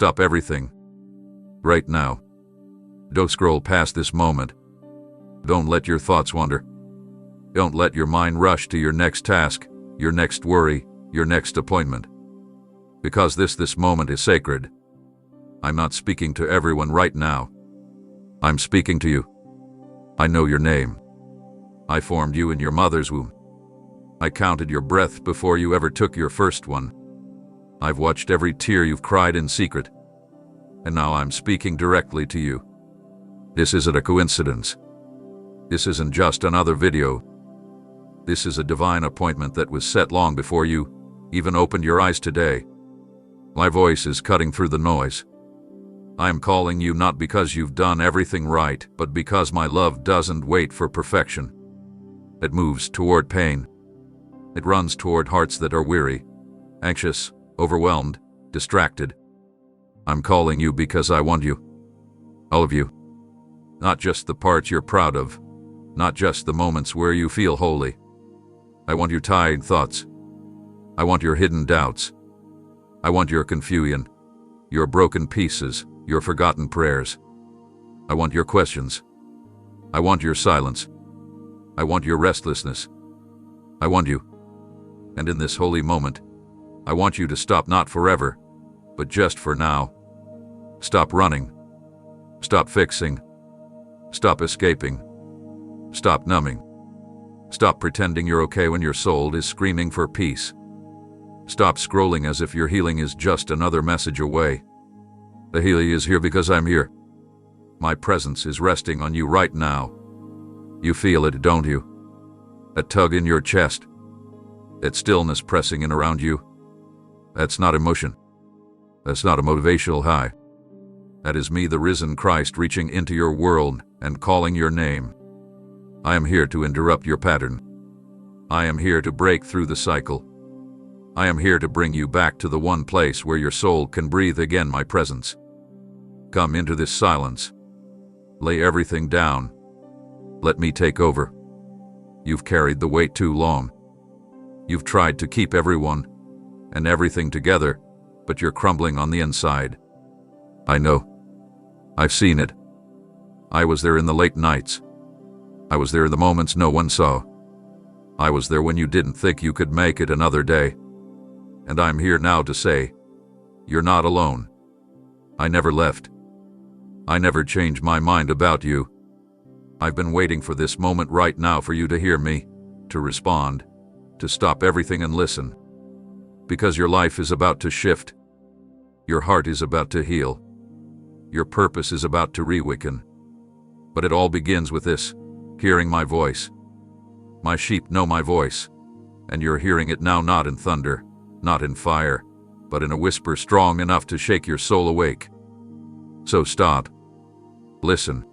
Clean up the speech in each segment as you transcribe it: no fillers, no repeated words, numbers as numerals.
stop everything. Right now. Don't scroll past this moment. Don't let your thoughts wander. Don't let your mind rush to your next task, your next worry, your next appointment. Because this moment is sacred. I'm not speaking to everyone right now. I'm speaking to you. I know your name. I formed you in your mother's womb. I counted your breath before you ever took your first one. I've watched every tear you've cried in secret. And now I'm speaking directly to you. This isn't a coincidence. This isn't just another video. This is a divine appointment that was set long before you even opened your eyes today. My voice is cutting through the noise. I am calling you not because you've done everything right, but because my love doesn't wait for perfection. It moves toward pain. It runs toward hearts that are weary, anxious, overwhelmed, distracted. I'm calling you because I want you. All of you. Not just the parts you're proud of. Not just the moments where you feel holy. I want your tired thoughts. I want your hidden doubts. I want your confusion, your broken pieces, your forgotten prayers. I want your questions. I want your silence. I want your restlessness. I want you. And in this holy moment, I want you to stop, not forever, but just for now. Stop running. Stop fixing. Stop escaping. Stop numbing. Stop pretending you're okay when your soul is screaming for peace. Stop scrolling as if your healing is just another message away. The healing is here because I'm here. My presence is resting on you right now. You feel it, don't you? A tug in your chest. That stillness pressing in around you. That's not emotion. That's not a motivational high. That is me, the risen Christ, reaching into your world and calling your name. I am here to interrupt your pattern. I am here to break through the cycle. I am here to bring you back to the one place where your soul can breathe again, my presence. Come into this silence. Lay everything down. Let me take over. You've carried the weight too long. You've tried to keep everyone and everything together, but you're crumbling on the inside. I know. I've seen it. I was there in the late nights. I was there in the moments no one saw. I was there when you didn't think you could make it another day. And I'm here now to say, you're not alone. I never left. I never changed my mind about you. I've been waiting for this moment right now for you to hear me, to respond, to stop everything and listen. Because your life is about to shift. Your heart is about to heal. Your purpose is about to reawaken. But it all begins with this, hearing my voice. My sheep know my voice, and you're hearing it now, not in thunder, not in fire, but in a whisper strong enough to shake your soul awake. So stop. Listen.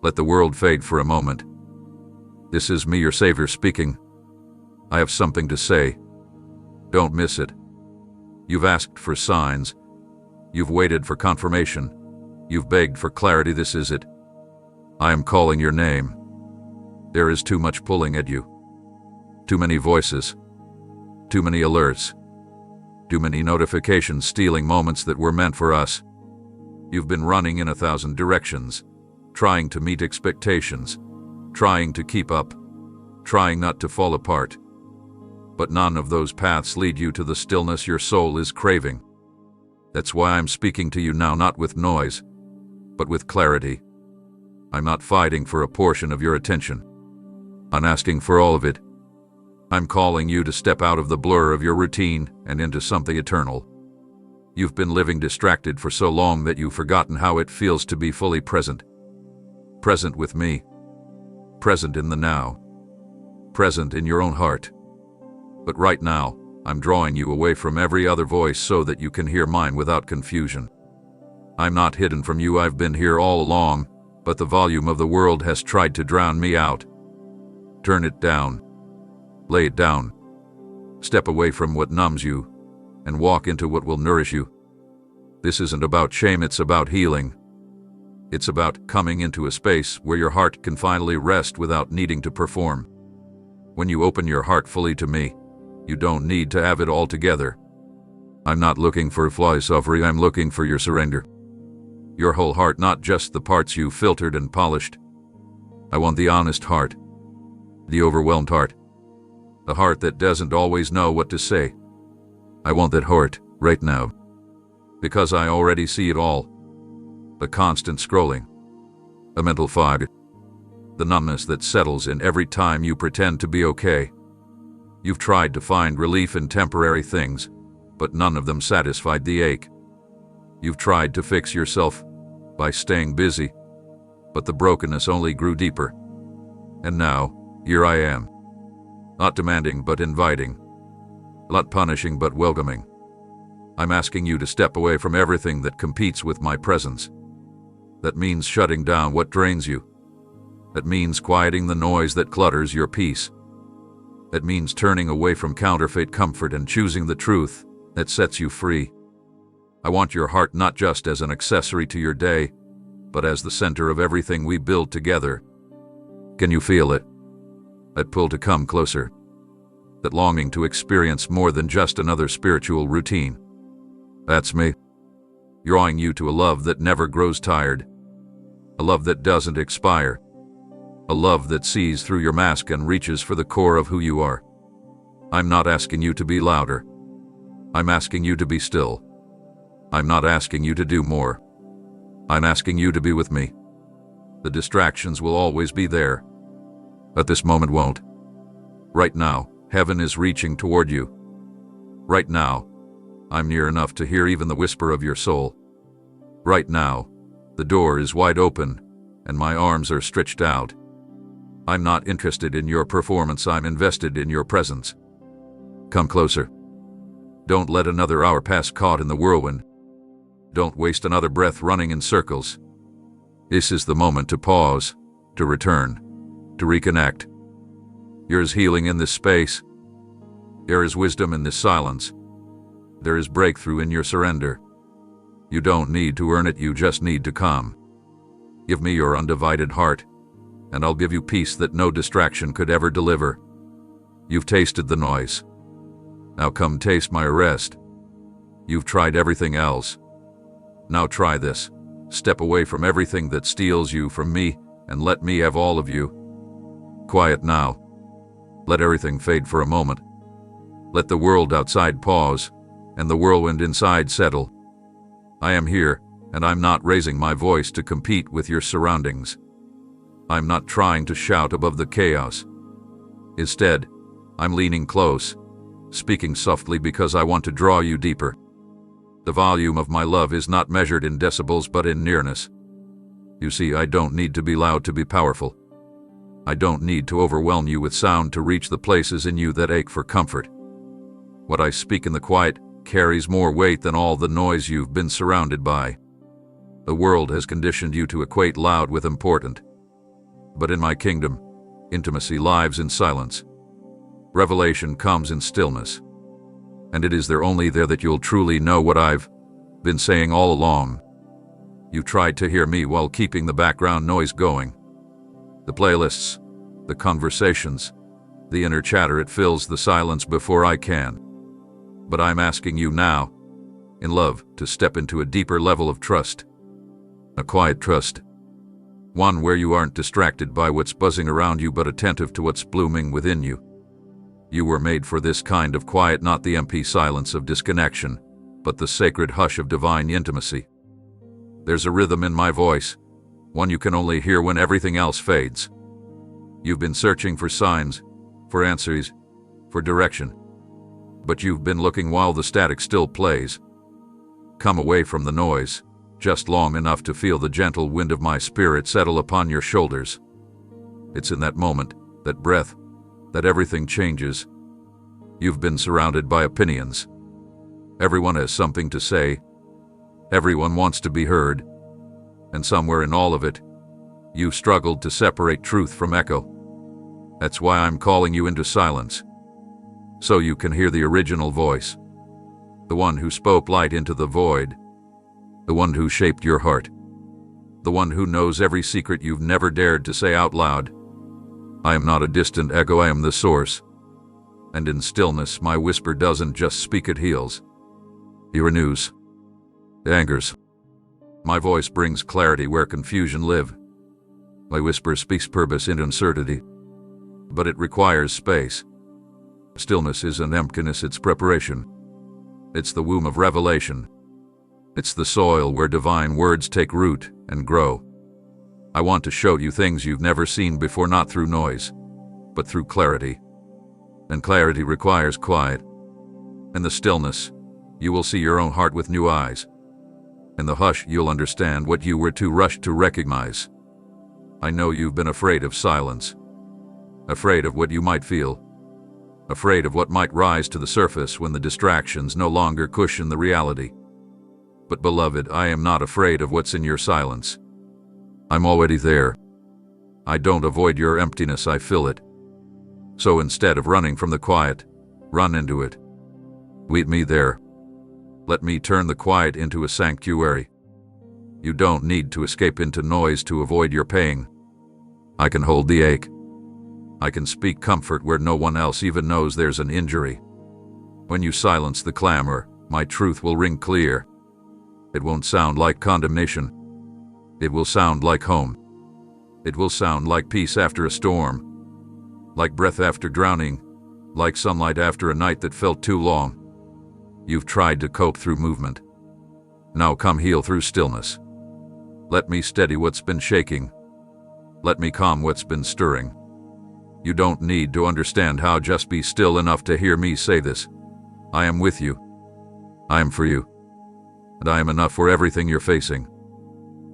Let the world fade for a moment. This is me, your Savior, speaking. I have something to say. Don't miss it. You've asked for signs. You've waited for confirmation. You've begged for clarity. This is it. I am calling your name. There is too much pulling at you. Too many voices. Too many alerts. Too many notifications stealing moments that were meant for us. You've been running in 1,000 directions, trying to meet expectations, trying to keep up, trying not to fall apart. But none of those paths lead you to the stillness your soul is craving. That's why I'm speaking to you now, not with noise, but with clarity. I'm not fighting for a portion of your attention. I'm asking for all of it. I'm calling you to step out of the blur of your routine and into something eternal. You've been living distracted for so long that you've forgotten how it feels to be fully present. Present with me. Present in the now. Present in your own heart. But right now, I'm drawing you away from every other voice so that you can hear mine without confusion. I'm not hidden from you, I've been here all along, but the volume of the world has tried to drown me out. Turn it down. Lay it down. Step away from what numbs you, and walk into what will nourish you. This isn't about shame, it's about healing. It's about coming into a space where your heart can finally rest without needing to perform. When you open your heart fully to me, you don't need to have it all together. I'm not looking for philosophy, I'm looking for your surrender. Your whole heart, not just the parts you filtered and polished. I want the honest heart, the overwhelmed heart, the heart that doesn't always know what to say. I want that heart right now, because I already see it all. The constant scrolling, a mental fog, the numbness that settles in every time you pretend to be okay. You've tried to find relief in temporary things, but none of them satisfied the ache. You've tried to fix yourself by staying busy, but the brokenness only grew deeper. And now, here I am, not demanding but inviting, not punishing but welcoming. I'm asking you to step away from everything that competes with my presence. That means shutting down what drains you. That means quieting the noise that clutters your peace. That means turning away from counterfeit comfort and choosing the truth that sets you free. I want your heart not just as an accessory to your day, but as the center of everything we build together. Can you feel it? That pull to come closer. That longing to experience more than just another spiritual routine. That's me, drawing you to a love that never grows tired. A love that doesn't expire. A love that sees through your mask and reaches for the core of who you are. I'm not asking you to be louder. I'm asking you to be still. I'm not asking you to do more. I'm asking you to be with me. The distractions will always be there, but this moment won't. Right now, heaven is reaching toward you. Right now, I'm near enough to hear even the whisper of your soul. Right now, the door is wide open, and my arms are stretched out. I'm not interested in your performance, I'm invested in your presence. Come closer. Don't let another hour pass caught in the whirlwind. Don't waste another breath running in circles. This is the moment to pause, to return, to reconnect. There is healing in this space. There is wisdom in this silence. There is breakthrough in your surrender. You don't need to earn it, you just need to come. Give me your undivided heart, and I'll give you peace that no distraction could ever deliver. You've tasted the noise. Now come taste my rest. You've tried everything else. Now try this. Step away from everything that steals you from me, and let me have all of you. Quiet now. Let everything fade for a moment. Let the world outside pause, and the whirlwind inside settle. I am here, and I'm not raising my voice to compete with your surroundings. I'm not trying to shout above the chaos. Instead, I'm leaning close, speaking softly because I want to draw you deeper. The volume of my love is not measured in decibels but in nearness. You see, I don't need to be loud to be powerful. I don't need to overwhelm you with sound to reach the places in you that ache for comfort. What I speak in the quiet carries more weight than all the noise you've been surrounded by. The world has conditioned you to equate loud with important. But in my kingdom, intimacy lives in silence. Revelation comes in stillness. And it is there, only there, that you'll truly know what I've been saying all along. You tried to hear me while keeping the background noise going. The playlists, the conversations, the inner chatter, it fills the silence before I can. But I'm asking you now, in love, to step into a deeper level of trust. A quiet trust. One where you aren't distracted by what's buzzing around you but attentive to what's blooming within you. You were made for this kind of quiet, not the empty silence of disconnection, but the sacred hush of divine intimacy. There's a rhythm in my voice, one you can only hear when everything else fades. You've been searching for signs, for answers, for direction. But you've been looking while the static still plays. Come away from the noise, just long enough to feel the gentle wind of my spirit settle upon your shoulders. It's in that moment, that breath, that everything changes. You've been surrounded by opinions. Everyone has something to say. Everyone wants to be heard. And somewhere in all of it, you've struggled to separate truth from echo. That's why I'm calling you into silence. So you can hear the original voice. The one who spoke light into the void. The one who shaped your heart. The one who knows every secret you've never dared to say out loud. I am not a distant echo, I am the source. And in stillness, my whisper doesn't just speak, it heals. He renews, angers. My voice brings clarity where confusion live. My whisper speaks purpose in uncertainty, but it requires space. Stillness is an emptiness, it's preparation. It's the womb of revelation. It's the soil where divine words take root and grow. I want to show you things you've never seen before, not through noise, but through clarity. And clarity requires quiet. In the stillness, you will see your own heart with new eyes. In the hush, you'll understand what you were too rushed to recognize. I know you've been afraid of silence, afraid of what you might feel, afraid of what might rise to the surface when the distractions no longer cushion the reality. But beloved, I am not afraid of what's in your silence. I'm already there. I don't avoid your emptiness, I fill it. So instead of running from the quiet, run into it. Meet me there. Let me turn the quiet into a sanctuary. You don't need to escape into noise to avoid your pain. I can hold the ache. I can speak comfort where no one else even knows there's an injury. When you silence the clamor, my truth will ring clear. It won't sound like condemnation. It will sound like home. It will sound like peace after a storm, like breath after drowning, like sunlight after a night that felt too long. You've tried to cope through movement. Now come heal through stillness. Let me steady what's been shaking. Let me calm what's been stirring. You don't need to understand how, just be still enough to hear me say this. I am with you. I am for you. And I am enough for everything you're facing.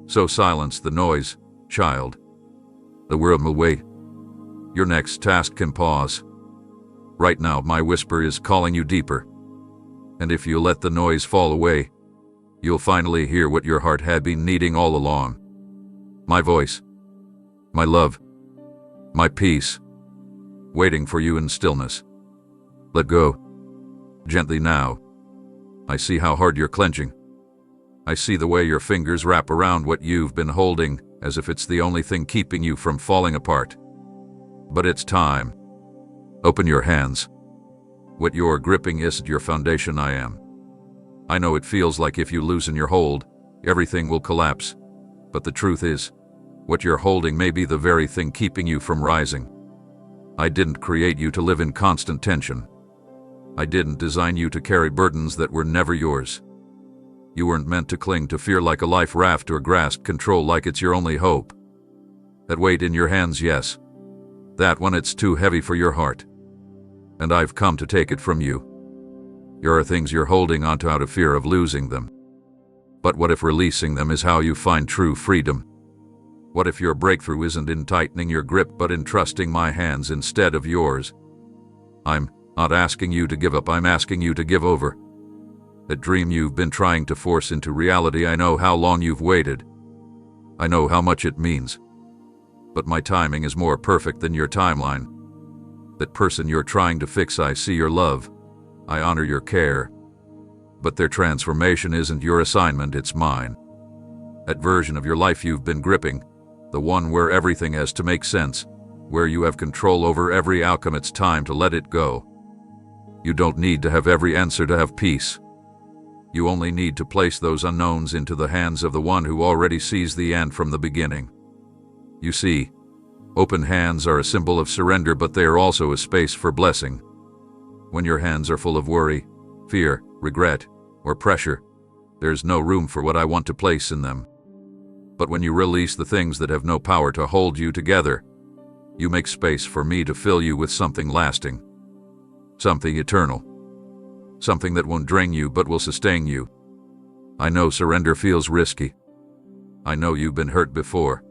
So silence the noise, child. The world will wait. Your next task can pause. Right now, my whisper is calling you deeper. And if you let the noise fall away, you'll finally hear what your heart had been needing all along. My voice, my love, my peace, waiting for you in stillness. Let go. Gently now. I see how hard you're clenching. I see the way your fingers wrap around what you've been holding, as if it's the only thing keeping you from falling apart. But it's time. Open your hands. What you're gripping isn't your foundation, I am. I know it feels like if you loosen your hold, everything will collapse. But the truth is, what you're holding may be the very thing keeping you from rising. I didn't create you to live in constant tension. I didn't design you to carry burdens that were never yours. You weren't meant to cling to fear like a life raft or grasp control like it's your only hope. That weight in your hands, yes. That one, it's too heavy for your heart. And I've come to take it from you. There are things you're holding onto out of fear of losing them. But what if releasing them is how you find true freedom? What if your breakthrough isn't in tightening your grip but in trusting my hands instead of yours? I'm not asking you to give up, I'm asking you to give over. That dream you've been trying to force into reality, I know how long you've waited. I know how much it means. But my timing is more perfect than your timeline. That person you're trying to fix, I see your love. I honor your care. But their transformation isn't your assignment, it's mine. That version of your life you've been gripping, the one where everything has to make sense, where you have control over every outcome, it's time to let it go. You don't need to have every answer to have peace. You only need to place those unknowns into the hands of the one who already sees the end from the beginning. You see, open hands are a symbol of surrender, but they are also a space for blessing. When your hands are full of worry, fear, regret, or pressure, there's no room for what I want to place in them. But when you release the things that have no power to hold you together, you make space for me to fill you with something lasting, something eternal, something that won't drain you but will sustain you. I know surrender feels risky. I know you've been hurt before.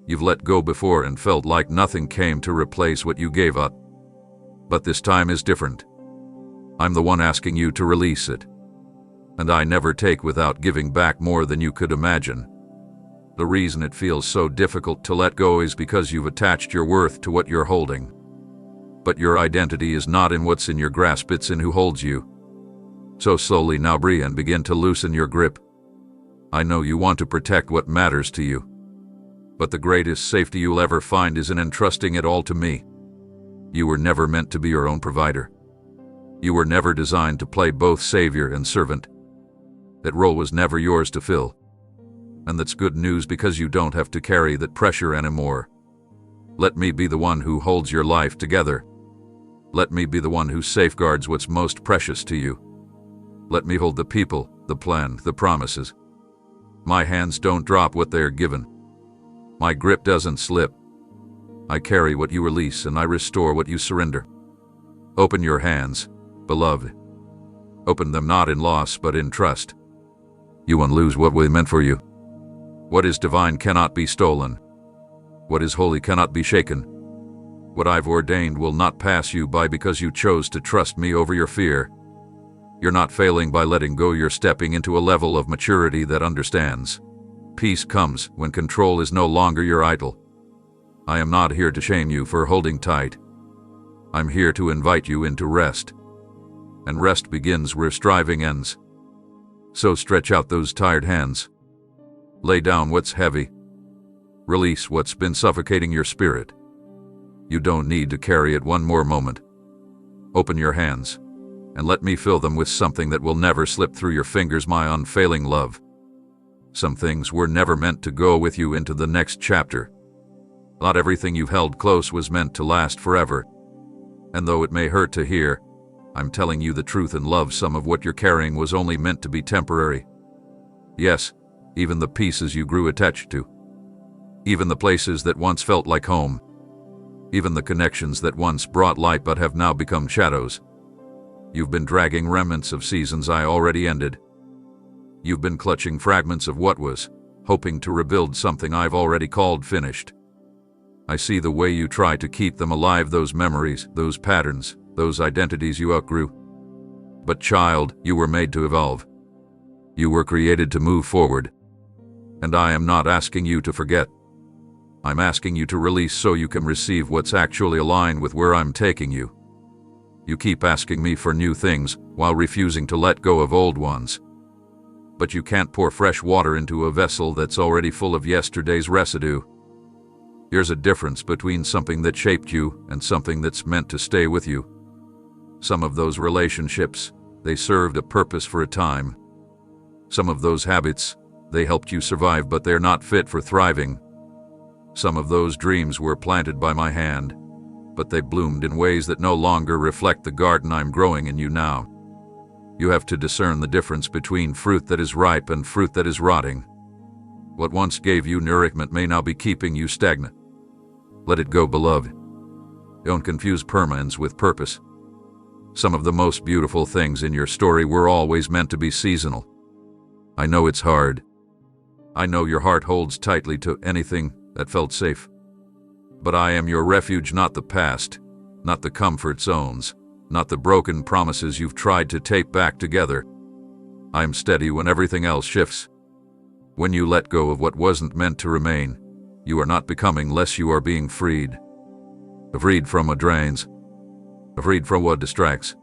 You've let go before and felt like nothing came to replace what you gave up. But this time is different. I'm the one asking you to release it. And I never take without giving back more than you could imagine. The reason it feels so difficult to let go is because you've attached your worth to what you're holding. But your identity is not in what's in your grasp, it's in who holds you. So slowly now breathe and begin to loosen your grip. I know you want to protect what matters to you. But the greatest safety you'll ever find is in entrusting it all to me. You were never meant to be your own provider. You were never designed to play both savior and servant, That role was never yours to fill. And that's good news, because you don't have to carry that pressure anymore. Let me be the one who holds your life together. Let me be the one who safeguards what's most precious to you. Let me hold the people, the plan, the promises. My hands don't drop what they are given. My grip doesn't slip. I carry what you release, and I restore what you surrender. Open your hands, beloved. Open them not in loss but in trust. You won't lose what was meant for you. What is divine cannot be stolen. What is holy cannot be shaken. What I've ordained will not pass you by, because you chose to trust me over your fear. You're not failing by letting go. You're stepping into a level of maturity that understands. Peace comes when control is no longer your idol. I am not here to shame you for holding tight. I'm here to invite you into rest. And rest begins where striving ends. So stretch out those tired hands. Lay down what's heavy. Release what's been suffocating your spirit. You don't need to carry it one more moment. Open your hands, and let me fill them with something that will never slip through your fingers, my unfailing love. Some things were never meant to go with you into the next chapter. Not everything you've held close was meant to last forever. And though it may hurt to hear, I'm telling you the truth in love. Some of what you're carrying was only meant to be temporary. Yes, even the pieces you grew attached to. Even the places that once felt like home. Even the connections that once brought light but have now become shadows. You've been dragging remnants of seasons I already ended. You've been clutching fragments of what was, hoping to rebuild something I've already called finished. I see the way you try to keep them alive, those memories, those patterns, those identities you outgrew. But child, you were made to evolve. You were created to move forward. And I am not asking you to forget. I'm asking you to release so you can receive what's actually aligned with where I'm taking you. You keep asking me for new things while refusing to let go of old ones. But you can't pour fresh water into a vessel that's already full of yesterday's residue. There's a difference between something that shaped you and something that's meant to stay with you. Some of those relationships, they served a purpose for a time. Some of those habits, they helped you survive, but they're not fit for thriving. Some of those dreams were planted by my hand, but they bloomed in ways that no longer reflect the garden I'm growing in you now. You have to discern the difference between fruit that is ripe and fruit that is rotting. What once gave you nourishment may now be keeping you stagnant. Let it go, beloved. Don't confuse permanence with purpose. Some of the most beautiful things in your story were always meant to be seasonal. I know it's hard. I know your heart holds tightly to anything that felt safe. But I am your refuge, not the past, not the comfort zones, not the broken promises you've tried to tape back together. I'm steady when everything else shifts. When you let go of what wasn't meant to remain, you are not becoming less, you are being freed. Freed from what drains. Freed from what distracts.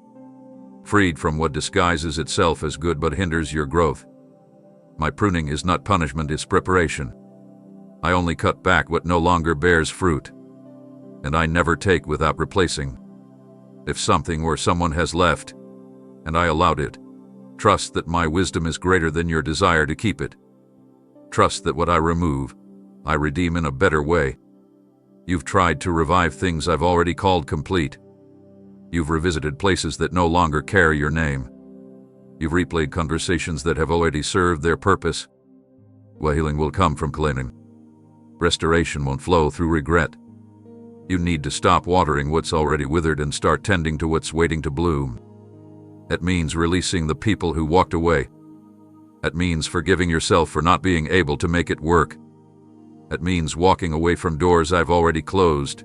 Freed from what disguises itself as good but hinders your growth. My pruning is not punishment, it's preparation. I only cut back what no longer bears fruit. And I never take without replacing. If something or someone has left, and I allowed it, trust that my wisdom is greater than your desire to keep it. Trust that what I remove, I redeem in a better way. You've tried to revive things I've already called complete. You've revisited places that no longer carry your name. You've replayed conversations that have already served their purpose. Well, healing will come from claiming. Restoration won't flow through regret. You need to stop watering what's already withered and start tending to what's waiting to bloom. That means releasing the people who walked away. That means forgiving yourself for not being able to make it work. That means walking away from doors I've already closed,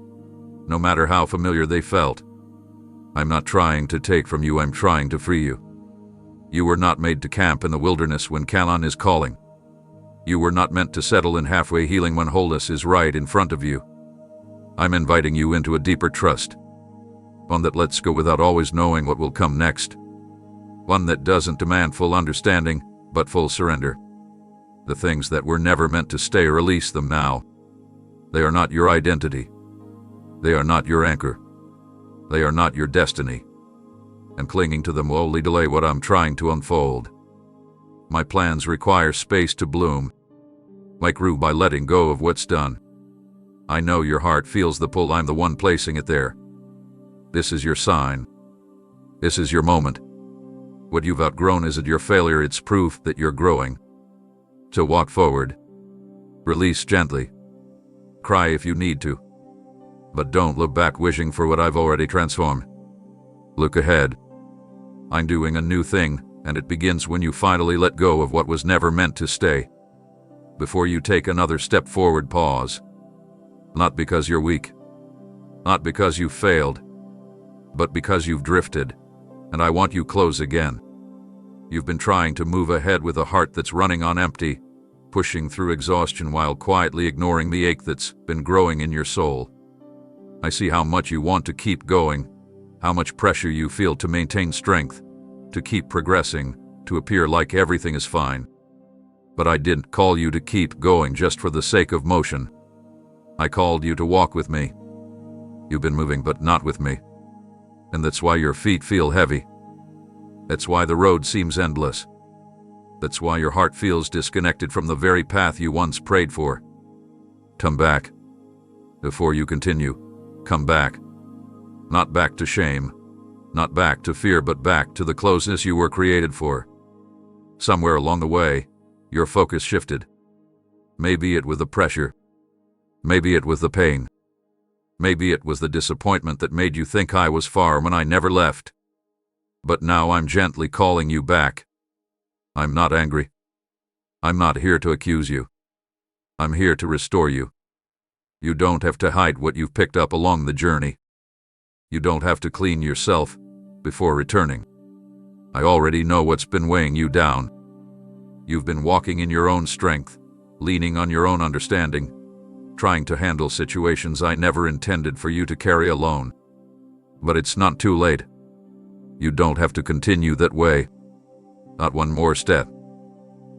no matter how familiar they felt. I'm not trying to take from you, I'm trying to free you. You were not made to camp in the wilderness when Canaan is calling. You were not meant to settle in halfway healing when wholeness is right in front of you. I'm inviting you into a deeper trust. One that lets go without always knowing what will come next. One that doesn't demand full understanding, but full surrender. The things that were never meant to stay, release them now. They are not your identity. They are not your anchor. They are not your destiny. And clinging to them will only delay what I'm trying to unfold. My plans require space to bloom. I grew by letting go of what's done. I know your heart feels the pull. I'm the one placing it there. This is your sign. This is your moment. What you've outgrown isn't your failure, it's proof that you're growing. So walk forward. Release gently. Cry if you need to. But don't look back wishing for what I've already transformed. Look ahead. I'm doing a new thing, and it begins when you finally let go of what was never meant to stay. Before you take another step forward, pause. Not because you're weak. Not because you've failed. But because you've drifted. And I want you close again. You've been trying to move ahead with a heart that's running on empty, pushing through exhaustion while quietly ignoring the ache that's been growing in your soul. I see how much you want to keep going, how much pressure you feel to maintain strength, to keep progressing, to appear like everything is fine. But I didn't call you to keep going just for the sake of motion. I called you to walk with me. You've been moving but not with me. And that's why your feet feel heavy. That's why the road seems endless. That's why your heart feels disconnected from the very path you once prayed for. Come back. Before you continue, come back. Not back to shame, not back to fear, but back to the closeness you were created for. Somewhere along the way, your focus shifted. Maybe it was the pressure. Maybe it was the pain. Maybe it was the disappointment that made you think I was far when I never left. But now I'm gently calling you back. I'm not angry. I'm not here to accuse you. I'm here to restore you. You don't have to hide what you've picked up along the journey. You don't have to clean yourself before returning. I already know what's been weighing you down. You've been walking in your own strength, leaning on your own understanding, trying to handle situations I never intended for you to carry alone. But it's not too late. You don't have to continue that way. Not one more step.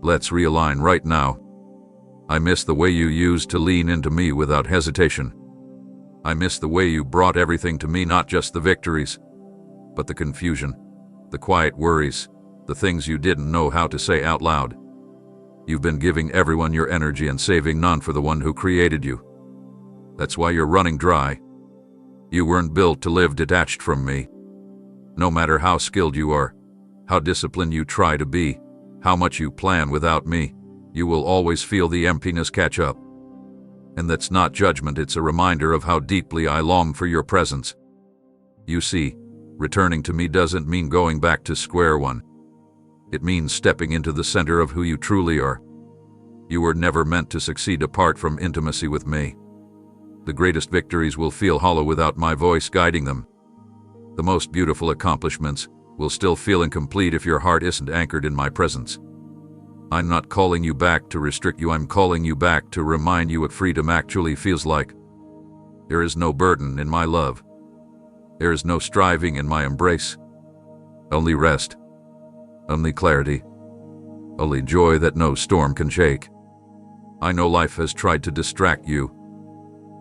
Let's realign right now. I miss the way you used to lean into me without hesitation. I miss the way you brought everything to me, not just the victories, but the confusion, the quiet worries, the things you didn't know how to say out loud. You've been giving everyone your energy and saving none for the one who created you. That's why you're running dry. You weren't built to live detached from me. No matter how skilled you are, how disciplined you try to be, how much you plan without me, you will always feel the emptiness catch up. And that's not judgment, it's a reminder of how deeply I long for your presence. You see, returning to me doesn't mean going back to square one. It means stepping into the center of who you truly are. You were never meant to succeed apart from intimacy with me. The greatest victories will feel hollow without my voice guiding them. The most beautiful accomplishments will still feel incomplete if your heart isn't anchored in my presence. I'm not calling you back to restrict you, I'm calling you back to remind you what freedom actually feels like. There is no burden in my love. There is no striving in my embrace. Only rest. Only clarity. Only joy that no storm can shake. I know life has tried to distract you.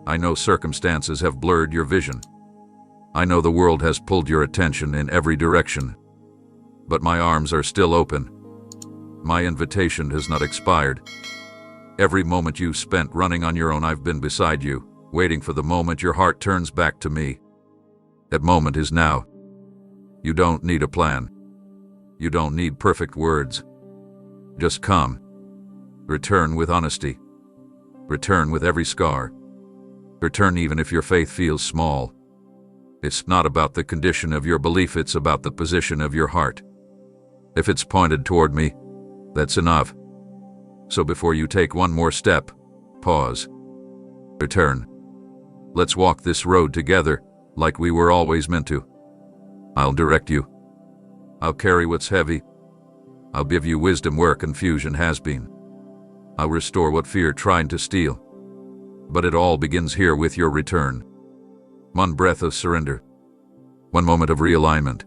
I know circumstances have blurred your vision. I know the world has pulled your attention in every direction. But my arms are still open. My invitation has not expired. Every moment you spent running on your own, I've been beside you, waiting for the moment your heart turns back to me. That moment is now. You don't need a plan. You don't need perfect words. Just come. Return with honesty. Return with every scar. Return even if your faith feels small. It's not about the condition of your belief, it's about the position of your heart. If it's pointed toward me, that's enough. So before you take one more step, pause. Return. Let's walk this road together, like we were always meant to. I'll direct you. I'll carry what's heavy. I'll give you wisdom where confusion has been. I'll restore what fear tried to steal. But it all begins here with your return. One breath of surrender. One moment of realignment.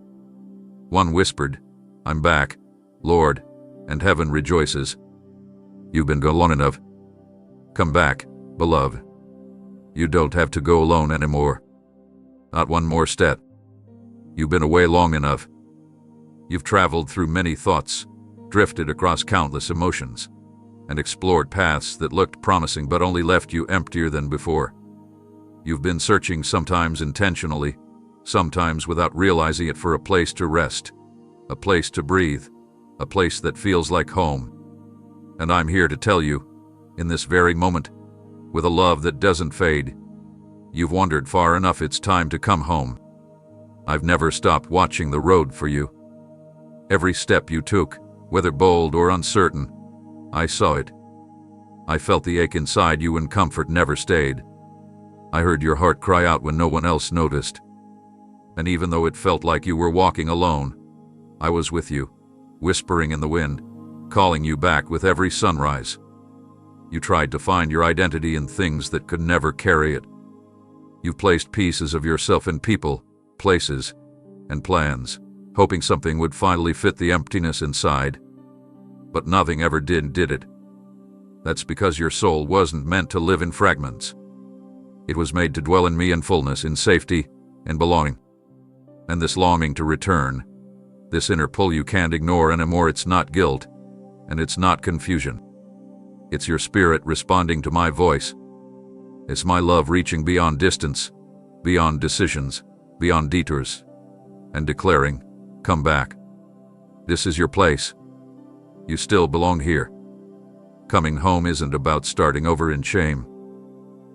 One whispered, "I'm back, Lord," and heaven rejoices. You've been gone long enough. Come back, beloved. You don't have to go alone anymore. Not one more step. You've been away long enough. You've traveled through many thoughts, drifted across countless emotions, and explored paths that looked promising but only left you emptier than before. You've been searching, sometimes intentionally, sometimes without realizing it, for a place to rest, a place to breathe, a place that feels like home. And I'm here to tell you, in this very moment, with a love that doesn't fade, you've wandered far enough, it's time to come home. I've never stopped watching the road for you. Every step you took, whether bold or uncertain, I saw it. I felt the ache inside you when comfort never stayed. I heard your heart cry out when no one else noticed. And even though it felt like you were walking alone, I was with you, whispering in the wind, calling you back with every sunrise. You tried to find your identity in things that could never carry it. You've placed pieces of yourself in people, places, and plans, hoping something would finally fit the emptiness inside. But nothing ever did it? That's because your soul wasn't meant to live in fragments. It was made to dwell in me in fullness, in safety and belonging. And this longing to return, this inner pull you can't ignore anymore, it's not guilt, and it's not confusion. It's your spirit responding to my voice. It's my love reaching beyond distance, beyond decisions, beyond detours, and declaring, come back. This is your place. You still belong here. Coming home isn't about starting over in shame.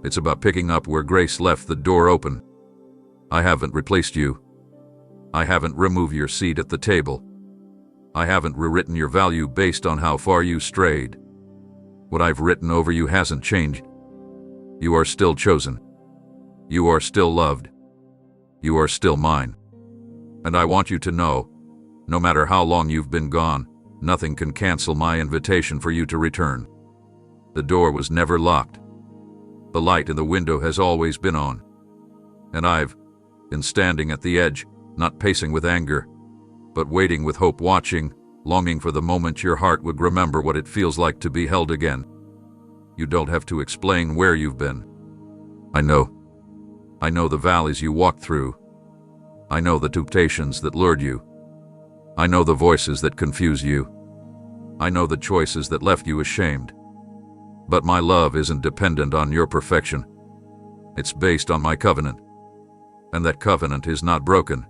It's about picking up where grace left the door open. I haven't replaced you. I haven't removed your seat at the table. I haven't rewritten your value based on how far you strayed. What I've written over you hasn't changed. You are still chosen. You are still loved. You are still mine. And I want you to know, no matter how long you've been gone, nothing can cancel my invitation for you to return. The door was never locked. The light in the window has always been on. And I've been standing at the edge, not pacing with anger, but waiting with hope, watching, longing for the moment your heart would remember what it feels like to be held again. You don't have to explain where you've been. I know. I know the valleys you walked through. I know the temptations that lured you. I know the voices that confuse you. I know the choices that left you ashamed. But my love isn't dependent on your perfection. It's based on my covenant. And that covenant is not broken.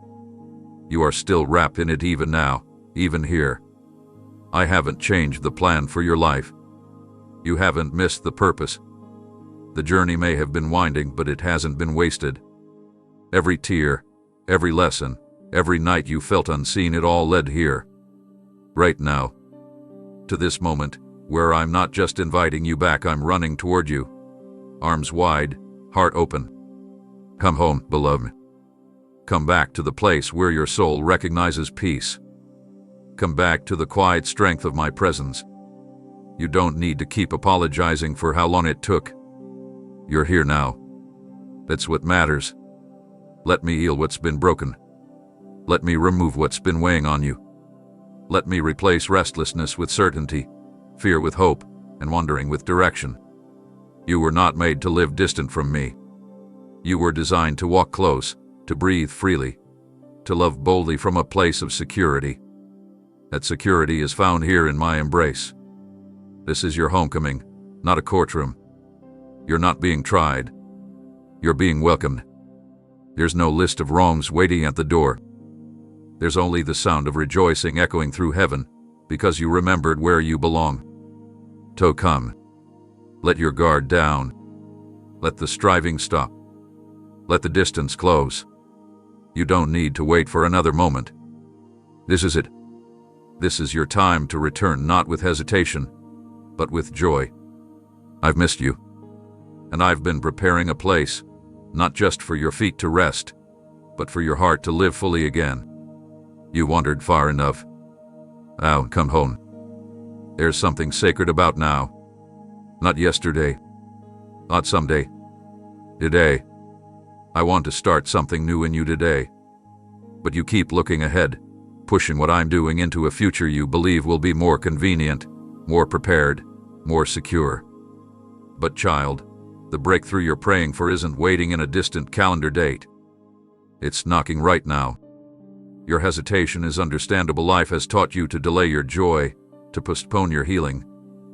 You are still wrapped in it even now, even here. I haven't changed the plan for your life. You haven't missed the purpose. The journey may have been winding, but it hasn't been wasted. Every tear, every lesson, every night you felt unseen, it all led here. Right now. To this moment, where I'm not just inviting you back, I'm running toward you. Arms wide, heart open. Come home, beloved. Come back to the place where your soul recognizes peace. Come back to the quiet strength of my presence. You don't need to keep apologizing for how long it took. You're here now. That's what matters. Let me heal what's been broken. Let me remove what's been weighing on you. Let me replace restlessness with certainty, fear with hope, and wandering with direction. You were not made to live distant from me. You were designed to walk close, to breathe freely, to love boldly from a place of security. That security is found here in my embrace. This is your homecoming, not a courtroom. You're not being tried. You're being welcomed. There's no list of wrongs waiting at the door. There's only the sound of rejoicing echoing through heaven, because you remembered where you belong. So come. Let your guard down. Let the striving stop. Let the distance close. You don't need to wait for another moment. This is it. This is your time to return, not with hesitation, but with joy. I've missed you. And I've been preparing a place, not just for your feet to rest, but for your heart to live fully again. You wandered far enough. Now come home. There's something sacred about now. Not yesterday. Not someday. Today. I want to start something new in you today. But you keep looking ahead, pushing what I'm doing into a future you believe will be more convenient, more prepared, more secure. But child, the breakthrough you're praying for isn't waiting in a distant calendar date. It's knocking right now. Your hesitation is understandable. Life has taught you to delay your joy, to postpone your healing,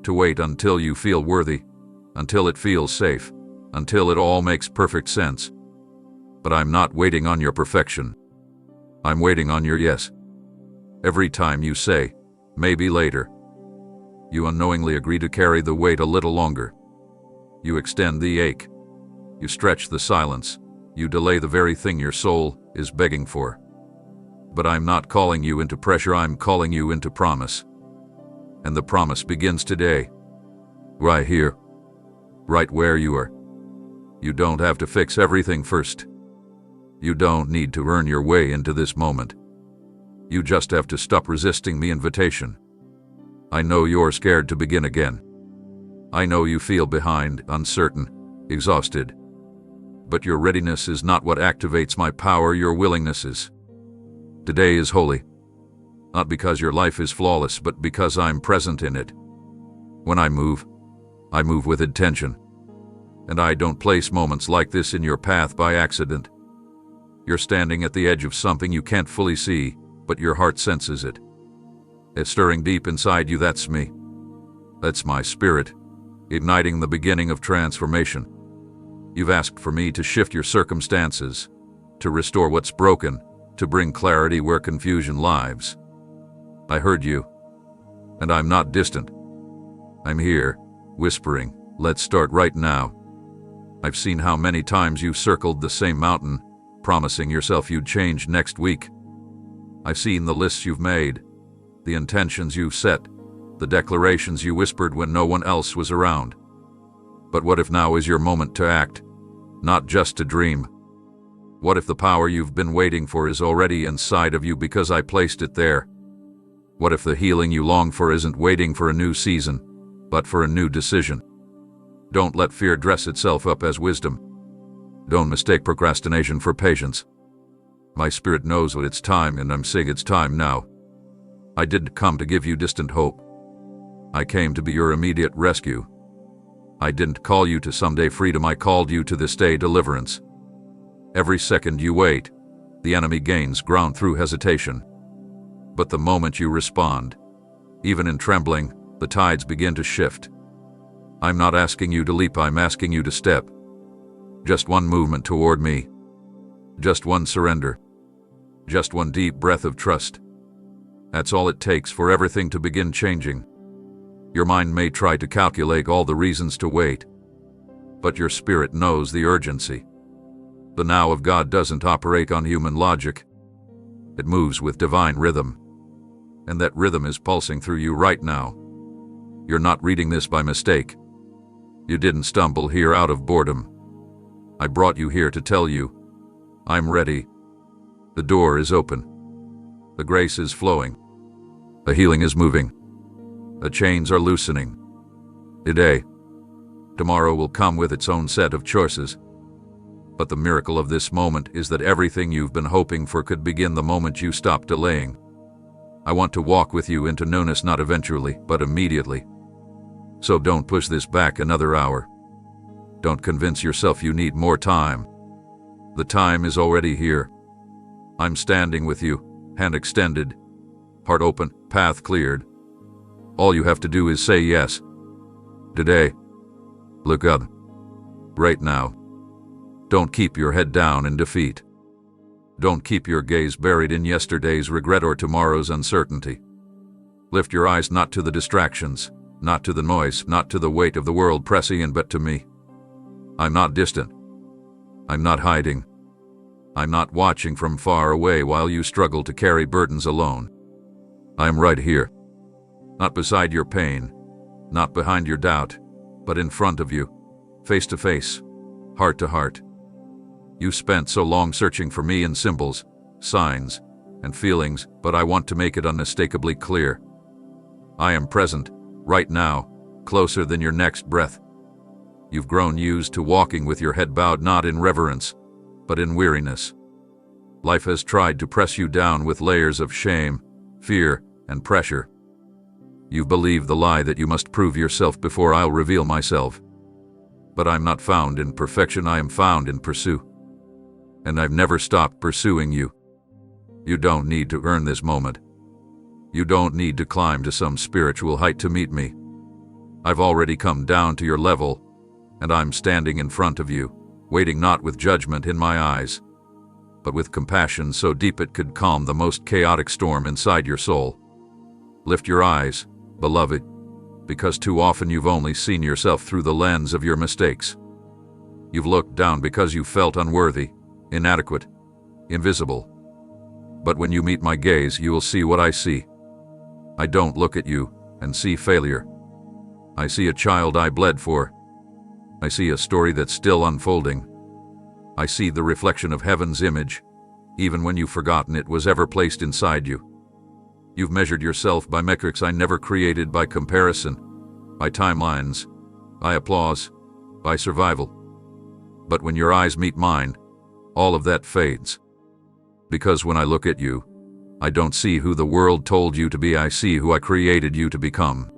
to wait until you feel worthy, until it feels safe, until it all makes perfect sense. But I'm not waiting on your perfection. I'm waiting on your yes. Every time you say, maybe later, you unknowingly agree to carry the weight a little longer. You extend the ache. You stretch the silence. You delay the very thing your soul is begging for. But I'm not calling you into pressure, I'm calling you into promise. And the promise begins today. Right here. Right where you are. You don't have to fix everything first. You don't need to earn your way into this moment. You just have to stop resisting the invitation. I know you're scared to begin again. I know you feel behind, uncertain, exhausted. But your readiness is not what activates my power, your willingness is. Today is holy. Not because your life is flawless, but because I'm present in it. When I move with intention. And I don't place moments like this in your path by accident. You're standing at the edge of something you can't fully see, but your heart senses it. It's stirring deep inside you. That's me. That's my spirit, igniting the beginning of transformation. You've asked for me to shift your circumstances, to restore what's broken, to bring clarity where confusion lives. I heard you, and I'm not distant. I'm here, whispering, let's start right now. I've seen how many times you've circled the same mountain, promising yourself you'd change next week. I've seen the lists you've made, the intentions you've set, the declarations you whispered when no one else was around. But what if now is your moment to act, not just to dream? What if the power you've been waiting for is already inside of you because I placed it there? What if the healing you long for isn't waiting for a new season, but for a new decision? Don't let fear dress itself up as wisdom. Don't mistake procrastination for patience. My spirit knows when it's time, and I'm saying it's time now. I didn't come to give you distant hope. I came to be your immediate rescue. I didn't call you to someday freedom, I called you to this day deliverance. Every second you wait, the enemy gains ground through hesitation. But the moment you respond, even in trembling, the tides begin to shift. I'm not asking you to leap, I'm asking you to step. Just one movement toward me. Just one surrender. Just one deep breath of trust. That's all it takes for everything to begin changing. Your mind may try to calculate all the reasons to wait, but your spirit knows the urgency. The now of God doesn't operate on human logic. It moves with divine rhythm. And that rhythm is pulsing through you right now. You're not reading this by mistake. You didn't stumble here out of boredom. I brought you here to tell you, I'm ready. The door is open. The grace is flowing. The healing is moving. The chains are loosening. Today. Tomorrow will come with its own set of choices. But the miracle of this moment is that everything you've been hoping for could begin the moment you stop delaying. I want to walk with you into newness, not eventually, but immediately. So don't push this back another hour. Don't convince yourself you need more time. The time is already here. I'm standing with you, hand extended, heart open, path cleared. All you have to do is say yes. Today. Look up. Right now. Don't keep your head down in defeat. Don't keep your gaze buried in yesterday's regret or tomorrow's uncertainty. Lift your eyes not to the distractions, not to the noise, not to the weight of the world pressing in, but to me. I'm not distant. I'm not hiding. I'm not watching from far away while you struggle to carry burdens alone. I'm right here. Not beside your pain, not behind your doubt, but in front of you, face to face, heart to heart. You spent so long searching for me in symbols, signs, and feelings, but I want to make it unmistakably clear. I am present, right now, closer than your next breath. You've grown used to walking with your head bowed, not in reverence, but in weariness. Life has tried to press you down with layers of shame, fear, and pressure. You've believed the lie that you must prove yourself before I'll reveal myself. But I'm not found in perfection, I am found in pursuit. And I've never stopped pursuing you. You don't need to earn this moment. You don't need to climb to some spiritual height to meet me. I've already come down to your level, and I'm standing in front of you, waiting not with judgment in my eyes, but with compassion so deep it could calm the most chaotic storm inside your soul. Lift your eyes, beloved, because too often you've only seen yourself through the lens of your mistakes. You've looked down because you felt unworthy, inadequate, invisible. But when you meet my gaze, you will see what I see. I don't look at you and see failure. I see a child I bled for. I see a story that's still unfolding. I see the reflection of heaven's image, even when you've forgotten it was ever placed inside you. You've measured yourself by metrics I never created, by comparison, by timelines, by applause, by survival. But when your eyes meet mine, all of that fades. Because when I look at you, I don't see who the world told you to be, I see who I created you to become.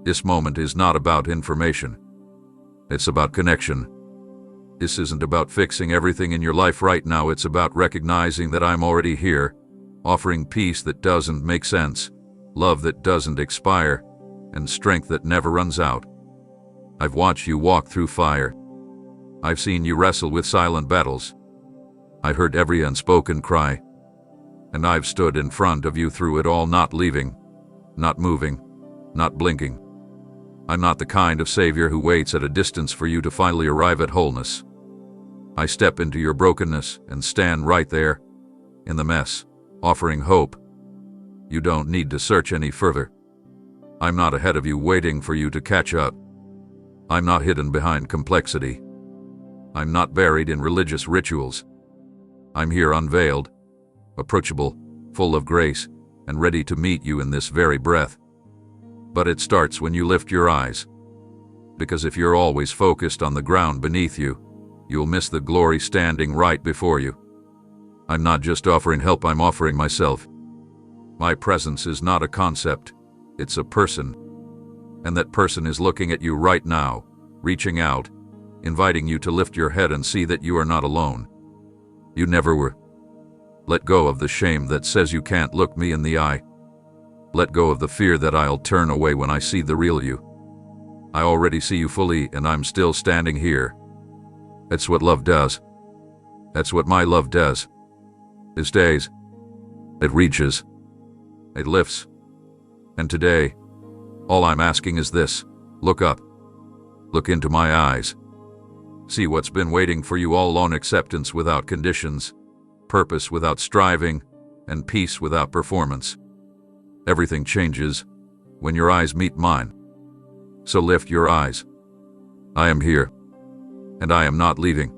This moment is not about information. It's about connection. This isn't about fixing everything in your life right now. It's about recognizing that I'm already here, offering peace that doesn't make sense, love that doesn't expire, and strength that never runs out. I've watched you walk through fire. I've seen you wrestle with silent battles. I heard every unspoken cry. And I've stood in front of you through it all, not leaving, not moving, not blinking. I'm not the kind of savior who waits at a distance for you to finally arrive at wholeness. I step into your brokenness and stand right there, in the mess, offering hope. You don't need to search any further. I'm not ahead of you waiting for you to catch up. I'm not hidden behind complexity. I'm not buried in religious rituals. I'm here unveiled, approachable, full of grace, and ready to meet you in this very breath. But it starts when you lift your eyes. Because if you're always focused on the ground beneath you, you'll miss the glory standing right before you. I'm not just offering help, I'm offering myself. My presence is not a concept, it's a person. And that person is looking at you right now, reaching out, inviting you to lift your head and see that you are not alone. You never were. Let go of the shame that says you can't look me in the eye. Let go of the fear that I'll turn away when I see the real you. I already see you fully, and I'm still standing here. That's what love does. That's what my love does. It stays. It reaches. It lifts. And today, all I'm asking is this: look up. Look into my eyes. See what's been waiting for you all along: acceptance without conditions, purpose without striving, and peace without performance. Everything changes when your eyes meet mine. So lift your eyes. I am here, and I am not leaving.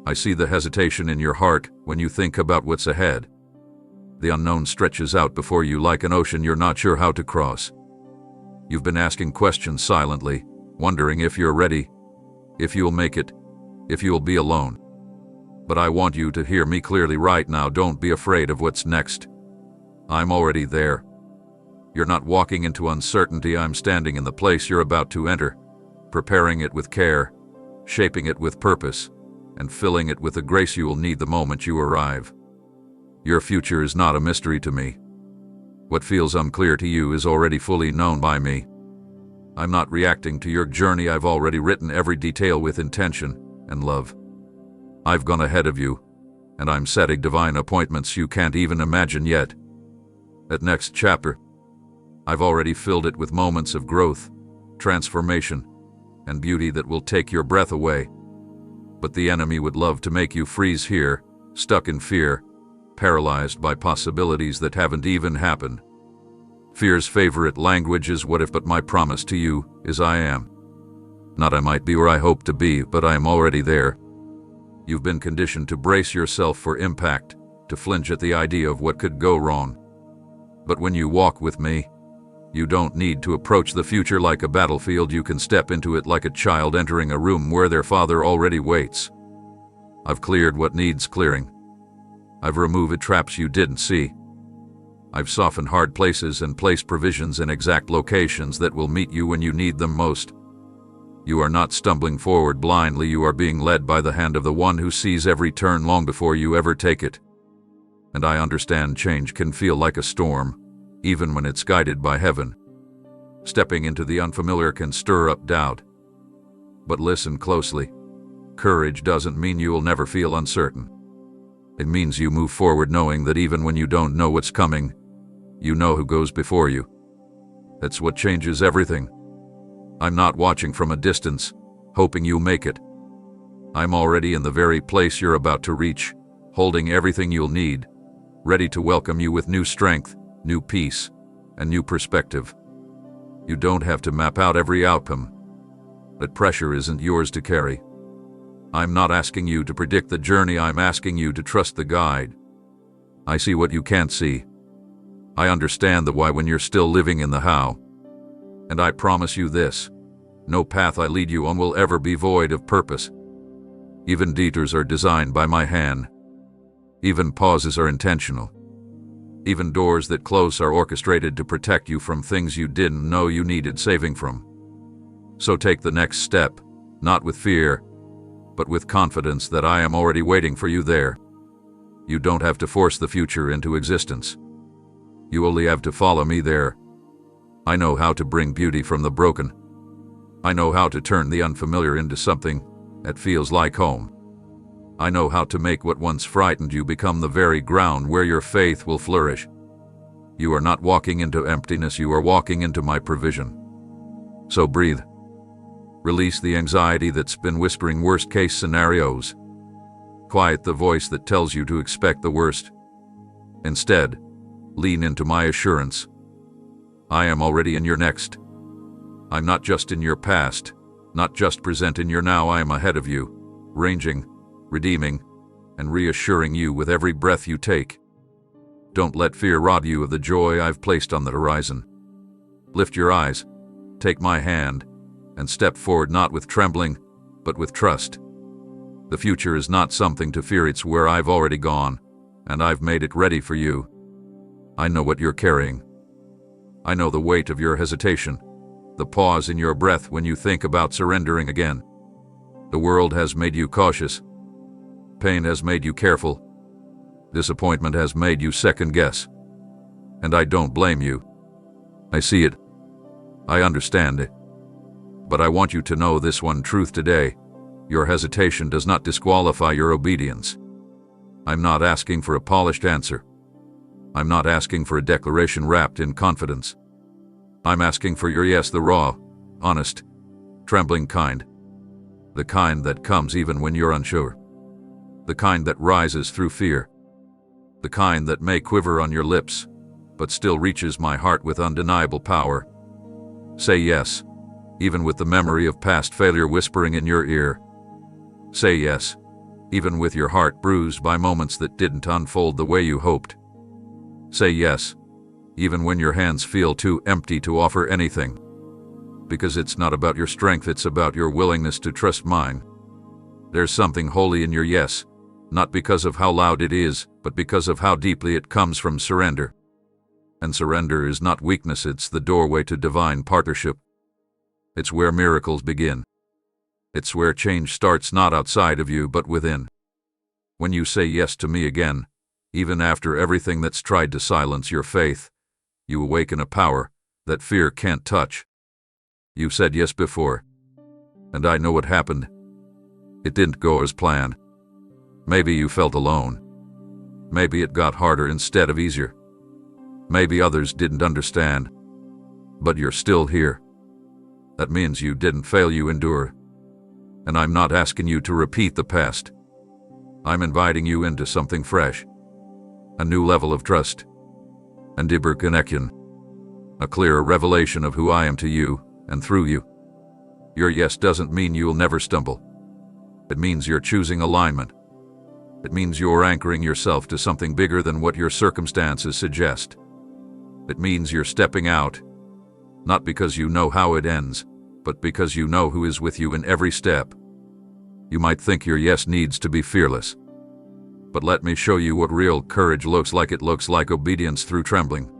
I see the hesitation in your heart when you think about what's ahead. The unknown stretches out before you like an ocean you're not sure how to cross. You've been asking questions silently, wondering if you're ready, if you'll make it, if you'll be alone. But I want you to hear me clearly right now. Don't be afraid of what's next. I'm already there. You're not walking into uncertainty. I'm standing in the place you're about to enter, preparing it with care, shaping it with purpose, and filling it with the grace you will need the moment you arrive. Your future is not a mystery to me. What feels unclear to you is already fully known by me. I'm not reacting to your journey. I've already written every detail with intention and love. I've gone ahead of you, and I'm setting divine appointments you can't even imagine yet. That next chapter, I've already filled it with moments of growth, transformation, and beauty that will take your breath away. But the enemy would love to make you freeze here, stuck in fear, paralyzed by possibilities that haven't even happened. Fear's favorite language is what if, but my promise to you is I am. Not I might be or I hope to be, but I am already there. You've been conditioned to brace yourself for impact, to flinch at the idea of what could go wrong. But when you walk with me, you don't need to approach the future like a battlefield. You can step into it like a child entering a room where their father already waits. I've cleared what needs clearing. I've removed traps you didn't see. I've softened hard places and placed provisions in exact locations that will meet you when you need them most. You are not stumbling forward blindly. You are being led by the hand of the one who sees every turn long before you ever take it. And I understand change can feel like a storm, even when it's guided by heaven. Stepping into the unfamiliar can stir up doubt. But listen closely. Courage doesn't mean you will never feel uncertain. It means you move forward knowing that even when you don't know what's coming, you know who goes before you. That's what changes everything. I'm not watching from a distance, hoping you'll make it. I'm already in the very place you're about to reach, holding everything you'll need, ready to welcome you with new strength, new peace, and new perspective. You don't have to map out every outcome. That pressure isn't yours to carry. I'm not asking you to predict the journey, I'm asking you to trust the guide. I see what you can't see. I understand the why when you're still living in the how. And I promise you this, no path I lead you on will ever be void of purpose. Even detours are designed by my hand. Even pauses are intentional. Even doors that close are orchestrated to protect you from things you didn't know you needed saving from. So take the next step, not with fear, but with confidence that I am already waiting for you there. You don't have to force the future into existence. You only have to follow me there. I know how to bring beauty from the broken. I know how to turn the unfamiliar into something that feels like home. I know how to make what once frightened you become the very ground where your faith will flourish. You are not walking into emptiness, you are walking into my provision. So breathe. Release the anxiety that's been whispering worst-case scenarios. Quiet the voice that tells you to expect the worst. Instead, lean into my assurance. I am already in your next. I'm not just in your past, not just present in your now, I am ahead of you, ranging, redeeming, and reassuring you with every breath you take. Don't let fear rob you of the joy I've placed on the horizon. Lift your eyes, take my hand, and step forward not with trembling, but with trust. The future is not something to fear, it's where I've already gone, and I've made it ready for you. I know what you're carrying. I know the weight of your hesitation, the pause in your breath when you think about surrendering again. The world has made you cautious. Pain has made you careful. Disappointment has made you second guess. And I don't blame you. I see it. I understand it. But I want you to know this one truth today. Your hesitation does not disqualify your obedience. I'm not asking for a polished answer. I'm not asking for a declaration wrapped in confidence. I'm asking for your yes, the raw, honest, trembling kind. The kind that comes even when you're unsure. The kind that rises through fear. The kind that may quiver on your lips, but still reaches my heart with undeniable power. Say yes, even with the memory of past failure whispering in your ear. Say yes, even with your heart bruised by moments that didn't unfold the way you hoped. Say yes, even when your hands feel too empty to offer anything. Because it's not about your strength, it's about your willingness to trust mine. There's something holy in your yes, not because of how loud it is, but because of how deeply it comes from surrender. And surrender is not weakness, it's the doorway to divine partnership. It's where miracles begin. It's where change starts not outside of you, but within. When you say yes to me again, even after everything that's tried to silence your faith, you awaken a power that fear can't touch. You said yes before, and I know what happened. It didn't go as planned. Maybe you felt alone. Maybe it got harder instead of easier. Maybe others didn't understand. But you're still here. That means you didn't fail, you endure. And I'm not asking you to repeat the past. I'm inviting you into something fresh. A new level of trust. And deeper connection. A clearer revelation of who I am to you and through you. Your yes doesn't mean you'll never stumble. It means you're choosing alignment. It means you're anchoring yourself to something bigger than what your circumstances suggest. It means you're stepping out, not because you know how it ends, but because you know who is with you in every step. You might think your yes needs to be fearless. But let me show you what real courage looks like. It looks like obedience through trembling.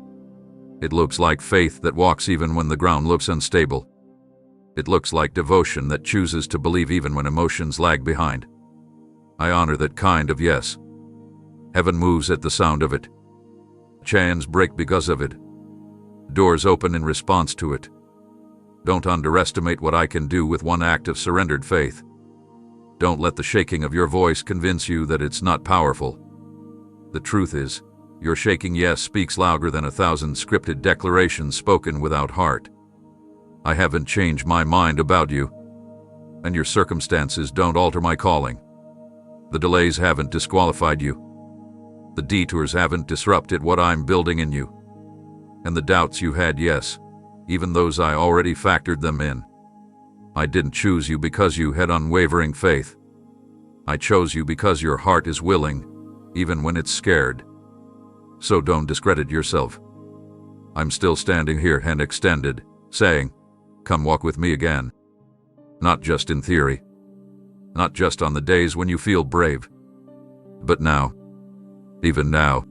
It looks like faith that walks even when the ground looks unstable. It looks like devotion that chooses to believe even when emotions lag behind. I honor that kind of yes. Heaven moves at the sound of it. Chains break because of it. Doors open in response to it. Don't underestimate what I can do with one act of surrendered faith. Don't let the shaking of your voice convince you that it's not powerful. The truth is, your shaking yes speaks louder than 1,000 scripted declarations spoken without heart. I haven't changed my mind about you, and your circumstances don't alter my calling. The delays haven't disqualified you. The detours haven't disrupted what I'm building in you. And the doubts you had, yes, even those I already factored them in. I didn't choose you because you had unwavering faith. I chose you because your heart is willing, even when it's scared. So don't discredit yourself. I'm still standing here hand extended, saying, come walk with me again. Not just in theory. Not just on the days when you feel brave. But now. Even now.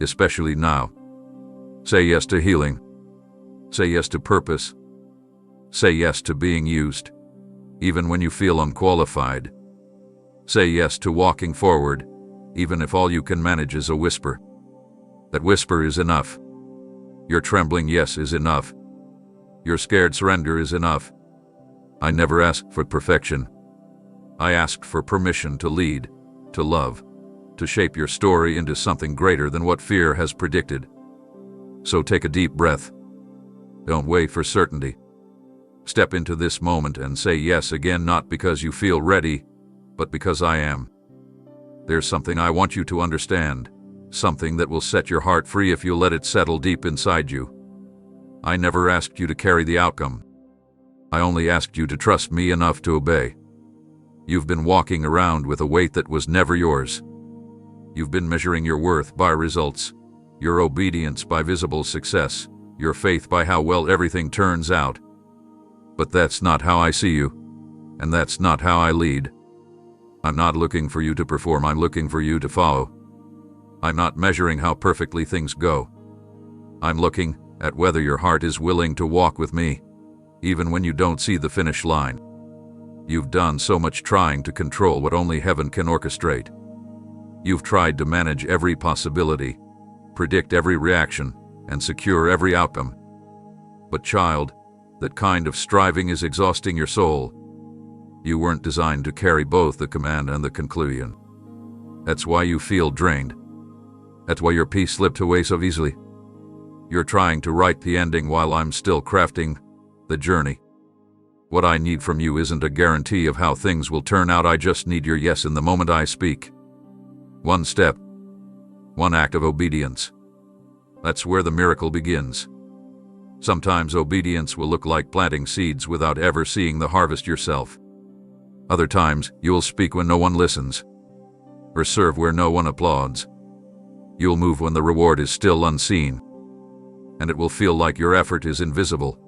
Especially now. Say yes to healing. Say yes to purpose. Say yes to being used, even when you feel unqualified. Say yes to walking forward, even if all you can manage is a whisper. That whisper is enough. Your trembling yes is enough. Your scared surrender is enough. I never asked for perfection. I asked for permission to lead, to love, to shape your story into something greater than what fear has predicted. So take a deep breath. Don't wait for certainty. Step into this moment and say yes again, not because you feel ready, but because I am. There's something I want you to understand, something that will set your heart free if you let it settle deep inside you. I never asked you to carry the outcome. I only asked you to trust me enough to obey. You've been walking around with a weight that was never yours. You've been measuring your worth by results, your obedience by visible success, your faith by how well everything turns out. But that's not how I see you, and that's not how I lead. I'm not looking for you to perform, I'm looking for you to follow. I'm not measuring how perfectly things go. I'm looking at whether your heart is willing to walk with me, even when you don't see the finish line. You've done so much trying to control what only heaven can orchestrate. You've tried to manage every possibility, predict every reaction, and secure every outcome. But child, that kind of striving is exhausting your soul. You weren't designed to carry both the command and the conclusion. That's why you feel drained. That's why your peace slipped away so easily. You're trying to write the ending while I'm still crafting the journey. What I need from you isn't a guarantee of how things will turn out, I just need your yes in the moment I speak. One step, one act of obedience. That's where the miracle begins. Sometimes obedience will look like planting seeds without ever seeing the harvest yourself. Other times, you'll speak when no one listens, or serve where no one applauds. You'll move when the reward is still unseen, and it will feel like your effort is invisible.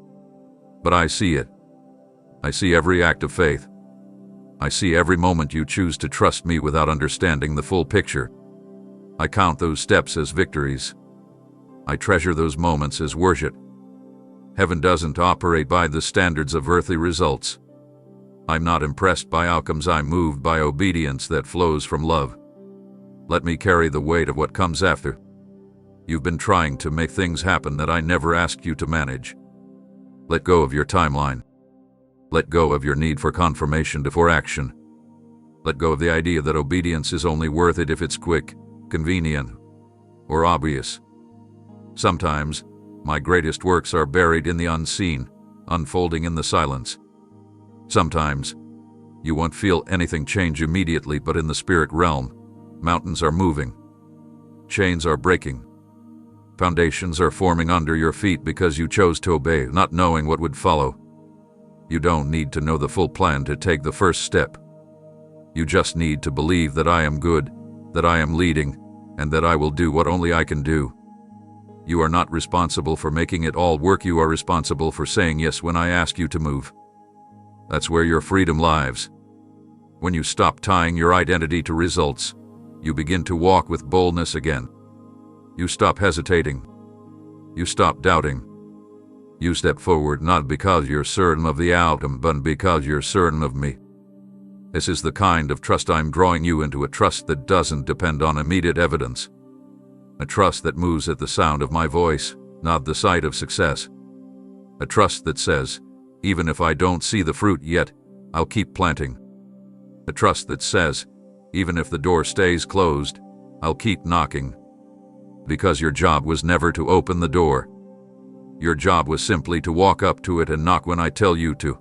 But I see it. I see every act of faith. I see every moment you choose to trust me without understanding the full picture. I count those steps as victories. I treasure those moments as worship. Heaven doesn't operate by the standards of earthly results. I'm not impressed by outcomes, I'm moved by obedience that flows from love. Let me carry the weight of what comes after. You've been trying to make things happen that I never asked you to manage. Let go of your timeline. Let go of your need for confirmation before action. Let go of the idea that obedience is only worth it if it's quick, convenient, or obvious. Sometimes, my greatest works are buried in the unseen, unfolding in the silence. Sometimes, you won't feel anything change immediately, but in the spirit realm, mountains are moving. Chains are breaking. Foundations are forming under your feet because you chose to obey, not knowing what would follow. You don't need to know the full plan to take the first step. You just need to believe that I am good, that I am leading, and that I will do what only I can do. You are not responsible for making it all work, you are responsible for saying yes when I ask you to move. That's where your freedom lies. When you stop tying your identity to results, you begin to walk with boldness again. You stop hesitating. You stop doubting. You step forward not because you're certain of the outcome, but because you're certain of me. This is the kind of trust I'm drawing you into, a trust that doesn't depend on immediate evidence. A trust that moves at the sound of my voice, not the sight of success. A trust that says, even if I don't see the fruit yet, I'll keep planting. A trust that says, even if the door stays closed, I'll keep knocking. Because your job was never to open the door. Your job was simply to walk up to it and knock when I tell you to.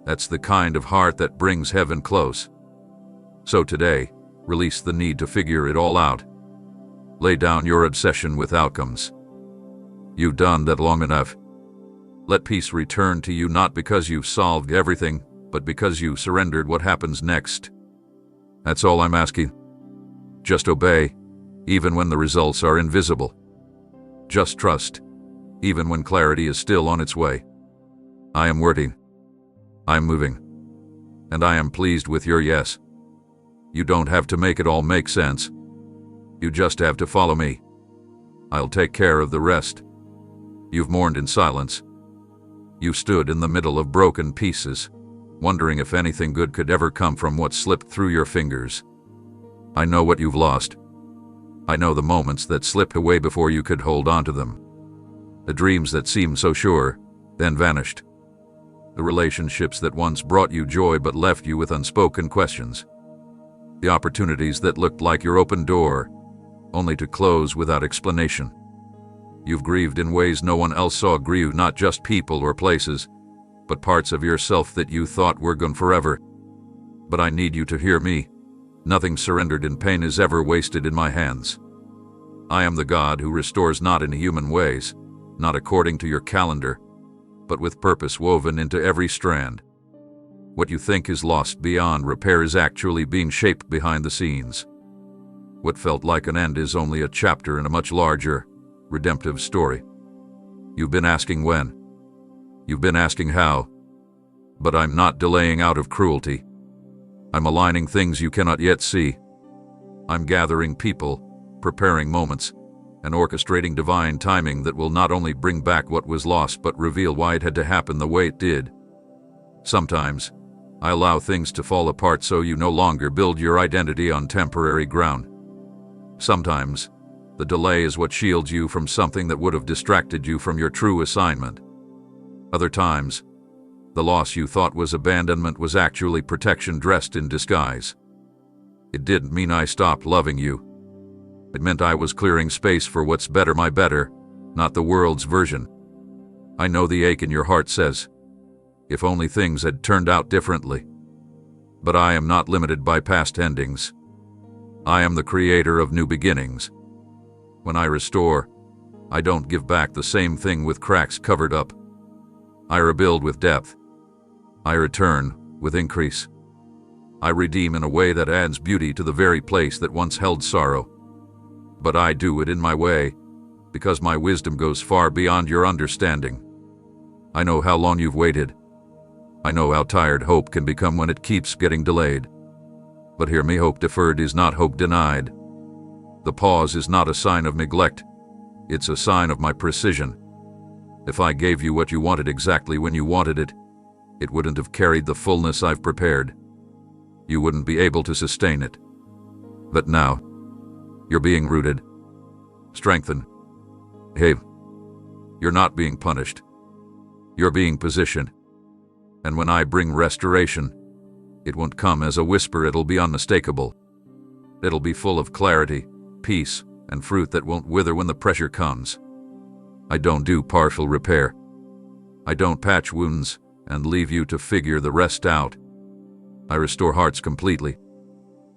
That's the kind of heart that brings heaven close. So today, release the need to figure it all out. Lay down your obsession with outcomes. You've done that long enough. Let peace return to you, not because you've solved everything, but because you surrendered what happens next. That's all I'm asking. Just obey, even when the results are invisible. Just trust, even when clarity is still on its way. I am working. I'm moving. And I am pleased with your yes. You don't have to make it all make sense. You just have to follow me. I'll take care of the rest. You've mourned in silence. You stood in the middle of broken pieces, wondering if anything good could ever come from what slipped through your fingers. I know what you've lost. I know the moments that slipped away before you could hold on to them. The dreams that seemed so sure, then vanished. The relationships that once brought you joy but left you with unspoken questions. The opportunities that looked like your open door, only to close without explanation. You've grieved in ways no one else saw grieve, not just people or places, but parts of yourself that you thought were gone forever. But I need you to hear me. Nothing surrendered in pain is ever wasted in my hands. I am the God who restores, not in human ways, not according to your calendar, but with purpose woven into every strand. What you think is lost beyond repair is actually being shaped behind the scenes. What felt like an end is only a chapter in a much larger, redemptive story. You've been asking when. You've been asking how. But I'm not delaying out of cruelty. I'm aligning things you cannot yet see. I'm gathering people, preparing moments, and orchestrating divine timing that will not only bring back what was lost but reveal why it had to happen the way it did. Sometimes, I allow things to fall apart so you no longer build your identity on temporary ground. Sometimes, the delay is what shields you from something that would have distracted you from your true assignment. Other times, the loss you thought was abandonment was actually protection dressed in disguise. It didn't mean I stopped loving you. It meant I was clearing space for what's better, my better, not the world's version. I know the ache in your heart says, if only things had turned out differently. But I am not limited by past endings. I am the creator of new beginnings. When I restore, I don't give back the same thing with cracks covered up. I rebuild with depth. I return with increase. I redeem in a way that adds beauty to the very place that once held sorrow. But I do it in my way, because my wisdom goes far beyond your understanding. I know how long you've waited. I know how tired hope can become when it keeps getting delayed. But hear me, hope deferred is not hope denied. The pause is not a sign of neglect. It's a sign of my precision. If I gave you what you wanted exactly when you wanted it, it wouldn't have carried the fullness I've prepared. You wouldn't be able to sustain it. But now, you're being rooted, strengthened. Hey, you're not being punished. You're being positioned. And when I bring restoration, it won't come as a whisper, it'll be unmistakable. It'll be full of clarity, peace, and fruit that won't wither when the pressure comes. I don't do partial repair. I don't patch wounds and leave you to figure the rest out. I restore hearts completely.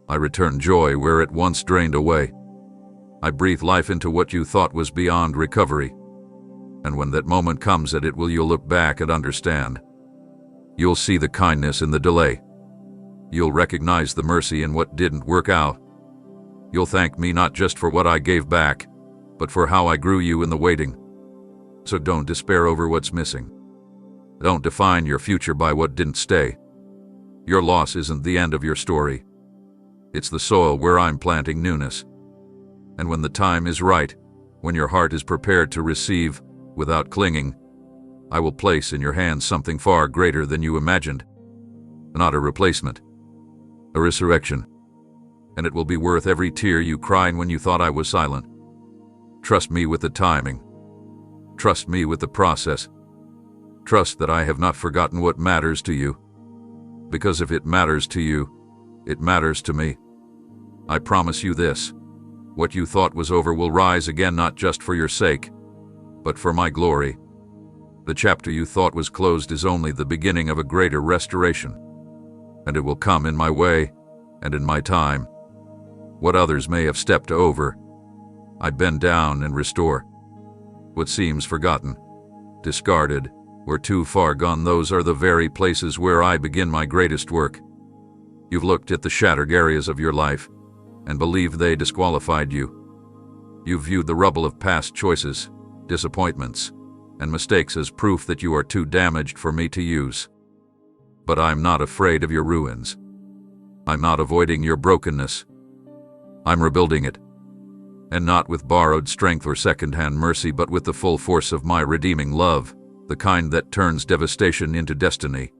I return joy where it once drained away. I breathe life into what you thought was beyond recovery. And when that moment comes, you'll look back and understand. You'll see the kindness in the delay. You'll recognize the mercy in what didn't work out. You'll thank me not just for what I gave back, but for how I grew you in the waiting. So don't despair over what's missing. Don't define your future by what didn't stay. Your loss isn't the end of your story. It's the soil where I'm planting newness. And when the time is right, when your heart is prepared to receive, without clinging, I will place in your hands something far greater than you imagined. Not a replacement, a resurrection. And it will be worth every tear you cried when you thought I was silent. Trust me with the timing. Trust me with the process. Trust that I have not forgotten what matters to you. Because if it matters to you, it matters to me. I promise you this. What you thought was over will rise again, not just for your sake, but for my glory. The chapter you thought was closed is only the beginning of a greater restoration, and it will come in my way and in my time. What others may have stepped over, I bend down and restore. What seems forgotten, discarded, or too far gone, those are the very places where I begin my greatest work. You've looked at the shattered areas of your life and believed they disqualified you. You've viewed the rubble of past choices, disappointments, and mistakes as proof that you are too damaged for me to use. But I'm not afraid of your ruins. I'm not avoiding your brokenness. I'm rebuilding it. And not with borrowed strength or second-hand mercy, but with the full force of my redeeming love, the kind that turns devastation into destiny.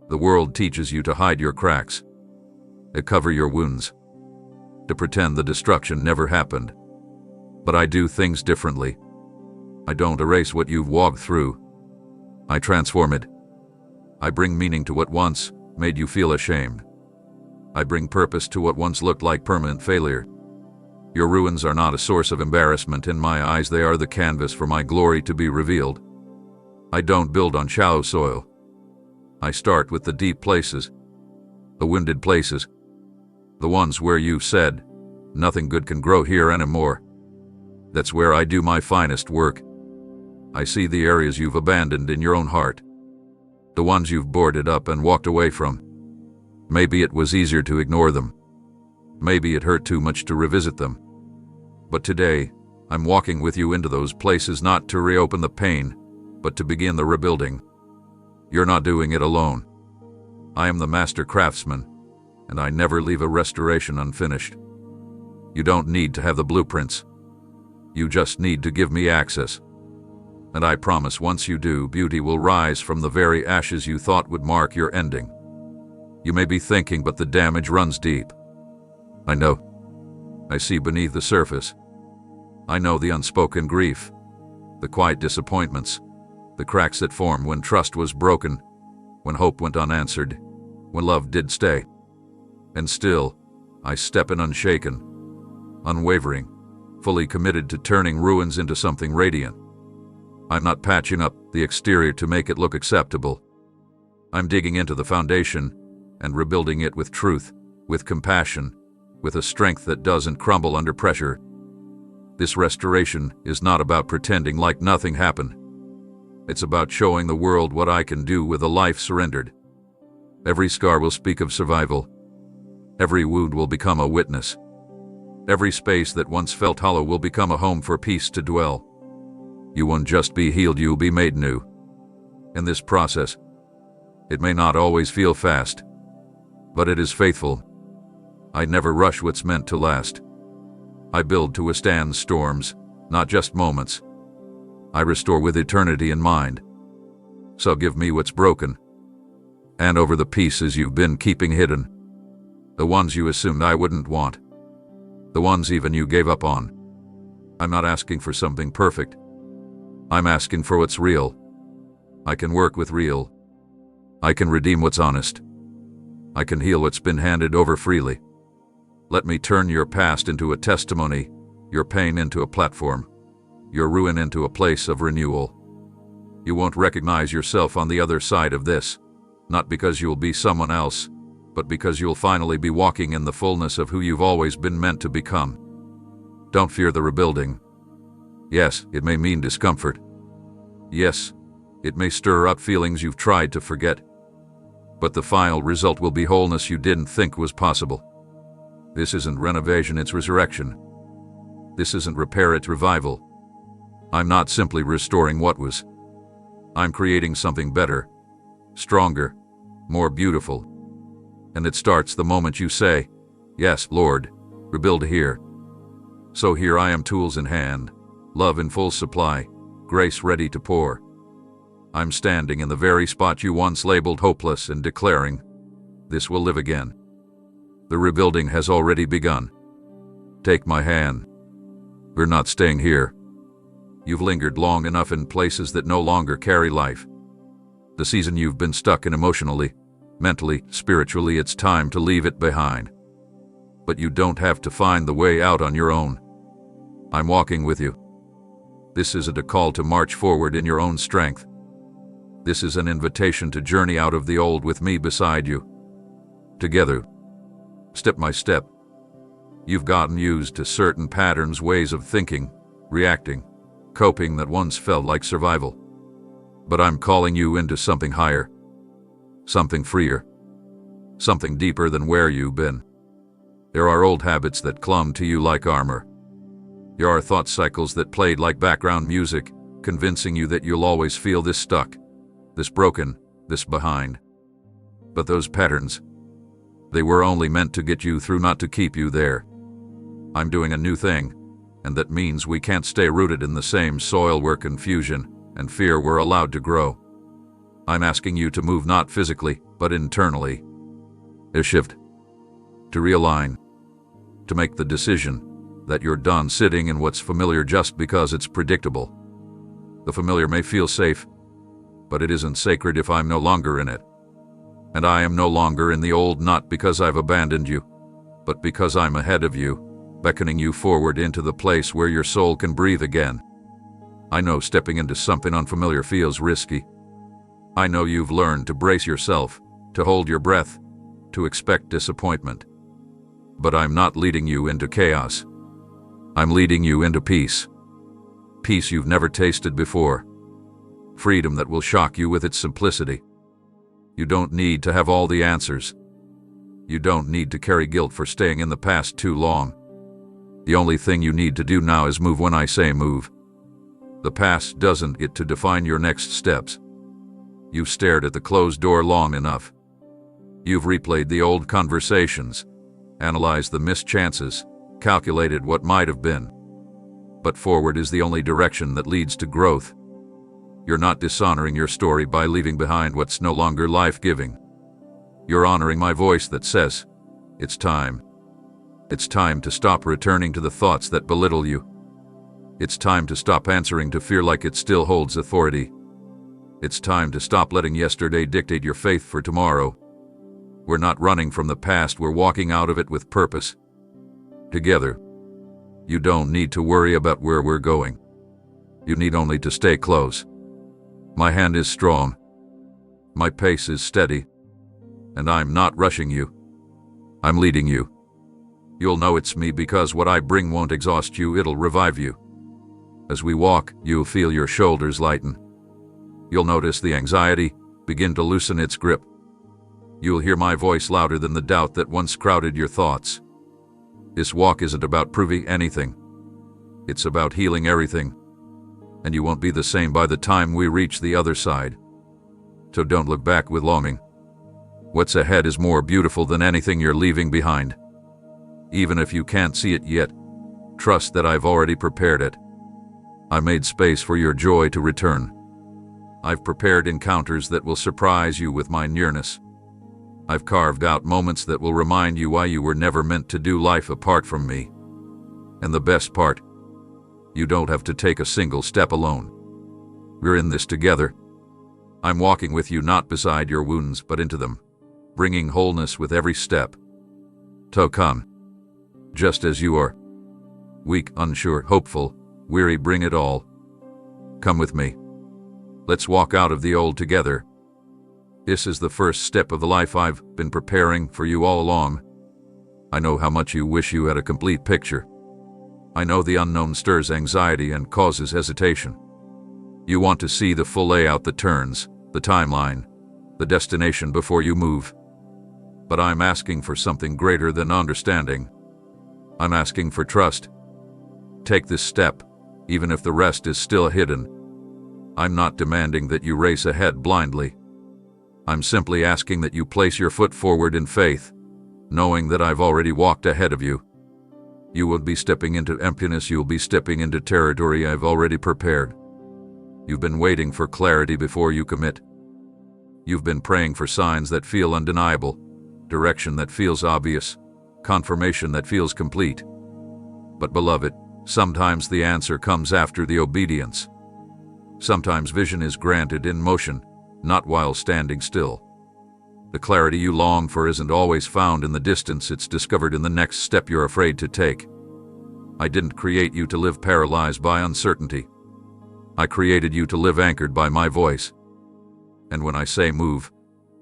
The world teaches you to hide your cracks, to cover your wounds, to pretend the destruction never happened. But I do things differently. I don't erase what you've walked through. I transform it. I bring meaning to what once made you feel ashamed. I bring purpose to what once looked like permanent failure. Your ruins are not a source of embarrassment in my eyes, they are the canvas for my glory to be revealed. I don't build on shallow soil. I start with the deep places, the wounded places, the ones where you said, nothing good can grow here anymore. That's where I do my finest work. I see the areas you've abandoned in your own heart, the ones you've boarded up and walked away from. Maybe it was easier to ignore them. Maybe it hurt too much to revisit them. But today, I'm walking with you into those places, not to reopen the pain, but to begin the rebuilding. You're not doing it alone. I am the master craftsman, and I never leave a restoration unfinished. You don't need to have the blueprints. You just need to give me access. And I promise once you do, beauty will rise from the very ashes you thought would mark your ending. You may be thinking, but the damage runs deep. I know. I see beneath the surface. I know the unspoken grief, the quiet disappointments, the cracks that form when trust was broken, when hope went unanswered, when love did stay. And still, I step in unshaken, unwavering, fully committed to turning ruins into something radiant. I'm not patching up the exterior to make it look acceptable. I'm digging into the foundation and rebuilding it with truth, with compassion, with a strength that doesn't crumble under pressure. This restoration is not about pretending like nothing happened. It's about showing the world what I can do with a life surrendered. Every scar will speak of survival. Every wound will become a witness. Every space that once felt hollow will become a home for peace to dwell. You won't just be healed, you'll be made new. In this process, it may not always feel fast, but it is faithful. I never rush what's meant to last. I build to withstand storms, not just moments. I restore with eternity in mind. So give me what's broken. Hand over the pieces you've been keeping hidden. The ones you assumed I wouldn't want. The ones even you gave up on. I'm not asking for something perfect. I'm asking for what's real. I can work with real. I can redeem what's honest. I can heal what's been handed over freely. Let me turn your past into a testimony, your pain into a platform, your ruin into a place of renewal. You won't recognize yourself on the other side of this, not because you'll be someone else, but because you'll finally be walking in the fullness of who you've always been meant to become. Don't fear the rebuilding. Yes, it may mean discomfort. Yes, it may stir up feelings you've tried to forget. But the final result will be wholeness you didn't think was possible. This isn't renovation, it's resurrection. This isn't repair, it's revival. I'm not simply restoring what was. I'm creating something better, stronger, more beautiful. And it starts the moment you say, "Yes, Lord, rebuild here." So here I am, tools in hand, love in full supply, grace ready to pour. I'm standing in the very spot you once labeled hopeless and declaring, "This will live again." The rebuilding has already begun. Take my hand. We're not staying here. You've lingered long enough in places that no longer carry life. The season you've been stuck in emotionally, mentally, spiritually, it's time to leave it behind. But you don't have to find the way out on your own. I'm walking with you. This isn't a call to march forward in your own strength. This is an invitation to journey out of the old with me beside you. Together, step by step. You've gotten used to certain patterns, ways of thinking, reacting, coping that once felt like survival. But I'm calling you into something higher, something freer, something deeper than where you've been. There are old habits that clung to you like armor. There are thought cycles that played like background music, convincing you that you'll always feel this stuck, this broken, this behind. But those patterns, they were only meant to get you through, not to keep you there. I'm doing a new thing, and that means we can't stay rooted in the same soil where confusion and fear were allowed to grow. I'm asking you to move not physically, but internally. A shift. To realign. To make the decision that you're done sitting in what's familiar just because it's predictable. The familiar may feel safe, but it isn't sacred if I'm no longer in it. And I am no longer in the old, not because I've abandoned you, but because I'm ahead of you, beckoning you forward into the place where your soul can breathe again. I know stepping into something unfamiliar feels risky. I know you've learned to brace yourself, to hold your breath, to expect disappointment. But I'm not leading you into chaos. I'm leading you into peace. Peace you've never tasted before. Freedom that will shock you with its simplicity. You don't need to have all the answers. You don't need to carry guilt for staying in the past too long. The only thing you need to do now is move when I say move. The past doesn't get to define your next steps. You've stared at the closed door long enough. You've replayed the old conversations, analyzed the missed chances, calculated what might have been. But forward is the only direction that leads to growth. You're not dishonoring your story by leaving behind what's no longer life-giving. You're honoring my voice that says, it's time. It's time to stop returning to the thoughts that belittle you. It's time to stop answering to fear like it still holds authority. It's time to stop letting yesterday dictate your faith for tomorrow. We're not running from the past, we're walking out of it with purpose. Together. You don't need to worry about where we're going. You need only to stay close. My hand is strong. My pace is steady. And I'm not rushing you. I'm leading you. You'll know it's me because what I bring won't exhaust you, it'll revive you. As we walk, you'll feel your shoulders lighten. You'll notice the anxiety begin to loosen its grip. You'll hear my voice louder than the doubt that once crowded your thoughts. This walk isn't about proving anything. It's about healing everything. And you won't be the same by the time we reach the other side. So don't look back with longing. What's ahead is more beautiful than anything you're leaving behind. Even if you can't see it yet, trust that I've already prepared it. I made space for your joy to return. I've prepared encounters that will surprise you with my nearness. I've carved out moments that will remind you why you were never meant to do life apart from me. And the best part, you don't have to take a single step alone. We're in this together. I'm walking with you not beside your wounds but into them, bringing wholeness with every step. So come, just as you are. Weak, unsure, hopeful, weary, bring it all. Come with me. Let's walk out of the old together. This is the first step of the life I've been preparing for you all along. I know how much you wish you had a complete picture. I know the unknown stirs anxiety and causes hesitation. You want to see the full layout, the turns, the timeline, the destination before you move. But I'm asking for something greater than understanding. I'm asking for trust. Take this step, even if the rest is still hidden. I'm not demanding that you race ahead blindly. I'm simply asking that you place your foot forward in faith, knowing that I've already walked ahead of you. You won't be stepping into emptiness, you'll be stepping into territory I've already prepared. You've been waiting for clarity before you commit. You've been praying for signs that feel undeniable, direction that feels obvious, confirmation that feels complete. But beloved, Sometimes the answer comes after the obedience. Sometimes vision is granted in motion, not while standing still. The clarity you long for isn't always found in the distance, it's discovered in the next step you're afraid to take. I didn't create you to live paralyzed by uncertainty. I created you to live anchored by my voice. And when I say move,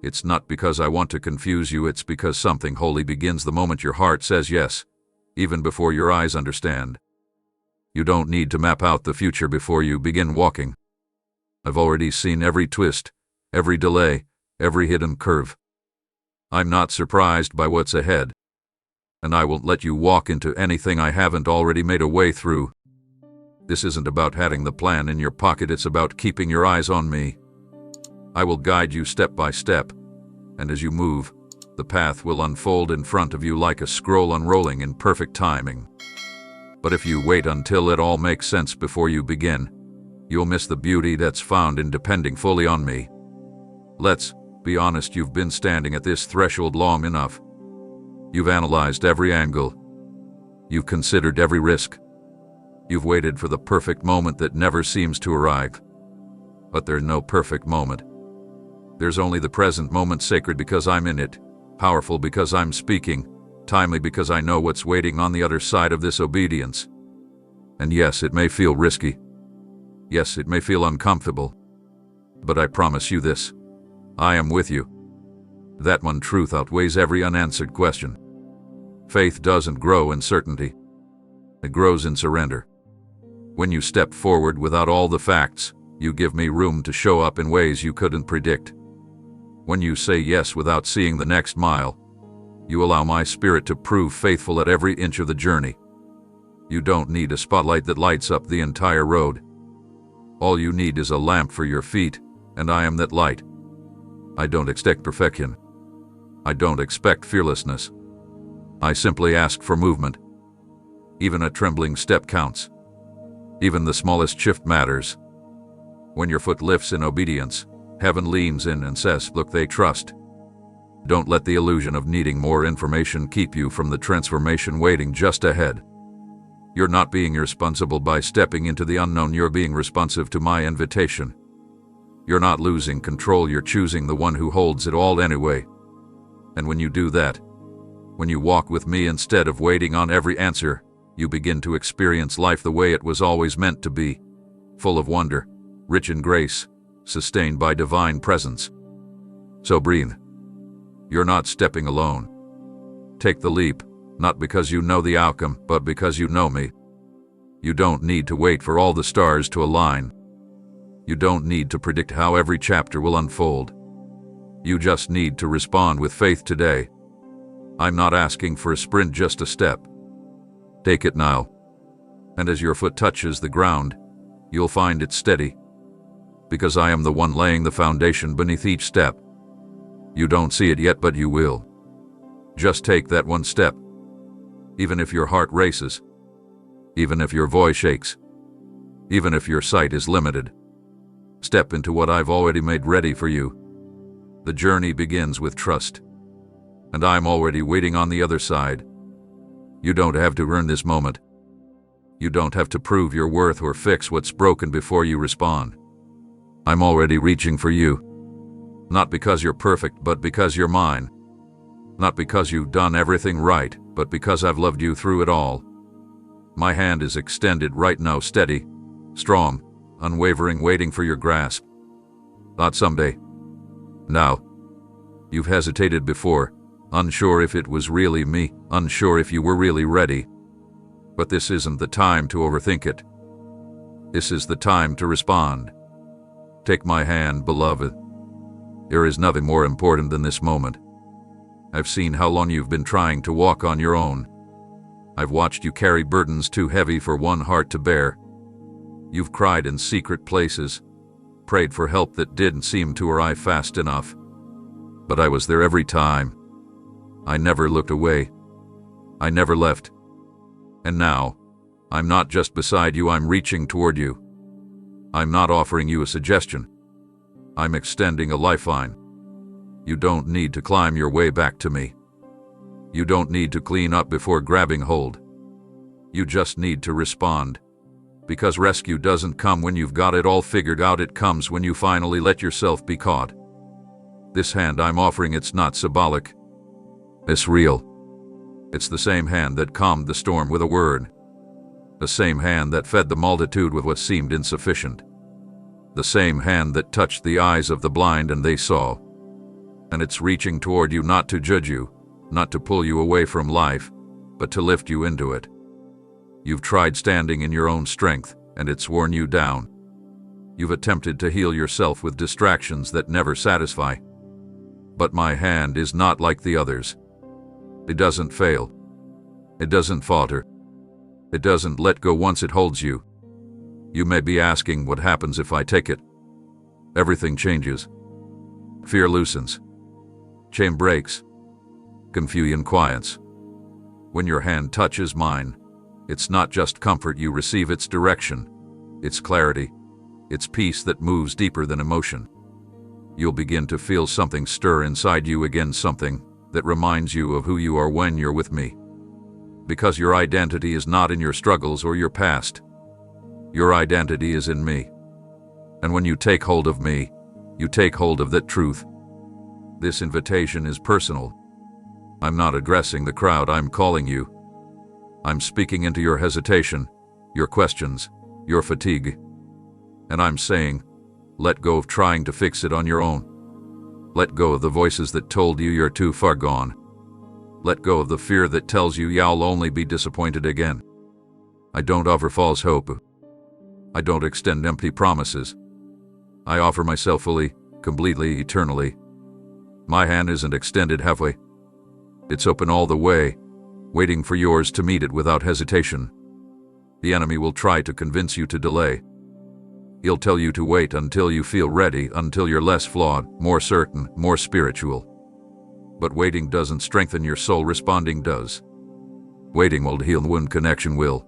it's not because I want to confuse you, it's because something holy begins the moment your heart says yes, even before your eyes understand. You don't need to map out the future before you begin walking. I've already seen every twist, every delay, every hidden curve. I'm not surprised by what's ahead, and I won't let you walk into anything I haven't already made a way through. This isn't about having the plan in your pocket, it's about keeping your eyes on me. I will guide you step by step, and as you move, the path will unfold in front of you like a scroll unrolling in perfect timing. But if you wait until it all makes sense before you begin, you'll miss the beauty that's found in depending fully on me. Let's be honest, you've been standing at this threshold long enough. You've analyzed every angle. You've considered every risk. You've waited for the perfect moment that never seems to arrive. But there's no perfect moment. There's only the present moment, sacred because I'm in it, powerful because I'm speaking, timely because I know what's waiting on the other side of this obedience. And yes, it may feel risky. Yes, it may feel uncomfortable. But I promise you this: I am with you. That one truth outweighs every unanswered question. Faith doesn't grow in certainty. It grows in surrender. When you step forward without all the facts, you give me room to show up in ways you couldn't predict. When you say yes without seeing the next mile, you allow my spirit to prove faithful at every inch of the journey. You don't need a spotlight that lights up the entire road. All you need is a lamp for your feet, and I am that light. I don't expect perfection. I don't expect fearlessness. I simply ask for movement. Even a trembling step counts. Even the smallest shift matters. When your foot lifts in obedience, heaven leans in and says, "Look, they trust." Don't let the illusion of needing more information keep you from the transformation waiting just ahead. You're not being irresponsible by stepping into the unknown, you're being responsive to my invitation. You're not losing control, you're choosing the one who holds it all anyway. And when you do that, when you walk with me instead of waiting on every answer, you begin to experience life the way it was always meant to be, full of wonder, rich in grace, sustained by divine presence. So breathe. You're not stepping alone. Take the leap, not because you know the outcome, but because you know me. You don't need to wait for all the stars to align. You don't need to predict how every chapter will unfold. You just need to respond with faith today. I'm not asking for a sprint, just a step. Take it now. And as your foot touches the ground, you'll find it steady. Because I am the one laying the foundation beneath each step. You don't see it yet, but you will. Just take that one step. Even if your heart races. Even if your voice shakes. Even if your sight is limited. Step into what I've already made ready for you. The journey begins with trust. And I'm already waiting on the other side. You don't have to earn this moment. You don't have to prove your worth or fix what's broken before you respond. I'm already reaching for you. Not because you're perfect, but because you're mine. Not because you've done everything right, but because I've loved you through it all. My hand is extended right now, steady, strong, unwavering, waiting for your grasp. Not someday. Now. You've hesitated before, unsure if it was really me, unsure if you were really ready. But this isn't the time to overthink it. This is the time to respond. Take my hand, beloved. There is nothing more important than this moment. I've seen how long you've been trying to walk on your own. I've watched you carry burdens too heavy for one heart to bear. You've cried in secret places, prayed for help that didn't seem to arrive fast enough. But I was there every time. I never looked away. I never left. And now, I'm not just beside you, I'm reaching toward you. I'm not offering you a suggestion. I'm extending a lifeline. You don't need to climb your way back to me. You don't need to clean up before grabbing hold. You just need to respond. Because rescue doesn't come when you've got it all figured out, it comes when you finally let yourself be caught. This hand I'm offering, it's not symbolic. It's real. It's the same hand that calmed the storm with a word. The same hand that fed the multitude with what seemed insufficient. The same hand that touched the eyes of the blind and they saw. And it's reaching toward you, not to judge you, not to pull you away from life, but to lift you into it. You've tried standing in your own strength, and it's worn you down. You've attempted to heal yourself with distractions that never satisfy. But my hand is not like the others. It doesn't fail. It doesn't falter. It doesn't let go once it holds you. You may be asking, what happens if I take it? Everything changes. Fear loosens. Shame breaks. Confusion quiets. When your hand touches mine, it's not just comfort you receive, it's direction, it's clarity, it's peace that moves deeper than emotion. You'll begin to feel something stir inside you again, something that reminds you of who you are when you're with me. Because your identity is not in your struggles or your past. Your identity is in me. And when you take hold of me, you take hold of that truth. This invitation is personal. I'm not addressing the crowd, I'm calling you. I'm speaking into your hesitation, your questions, your fatigue. And I'm saying, let go of trying to fix it on your own. Let go of the voices that told you you're too far gone. Let go of the fear that tells you you'll only be disappointed again. I don't offer false hope. I don't extend empty promises. I offer myself fully, completely, eternally. My hand isn't extended halfway. It's open all the way, waiting for yours to meet it without hesitation. The enemy will try to convince you to delay. He'll tell you to wait until you feel ready, until you're less flawed, more certain, more spiritual. But waiting doesn't strengthen your soul, responding does. Waiting will heal when connection will.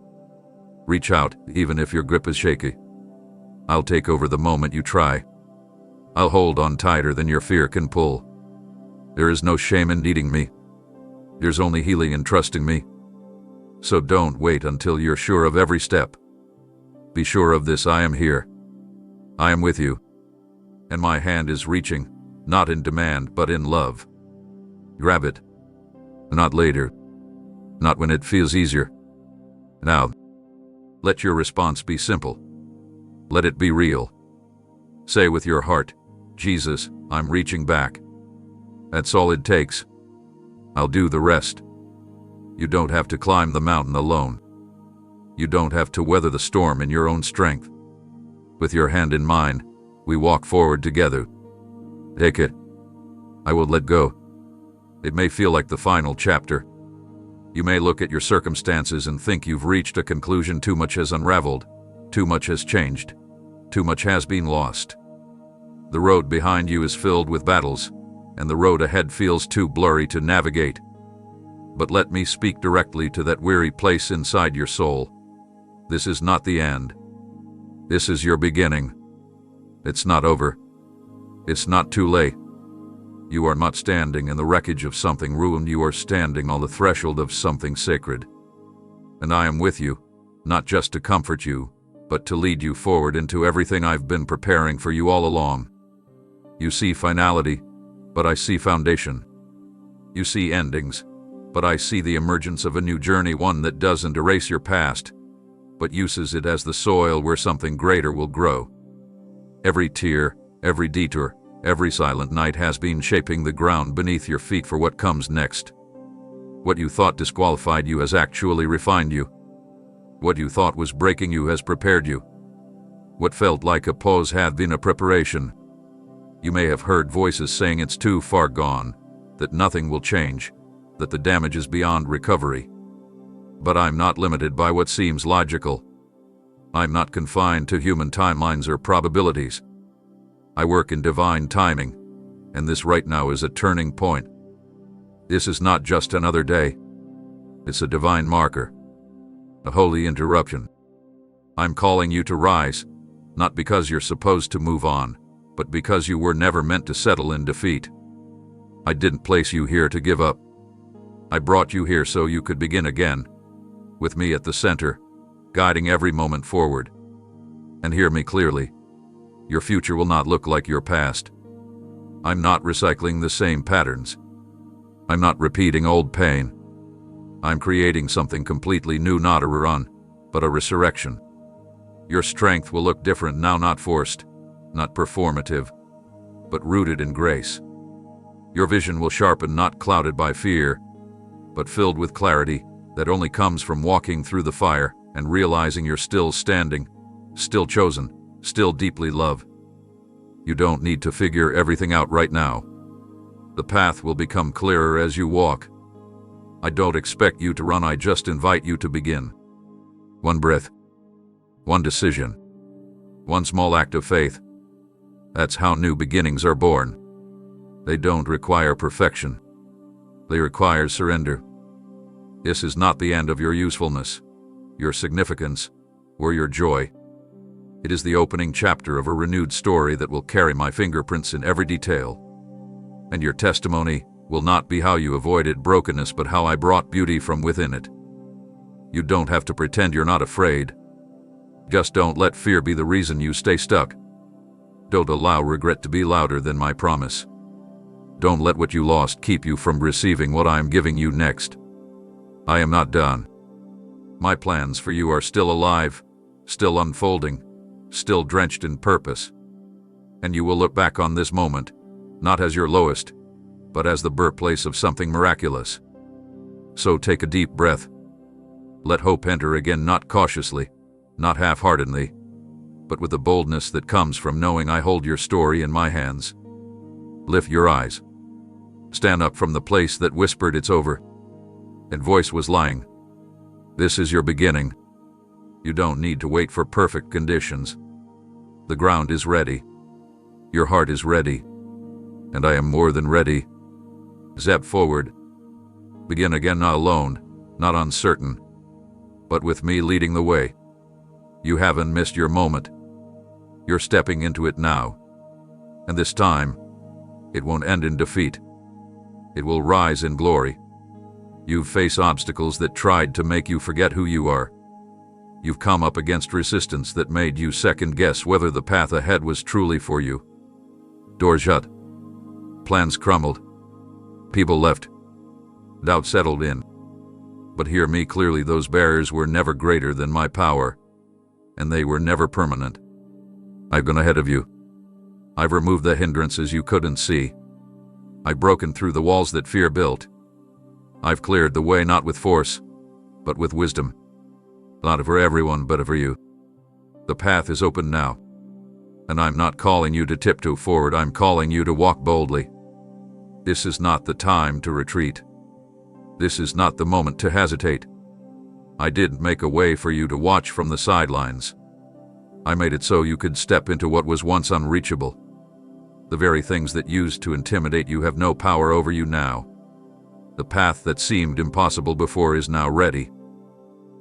Reach out, even if your grip is shaky. I'll take over the moment you try. I'll hold on tighter than your fear can pull. There is no shame in needing me. There's only healing in trusting me. So don't wait until you're sure of every step. Be sure of this: I am here. I am with you. And my hand is reaching, not in demand, but in love. Grab it. Not later. Not when it feels easier. Now. Let your response be simple. Let it be real. Say with your heart, Jesus, I'm reaching back. That's all it takes. I'll do the rest. You don't have to climb the mountain alone. You don't have to weather the storm in your own strength. With your hand in mine, we walk forward together. Take it. I will let go. It may feel like the final chapter. You may look at your circumstances and think you've reached a conclusion. Too much has unraveled. Too much has changed. Too much has been lost. The road behind you is filled with battles, and the road ahead feels too blurry to navigate. But let me speak directly to that weary place inside your soul. This is not the end. This is your beginning. It's not over. It's not too late. You are not standing in the wreckage of something ruined. You are standing on the threshold of something sacred. And I am with you, not just to comfort you, but to lead you forward into everything I've been preparing for you all along. You see finality, but I see foundation. You see endings, but I see the emergence of a new journey, one that doesn't erase your past, but uses it as the soil where something greater will grow. Every tear, every detour, every silent night has been shaping the ground beneath your feet for what comes next. What you thought disqualified you has actually refined you. What you thought was breaking you has prepared you. What felt like a pause had been a preparation. You may have heard voices saying it's too far gone, that nothing will change, that the damage is beyond recovery. But I'm not limited by what seems logical. I'm not confined to human timelines or probabilities. I work in divine timing, and this right now is a turning point. This is not just another day. It's a divine marker, a holy interruption. I'm calling you to rise, not because you're supposed to move on, but because you were never meant to settle in defeat. I didn't place you here to give up. I brought you here so you could begin again, with me at the center, guiding every moment forward. And hear me clearly. Your future will not look like your past. I'm not recycling the same patterns. I'm not repeating old pain. I'm creating something completely new, not a rerun, but a resurrection. Your strength will look different now, not forced, not performative, but rooted in grace. Your vision will sharpen, not clouded by fear, but filled with clarity that only comes from walking through the fire and realizing you're still standing, still chosen, still deeply loved. You don't need to figure everything out right now. The path will become clearer as you walk. I don't expect you to run, I just invite you to begin. One breath, one decision, one small act of faith. That's how new beginnings are born. They don't require perfection. They require surrender. This is not the end of your usefulness, your significance, or your joy. It is the opening chapter of a renewed story that will carry my fingerprints in every detail. And your testimony will not be how you avoided brokenness, but how I brought beauty from within it. You don't have to pretend you're not afraid. Just don't let fear be the reason you stay stuck. Don't allow regret to be louder than my promise. Don't let what you lost keep you from receiving what I am giving you next. I am not done. My plans for you are still alive, still unfolding, still drenched in purpose. And you will look back on this moment, not as your lowest, but as the birthplace of something miraculous. So take a deep breath. Let hope enter again, not cautiously, not half-heartedly, but with the boldness that comes from knowing I hold your story in my hands. Lift your eyes. Stand up from the place that whispered it's over, and voice was lying. This is your beginning. You don't need to wait for perfect conditions. The ground is ready. Your heart is ready. And I am more than ready. Step forward. Begin again, not alone, not uncertain, but with me leading the way. You haven't missed your moment. You're stepping into it now. And this time, it won't end in defeat. It will rise in glory. You've faced obstacles that tried to make you forget who you are. You've come up against resistance that made you second-guess whether the path ahead was truly for you. Doors shut. Plans crumbled. People left. Doubt settled in. But hear me clearly, those barriers were never greater than my power, and they were never permanent. I've gone ahead of you. I've removed the hindrances you couldn't see. I've broken through the walls that fear built. I've cleared the way not with force, but with wisdom. Not for everyone, but for you. The path is open now. And I'm not calling you to tiptoe forward, I'm calling you to walk boldly. This is not the time to retreat. This is not the moment to hesitate. I didn't make a way for you to watch from the sidelines. I made it so you could step into what was once unreachable. The very things that used to intimidate you have no power over you now. The path that seemed impossible before is now ready.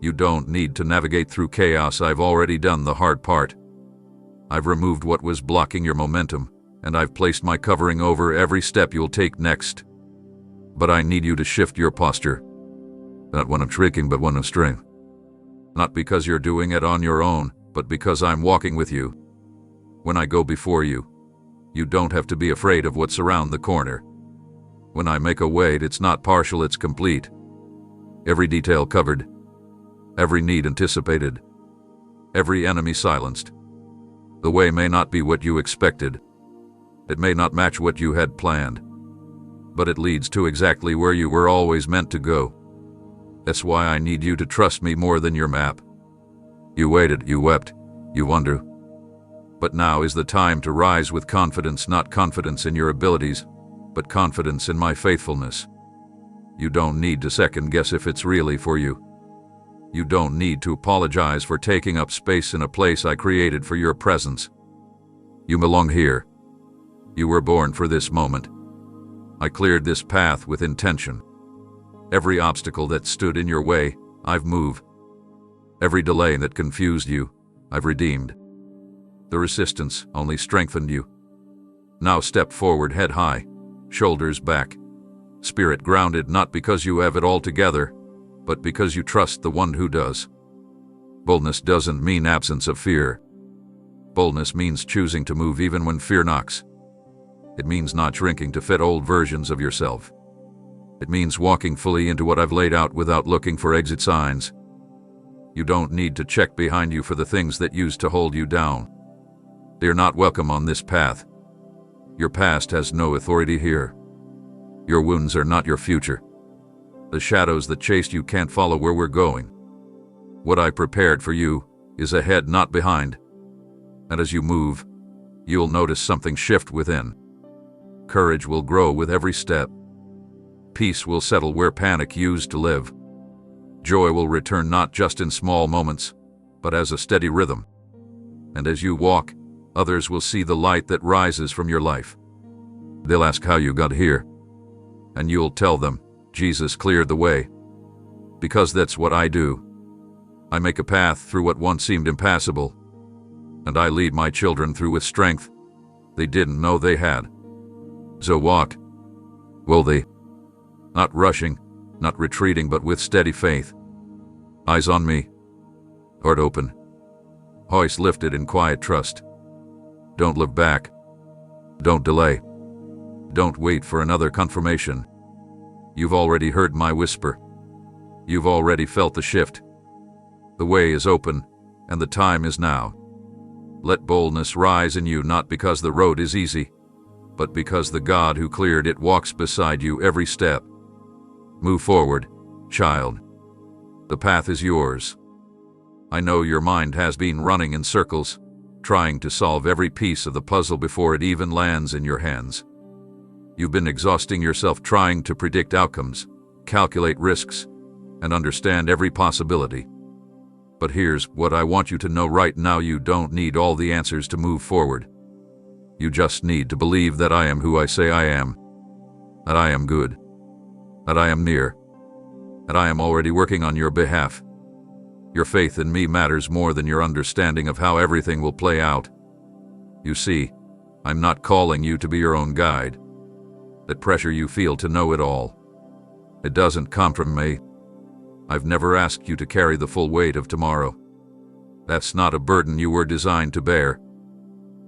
You don't need to navigate through chaos, I've already done the hard part. I've removed what was blocking your momentum, and I've placed my covering over every step you'll take next. But I need you to shift your posture. Not one of shrinking, but one of strength. Not because you're doing it on your own, but because I'm walking with you. When I go before you, you don't have to be afraid of what's around the corner. When I make a way, it's not partial, it's complete. Every detail covered. Every need anticipated. Every enemy silenced. The way may not be what you expected. It may not match what you had planned. But it leads to exactly where you were always meant to go. That's why I need you to trust me more than your map. You waited, you wept, you wonder. But now is the time to rise with confidence, not confidence in your abilities, but confidence in my faithfulness. You don't need to second guess if it's really for you. You don't need to apologize for taking up space in a place I created for your presence. You belong here. You were born for this moment. I cleared this path with intention. Every obstacle that stood in your way, I've moved. Every delay that confused you, I've redeemed. The resistance only strengthened you. Now step forward, head high, shoulders back, spirit grounded, not because you have it all together, but because you trust the one who does. Boldness doesn't mean absence of fear. Boldness means choosing to move even when fear knocks. It means not shrinking to fit old versions of yourself. It means walking fully into what I've laid out without looking for exit signs. You don't need to check behind you for the things that used to hold you down. They are not welcome on this path. Your past has no authority here. Your wounds are not your future. The shadows that chased you can't follow where we're going. What I prepared for you is ahead, not behind. And as you move, you'll notice something shift within. Courage will grow with every step. Peace will settle where panic used to live. Joy will return not just in small moments, but as a steady rhythm. And as you walk, others will see the light that rises from your life. They'll ask how you got here. And you'll tell them, Jesus cleared the way. Because that's what I do. I make a path through what once seemed impassable. And I lead my children through with strength they didn't know they had. So walk. Will they? Not rushing, not retreating, but with steady faith. Eyes on me. Heart open. Voice lifted in quiet trust. Don't look back. Don't delay. Don't wait for another confirmation. You've already heard my whisper. You've already felt the shift. The way is open, and the time is now. Let boldness rise in you, not because the road is easy, but because the God who cleared it walks beside you every step. Move forward, child. The path is yours. I know your mind has been running in circles, trying to solve every piece of the puzzle before it even lands in your hands. You've been exhausting yourself trying to predict outcomes, calculate risks, and understand every possibility. But here's what I want you to know right now: you don't need all the answers to move forward. You just need to believe that I am who I say I am, that I am good, that I am near, that I am already working on your behalf. Your faith in me matters more than your understanding of how everything will play out. You see, I'm not calling you to be your own guide. That pressure you feel to know it all, it doesn't come from me. I've never asked you to carry the full weight of tomorrow. That's not a burden you were designed to bear.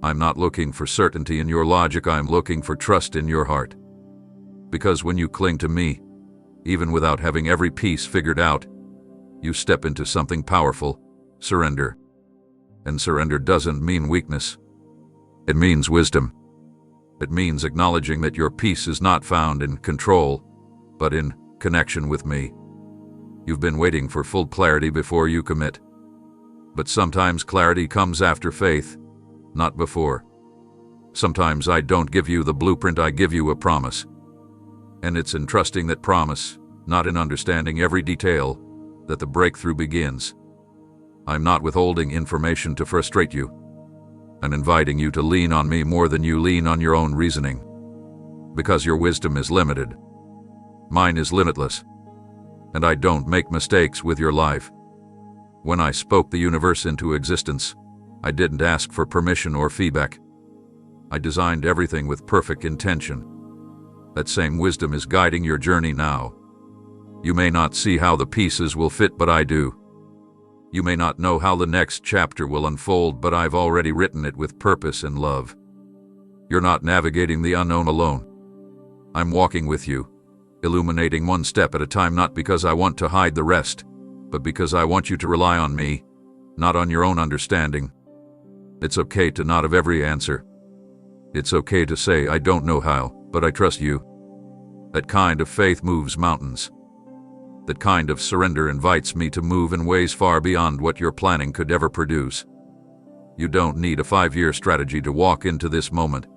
I'm not looking for certainty in your logic, I'm looking for trust in your heart. Because when you cling to me, even without having every piece figured out, you step into something powerful: surrender. And surrender doesn't mean weakness. It means wisdom. It means acknowledging that your peace is not found in control, but in connection with me. You've been waiting for full clarity before you commit. But sometimes clarity comes after faith, not before. Sometimes I don't give you the blueprint, I give you a promise. And it's in trusting that promise, not in understanding every detail, that the breakthrough begins. I'm not withholding information to frustrate you. I'm inviting you to lean on me more than you lean on your own reasoning. Because your wisdom is limited. Mine is limitless. And I don't make mistakes with your life. When I spoke the universe into existence, I didn't ask for permission or feedback. I designed everything with perfect intention. That same wisdom is guiding your journey now. You may not see how the pieces will fit, but I do. You may not know how the next chapter will unfold, but I've already written it with purpose and love. You're not navigating the unknown alone. I'm walking with you, illuminating one step at a time, not because I want to hide the rest, but because I want you to rely on me, not on your own understanding. It's okay to not have every answer. It's okay to say, I don't know how, but I trust you. That kind of faith moves mountains. That kind of surrender invites me to move in ways far beyond what your planning could ever produce. You don't need a 5-year strategy to walk into this moment.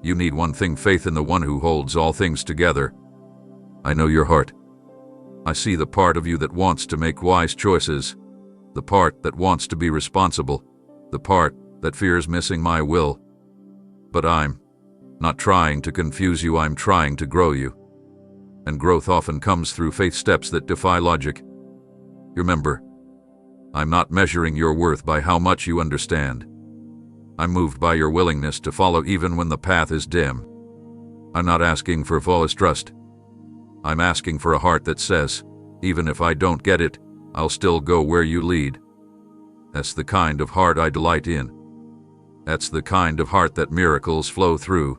You need one thing: faith in the one who holds all things together. I know your heart. I see the part of you that wants to make wise choices, the part that wants to be responsible, the part that fears missing my will. But I'm not trying to confuse you, I'm trying to grow you. And growth often comes through faith steps that defy logic. Remember, I'm not measuring your worth by how much you understand. I'm moved by your willingness to follow even when the path is dim. I'm not asking for flawless trust. I'm asking for a heart that says, Even if I don't get it, I'll still go where you lead. That's the kind of heart I delight in. That's the kind of heart that miracles flow through.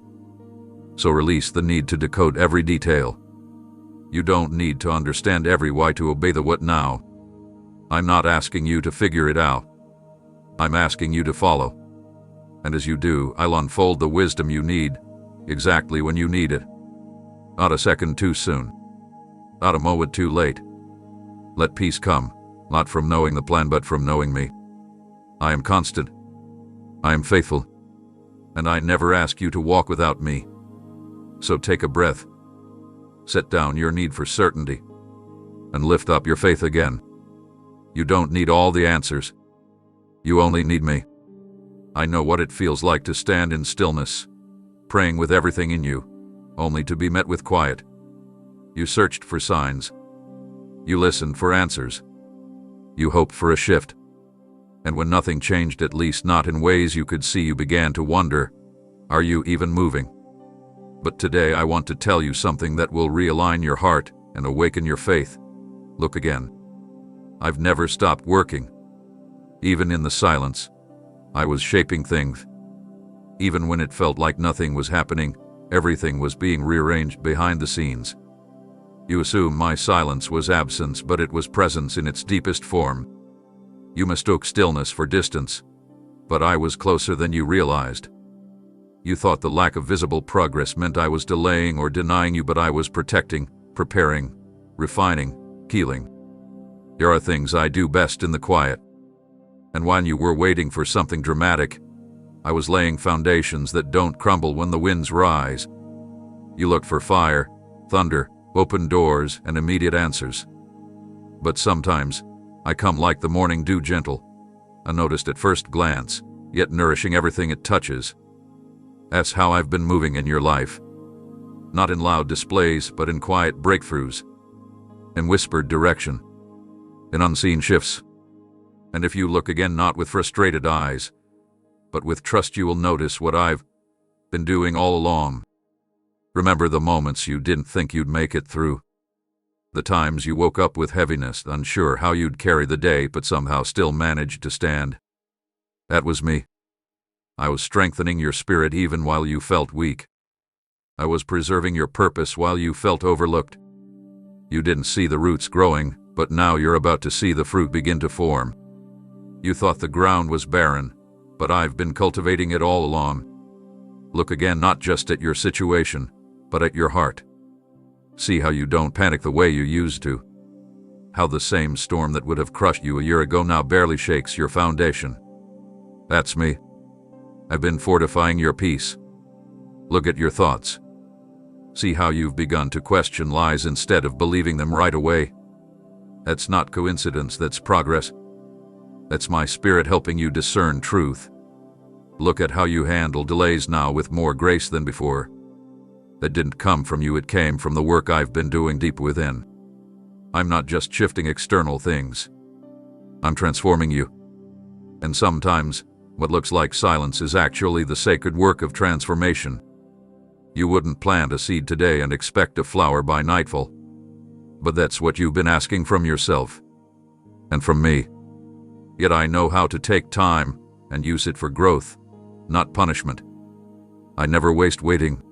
So release the need to decode every detail. You don't need to understand every why to obey the what now. I'm not asking you to figure it out. I'm asking you to follow. And as you do, I'll unfold the wisdom you need, exactly when you need it. Not a second too soon. Not a moment too late. Let peace come, not from knowing the plan but from knowing me. I am constant. I am faithful. And I never ask you to walk without me. So take a breath. Set down your need for certainty. And lift up your faith again. You don't need all the answers. You only need me. I know what it feels like to stand in stillness, praying with everything in you, only to be met with quiet. You searched for signs. You listened for answers. You hoped for a shift. And when nothing changed, at least not in ways you could see, you began to wonder, are you even moving? But today I want to tell you something that will realign your heart and awaken your faith. Look again. I've never stopped working. Even in the silence, I was shaping things. Even when it felt like nothing was happening, everything was being rearranged behind the scenes. You assume my silence was absence, but it was presence in its deepest form. You mistook stillness for distance, but I was closer than you realized. You thought the lack of visible progress meant I was delaying or denying you, but I was protecting, preparing, refining, healing. There are things I do best in the quiet. And while you were waiting for something dramatic, I was laying foundations that don't crumble when the winds rise. You looked for fire, thunder, open doors, and immediate answers. But sometimes, I come like the morning dew, gentle, unnoticed at first glance, yet nourishing everything it touches. That's how I've been moving in your life. Not in loud displays, but in quiet breakthroughs, in whispered direction, in unseen shifts. And if you look again, not with frustrated eyes, but with trust, you will notice what I've been doing all along. Remember the moments you didn't think you'd make it through. The times you woke up with heaviness, unsure how you'd carry the day, but somehow still managed to stand. That was me. I was strengthening your spirit even while you felt weak. I was preserving your purpose while you felt overlooked. You didn't see the roots growing, but now you're about to see the fruit begin to form. You thought the ground was barren, but I've been cultivating it all along. Look again, not just at your situation, but at your heart. See how you don't panic the way you used to. How the same storm that would have crushed you a year ago now barely shakes your foundation. That's me. I've been fortifying your peace. Look at your thoughts. See how you've begun to question lies instead of believing them right away. That's not coincidence, that's progress. That's my spirit helping you discern truth. Look at how you handle delays now with more grace than before. That didn't come from you, it came from the work I've been doing deep within. I'm not just shifting external things. I'm transforming you. And sometimes, what looks like silence is actually the sacred work of transformation. You wouldn't plant a seed today and expect a flower by nightfall. But that's what you've been asking from yourself. And from me. Yet I know how to take time and use it for growth, not punishment. I never waste waiting.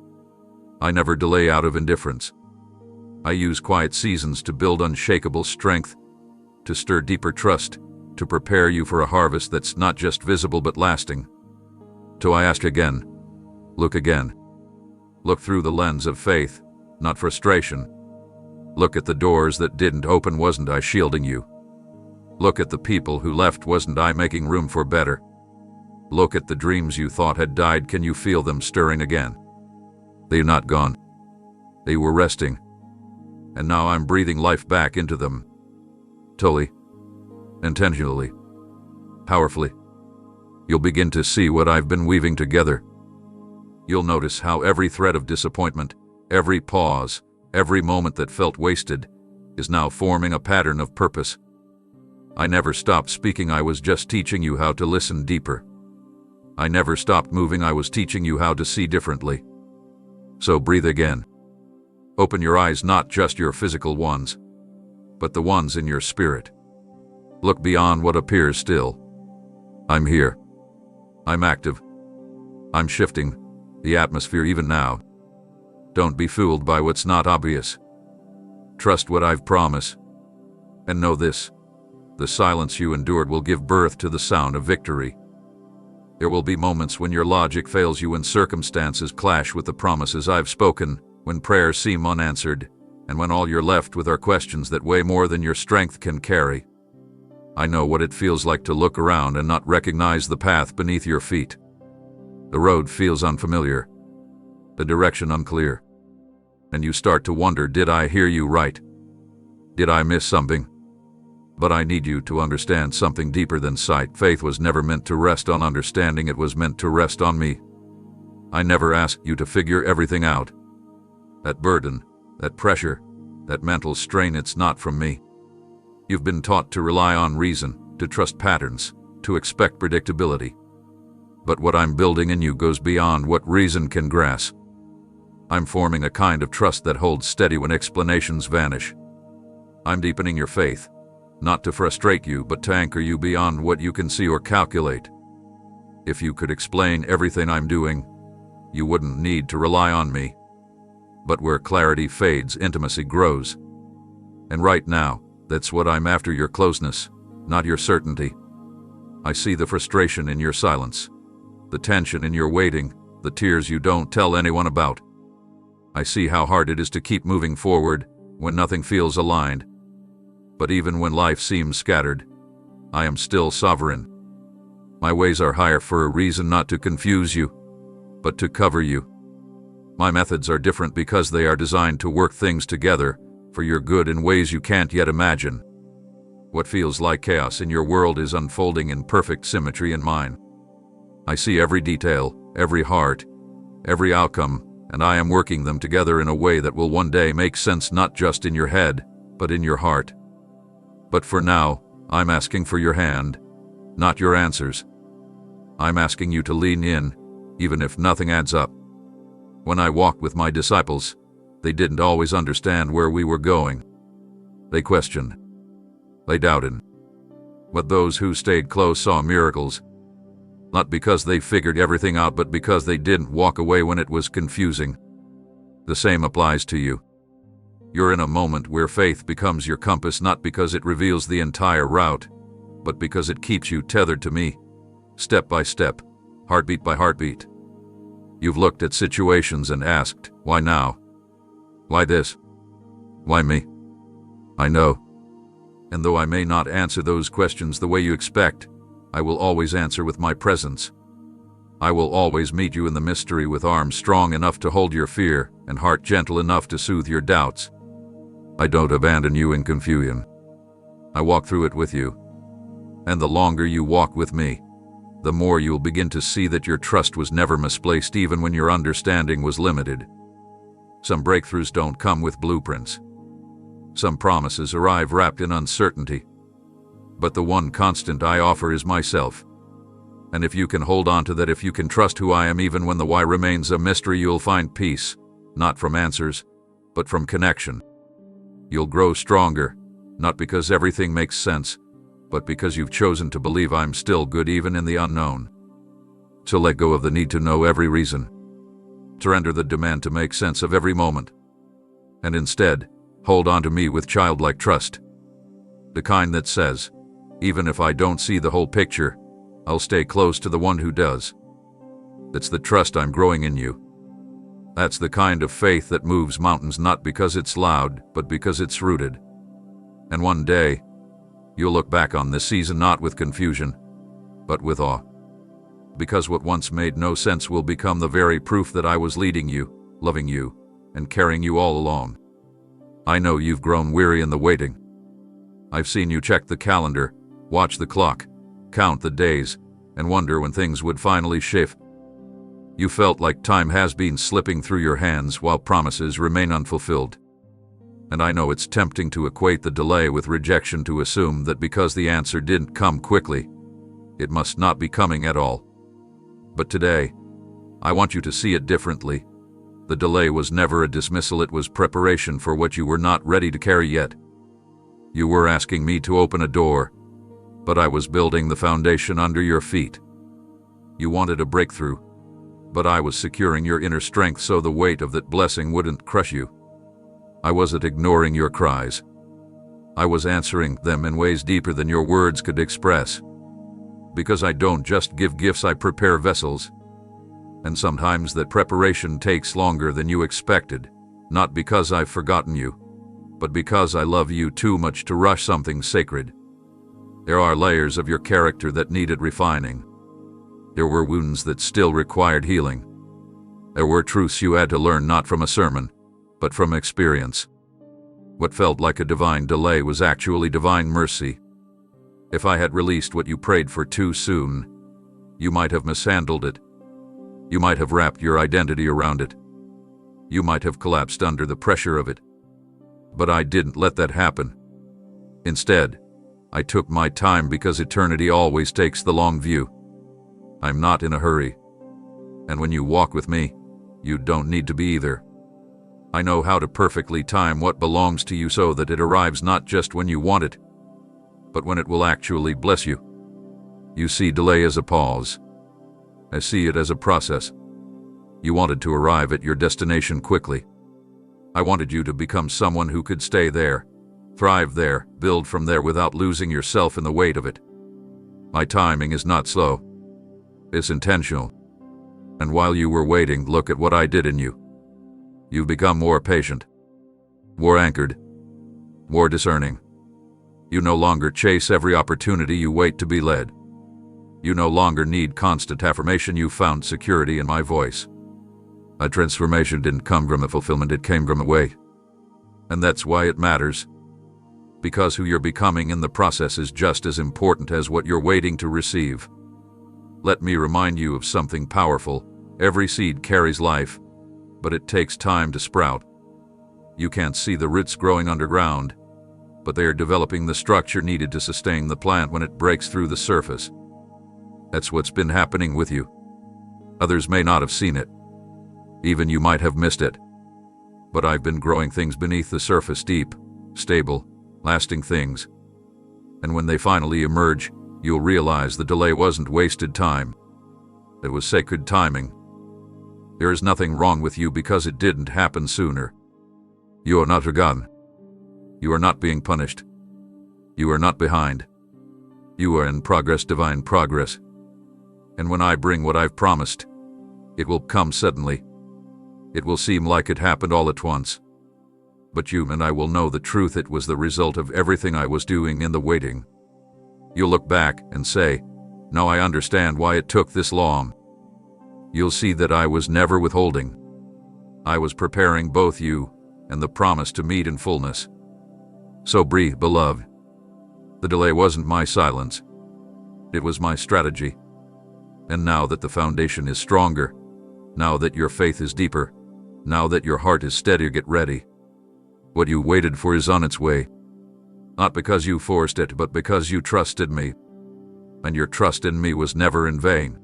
I never delay out of indifference. I use quiet seasons to build unshakable strength, to stir deeper trust, to prepare you for a harvest that's not just visible but lasting. So I ask again, look again. Look through the lens of faith, not frustration. Look at the doors that didn't open, wasn't I shielding you? Look at the people who left, wasn't I making room for better? Look at the dreams you thought had died, can you feel them stirring again? They're not gone. They were resting. And now I'm breathing life back into them. Totally. Intentionally. Powerfully. You'll begin to see what I've been weaving together. You'll notice how every thread of disappointment, every pause, every moment that felt wasted, is now forming a pattern of purpose. I never stopped speaking, I was just teaching you how to listen deeper. I never stopped moving, I was teaching you how to see differently. So breathe again. Open your eyes, not just your physical ones. but the ones in your spirit. Look beyond what appears still. I'm here. I'm active. I'm shifting the atmosphere even now. Don't be fooled by what's not obvious. Trust what I've promised. And know this: the silence you endured will give birth to the sound of victory. There will be moments when your logic fails you, when circumstances clash with the promises I've spoken, when prayers seem unanswered, and when all you're left with are questions that weigh more than your strength can carry. I know what it feels like to look around and not recognize the path beneath your feet. The road feels unfamiliar, the direction unclear, and you start to wonder, did I hear you right? Did I miss something? But I need you to understand something deeper than sight. Faith was never meant to rest on understanding, it was meant to rest on me. I never asked you to figure everything out. That burden, that pressure, that mental strain, it's not from me. You've been taught to rely on reason, to trust patterns, to expect predictability. But what I'm building in you goes beyond what reason can grasp. I'm forming a kind of trust that holds steady when explanations vanish. I'm deepening your faith, not to frustrate you, but to anchor you beyond what you can see or calculate. If you could explain everything I'm doing, you wouldn't need to rely on me. But where clarity fades, intimacy grows. And right now, that's what I'm after: your closeness, not your certainty. I see the frustration in your silence, the tension in your waiting, the tears you don't tell anyone about. I see how hard it is to keep moving forward when nothing feels aligned. But even when life seems scattered, I am still sovereign. My ways are higher for a reason, not to confuse you, but to cover you. My methods are different because they are designed to work things together for your good in ways you can't yet imagine. What feels like chaos in your world is unfolding in perfect symmetry in mine. I see every detail, every heart, every outcome, and I am working them together in a way that will one day make sense, not just in your head, but in your heart. But for now, I'm asking for your hand, not your answers. I'm asking you to lean in, even if nothing adds up. When I walked with my disciples, they didn't always understand where we were going. They questioned. They doubted. But those who stayed close saw miracles. Not because they figured everything out, but because they didn't walk away when it was confusing. The same applies to you. You're in a moment where faith becomes your compass, not because it reveals the entire route, but because it keeps you tethered to me, step by step, heartbeat by heartbeat. You've looked at situations and asked, why now? Why this? Why me? I know. And though I may not answer those questions the way you expect, I will always answer with my presence. I will always meet you in the mystery with arms strong enough to hold your fear and heart gentle enough to soothe your doubts. I don't abandon you in confusion. I walk through it with you. And the longer you walk with me, the more you'll begin to see that your trust was never misplaced, even when your understanding was limited. Some breakthroughs don't come with blueprints. Some promises arrive wrapped in uncertainty. But the one constant I offer is myself. And if you can hold on to that, if you can trust who I am even when the why remains a mystery, you'll find peace, not from answers, but from connection. You'll grow stronger, not because everything makes sense, but because you've chosen to believe I'm still good even in the unknown. So let go of the need to know every reason. Surrender the demand to make sense of every moment. And instead, hold on to me with childlike trust. The kind that says, even if I don't see the whole picture, I'll stay close to the one who does. That's the trust I'm growing in you. That's the kind of faith that moves mountains, not because it's loud, but because it's rooted. And one day, you'll look back on this season not with confusion, but with awe. Because what once made no sense will become the very proof that I was leading you, loving you, and carrying you all along. I know you've grown weary in the waiting. I've seen you check the calendar, watch the clock, count the days, and wonder when things would finally shift. You felt like time has been slipping through your hands while promises remain unfulfilled. And I know it's tempting to equate the delay with rejection, to assume that because the answer didn't come quickly, it must not be coming at all. But today, I want you to see it differently. The delay was never a dismissal, it was preparation for what you were not ready to carry yet. You were asking me to open a door, but I was building the foundation under your feet. You wanted a breakthrough, but I was securing your inner strength so the weight of that blessing wouldn't crush you. I wasn't ignoring your cries. I was answering them in ways deeper than your words could express. Because I don't just give gifts, I prepare vessels. And sometimes that preparation takes longer than you expected, not because I've forgotten you, but because I love you too much to rush something sacred. There are layers of your character that needed refining. There were wounds that still required healing. There were truths you had to learn not from a sermon, but from experience. What felt like a divine delay was actually divine mercy. If I had released what you prayed for too soon, you might have mishandled it. You might have wrapped your identity around it. You might have collapsed under the pressure of it. But I didn't let that happen. Instead, I took my time because eternity always takes the long view. I'm not in a hurry. And when you walk with me, you don't need to be either. I know how to perfectly time what belongs to you so that it arrives not just when you want it, but when it will actually bless you. You see delay as a pause. I see it as a process. You wanted to arrive at your destination quickly. I wanted you to become someone who could stay there, thrive there, build from there without losing yourself in the weight of it. My timing is not slow. It's intentional. And while you were waiting, look at what I did in you. You've become more patient, more anchored, more discerning. You no longer chase every opportunity, you wait to be led. You no longer need constant affirmation, you found security in my voice. A transformation didn't come from a fulfillment, it came from a way. And that's why it matters. Because who you're becoming in the process is just as important as what you're waiting to receive. Let me remind you of something powerful. Every seed carries life, but it takes time to sprout. You can't see the roots growing underground, but they are developing the structure needed to sustain the plant when it breaks through the surface. That's what's been happening with you. Others may not have seen it. Even you might have missed it. But I've been growing things beneath the surface, deep, stable, lasting things. And when they finally emerge, you'll realize the delay wasn't wasted time. It was sacred timing. There is nothing wrong with you because it didn't happen sooner. You are not forgotten. You are not being punished. You are not behind. You are in progress, divine progress. And when I bring what I've promised, it will come suddenly. It will seem like it happened all at once. But you and I will know the truth. It was the result of everything I was doing in the waiting. You'll look back and say, "Now I understand why it took this long." You'll see that I was never withholding. I was preparing both you and the promise to meet in fullness. So breathe, beloved. The delay wasn't my silence. It was my strategy. And now that the foundation is stronger, now that your faith is deeper, now that your heart is steadier, get ready. What you waited for is on its way. Not because you forced it, but because you trusted me. And your trust in me was never in vain.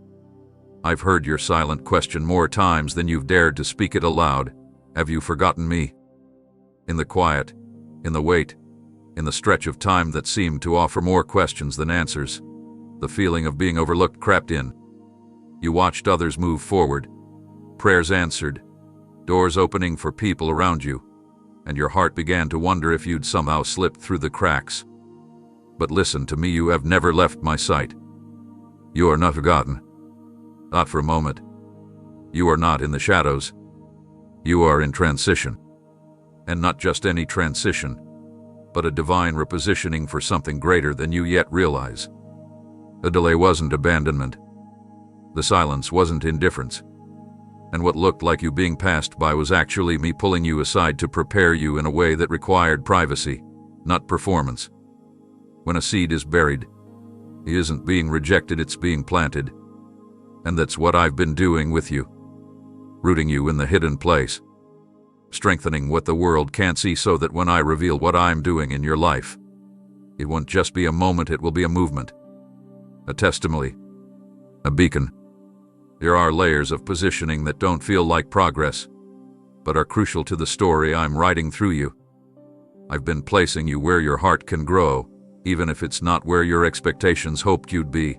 I've heard your silent question more times than you've dared to speak it aloud. Have you forgotten me? In the quiet, in the wait, in the stretch of time that seemed to offer more questions than answers, the feeling of being overlooked crept in. You watched others move forward, prayers answered, doors opening for people around you, and your heart began to wonder if you'd somehow slipped through the cracks. But listen to me, you have never left my sight. You are not forgotten. Not for a moment. You are not in the shadows. You are in transition. And not just any transition, but a divine repositioning for something greater than you yet realize. The delay wasn't abandonment. The silence wasn't indifference. And what looked like you being passed by was actually me pulling you aside to prepare you in a way that required privacy, not performance. When a seed is buried, it isn't being rejected, it's being planted. And that's what I've been doing with you. Rooting you in the hidden place. Strengthening what the world can't see so that when I reveal what I'm doing in your life, it won't just be a moment, it will be a movement. A testimony. A beacon. There are layers of positioning that don't feel like progress, but are crucial to the story I'm writing through you. I've been placing you where your heart can grow, even if it's not where your expectations hoped you'd be.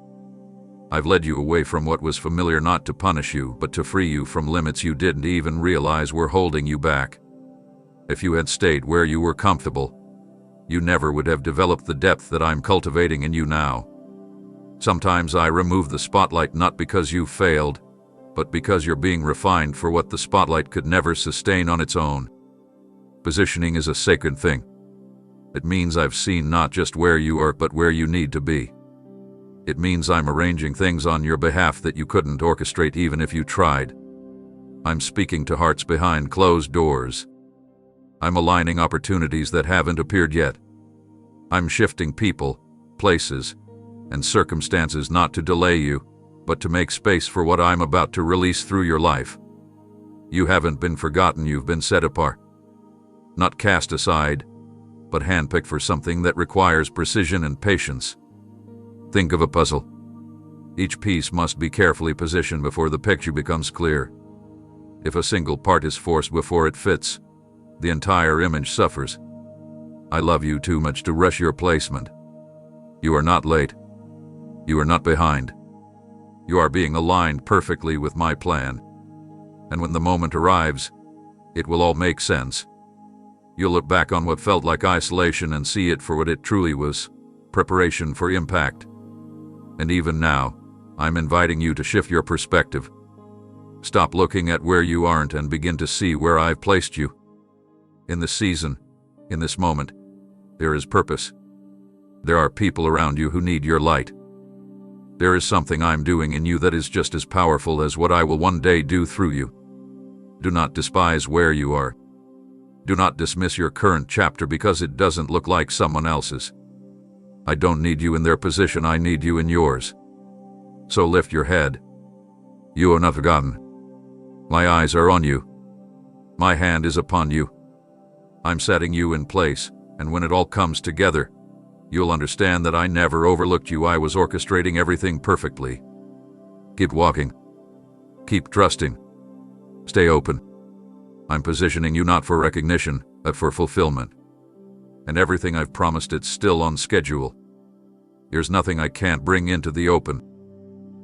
I've led you away from what was familiar not to punish you, but to free you from limits you didn't even realize were holding you back. If you had stayed where you were comfortable, you never would have developed the depth that I'm cultivating in you now. Sometimes I remove the spotlight not because you failed, but because you're being refined for what the spotlight could never sustain on its own. Positioning is a sacred thing. It means I've seen not just where you are, but where you need to be. It means I'm arranging things on your behalf that you couldn't orchestrate even if you tried. I'm speaking to hearts behind closed doors. I'm aligning opportunities that haven't appeared yet. I'm shifting people, places, and circumstances not to delay you, but to make space for what I'm about to release through your life. You haven't been forgotten, you've been set apart. Not cast aside, but handpicked for something that requires precision and patience. Think of a puzzle. Each piece must be carefully positioned before the picture becomes clear. If a single part is forced before it fits, the entire image suffers. I love you too much to rush your placement. You are not late. You are not behind. You are being aligned perfectly with my plan. And when the moment arrives, it will all make sense. You'll look back on what felt like isolation and see it for what it truly was: preparation for impact. And even now, I'm inviting you to shift your perspective. Stop looking at where you aren't and begin to see where I've placed you. In this season, in this moment, there is purpose. There are people around you who need your light. There is something I'm doing in you that is just as powerful as what I will one day do through you. Do not despise where you are. Do not dismiss your current chapter because it doesn't look like someone else's. I don't need you in their position, I need you in yours. So lift your head. You are not forgotten. My eyes are on you. My hand is upon you. I'm setting you in place, and when it all comes together, you'll understand that I never overlooked you. I was orchestrating everything perfectly. Keep walking. Keep trusting. Stay open. I'm positioning you not for recognition, but for fulfillment. And everything I've promised, it's still on schedule. There's nothing I can't bring into the open.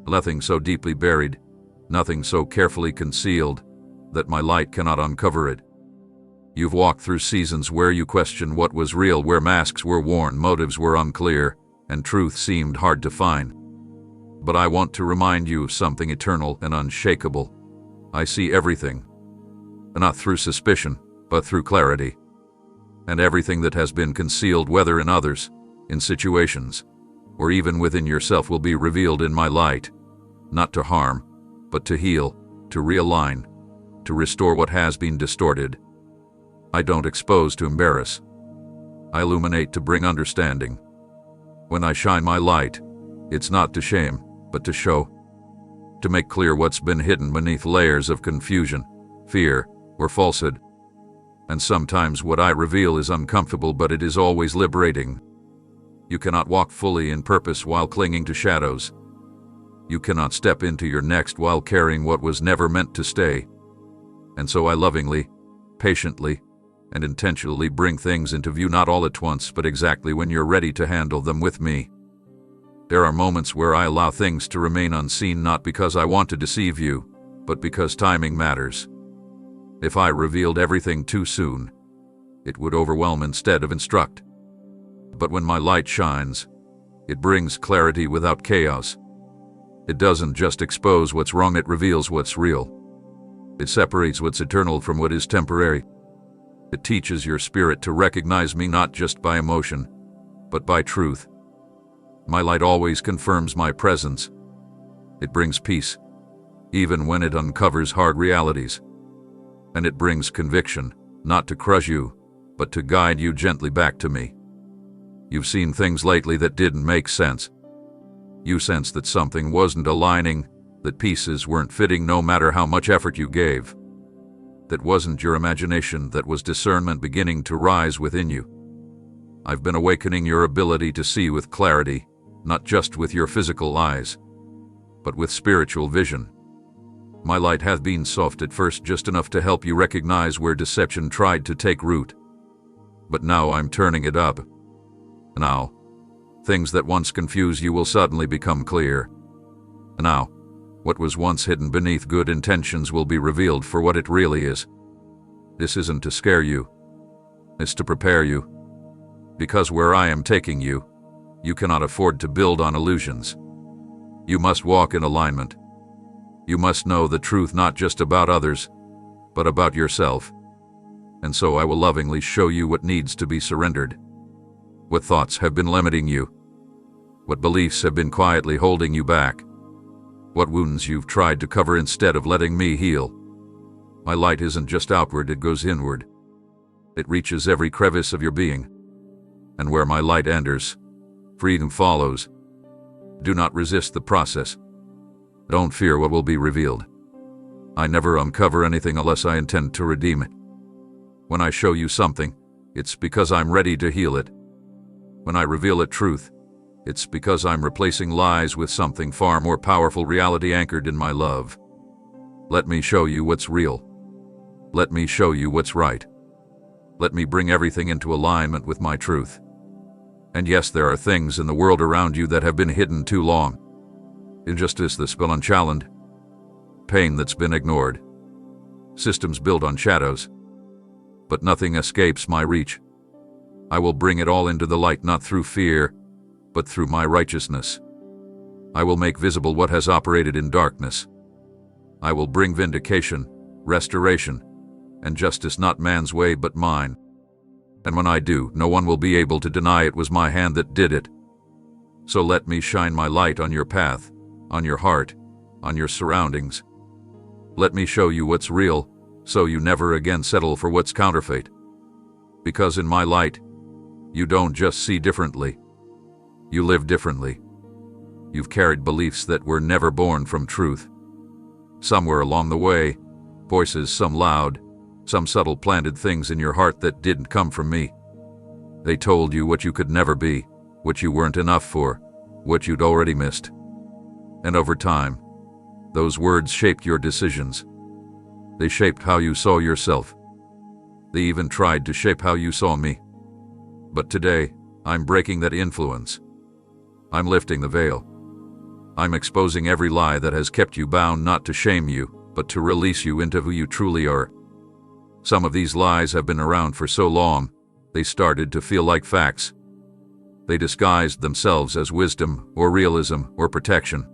Nothing so deeply buried, nothing so carefully concealed, that my light cannot uncover it. You've walked through seasons where you questioned what was real, where masks were worn, motives were unclear, and truth seemed hard to find. But I want to remind you of something eternal and unshakable. I see everything, not through suspicion, but through clarity. And everything that has been concealed, whether in others, in situations, or even within yourself, will be revealed in my light, not to harm, but to heal, to realign, to restore what has been distorted. I don't expose to embarrass. I illuminate to bring understanding. When I shine my light, it's not to shame, but to show, to make clear what's been hidden beneath layers of confusion, fear, or falsehood. And sometimes what I reveal is uncomfortable, but it is always liberating. You cannot walk fully in purpose while clinging to shadows. You cannot step into your next while carrying what was never meant to stay. And so I lovingly, patiently, and intentionally bring things into view, not all at once, but exactly when you're ready to handle them with me. There are moments where I allow things to remain unseen, not because I want to deceive you, but because timing matters. If I revealed everything too soon, it would overwhelm instead of instruct. But when my light shines, it brings clarity without chaos. It doesn't just expose what's wrong, it reveals what's real. It separates what's eternal from what is temporary. It teaches your spirit to recognize me not just by emotion, but by truth. My light always confirms my presence. It brings peace, even when it uncovers hard realities. And it brings conviction, not to crush you, but to guide you gently back to me. You've seen things lately that didn't make sense. You sensed that something wasn't aligning, that pieces weren't fitting no matter how much effort you gave. That wasn't your imagination, that was discernment beginning to rise within you. I've been awakening your ability to see with clarity, not just with your physical eyes, but with spiritual vision. My light hath been soft at first, just enough to help you recognize where deception tried to take root. But now I'm turning it up. Now, things that once confused you will suddenly become clear. Now, what was once hidden beneath good intentions will be revealed for what it really is. This isn't to scare you. It's to prepare you. Because where I am taking you, you cannot afford to build on illusions. You must walk in alignment. You must know the truth not just about others, but about yourself. And so I will lovingly show you what needs to be surrendered. What thoughts have been limiting you? What beliefs have been quietly holding you back? What wounds you've tried to cover instead of letting me heal? My light isn't just outward, it goes inward. It reaches every crevice of your being. And where my light enters, freedom follows. Do not resist the process. Don't fear what will be revealed. I never uncover anything unless I intend to redeem it. When I show you something, it's because I'm ready to heal it. When I reveal a truth, it's because I'm replacing lies with something far more powerful, reality anchored in my love. Let me show you what's real. Let me show you what's right. Let me bring everything into alignment with my truth. And yes, there are things in the world around you that have been hidden too long. Injustice that's been unchallenged. Pain that's been ignored. Systems built on shadows. But nothing escapes my reach. I will bring it all into the light, not through fear, but through my righteousness. I will make visible what has operated in darkness. I will bring vindication, restoration, and justice, not man's way but mine. And when I do, no one will be able to deny it was my hand that did it. So let me shine my light on your path, on your heart, on your surroundings. Let me show you what's real, so you never again settle for what's counterfeit. Because in my light, you don't just see differently. You live differently. You've carried beliefs that were never born from truth. Somewhere along the way, voices, some loud, some subtle, planted things in your heart that didn't come from me. They told you what you could never be, what you weren't enough for, what you'd already missed. And over time, those words shaped your decisions. They shaped how you saw yourself. They even tried to shape how you saw me. But today, I'm breaking that influence. I'm lifting the veil. I'm exposing every lie that has kept you bound, not to shame you, but to release you into who you truly are. Some of these lies have been around for so long, they started to feel like facts. They disguised themselves as wisdom or realism or protection.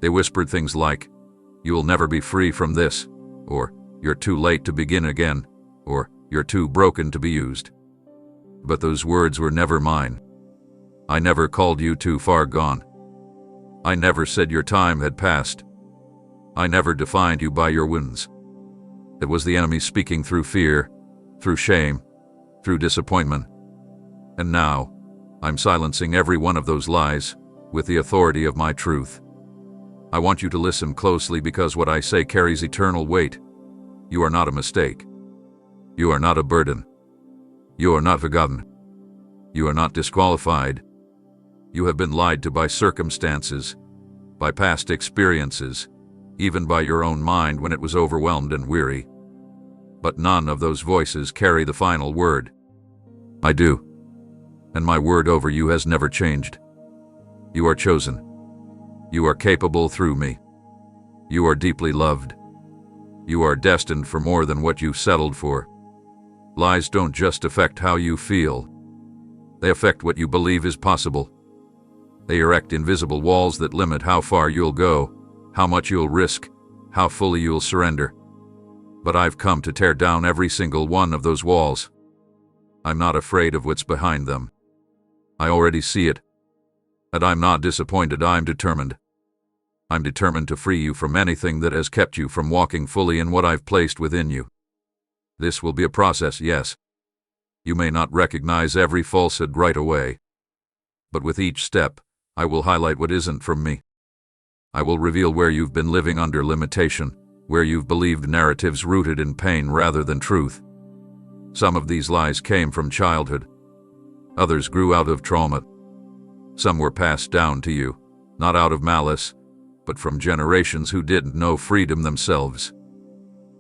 They whispered things like, "You'll never be free from this," or "You're too late to begin again," or "You're too broken to be used." But those words were never mine. I never called you too far gone. I never said your time had passed. I never defined you by your wounds. It was the enemy speaking through fear, through shame, through disappointment. And now, I'm silencing every one of those lies with the authority of my truth. I want you to listen closely, because what I say carries eternal weight. You are not a mistake. You are not a burden. You are not forgotten. You are not disqualified. You have been lied to by circumstances, by past experiences, even by your own mind when it was overwhelmed and weary. But none of those voices carry the final word. I do. And my word over you has never changed. You are chosen. You are capable through me. You are deeply loved. You are destined for more than what you've settled for. Lies don't just affect how you feel. They affect what you believe is possible. They erect invisible walls that limit how far you'll go, how much you'll risk, how fully you'll surrender. But I've come to tear down every single one of those walls. I'm not afraid of what's behind them. I already see it. And I'm not disappointed, I'm determined. I'm determined to free you from anything that has kept you from walking fully in what I've placed within you. This will be a process, yes. You may not recognize every falsehood right away. But with each step, I will highlight what isn't from me. I will reveal where you've been living under limitation, where you've believed narratives rooted in pain rather than truth. Some of these lies came from childhood. Others grew out of trauma. Some were passed down to you, not out of malice, but from generations who didn't know freedom themselves.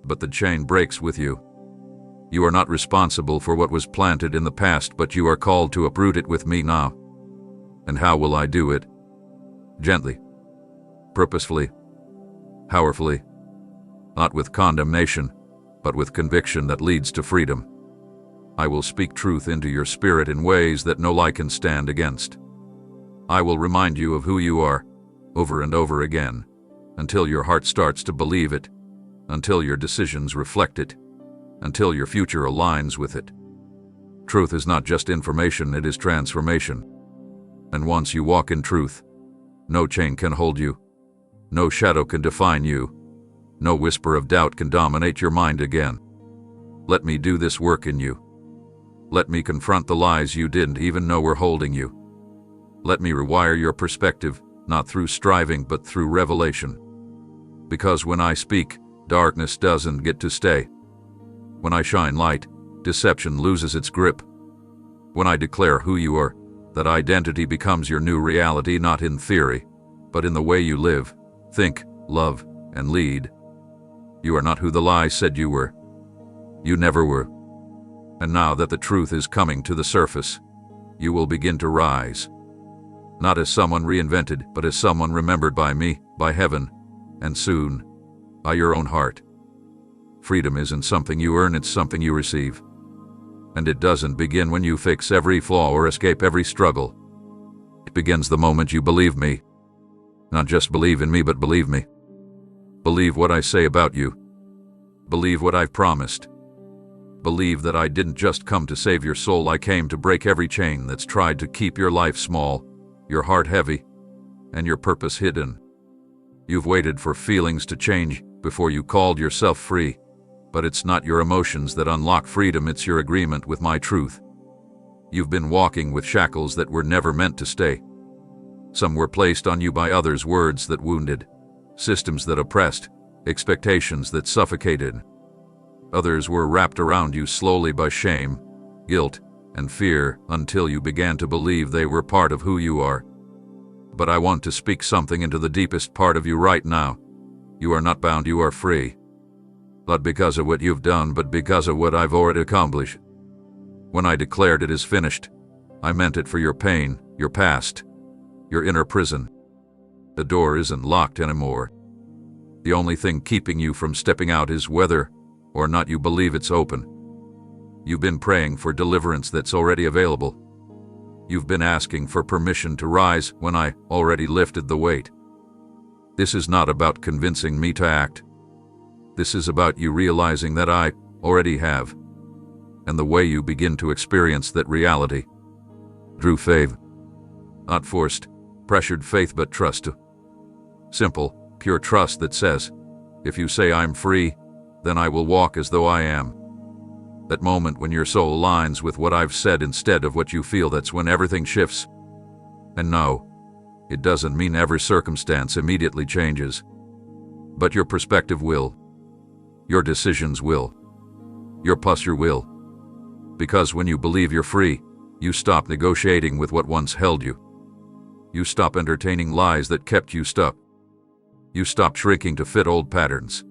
But the chain breaks with you. You are not responsible for what was planted in the past, but you are called to uproot it with me now. And how will I do it? Gently, purposefully, powerfully, not with condemnation, but with conviction that leads to freedom. I will speak truth into your spirit in ways that no lie can stand against. I will remind you of who you are, over and over again, until your heart starts to believe it, until your decisions reflect it, until your future aligns with it. Truth is not just information, it is transformation. And once you walk in truth, no chain can hold you, no shadow can define you, no whisper of doubt can dominate your mind again. Let me do this work in you. Let me confront the lies you didn't even know were holding you. Let me rewire your perspective, not through striving but through revelation. Because when I speak, darkness doesn't get to stay. When I shine light, deception loses its grip. When I declare who you are, that identity becomes your new reality, not in theory, but in the way you live, think, love, and lead. You are not who the lie said you were. You never were. And now that the truth is coming to the surface, you will begin to rise. Not as someone reinvented, but as someone remembered by me, by heaven, and soon, by your own heart. Freedom isn't something you earn, it's something you receive. And it doesn't begin when you fix every flaw or escape every struggle. It begins the moment you believe me. Not just believe in me, but believe me. Believe what I say about you. Believe what I've promised. Believe that I didn't just come to save your soul, I came to break every chain that's tried to keep your life small, your heart heavy, and your purpose hidden. You've waited for feelings to change before you called yourself free, but it's not your emotions that unlock freedom, it's your agreement with my truth. You've been walking with shackles that were never meant to stay. Some were placed on you by others, words that wounded, systems that oppressed, expectations that suffocated. Others were wrapped around you slowly by shame, guilt, and fear until you began to believe they were part of who you are. But I want to speak something into the deepest part of you right now. You are not bound, you are free. Not because of what you've done, but because of what I've already accomplished. When I declared it is finished, I meant it for your pain, your past, your inner prison. The door isn't locked anymore. The only thing keeping you from stepping out is whether or not you believe it's open. You've been praying for deliverance that's already available. You've been asking for permission to rise when I already lifted the weight. This is not about convincing me to act. This is about you realizing that I already have. And the way you begin to experience that reality. Through faith. Not forced, pressured faith, but trust. Simple, pure trust that says, if you say I'm free, then I will walk as though I am. That moment when your soul aligns with what I've said instead of what you feel, that's when everything shifts. And no, it doesn't mean every circumstance immediately changes. But your perspective will. Your decisions will. Your posture will. Because when you believe you're free, you stop negotiating with what once held you. You stop entertaining lies that kept you stuck. You stop shrinking to fit old patterns.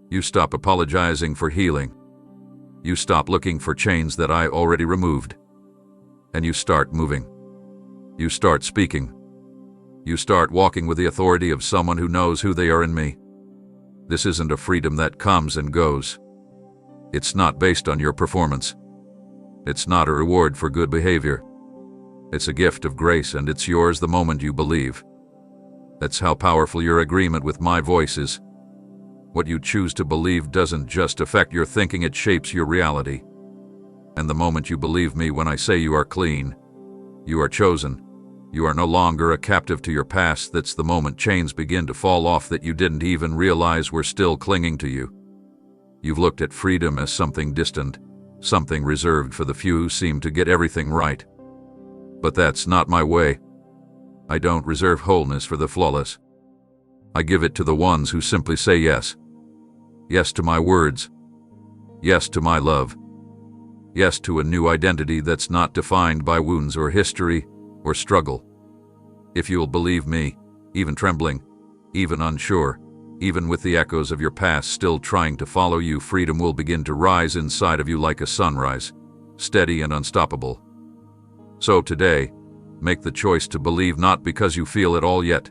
You stop apologizing for healing. You stop looking for chains that I already removed. And you start moving. You start speaking. You start walking with the authority of someone who knows who they are in me. This isn't a freedom that comes and goes. It's not based on your performance. It's not a reward for good behavior. It's a gift of grace, and it's yours the moment you believe. That's how powerful your agreement with my voice is. What you choose to believe doesn't just affect your thinking, it shapes your reality. And the moment you believe me when I say you are clean, you are chosen, you are no longer a captive to your past, that's the moment chains begin to fall off that you didn't even realize were still clinging to you. You've looked at freedom as something distant, something reserved for the few who seem to get everything right. But that's not my way. I don't reserve wholeness for the flawless. I give it to the ones who simply say yes. Yes to my words. Yes to my love. Yes to a new identity that's not defined by wounds or history or struggle. If you'll believe me, even trembling, even unsure, Even with the echoes of your past still trying to follow you, freedom will begin to rise inside of you like a sunrise, steady and unstoppable. So today, make the choice to believe, not because you feel it all yet,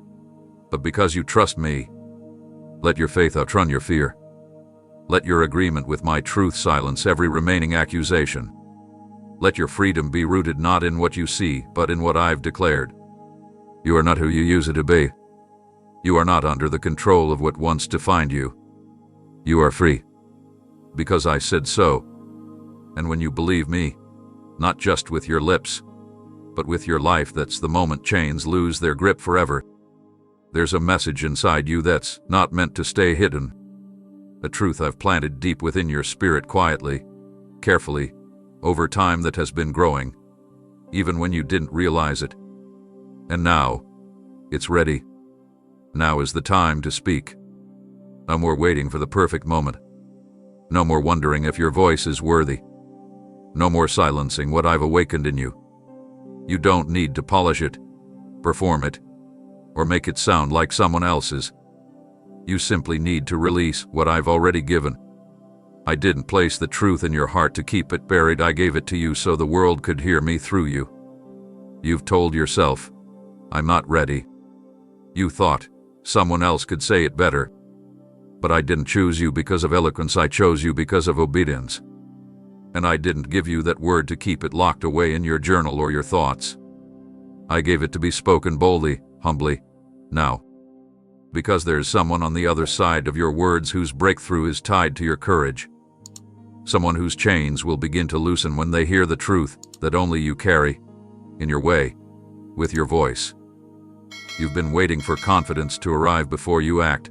but because you trust me. Let your faith outrun your fear. Let your agreement with my truth silence every remaining accusation. Let your freedom be rooted not in what you see, but in what I've declared. You are not who you used to be. You are not under the control of what once defined you. You are free. Because I said so. And when you believe me, not just with your lips, but with your life, that's the moment chains lose their grip forever. There's a message inside you that's not meant to stay hidden. A truth I've planted deep within your spirit quietly, carefully, over time, that has been growing, even when you didn't realize it. And now, it's ready. Now is the time to speak. No more waiting for the perfect moment. No more wondering if your voice is worthy. No more silencing what I've awakened in you. You don't need to polish it, perform it, or make it sound like someone else's. You simply need to release what I've already given. I didn't place the truth in your heart to keep it buried. I gave it to you so the world could hear me through you. You've told yourself, I'm not ready. You thought someone else could say it better. But I didn't choose you because of eloquence, I chose you because of obedience. And I didn't give you that word to keep it locked away in your journal or your thoughts. I gave it to be spoken boldly, humbly, now. Because there's someone on the other side of your words whose breakthrough is tied to your courage. Someone whose chains will begin to loosen when they hear the truth that only you carry, in your way, with your voice. You've been waiting for confidence to arrive before you act.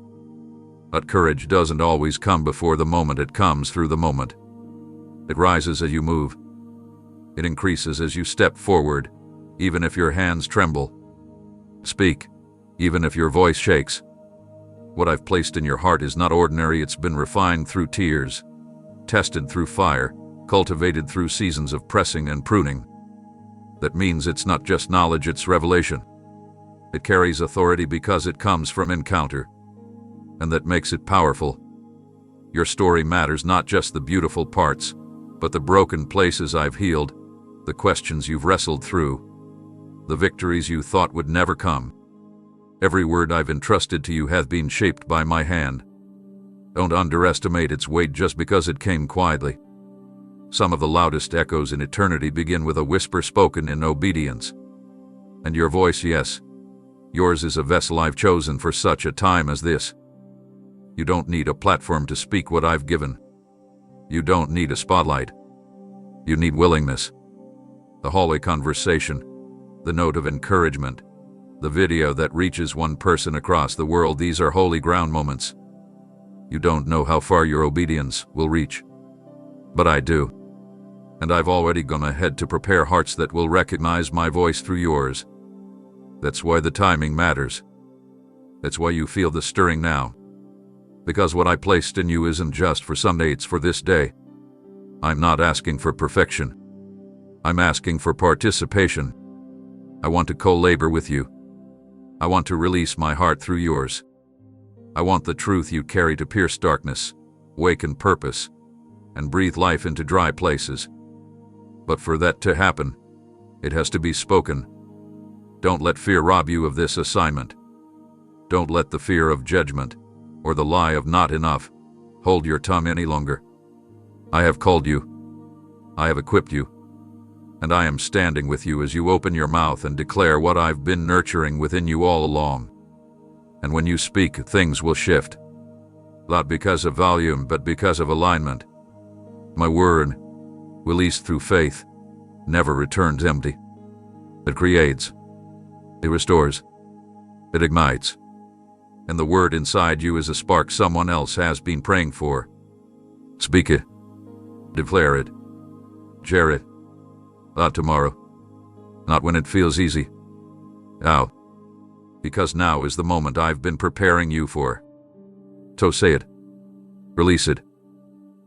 But courage doesn't always come before the moment, it comes through the moment. It rises as you move. It increases as you step forward, even if your hands tremble. Speak, even if your voice shakes. What I've placed in your heart is not ordinary, it's been refined through tears, tested through fire, cultivated through seasons of pressing and pruning. That means it's not just knowledge, it's revelation. It carries authority because it comes from encounter. And that makes it powerful. Your story matters, not just the beautiful parts, but the broken places I've healed, the questions you've wrestled through, the victories you thought would never come. Every word I've entrusted to you has been shaped by my hand. Don't underestimate its weight just because it came quietly. Some of the loudest echoes in eternity begin with a whisper spoken in obedience. And your voice, yes, yours is a vessel I've chosen for such a time as this. You don't need a platform to speak what I've given. You don't need a spotlight. You need willingness. The hallway conversation, the note of encouragement, the video that reaches one person across the world, these are holy ground moments. You don't know how far your obedience will reach. But I do. And I've already gone ahead to prepare hearts that will recognize my voice through yours. That's why the timing matters. That's why you feel the stirring now. Because what I placed in you isn't just for someday, it's for this day. I'm not asking for perfection. I'm asking for participation. I want to co-labor with you. I want to release my heart through yours. I want the truth you carry to pierce darkness, waken purpose, and breathe life into dry places. But for that to happen, it has to be spoken. Don't let fear rob you of this assignment. Don't let the fear of judgment or the lie of not enough hold your tongue any longer. I have called you. I have equipped you. And I am standing with you as you open your mouth and declare what I've been nurturing within you all along. And when you speak, things will shift. Not because of volume, but because of alignment. My word, released through faith, never returns empty. It creates. It restores. It ignites. And the word inside you is a spark someone else has been praying for. Speak it. Declare it. Share it. Not tomorrow. Not when it feels easy. Now. Because now is the moment I've been preparing you for. So say it. Release it.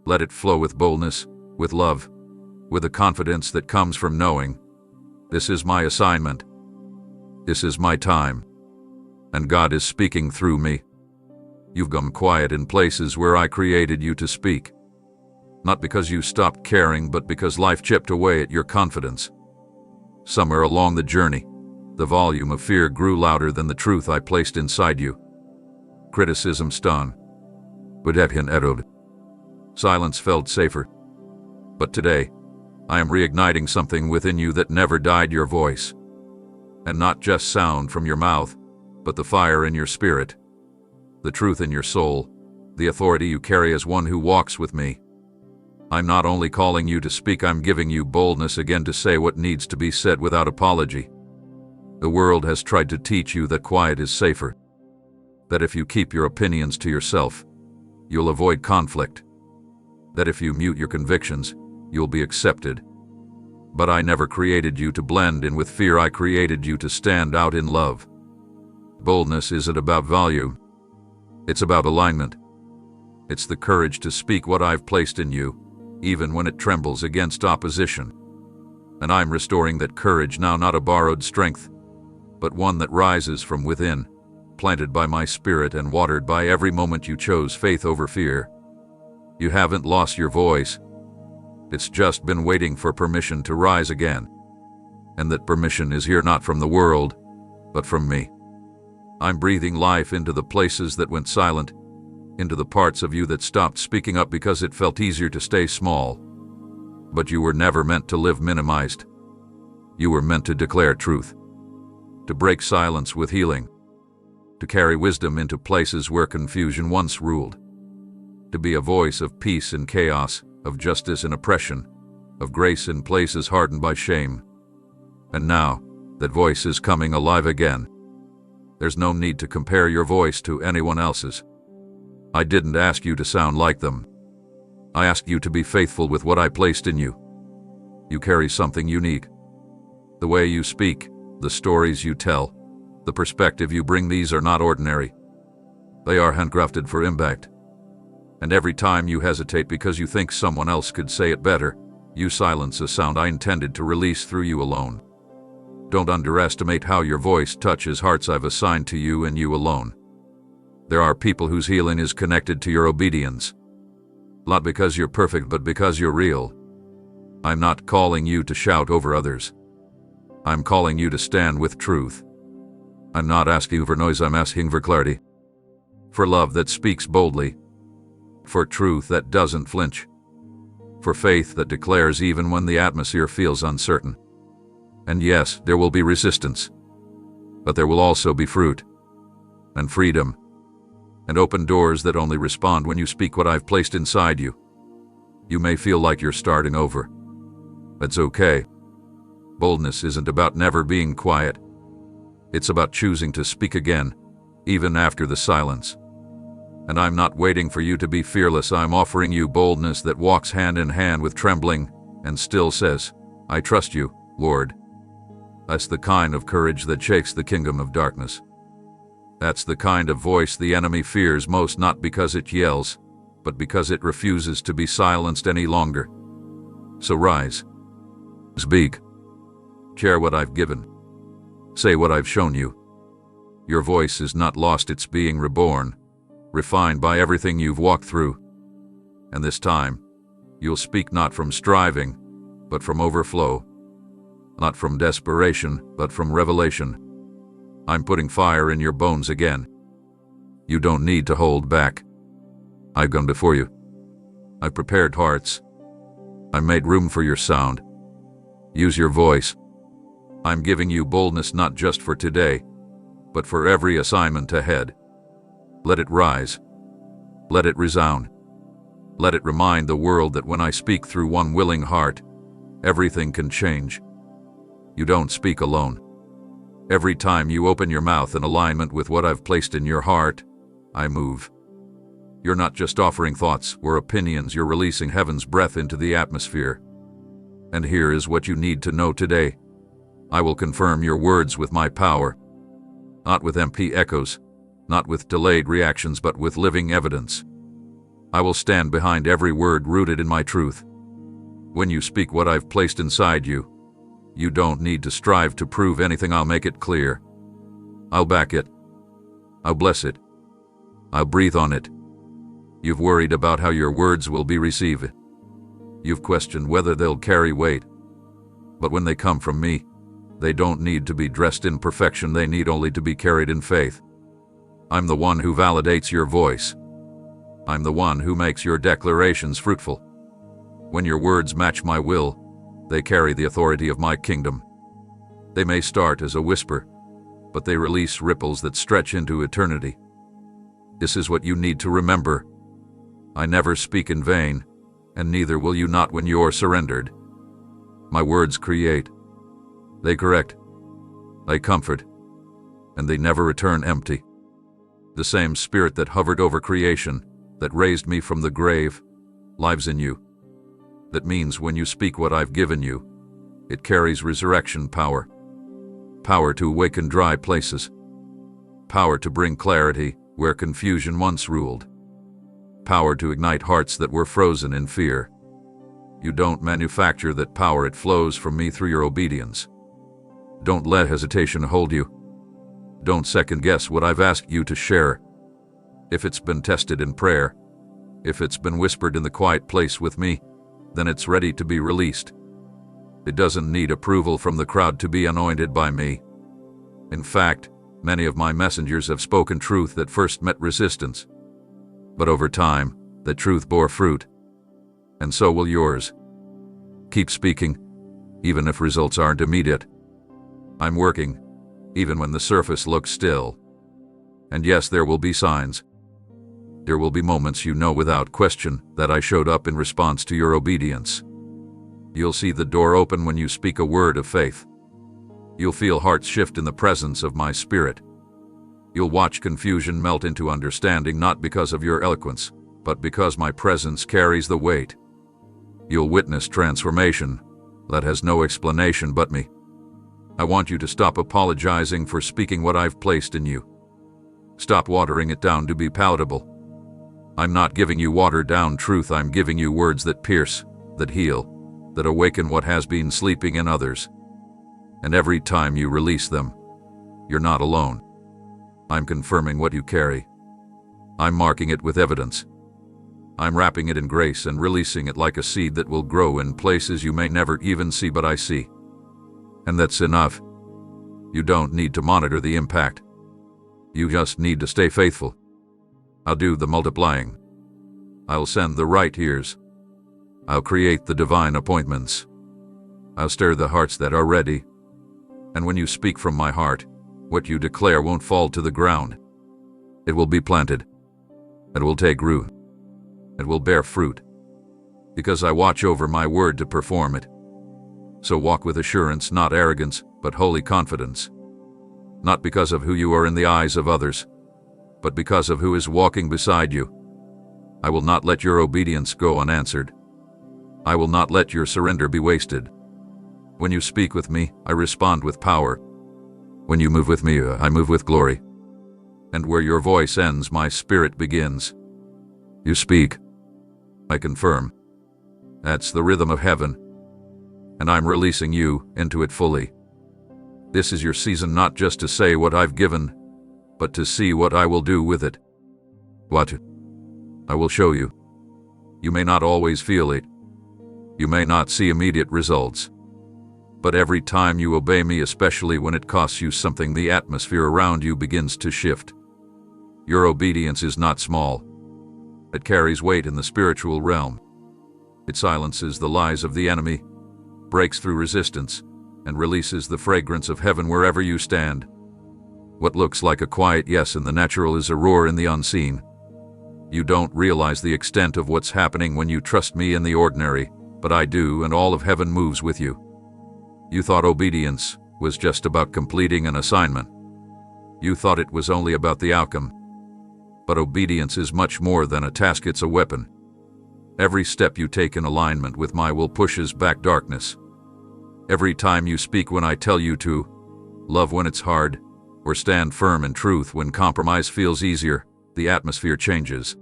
Let it flow with boldness, with love, with a confidence that comes from knowing, this is my assignment. This is my time. And God is speaking through me. You've gone quiet in places where I created you to speak. Not because you stopped caring, but because life chipped away at your confidence. Somewhere along the journey, the volume of fear grew louder than the truth I placed inside you. Criticism stung. Budethin erode. Silence felt safer. But today, I am reigniting something within you that never died, your voice. And not just sound from your mouth, but the fire in your spirit, the truth in your soul, the authority you carry as one who walks with me. I'm not only calling you to speak, I'm giving you boldness again to say what needs to be said without apology. The world has tried to teach you that quiet is safer, that if you keep your opinions to yourself, you'll avoid conflict, that if you mute your convictions, you'll be accepted. But I never created you to blend in with fear. I created you to stand out in love. Boldness isn't about volume. It's about alignment. It's the courage to speak what I've placed in you, even when it trembles against opposition. And I'm restoring that courage now, not a borrowed strength, but one that rises from within, planted by my spirit and watered by every moment you chose faith over fear. You haven't lost your voice. It's just been waiting for permission to rise again. And that permission is here not from the world, but from me. I'm breathing life into the places that went silent, into the parts of you that stopped speaking up because it felt easier to stay small. But you were never meant to live minimized. You were meant to declare truth, to break silence with healing, to carry wisdom into places where confusion once ruled, to be a voice of peace in chaos, of justice in oppression, of grace in places hardened by shame. And now, that voice is coming alive again. There's no need to compare your voice to anyone else's. I didn't ask you to sound like them. I asked you to be faithful with what I placed in you. You carry something unique. The way you speak, the stories you tell, the perspective you bring, these are not ordinary. They are handcrafted for impact. And every time you hesitate because you think someone else could say it better, you silence a sound I intended to release through you alone. Don't underestimate how your voice touches hearts I've assigned to you and you alone. There are people whose healing is connected to your obedience. Not because you're perfect, but because you're real. I'm not calling you to shout over others. I'm calling you to stand with truth. I'm not asking for noise, I'm asking for clarity. For love that speaks boldly. For truth that doesn't flinch. For faith that declares even when the atmosphere feels uncertain. And yes, there will be resistance. But there will also be fruit. And freedom. And open doors that only respond when you speak what I've placed inside you. You may feel like you're starting over. That's okay. Boldness isn't about never being quiet. It's about choosing to speak again, even after the silence. And I'm not waiting for you to be fearless. I'm offering you boldness that walks hand in hand with trembling and still says, I trust you, Lord. That's the kind of courage that shakes the kingdom of darkness. That's the kind of voice the enemy fears most, not because it yells, but because it refuses to be silenced any longer. So rise. Speak. Share what I've given. Say what I've shown you. Your voice is not lost, it's being reborn, refined by everything you've walked through. And this time, you'll speak not from striving, but from overflow. Not from desperation, but from revelation. I'm putting fire in your bones again. You don't need to hold back. I've gone before you. I've prepared hearts. I made room for your sound. Use your voice. I'm giving you boldness not just for today, but for every assignment ahead. Let it rise. Let it resound. Let it remind the world that when I speak through one willing heart, everything can change. You don't speak alone. Every time you open your mouth in alignment with what I've placed in your heart, I move. You're not just offering thoughts or opinions, you're releasing heaven's breath into the atmosphere. And here is what you need to know today. I will confirm your words with my power. Not with empty echoes, not with delayed reactions, but with living evidence. I will stand behind every word rooted in my truth. When you speak what I've placed inside you, you don't need to strive to prove anything. I'll make it clear. I'll back it. I'll bless it. I'll breathe on it. You've worried about how your words will be received. You've questioned whether they'll carry weight. But when they come from me, they don't need to be dressed in perfection, they need only to be carried in faith. I'm the one who validates your voice. I'm the one who makes your declarations fruitful. When your words match my will, they carry the authority of my kingdom. They may start as a whisper, but they release ripples that stretch into eternity. This is what you need to remember. I never speak in vain, and neither will you not when you're surrendered. My words create. They correct. They comfort. And they never return empty. The same spirit that hovered over creation, that raised me from the grave, lives in you. That means when you speak what I've given you, it carries resurrection power. Power to awaken dry places. Power to bring clarity where confusion once ruled. Power to ignite hearts that were frozen in fear. You don't manufacture that power, it flows from me through your obedience. Don't let hesitation hold you. Don't second-guess what I've asked you to share. If it's been tested in prayer, if it's been whispered in the quiet place with me, then it's ready to be released. It doesn't need approval from the crowd to be anointed by me. In fact, many of my messengers have spoken truth that first met resistance. But over time, the truth bore fruit. And so will yours. Keep speaking, even if results aren't immediate. I'm working, even when the surface looks still. And yes, there will be signs. There will be moments you know without question that I showed up in response to your obedience. You'll see the door open when you speak a word of faith. You'll feel hearts shift in the presence of my spirit. You'll watch confusion melt into understanding, not because of your eloquence, but because my presence carries the weight. You'll witness transformation that has no explanation but me. I want you to stop apologizing for speaking what I've placed in you. Stop watering it down to be palatable. I'm not giving you watered-down truth, I'm giving you words that pierce, that heal, that awaken what has been sleeping in others. And every time you release them, you're not alone. I'm confirming what you carry. I'm marking it with evidence. I'm wrapping it in grace and releasing it like a seed that will grow in places you may never even see, but I see. And that's enough. You don't need to monitor the impact. You just need to stay faithful. I'll do the multiplying. I'll send the right ears. I'll create the divine appointments. I'll stir the hearts that are ready. And when you speak from my heart, what you declare won't fall to the ground. It will be planted. It will take root. It will bear fruit. Because I watch over my word to perform it. So walk with assurance, not arrogance, but holy confidence. Not because of who you are in the eyes of others, but because of who is walking beside you. I will not let your obedience go unanswered. I will not let your surrender be wasted. When you speak with me, I respond with power. When you move with me, I move with glory. And where your voice ends, my spirit begins. You speak. I confirm. That's the rhythm of heaven. And I'm releasing you into it fully. This is your season, not just to say what I've given, but to see what I will do with it. What? I will show you. You may not always feel it. You may not see immediate results. But every time you obey me, especially when it costs you something, the atmosphere around you begins to shift. Your obedience is not small. It carries weight in the spiritual realm. It silences the lies of the enemy, breaks through resistance, and releases the fragrance of heaven wherever you stand. What looks like a quiet yes in the natural is a roar in the unseen. You don't realize the extent of what's happening when you trust me in the ordinary, but I do, and all of heaven moves with you. You thought obedience was just about completing an assignment. You thought it was only about the outcome. But obedience is much more than a task, it's a weapon. Every step you take in alignment with my will pushes back darkness. Every time you speak when I tell you to, love when it's hard, or stand firm in truth when compromise feels easier, the atmosphere changes.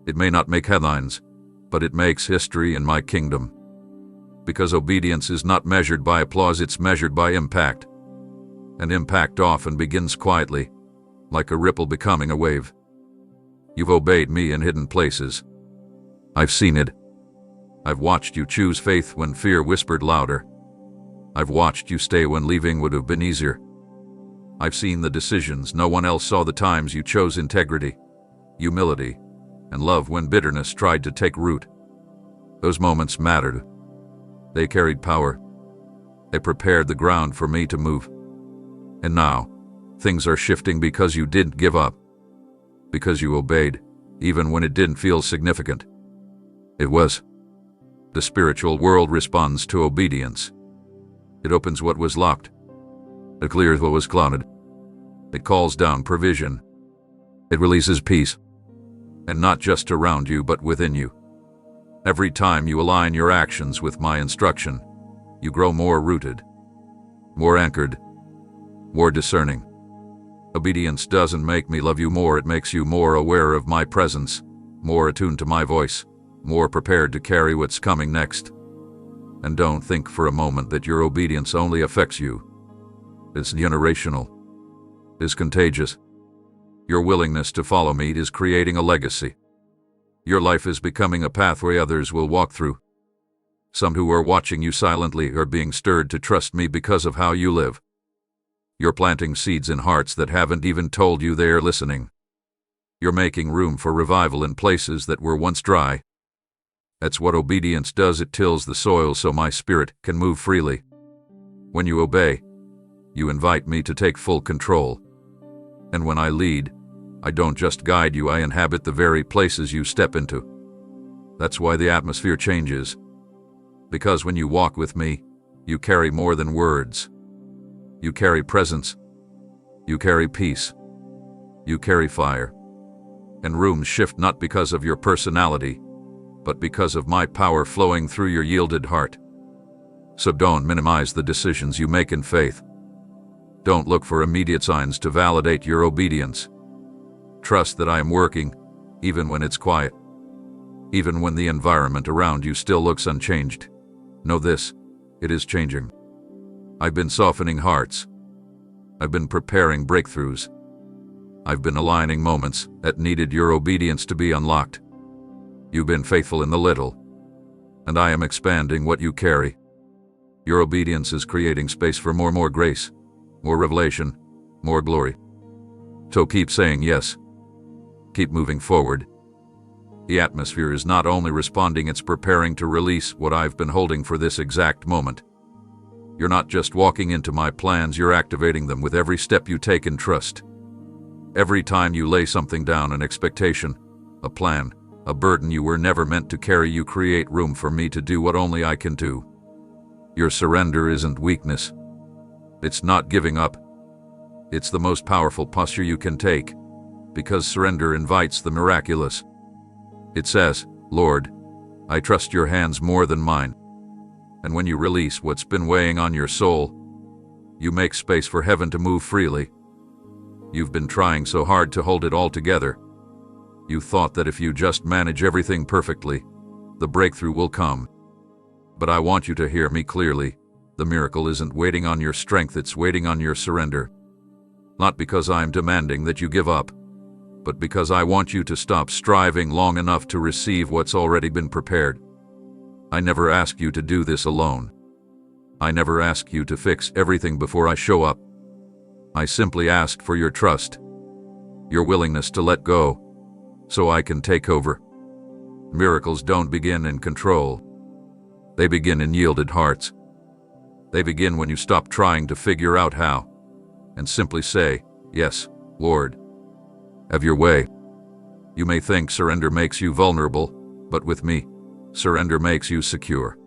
It may not make headlines, but it makes history in my kingdom. Because obedience is not measured by applause, it's measured by impact. And impact often begins quietly, like a ripple becoming a wave. You've obeyed me in hidden places. I've seen it. I've watched you choose faith when fear whispered louder. I've watched you stay when leaving would have been easier. I've seen the decisions no one else saw, the times you chose integrity, humility, and love when bitterness tried to take root. Those moments mattered. They carried power. They prepared the ground for me to move. And now, things are shifting because you didn't give up. Because you obeyed, even when it didn't feel significant. It was. The spiritual world responds to obedience. It opens what was locked. It clears what was clouded. It calls down provision. It releases peace. And not just around you, but within you. Every time you align your actions with my instruction, you grow more rooted, more anchored, more discerning. Obedience doesn't make me love you more, it makes you more aware of my presence, more attuned to my voice, more prepared to carry what's coming next. And don't think for a moment that your obedience only affects you. It's generational. It's contagious. Your willingness to follow me is creating a legacy. Your life is becoming a pathway others will walk through. Some who are watching you silently are being stirred to trust me because of how you live. You're planting seeds in hearts that haven't even told you they are listening. You're making room for revival in places that were once dry. That's what obedience does. It tills the soil so my spirit can move freely. When you obey, you invite me to take full control. And when I lead, I don't just guide you, I inhabit the very places you step into. That's why the atmosphere changes. Because when you walk with me, you carry more than words. You carry presence. You carry peace. You carry fire. And rooms shift not because of your personality, but because of my power flowing through your yielded heart. So don't minimize the decisions you make in faith. Don't look for immediate signs to validate your obedience. Trust that I am working, even when it's quiet. Even when the environment around you still looks unchanged. Know this, it is changing. I've been softening hearts. I've been preparing breakthroughs. I've been aligning moments that needed your obedience to be unlocked. You've been faithful in the little, and I am expanding what you carry. Your obedience is creating space for more grace, more revelation, more glory. So keep saying yes. Keep moving forward. The atmosphere is not only responding, it's preparing to release what I've been holding for this exact moment. You're not just walking into my plans, you're activating them with every step you take in trust. Every time you lay something down, an expectation, a plan, a burden you were never meant to carry, you create room for me to do what only I can do. Your surrender isn't weakness. It's not giving up. It's the most powerful posture you can take, because surrender invites the miraculous. It says, Lord, I trust your hands more than mine. And when you release what's been weighing on your soul, you make space for heaven to move freely. You've been trying so hard to hold it all together. You thought that if you just manage everything perfectly, the breakthrough will come. But I want you to hear me clearly. The miracle isn't waiting on your strength, it's waiting on your surrender. Not because I'm demanding that you give up, but because I want you to stop striving long enough to receive what's already been prepared. I never ask you to do this alone. I never ask you to fix everything before I show up. I simply ask for your trust, your willingness to let go, so I can take over. Miracles don't begin in control. They begin in yielded hearts. They begin when you stop trying to figure out how, and simply say, yes, Lord, have your way. You may think surrender makes you vulnerable, but with me, surrender makes you secure.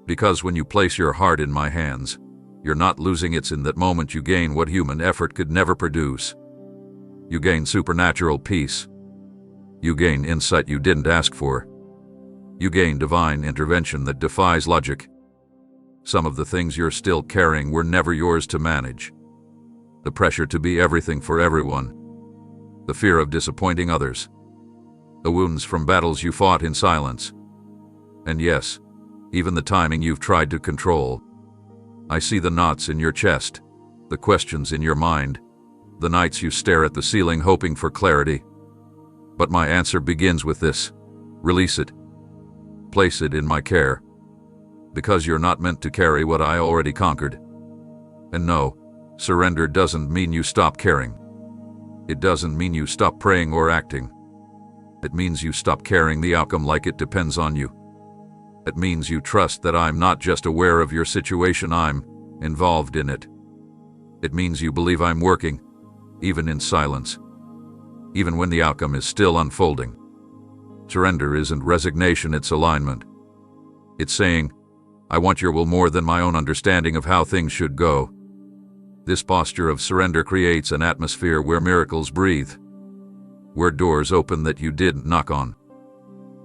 Because when you place your heart in my hands, you're not losing it. In that moment you gain what human effort could never produce. You gain supernatural peace. You gain insight you didn't ask for. You gain divine intervention that defies logic. Some of the things you're still carrying were never yours to manage. The pressure to be everything for everyone. The fear of disappointing others. The wounds from battles you fought in silence. And yes, even the timing you've tried to control. I see the knots in your chest, the questions in your mind, the nights you stare at the ceiling hoping for clarity. But my answer begins with this: release it. Place it in my care. Because you're not meant to carry what I already conquered. And no, surrender doesn't mean you stop caring. It doesn't mean you stop praying or acting. It means you stop carrying the outcome like it depends on you. It means you trust that I'm not just aware of your situation, I'm involved in it. It means you believe I'm working, even in silence, even when the outcome is still unfolding. Surrender isn't resignation, it's alignment. It's saying, I want your will more than my own understanding of how things should go. This posture of surrender creates an atmosphere where miracles breathe, where doors open that you didn't knock on,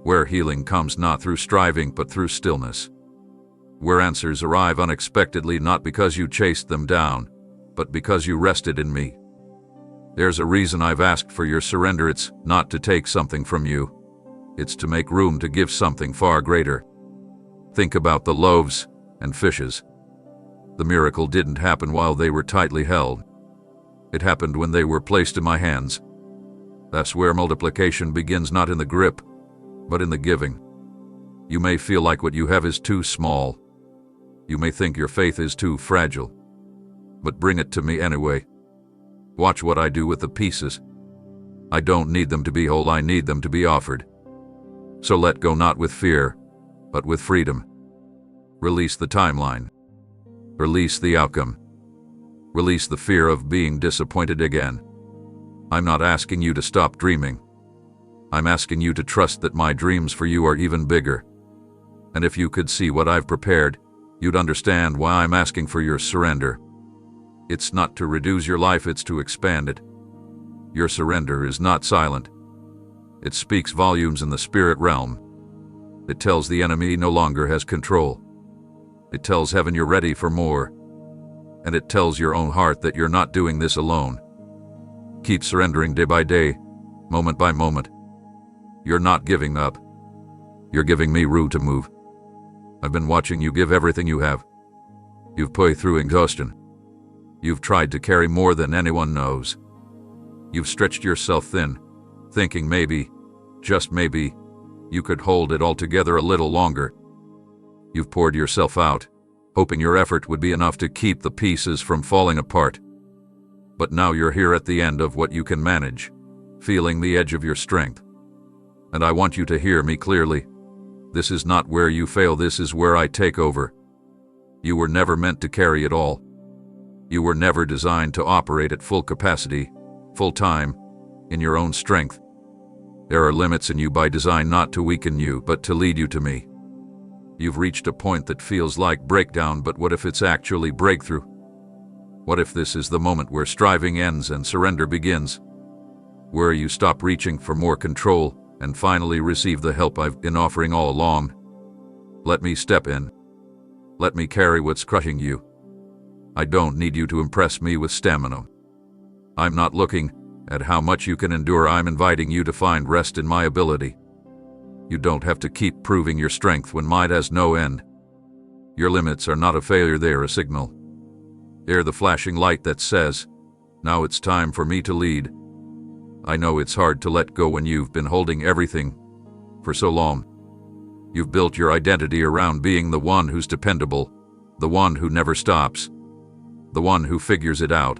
where healing comes not through striving but through stillness, where answers arrive unexpectedly not because you chased them down, but because you rested in me. There's a reason I've asked for your surrender. It's not to take something from you. It's to make room to give something far greater. Think about the loaves and fishes. The miracle didn't happen while they were tightly held. It happened when they were placed in my hands. That's where multiplication begins, not in the grip, but in the giving. You may feel like what you have is too small. You may think your faith is too fragile. But bring it to me anyway. Watch what I do with the pieces. I don't need them to be whole, I need them to be offered. So let go, not with fear, but with freedom. Release the timeline. Release the outcome. Release the fear of being disappointed again. I'm not asking you to stop dreaming. I'm asking you to trust that my dreams for you are even bigger. And if you could see what I've prepared, you'd understand why I'm asking for your surrender. It's not to reduce your life, it's to expand it. Your surrender is not silent. It speaks volumes in the spirit realm. It tells the enemy no longer has control. It tells heaven you're ready for more. And it tells your own heart that you're not doing this alone. Keep surrendering day by day, moment by moment. You're not giving up. You're giving me room to move. I've been watching you give everything you have. You've pushed through exhaustion. You've tried to carry more than anyone knows. You've stretched yourself thin, thinking maybe, just maybe, you could hold it all together a little longer. You've poured yourself out, hoping your effort would be enough to keep the pieces from falling apart. But now you're here at the end of what you can manage, feeling the edge of your strength. And I want you to hear me clearly. This is not where you fail, this is where I take over. You were never meant to carry it all. You were never designed to operate at full capacity, full time, in your own strength. There are limits in you by design, not to weaken you, but to lead you to me. You've reached a point that feels like breakdown, but what if it's actually breakthrough? What if this is the moment where striving ends and surrender begins? Where you stop reaching for more control and finally receive the help I've been offering all along. Let me step in. Let me carry what's crushing you. I don't need you to impress me with stamina. I'm not looking at how much you can endure, I'm inviting you to find rest in my ability. You don't have to keep proving your strength when might has no end. Your limits are not a failure, they're a signal. They're the flashing light that says, now it's time for me to lead. I know it's hard to let go when you've been holding everything for so long. You've built your identity around being the one who's dependable, the one who never stops, the one who figures it out.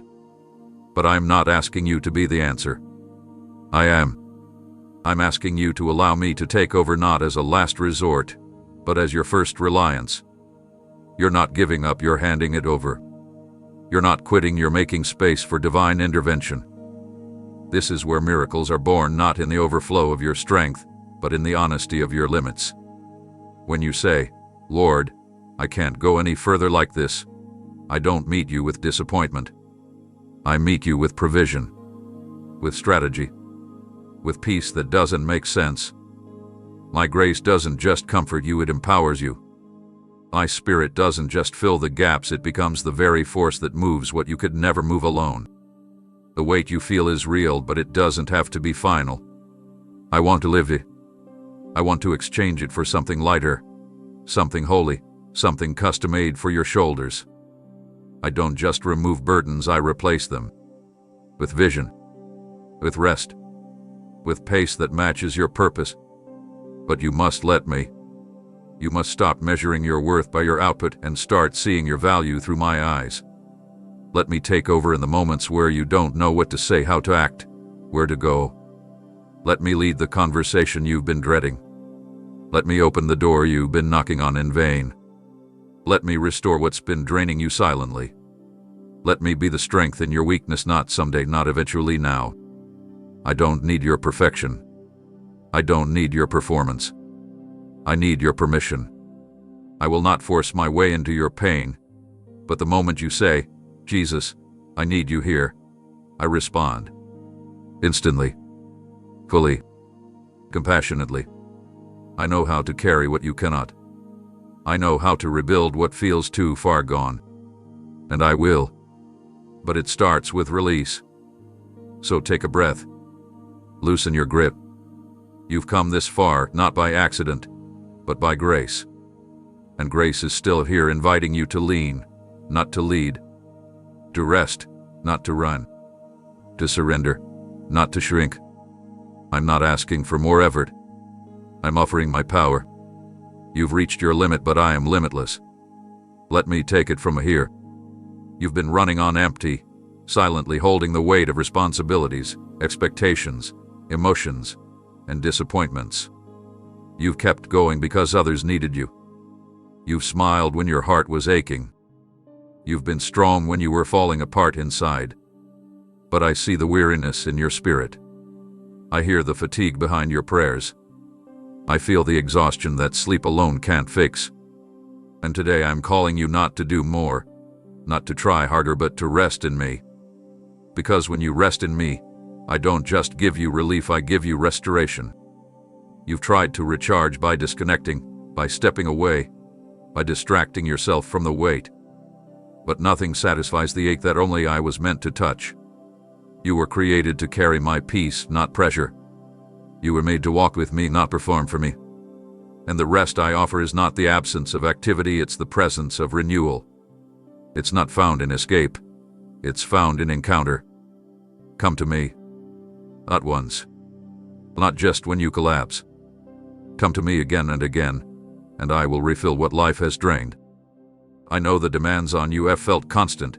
But I'm not asking you to be the answer. I'm asking you to allow me to take over, not as a last resort, but as your first reliance. You're not giving up, you're handing it over. You're not quitting, you're making space for divine intervention. This is where miracles are born, not in the overflow of your strength, but in the honesty of your limits. When you say, Lord, I can't go any further like this, I don't meet you with disappointment. I meet you with provision, with strategy, with peace that doesn't make sense. My grace doesn't just comfort you, it empowers you. My spirit doesn't just fill the gaps, it becomes the very force that moves what you could never move alone. The weight you feel is real, but it doesn't have to be final. I want to live it. I want to exchange it for something lighter, something holy, something custom-made for your shoulders. I don't just remove burdens, I replace them with vision, with rest, with pace that matches your purpose. But you must let me. You must stop measuring your worth by your output and start seeing your value through my eyes. Let me take over in the moments where you don't know what to say, how to act, where to go. Let me lead the conversation you've been dreading. Let me open the door you've been knocking on in vain. Let me restore what's been draining you silently. Let me be the strength in your weakness, not someday, not eventually, now. I don't need your perfection. I don't need your performance. I need your permission. I will not force my way into your pain, but the moment you say, "Jesus, I need you here," I respond. Instantly. Fully. Compassionately. I know how to carry what you cannot. I know how to rebuild what feels too far gone. And I will. But it starts with release. So take a breath. Loosen your grip. You've come this far, not by accident, but by grace. And grace is still here, inviting you to lean, not to lead. To rest, not to run. To surrender, not to shrink. I'm not asking for more effort. I'm offering my power. You've reached your limit, but I am limitless. Let me take it from here. You've been running on empty, silently holding the weight of responsibilities, expectations, emotions, and disappointments. You've kept going because others needed you. You've smiled when your heart was aching. You've been strong when you were falling apart inside. But I see the weariness in your spirit. I hear the fatigue behind your prayers. I feel the exhaustion that sleep alone can't fix. And today I'm calling you not to do more, not to try harder, but to rest in me. Because when you rest in me, I don't just give you relief, I give you restoration. You've tried to recharge by disconnecting, by stepping away, by distracting yourself from the weight. But nothing satisfies the ache that only I was meant to touch. You were created to carry my peace, not pressure. You were made to walk with me, not perform for me. And the rest I offer is not the absence of activity, it's the presence of renewal. It's not found in escape. It's found in encounter. Come to me. Not once. Not just when you collapse. Come to me again and again, and I will refill what life has drained. I know the demands on you have felt constant.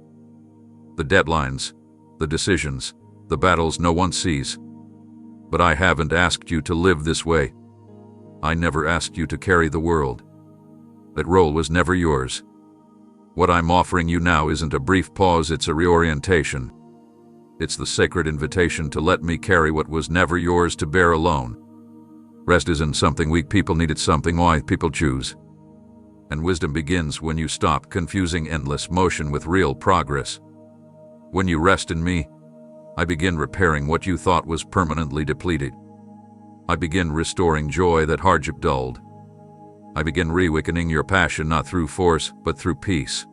The deadlines, the decisions, the battles no one sees. But I haven't asked you to live this way. I never asked you to carry the world. That role was never yours. What I'm offering you now isn't a brief pause, it's a reorientation. It's the sacred invitation to let me carry what was never yours to bear alone. Rest isn't something weak people need, it's something wise people choose. And wisdom begins when you stop confusing endless motion with real progress. When you rest in me, I begin repairing what you thought was permanently depleted. I begin restoring joy that hardship dulled. I begin reawakening your passion, not through force, but through peace.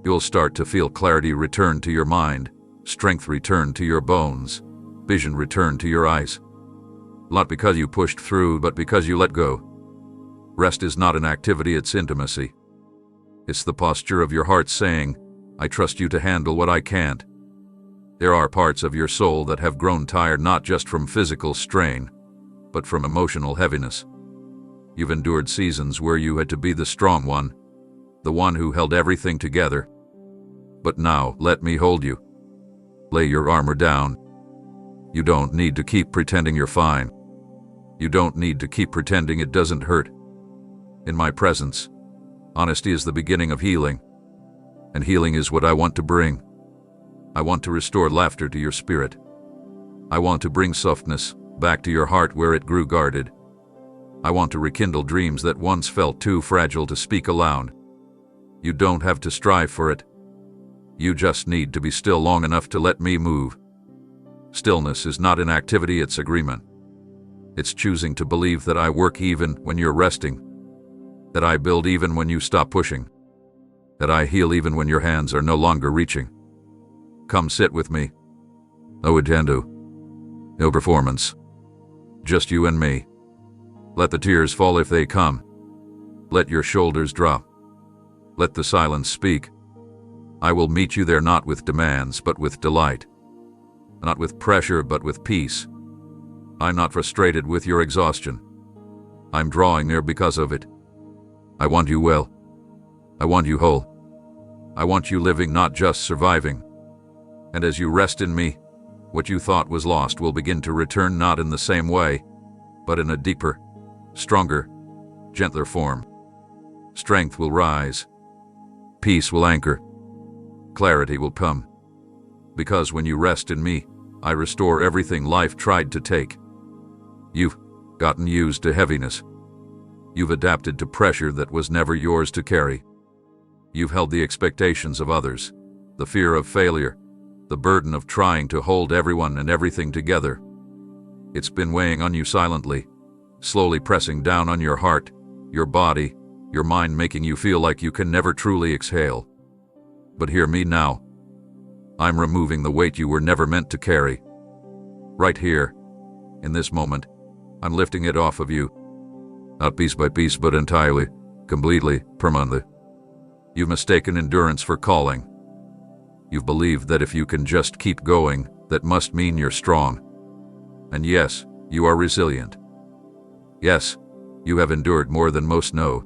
You'll start to feel clarity return to your mind, strength return to your bones, vision return to your eyes. Not because you pushed through, but because you let go. Rest is not an activity, it's intimacy. It's the posture of your heart saying, I trust you to handle what I can't. There are parts of your soul that have grown tired, not just from physical strain, but from emotional heaviness. You've endured seasons where you had to be the strong one, the one who held everything together. But now, let me hold you. Lay your armor down. You don't need to keep pretending you're fine. You don't need to keep pretending it doesn't hurt. In my presence, honesty is the beginning of healing. And healing is what I want to bring. I want to restore laughter to your spirit. I want to bring softness back to your heart where it grew guarded. I want to rekindle dreams that once felt too fragile to speak aloud. You don't have to strive for it. You just need to be still long enough to let me move. Stillness is not an activity, it's agreement. It's choosing to believe that I work even when you're resting, that I build even when you stop pushing, that I heal even when your hands are no longer reaching. Come sit with me. No agenda, no performance. Just you and me. Let the tears fall if they come. Let your shoulders drop. Let the silence speak. I will meet you there, not with demands, but with delight. Not with pressure, but with peace. I'm not frustrated with your exhaustion. I'm drawing near because of it. I want you well. I want you whole. I want you living, not just surviving. And as you rest in me, what you thought was lost will begin to return, not in the same way, but in a deeper, stronger, gentler form. Strength will rise. Peace will anchor. Clarity will come. Because when you rest in me, I restore everything life tried to take. You've gotten used to heaviness. You've adapted to pressure that was never yours to carry. You've held the expectations of others, the fear of failure, the burden of trying to hold everyone and everything together. It's been weighing on you silently, slowly pressing down on your heart, your body, your mind, making you feel like you can never truly exhale. But hear me now. I'm removing the weight you were never meant to carry. Right here, in this moment, I'm lifting it off of you. Not piece by piece, but entirely, completely, permanently. You've mistaken endurance for calling. You've believed that if you can just keep going, that must mean you're strong. And yes, you are resilient. Yes, you have endured more than most know.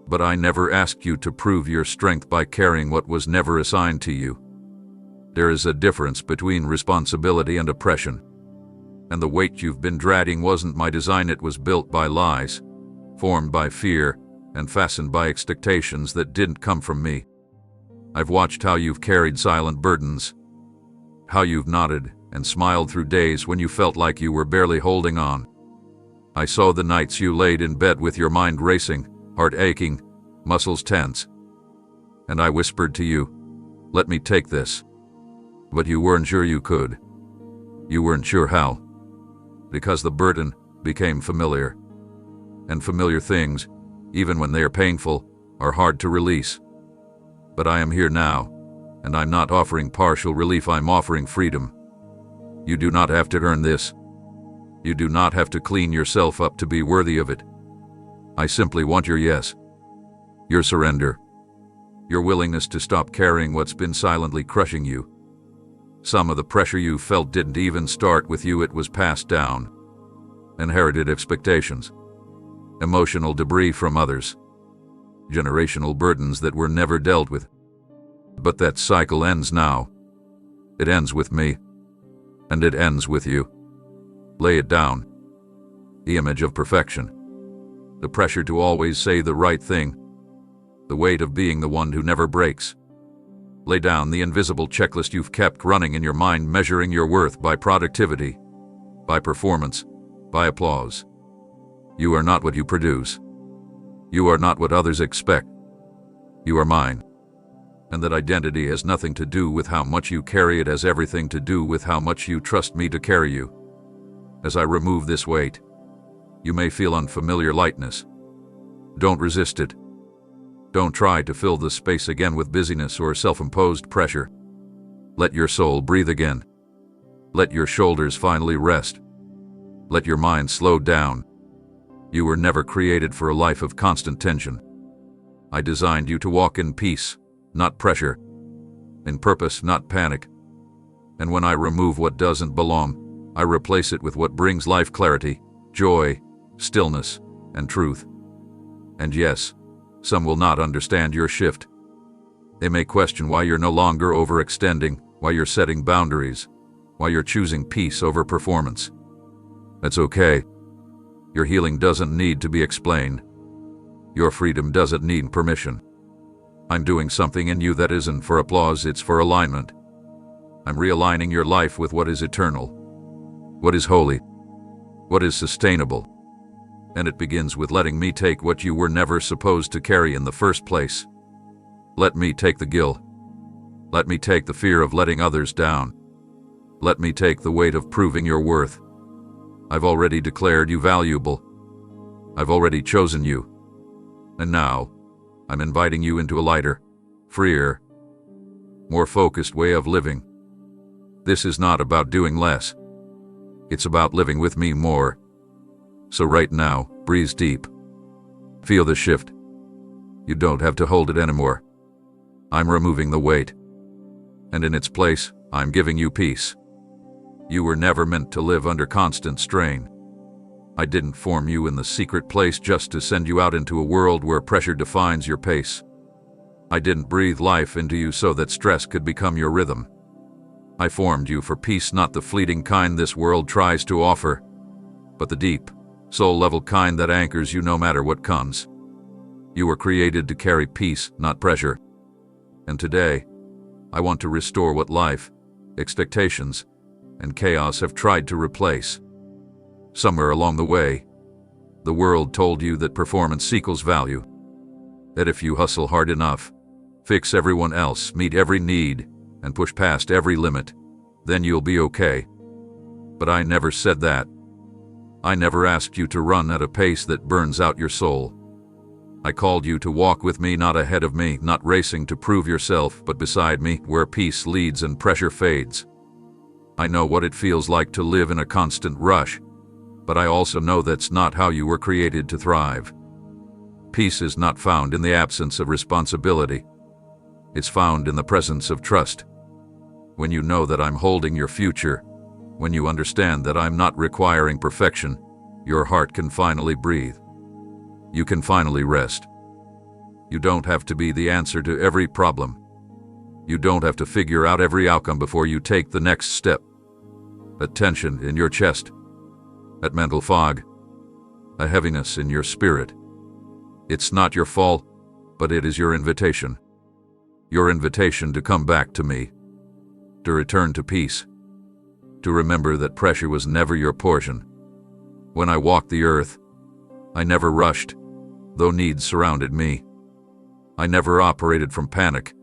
But I never asked you to prove your strength by carrying what was never assigned to you. There is a difference between responsibility and oppression. And the weight you've been dragging wasn't my design. It was built by lies, formed by fear, and fastened by expectations that didn't come from me. I've watched how you've carried silent burdens, how you've nodded and smiled through days when you felt like you were barely holding on. I saw the nights you laid in bed with your mind racing, heart aching, muscles tense. And I whispered to you, let me take this. But you weren't sure you could. You weren't sure how. Because the burden became familiar. And familiar things, even when they are painful, are hard to release. But I am here now, and I'm not offering partial relief, I'm offering freedom. You do not have to earn this. You do not have to clean yourself up to be worthy of it. I simply want your yes, your surrender, your willingness to stop carrying what's been silently crushing you. Some of the pressure you felt didn't even start with you, it was passed down. Inherited expectations, emotional debris from others, generational burdens that were never dealt with. But that cycle ends now. It ends with me, and it ends with you. Lay it down. The image of perfection, the pressure to always say the right thing, the weight of being the one who never breaks. Lay down the invisible checklist you've kept running in your mind, measuring your worth by productivity, by performance, by applause. You are not what you produce. You are not what others expect. You are mine. And that identity has nothing to do with how much you carry, it has everything to do with how much you trust me to carry you. As I remove this weight, you may feel unfamiliar lightness. Don't resist it. Don't try to fill the space again with busyness or self-imposed pressure. Let your soul breathe again. Let your shoulders finally rest. Let your mind slow down. You were never created for a life of constant tension. I designed you to walk in peace, not pressure, in purpose, not panic. And when I remove what doesn't belong, I replace it with what brings life clarity, joy, stillness, and truth. And yes, some will not understand your shift. They may question why you're no longer overextending, why you're setting boundaries, why you're choosing peace over performance. That's okay. Your healing doesn't need to be explained. Your freedom doesn't need permission. I'm doing something in you that isn't for applause, it's for alignment. I'm realigning your life with what is eternal, what is holy, what is sustainable. And it begins with letting me take what you were never supposed to carry in the first place. Let me take the guilt. Let me take the fear of letting others down. Let me take the weight of proving your worth. I've already declared you valuable. I've already chosen you. And now, I'm inviting you into a lighter, freer, more focused way of living. This is not about doing less. It's about living with me more. So right now, breathe deep. Feel the shift. You don't have to hold it anymore. I'm removing the weight. And in its place, I'm giving you peace. You were never meant to live under constant strain. I didn't form you in the secret place just to send you out into a world where pressure defines your pace. I didn't breathe life into you so that stress could become your rhythm. I formed you for peace, not the fleeting kind this world tries to offer, but the deep, soul-level kind that anchors you no matter what comes. You were created to carry peace, not pressure. And today, I want to restore what life, expectations, and chaos have tried to replace. Somewhere along the way, the world told you that performance equals value, that if you hustle hard enough, fix everyone else, meet every need, and push past every limit, then you'll be okay. But I never said that. I never asked you to run at a pace that burns out your soul. I called you to walk with me, not ahead of me, not racing to prove yourself, but beside me, where peace leads and pressure fades. I know what it feels like to live in a constant rush, but I also know that's not how you were created to thrive. Peace is not found in the absence of responsibility. It's found in the presence of trust. When you know that I'm holding your future, when you understand that I'm not requiring perfection, your heart can finally breathe. You can finally rest. You don't have to be the answer to every problem. You don't have to figure out every outcome before you take the next step. A tension in your chest, a mental fog, a heaviness in your spirit. It's not your fault, but it is your invitation. Your invitation to come back to me, to return to peace, to remember that pressure was never your portion. When I walked the earth, I never rushed, though needs surrounded me. I never operated from panic,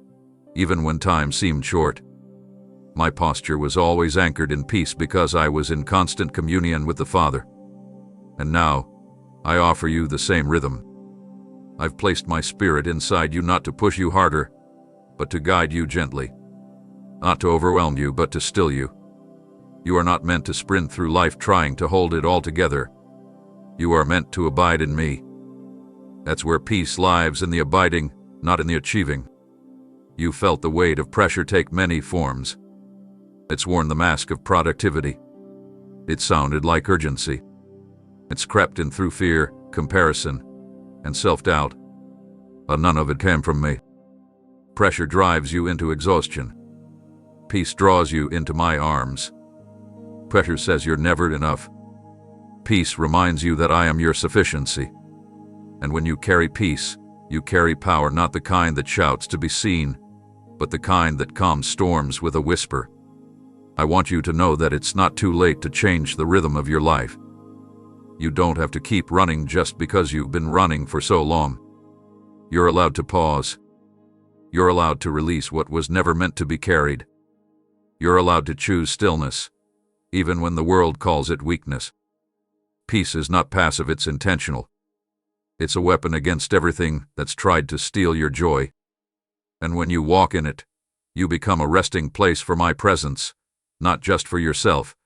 even when time seemed short. My posture was always anchored in peace because I was in constant communion with the Father. And now, I offer you the same rhythm. I've placed my spirit inside you not to push you harder, but to guide you gently. Not to overwhelm you, but to still you. You are not meant to sprint through life trying to hold it all together. You are meant to abide in me. That's where peace lives, in the abiding, not in the achieving. You felt the weight of pressure take many forms. It's worn the mask of productivity. It sounded like urgency. It's crept in through fear, comparison, and self-doubt. But none of it came from me. Pressure drives you into exhaustion. Peace draws you into my arms. Pressure says you're never enough. Peace reminds you that I am your sufficiency. And when you carry peace, you carry power, not the kind that shouts to be seen, but the kind that calms storms with a whisper. I want you to know that it's not too late to change the rhythm of your life. You don't have to keep running just because you've been running for so long. You're allowed to pause. You're allowed to release what was never meant to be carried. You're allowed to choose stillness, even when the world calls it weakness. Peace is not passive, it's intentional. It's a weapon against everything that's tried to steal your joy. And when you walk in it, you become a resting place for my presence, not just for yourself,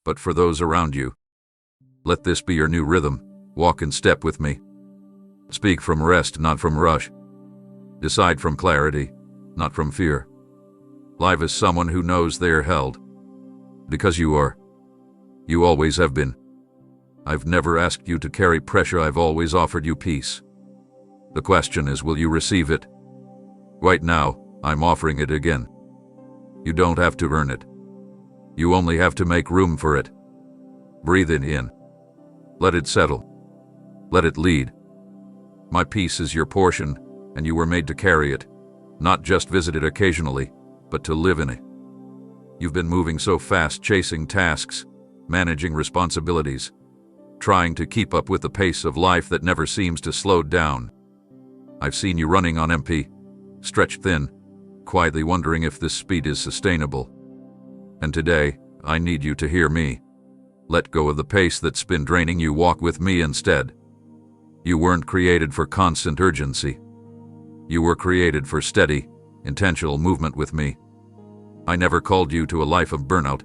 but for those around you. Let this be your new rhythm. Walk in step with me. Speak from rest, not from rush. Decide from clarity, not from fear. Live as someone who knows they are held. Because you are. You always have been. I've never asked you to carry pressure, I've always offered you peace. The question is, will you receive it? Right now, I'm offering it again. You don't have to earn it. You only have to make room for it. Breathe it in. Let it settle. Let it lead. My peace is your portion, and you were made to carry it, not just visit it occasionally, but to live in it. You've been moving so fast, chasing tasks, managing responsibilities, trying to keep up with the pace of life that never seems to slow down. I've seen you running on empty, stretched thin, quietly wondering if this speed is sustainable. And today, I need you to hear me. Let go of the pace that's been draining you. Walk with me instead. You weren't created for constant urgency. You were created for steady, intentional movement with me. I never called you to a life of burnout.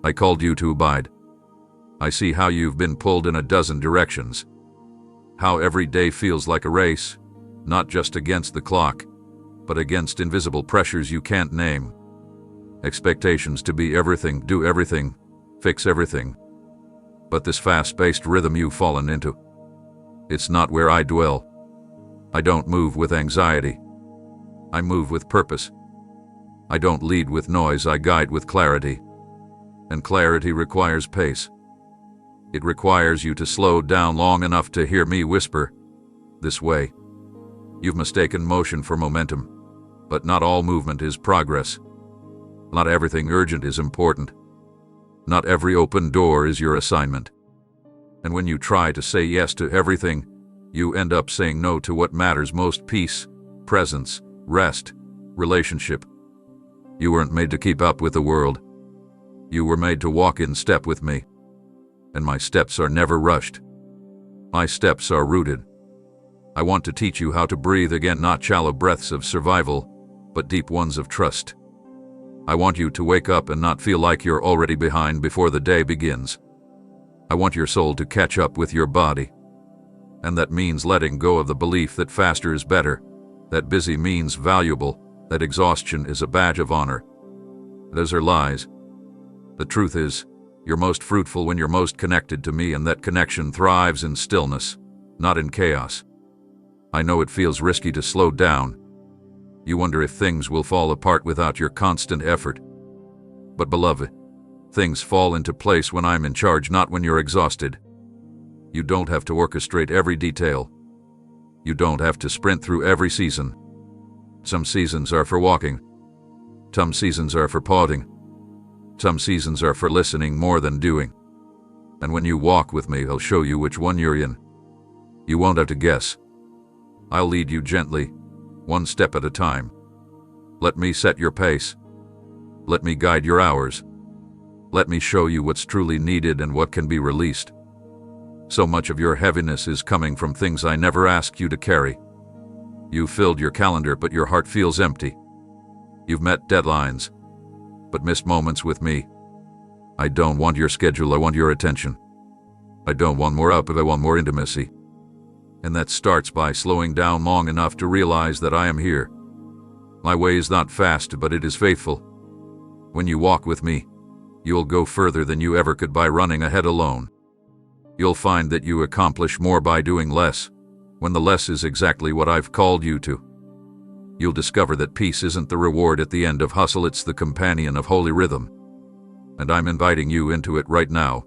I called you to abide. I see how you've been pulled in a dozen directions. How every day feels like a race, not just against the clock, but against invisible pressures you can't name. expectations to be everything, do everything, fix everything. But this fast-paced rhythm you've fallen into, it's not where I dwell. I don't move with anxiety. I move with purpose. I don't lead with noise, I guide with clarity. And clarity requires pace. It requires you to slow down long enough to hear me whisper, "This way." You've mistaken motion for momentum, but not all movement is progress. Not everything urgent is important. Not every open door is your assignment. And when you try to say yes to everything, you end up saying no to what matters most: peace, presence, rest, relationship. You weren't made to keep up with the world. You were made to walk in step with me. And my steps are never rushed. My steps are rooted. I want to teach you how to breathe again, not shallow breaths of survival, but deep ones of trust. I want you to wake up and not feel like you're already behind before the day begins. I want your soul to catch up with your body. And that means letting go of the belief that faster is better, that busy means valuable, that exhaustion is a badge of honor. Those are lies. The truth is, you're most fruitful when you're most connected to me, and that connection thrives in stillness, not in chaos. I know it feels risky to slow down. You wonder if things will fall apart without your constant effort. But beloved, things fall into place when I'm in charge, not when you're exhausted. You don't have to orchestrate every detail. You don't have to sprint through every season. Some seasons are for walking. Some seasons are for pausing. Some seasons are for listening more than doing. And when you walk with me, I'll show you which one you're in. You won't have to guess. I'll lead you gently, one step at a time. Let me set your pace. Let me guide your hours. Let me show you what's truly needed and what can be released. So much of your heaviness is coming from things I never asked you to carry. You filled your calendar, but your heart feels empty. You've met deadlines, but missed moments with me. I don't want your schedule, I want your attention. I don't want more output, I want more intimacy. And that starts by slowing down long enough to realize that I am here. My way is not fast, but it is faithful. When you walk with me, you'll go further than you ever could by running ahead alone. You'll find that you accomplish more by doing less, when the less is exactly what I've called you to. You'll discover that peace isn't the reward at the end of hustle, it's the companion of holy rhythm. And I'm inviting you into it right now.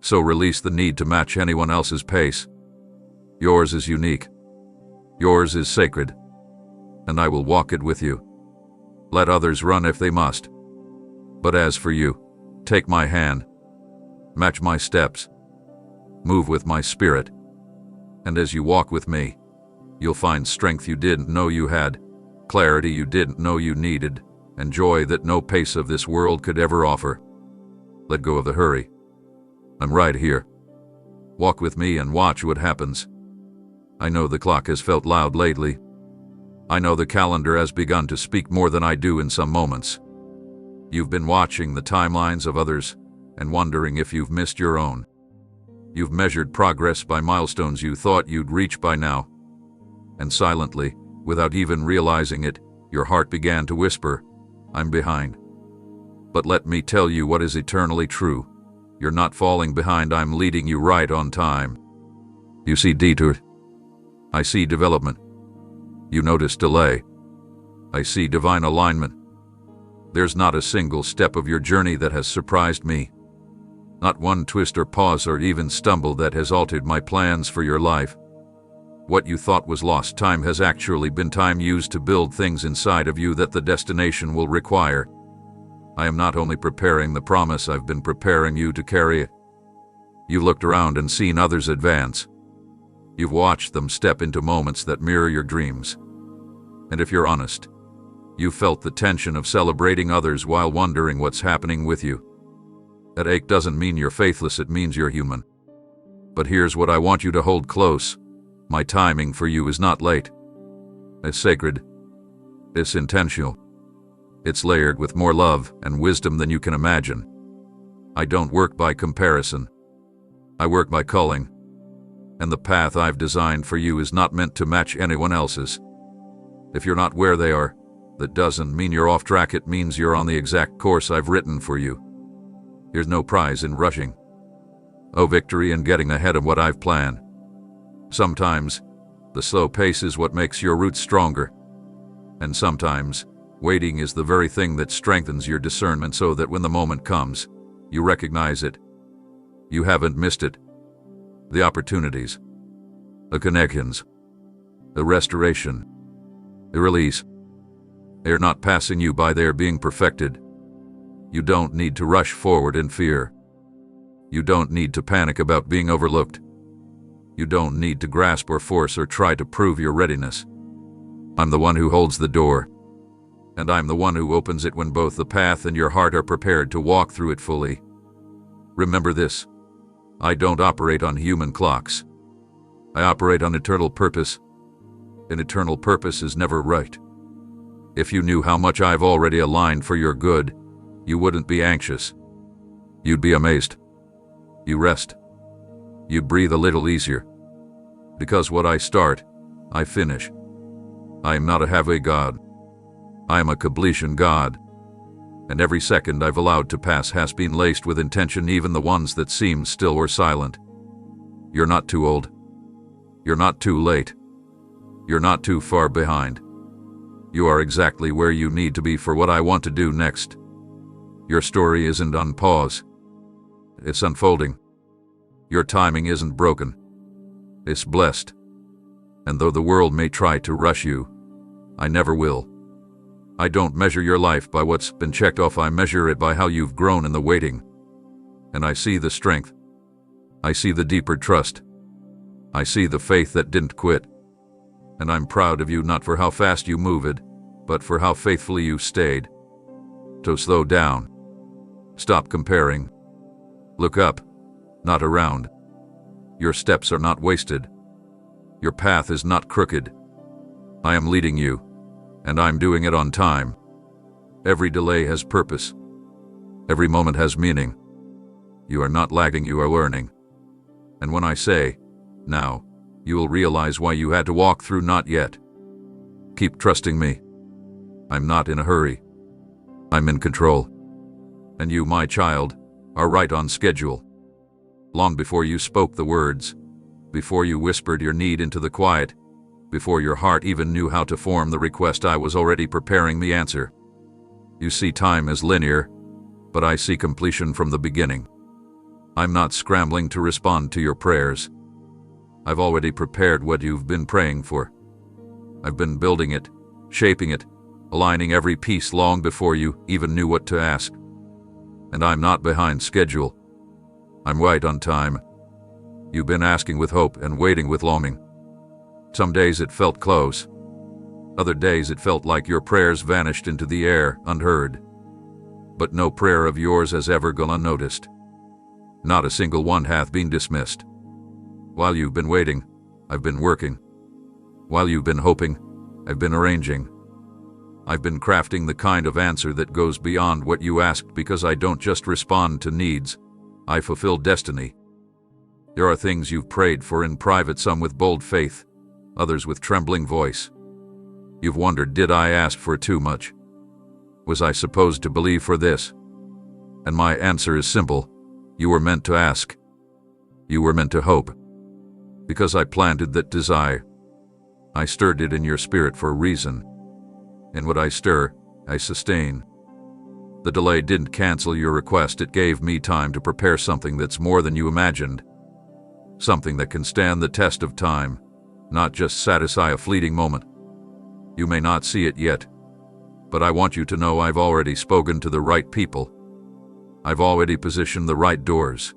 So release the need to match anyone else's pace. Yours is unique. Yours is sacred. And I will walk it with you. Let others run if they must. But as for you, take my hand. Match my steps. Move with my spirit. And as you walk with me, you'll find strength you didn't know you had, clarity you didn't know you needed, and joy that no pace of this world could ever offer. Let go of the hurry. I'm right here. Walk with me and watch what happens. I know the clock has felt loud lately. I know the calendar has begun to speak more than I do in some moments. You've been watching the timelines of others and wondering if you've missed your own. You've measured progress by milestones you thought you'd reach by now. And silently, without even realizing it, your heart began to whisper, "I'm behind." But let me tell you what is eternally true. You're not falling behind, I'm leading you right on time. You see detour. I see development. You notice delay. I see divine alignment. There's not a single step of your journey that has surprised me. Not one twist or pause or even stumble that has altered my plans for your life. What you thought was lost time has actually been time used to build things inside of you that the destination will require. I am not only preparing the promise, I've been preparing you to carry it. You've looked around and seen others advance. You've watched them step into moments that mirror your dreams. And if you're honest, you've felt the tension of celebrating others while wondering what's happening with you. That ache doesn't mean you're faithless, it means you're human. But here's what I want you to hold close. My timing for you is not late. It's sacred. It's intentional. It's layered with more love and wisdom than you can imagine. I don't work by comparison. I work by calling. And the path I've designed for you is not meant to match anyone else's. If you're not where they are, That doesn't mean you're off track, it means you're on the exact course I've written for you. There's no prize in rushing. No victory in getting ahead of what I've planned. Sometimes, the slow pace is what makes your roots stronger. And sometimes, waiting is the very thing that strengthens your discernment so that when the moment comes, you recognize it. You haven't missed it. The opportunities, the connections, the restoration, the release. They're not passing you by, they're being perfected. You don't need to rush forward in fear. You don't need to panic about being overlooked. You don't need to grasp or force or try to prove your readiness. I'm the one who holds the door. And I'm the one who opens it when both the path and your heart are prepared to walk through it fully. Remember this. I don't operate on human clocks. I operate on eternal purpose. An eternal purpose is never right. If you knew how much I've already aligned for your good, you wouldn't be anxious. You'd be amazed. You rest. You'd breathe a little easier. Because what I start, I finish. I am not a halfway God. I am a completion God. And every second I've allowed to pass has been laced with intention, even the ones that seemed still or silent. You're not too old. You're not too late. You're not too far behind. You are exactly where you need to be for what I want to do next. Your story isn't on pause. It's unfolding. Your timing isn't broken. It's blessed. And though the world may try to rush you, I never will. I don't measure your life by what's been checked off, I measure it by how you've grown in the waiting. And I see the strength. I see the deeper trust. I see the faith that didn't quit. And I'm proud of you, not for how fast you moved, but for how faithfully you stayed. So slow down. Stop comparing. Look up, not around. Your steps are not wasted. Your path is not crooked. I am leading you, and I'm doing it on time. Every delay has purpose. Every moment has meaning. You are not lagging, you are learning. And when I say, now, you will realize why you had to walk through not yet. Keep trusting me. I'm not in a hurry. I'm in control. And you, my child, are right on schedule. Long before you spoke the words, before you whispered your need into the quiet, before your heart even knew how to form the request, I was already preparing the answer. You see time as linear, but I see completion from the beginning. I'm not scrambling to respond to your prayers. I've already prepared what you've been praying for. I've been building it, shaping it, aligning every piece long before you even knew what to ask. And I'm not behind schedule. I'm right on time. You've been asking with hope and waiting with longing. Some days it felt close. Other days it felt like your prayers vanished into the air, unheard. But no prayer of yours has ever gone unnoticed. Not a single one hath been dismissed. While you've been waiting, I've been working. While you've been hoping, I've been arranging. I've been crafting the kind of answer that goes beyond what you asked, because I don't just respond to needs, I fulfill destiny. There are things you've prayed for in private, some with bold faith, others with trembling voice. You've wondered, did I ask for too much? Was I supposed to believe for this? And my answer is simple. You were meant to ask. You were meant to hope. Because I planted that desire. I stirred it in your spirit for a reason. And what I stir, I sustain. The delay didn't cancel your request, it gave me time to prepare something that's more than you imagined. Something that can stand the test of time, not just satisfy a fleeting moment. You may not see it yet, but I want you to know I've already spoken to the right people. I've already positioned the right doors.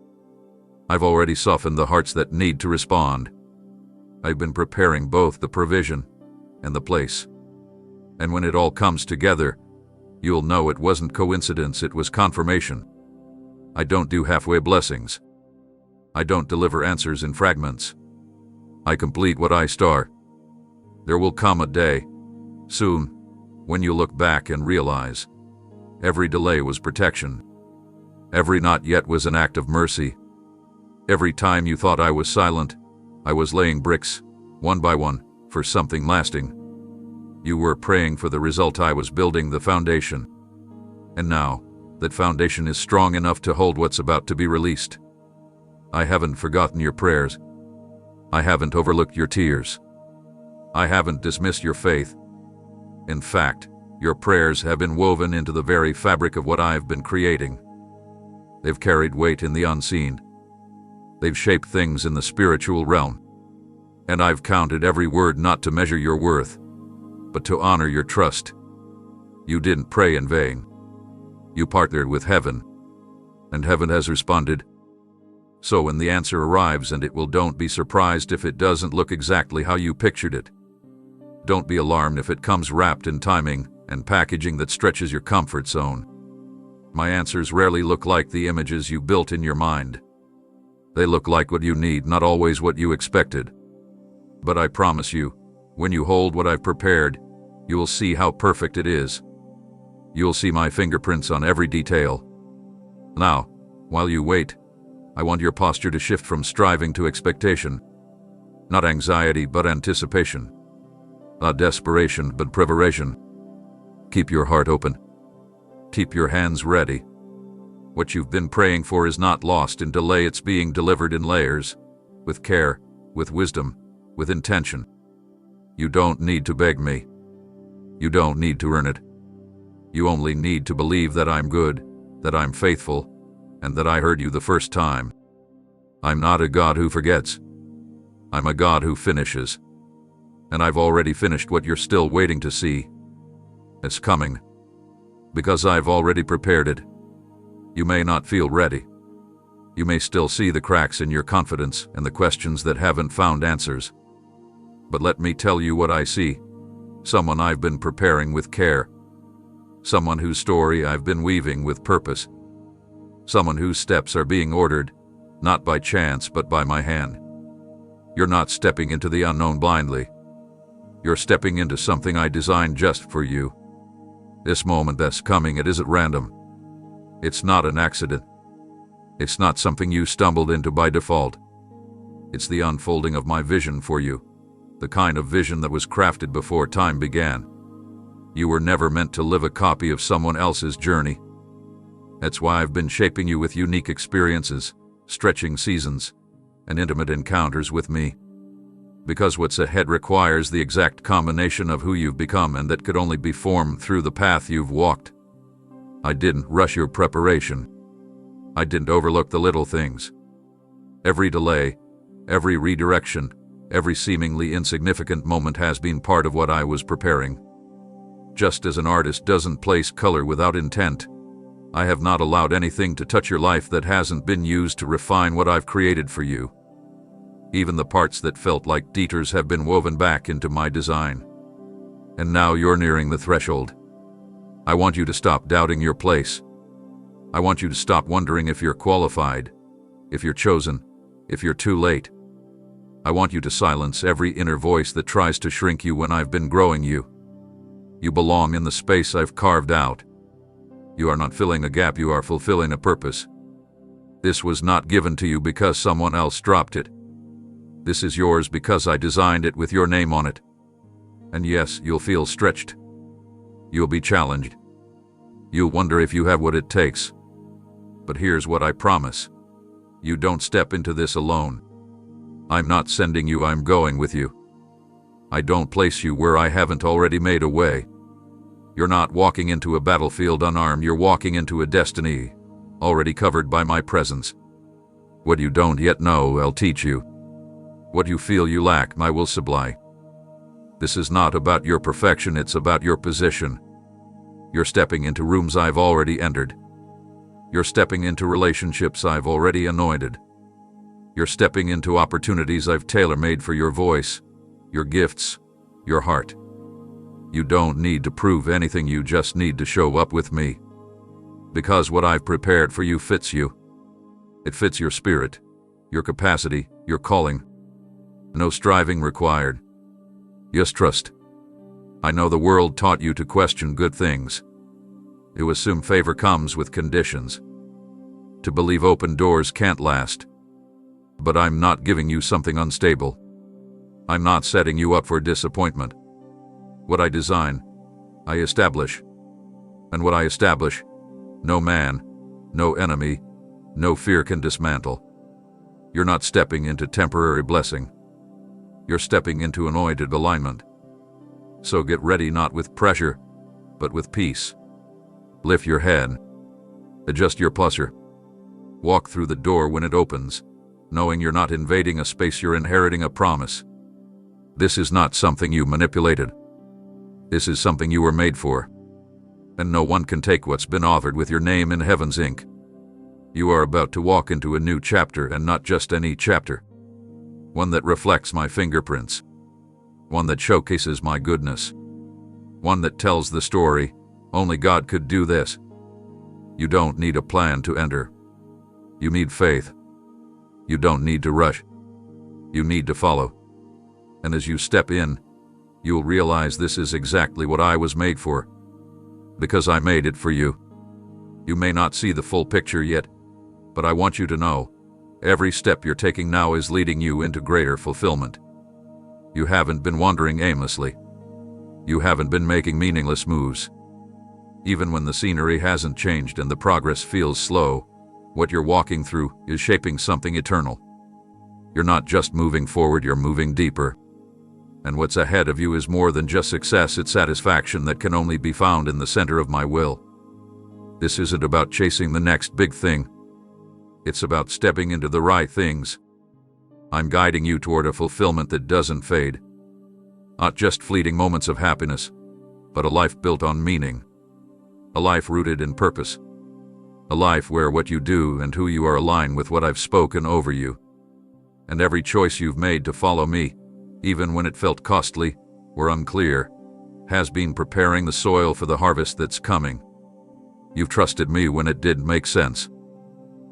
I've already softened the hearts that need to respond. I've been preparing both the provision and the place. And when it all comes together, you'll know it wasn't coincidence, it was confirmation. I don't do halfway blessings. I don't deliver answers in fragments. I complete what I start. There will come a day, soon, when you look back and realize every delay was protection. Every not yet was an act of mercy. Every time you thought I was silent, I was laying bricks, one by one, for something lasting. You were praying for the result. I was building the foundation. And now, that foundation is strong enough to hold what's about to be released. I haven't forgotten your prayers. I haven't overlooked your tears. I haven't dismissed your faith. In fact, your prayers have been woven into the very fabric of what I've been creating. They've carried weight in the unseen. They've shaped things in the spiritual realm. And I've counted every word not to measure your worth, but to honor your trust. You didn't pray in vain. You partnered with heaven, and heaven has responded. So when the answer arrives, and it will, don't be surprised if it doesn't look exactly how you pictured it. Don't be alarmed if it comes wrapped in timing and packaging that stretches your comfort zone. My answers rarely look like the images you built in your mind. They look like what you need, not always what you expected. But I promise you, when you hold what I've prepared, you will see how perfect it is. You'll see my fingerprints on every detail. Now, while you wait, I want your posture to shift from striving to expectation. Not anxiety, but anticipation. Not desperation, but preparation. Keep your heart open. Keep your hands ready. What you've been praying for is not lost in delay. It's being delivered in layers, with care, with wisdom, with intention. You don't need to beg me. You don't need to earn it. You only need to believe that I'm good, that I'm faithful, and that I heard you the first time. I'm not a God who forgets. I'm a God who finishes. And I've already finished what you're still waiting to see. It's coming. Because I've already prepared it. You may not feel ready. You may still see the cracks in your confidence and the questions that haven't found answers. But let me tell you what I see. Someone I've been preparing with care. Someone whose story I've been weaving with purpose. Someone whose steps are being ordered, not by chance but by my hand. You're not stepping into the unknown blindly. You're stepping into something I designed just for you. This moment that's coming, it isn't random. It's not an accident. It's not something you stumbled into by default. It's the unfolding of my vision for you, the kind of vision that was crafted before time began. You were never meant to live a copy of someone else's journey. That's why I've been shaping you with unique experiences, stretching seasons, and intimate encounters with me. Because what's ahead requires the exact combination of who you've become, and that could only be formed through the path you've walked. I didn't rush your preparation. I didn't overlook the little things. Every delay, every redirection, every seemingly insignificant moment has been part of what I was preparing. Just as an artist doesn't place color without intent, I have not allowed anything to touch your life that hasn't been used to refine what I've created for you. Even the parts that felt like detours have been woven back into my design. And now you're nearing the threshold. I want you to stop doubting your place. I want you to stop wondering if you're qualified, if you're chosen, if you're too late. I want you to silence every inner voice that tries to shrink you when I've been growing you. You belong in the space I've carved out. You are not filling a gap, you are fulfilling a purpose. This was not given to you because someone else dropped it. This is yours because I designed it with your name on it. And yes, you'll feel stretched. You'll be challenged. You'll wonder if you have what it takes. But here's what I promise. You don't step into this alone. I'm not sending you, I'm going with you. I don't place you where I haven't already made a way. You're not walking into a battlefield unarmed, you're walking into a destiny, already covered by my presence. What you don't yet know, I'll teach you. What you feel you lack, I will supply. This is not about your perfection, it's about your position. You're stepping into rooms I've already entered. You're stepping into relationships I've already anointed. You're stepping into opportunities I've tailor-made for your voice, your gifts, your heart. You don't need to prove anything, you just need to show up with me. Because what I've prepared for you fits you. It fits your spirit, your capacity, your calling. No striving required. Just trust. I know the world taught you to question good things. To assume favor comes with conditions. To believe open doors can't last. But I'm not giving you something unstable. I'm not setting you up for disappointment. What I design, I establish. And what I establish, no man, no enemy, no fear can dismantle. You're not stepping into temporary blessing. You're stepping into anointed alignment. So get ready, not with pressure, but with peace. Lift your head. Adjust your posture. Walk through the door when it opens, knowing you're not invading a space, you're inheriting a promise. This is not something you manipulated. This is something you were made for. And no one can take what's been authored with your name in heaven's ink. You are about to walk into a new chapter, and not just any chapter. One that reflects my fingerprints. One that showcases my goodness. One that tells the story, only God could do this. You don't need a plan to enter. You need faith. You don't need to rush. You need to follow. And as you step in, you'll realize this is exactly what I was made for. Because I made it for you. You may not see the full picture yet, but I want you to know, every step you're taking now is leading you into greater fulfillment. You haven't been wandering aimlessly. You haven't been making meaningless moves. Even when the scenery hasn't changed and the progress feels slow, what you're walking through is shaping something eternal. You're not just moving forward, you're moving deeper. And what's ahead of you is more than just success, it's satisfaction that can only be found in the center of my will. This isn't about chasing the next big thing. It's about stepping into the right things. I'm guiding you toward a fulfillment that doesn't fade. Not just fleeting moments of happiness, but a life built on meaning. A life rooted in purpose. A life where what you do and who you are align with what I've spoken over you. And every choice you've made to follow me, even when it felt costly or unclear, has been preparing the soil for the harvest that's coming. You've trusted me when it didn't make sense.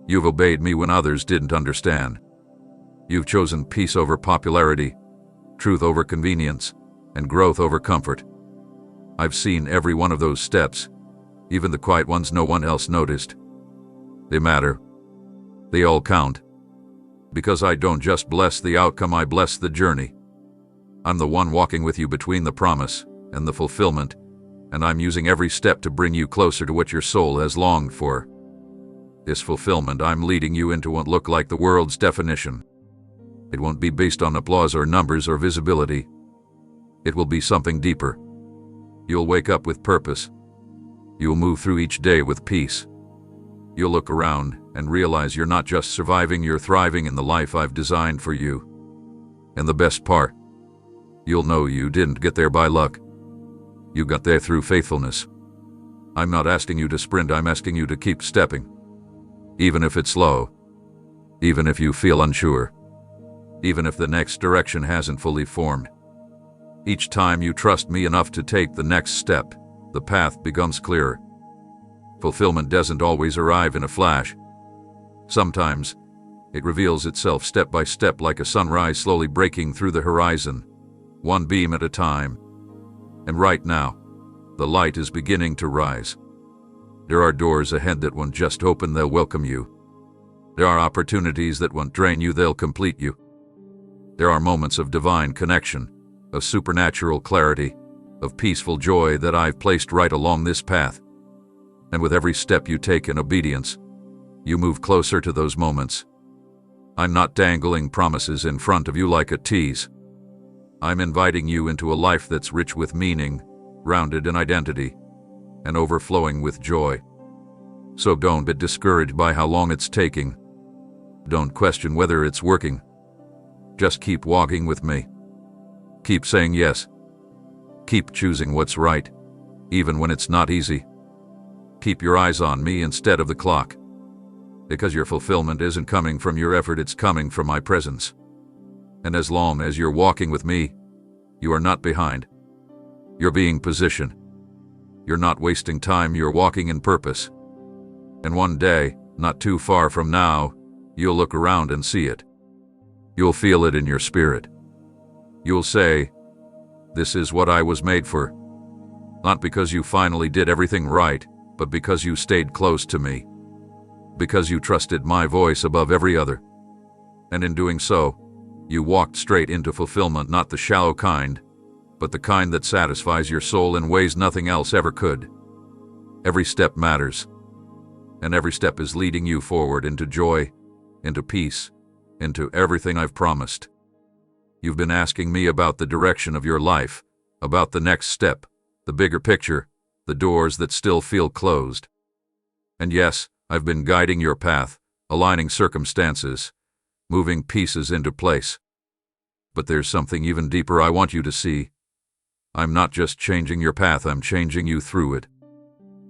You've obeyed me when others didn't understand. You've chosen peace over popularity, truth over convenience, and growth over comfort. I've seen every one of those steps, even the quiet ones no one else noticed. They matter. They all count. Because I don't just bless the outcome, I bless the journey. I'm the one walking with you between the promise and the fulfillment, and I'm using every step to bring you closer to what your soul has longed for. This fulfillment I'm leading you into won't look like the world's definition. It won't be based on applause or numbers or visibility. It will be something deeper. You'll wake up with purpose. You'll move through each day with peace. You'll look around and realize you're not just surviving, you're thriving in the life I've designed for you. And the best part, you'll know you didn't get there by luck. You got there through faithfulness. I'm not asking you to sprint, I'm asking you to keep stepping. Even if it's slow. Even if you feel unsure. Even if the next direction hasn't fully formed. Each time you trust me enough to take the next step, the path becomes clearer. Fulfillment doesn't always arrive in a flash. Sometimes, it reveals itself step by step, like a sunrise slowly breaking through the horizon, one beam at a time. And right now, the light is beginning to rise. There are doors ahead that won't just open, they'll welcome you. There are opportunities that won't drain you, they'll complete you. There are moments of divine connection, of supernatural clarity, of peaceful joy that I've placed right along this path. And with every step you take in obedience, you move closer to those moments. I'm not dangling promises in front of you like a tease. I'm inviting you into a life that's rich with meaning, grounded in identity, and overflowing with joy. So don't be discouraged by how long it's taking. Don't question whether it's working. Just keep walking with me. Keep saying yes. Keep choosing what's right, even when it's not easy. Keep your eyes on me instead of the clock. Because your fulfillment isn't coming from your effort, it's coming from my presence. And as long as you're walking with me, you are not behind. You're being positioned. You're not wasting time, you're walking in purpose. And one day, not too far from now, you'll look around and see it. You'll feel it in your spirit. You'll say, "This is what I was made for." Not because you finally did everything right, but because you stayed close to me. Because you trusted my voice above every other. And in doing so, you walked straight into fulfillment, not the shallow kind, but the kind that satisfies your soul in ways nothing else ever could. Every step matters, and every step is leading you forward into joy, into peace, into everything I've promised. You've been asking me about the direction of your life, about the next step, the bigger picture, the doors that still feel closed. And yes, I've been guiding your path, aligning circumstances, moving pieces into place. But there's something even deeper I want you to see. I'm not just changing your path, I'm changing you through it.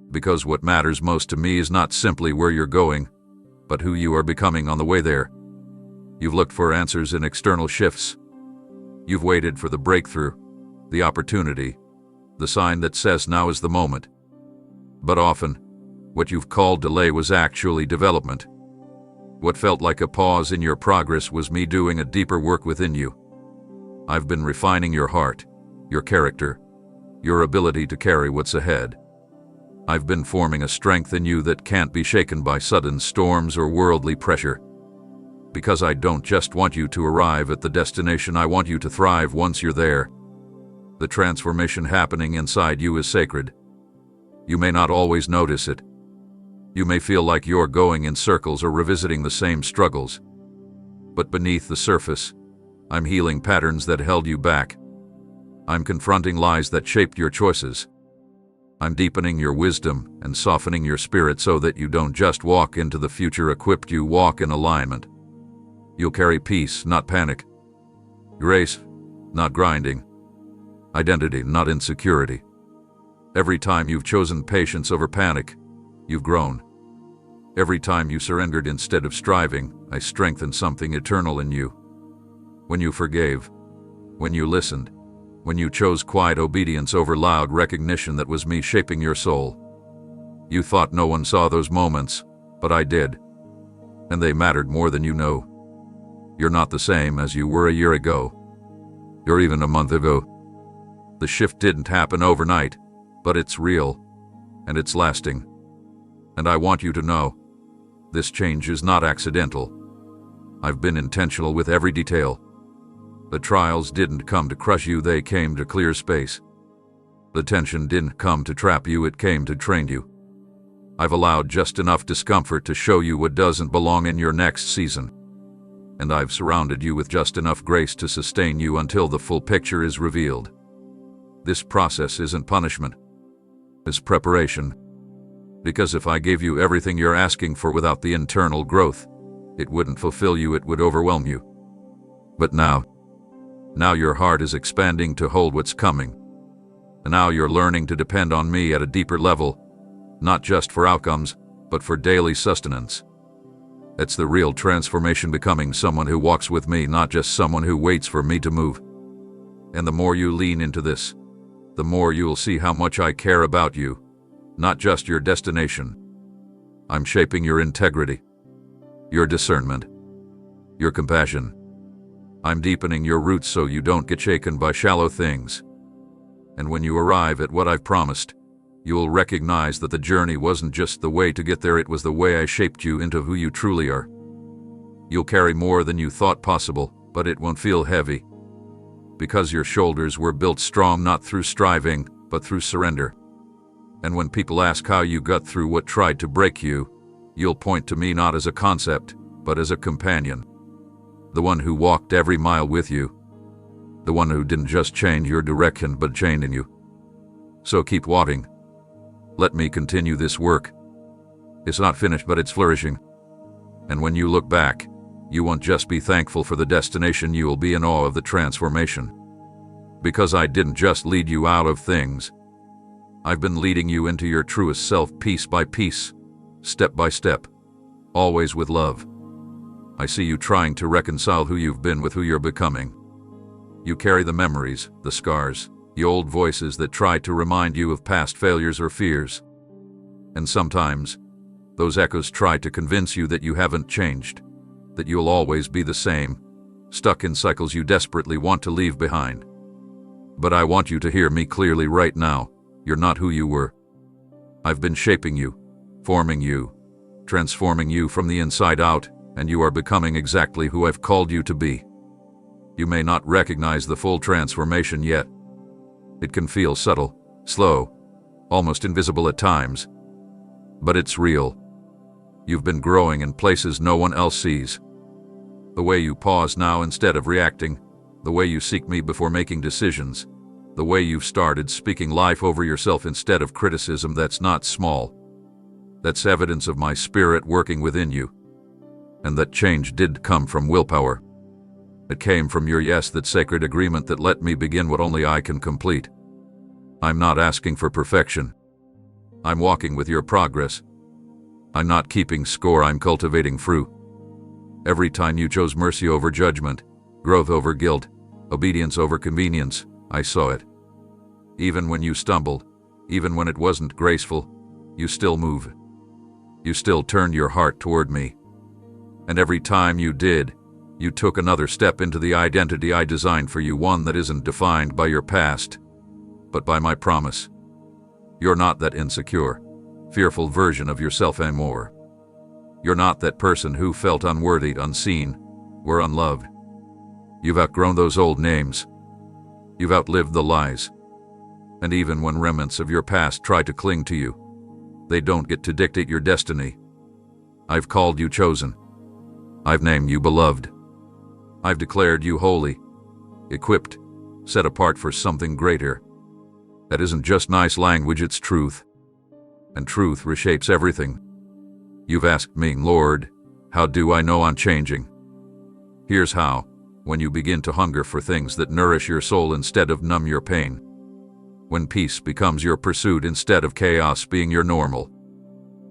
Because what matters most to me is not simply where you're going, but who you are becoming on the way there. You've looked for answers in external shifts. You've waited for the breakthrough, the opportunity, the sign that says now is the moment. But often, what you've called delay was actually development. What felt like a pause in your progress was me doing a deeper work within you. I've been refining your heart, your character, your ability to carry what's ahead. I've been forming a strength in you that can't be shaken by sudden storms or worldly pressure. Because I don't just want you to arrive at the destination, I want you to thrive once you're there. The transformation happening inside you is sacred. You may not always notice it. You may feel like you're going in circles or revisiting the same struggles. But beneath the surface, I'm healing patterns that held you back. I'm confronting lies that shaped your choices. I'm deepening your wisdom and softening your spirit so that you don't just walk into the future equipped, you walk in alignment. You'll carry peace, not panic. Grace, not grinding. Identity, not insecurity. Every time you've chosen patience over panic, you've grown. Every time you surrendered instead of striving, I strengthened something eternal in you. When you forgave, when you listened, when you chose quiet obedience over loud recognition, that was me shaping your soul. You thought no one saw those moments, but I did. And they mattered more than you know. You're not the same as you were a year ago, or even a month ago. The shift didn't happen overnight, but it's real, and it's lasting. And I want you to know, this change is not accidental. I've been intentional with every detail. The trials didn't come to crush you, they came to clear space. The tension didn't come to trap you, it came to train you. I've allowed just enough discomfort to show you what doesn't belong in your next season. And I've surrounded you with just enough grace to sustain you until the full picture is revealed. This process isn't punishment. It's preparation. Because if I gave you everything you're asking for without the internal growth, it wouldn't fulfill you, it would overwhelm you. But now your heart is expanding to hold what's coming. And now you're learning to depend on me at a deeper level, not just for outcomes, but for daily sustenance. It's the real transformation, becoming someone who walks with me, not just someone who waits for me to move. And the more you lean into this, the more you'll see how much I care about you, not just your destination. I'm shaping your integrity, your discernment, your compassion. I'm deepening your roots so you don't get shaken by shallow things. And when you arrive at what I've promised, you'll recognize that the journey wasn't just the way to get there, it was the way I shaped you into who you truly are. You'll carry more than you thought possible, but it won't feel heavy. Because your shoulders were built strong not through striving, but through surrender. And when people ask how you got through what tried to break you, you'll point to me not as a concept, but as a companion. The one who walked every mile with you. The one who didn't just change your direction, but changed in you. So keep walking. Let me continue this work. It's not finished, but it's flourishing. And when you look back, you won't just be thankful for the destination, you will be in awe of the transformation. Because I didn't just lead you out of things. I've been leading you into your truest self, piece by piece, step by step, always with love. I see you trying to reconcile who you've been with who you're becoming. You carry the memories, the scars, the old voices that try to remind you of past failures or fears. And sometimes, those echoes try to convince you that you haven't changed, that you'll always be the same, stuck in cycles you desperately want to leave behind. But I want you to hear me clearly right now. You're not who you were. I've been shaping you, forming you, transforming you from the inside out, and you are becoming exactly who I've called you to be. You may not recognize the full transformation yet, It can feel subtle, slow, almost invisible at times. But it's real. You've been growing in places no one else sees. The way you pause now instead of reacting, the way you seek me before making decisions, the way you've started speaking life over yourself instead of criticism, that's not small. That's evidence of my spirit working within you. And that change did come from willpower. It came from your yes, that sacred agreement that let me begin what only I can complete. I'm not asking for perfection. I'm walking with your progress. I'm not keeping score, I'm cultivating fruit. Every time you chose mercy over judgment, growth over guilt, obedience over convenience, I saw it. Even when you stumbled, even when it wasn't graceful, you still move. You still turned your heart toward me. And every time you did, you took another step into the identity I designed for you, one that isn't defined by your past, but by my promise. You're not that insecure, fearful version of yourself anymore. You're not that person who felt unworthy, unseen, or unloved. You've outgrown those old names. You've outlived the lies. And even when remnants of your past try to cling to you, they don't get to dictate your destiny. I've called you chosen. I've named you beloved. I've declared you holy, equipped, set apart for something greater. That isn't just nice language, it's truth. And truth reshapes everything. You've asked me, Lord, how do I know I'm changing? Here's how: when you begin to hunger for things that nourish your soul instead of numb your pain. When peace becomes your pursuit instead of chaos being your normal.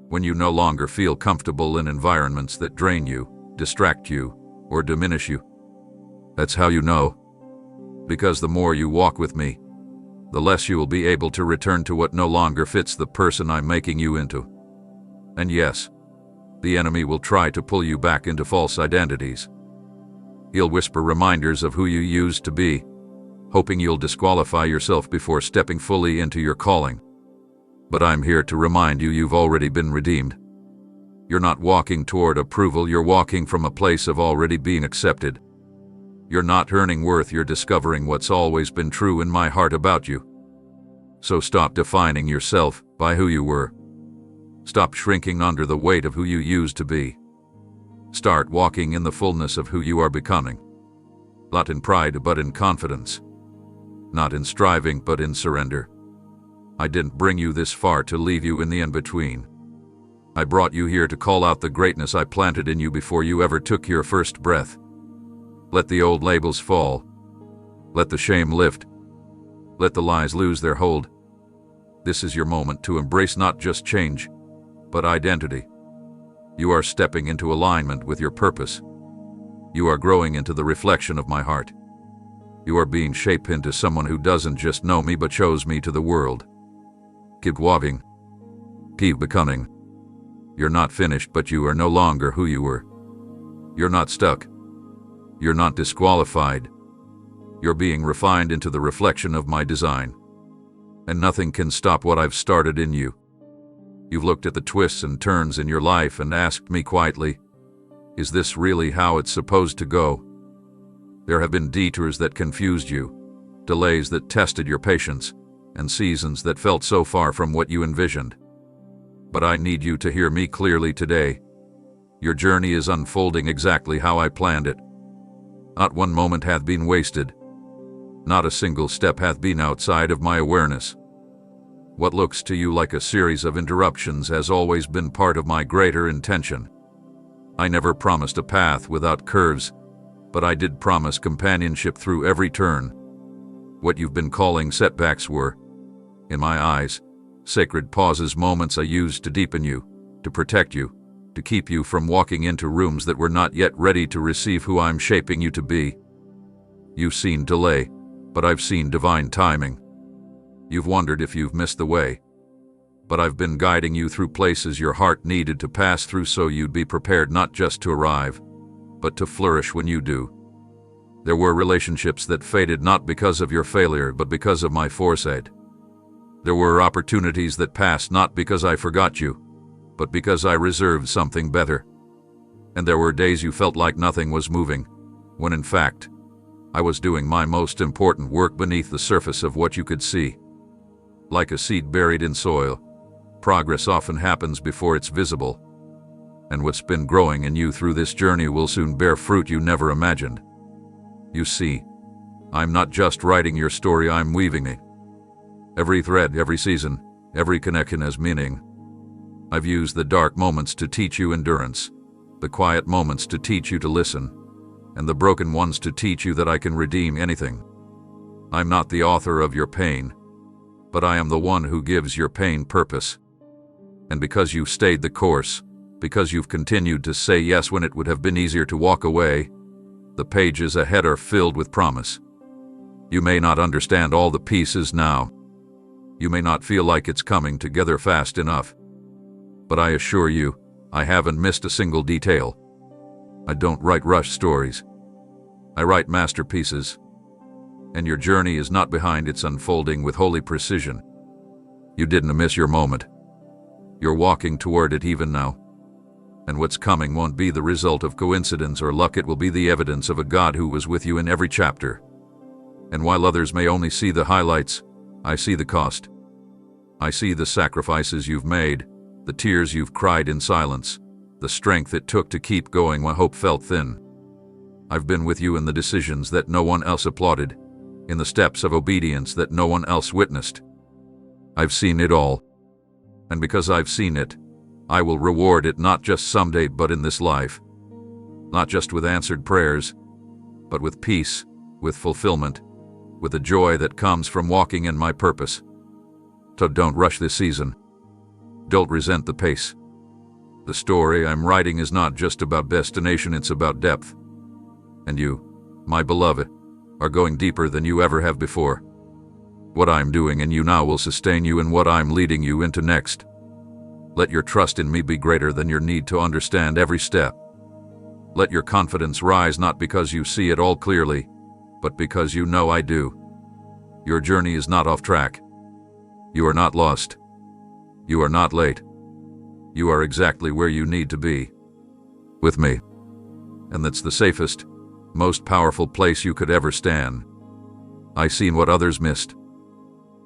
When you no longer feel comfortable in environments that drain you, distract you, or diminish you. That's how you know. Because the more you walk with me, the less you will be able to return to what no longer fits the person I'm making you into. And yes, the enemy will try to pull you back into false identities. He'll whisper reminders of who you used to be, hoping you'll disqualify yourself before stepping fully into your calling. But I'm here to remind you, you've already been redeemed. You're not walking toward approval, you're walking from a place of already being accepted. You're not earning worth, you're discovering what's always been true in my heart about you. So stop defining yourself by who you were. Stop shrinking under the weight of who you used to be. Start walking in the fullness of who you are becoming. Not in pride, but in confidence. Not in striving, but in surrender. I didn't bring you this far to leave you in the in-between. I brought you here to call out the greatness I planted in you before you ever took your first breath. Let the old labels fall. Let the shame lift. Let the lies lose their hold. This is your moment to embrace not just change, but identity. You are stepping into alignment with your purpose. You are growing into the reflection of my heart. You are being shaped into someone who doesn't just know me but shows me to the world. Keep walking. Keep becoming. You're not finished, but you are no longer who you were. You're not stuck. You're not disqualified. You're being refined into the reflection of my design. And nothing can stop what I've started in you. You've looked at the twists and turns in your life and asked me quietly, is this really how it's supposed to go? There have been detours that confused you, delays that tested your patience, and seasons that felt so far from what you envisioned. But I need you to hear me clearly today. Your journey is unfolding exactly how I planned it. Not one moment hath been wasted. Not a single step hath been outside of my awareness. What looks to you like a series of interruptions has always been part of my greater intention. I never promised a path without curves, but I did promise companionship through every turn. What you've been calling setbacks were, in my eyes, sacred pauses, moments I used to deepen you, to protect you, to keep you from walking into rooms that were not yet ready to receive who I'm shaping you to be. You've seen delay, but I've seen divine timing. You've wondered if you've missed the way, but I've been guiding you through places your heart needed to pass through so you'd be prepared not just to arrive, but to flourish when you do. There were relationships that faded not because of your failure, but because of my foresight. There were opportunities that passed not because I forgot you, but because I reserved something better. And there were days you felt like nothing was moving, when in fact, I was doing my most important work beneath the surface of what you could see. Like a seed buried in soil, progress often happens before it's visible. And what's been growing in you through this journey will soon bear fruit you never imagined. You see, I'm not just writing your story, I'm weaving it. Every thread, every season, every connection has meaning. I've used the dark moments to teach you endurance, the quiet moments to teach you to listen, and the broken ones to teach you that I can redeem anything. I'm not the author of your pain, but I am the one who gives your pain purpose. And because you've stayed the course, because you've continued to say yes when it would have been easier to walk away, the pages ahead are filled with promise. You may not understand all the pieces now. You may not feel like it's coming together fast enough. But I assure you, I haven't missed a single detail. I don't write rush stories. I write masterpieces. And your journey is not behind, it's unfolding with holy precision. You didn't miss your moment. You're walking toward it even now. And what's coming won't be the result of coincidence or luck, it will be the evidence of a God who was with you in every chapter. And while others may only see the highlights, I see the cost. I see the sacrifices you've made, the tears you've cried in silence, the strength it took to keep going when hope felt thin. I've been with you in the decisions that no one else applauded, in the steps of obedience that no one else witnessed. I've seen it all. And because I've seen it, I will reward it not just someday but in this life. Not just with answered prayers, but with peace, with fulfillment, with the joy that comes from walking in my purpose. So don't rush this season. Don't resent the pace. The story I'm writing is not just about destination, it's about depth. And you, my beloved, are going deeper than you ever have before. What I'm doing in you now will sustain you in what I'm leading you into next. Let your trust in me be greater than your need to understand every step. Let your confidence rise not because you see it all clearly, but because you know I do. Your journey is not off track. You are not lost. You are not late. You are exactly where you need to be. With me. And that's the safest, most powerful place you could ever stand. I've seen what others missed.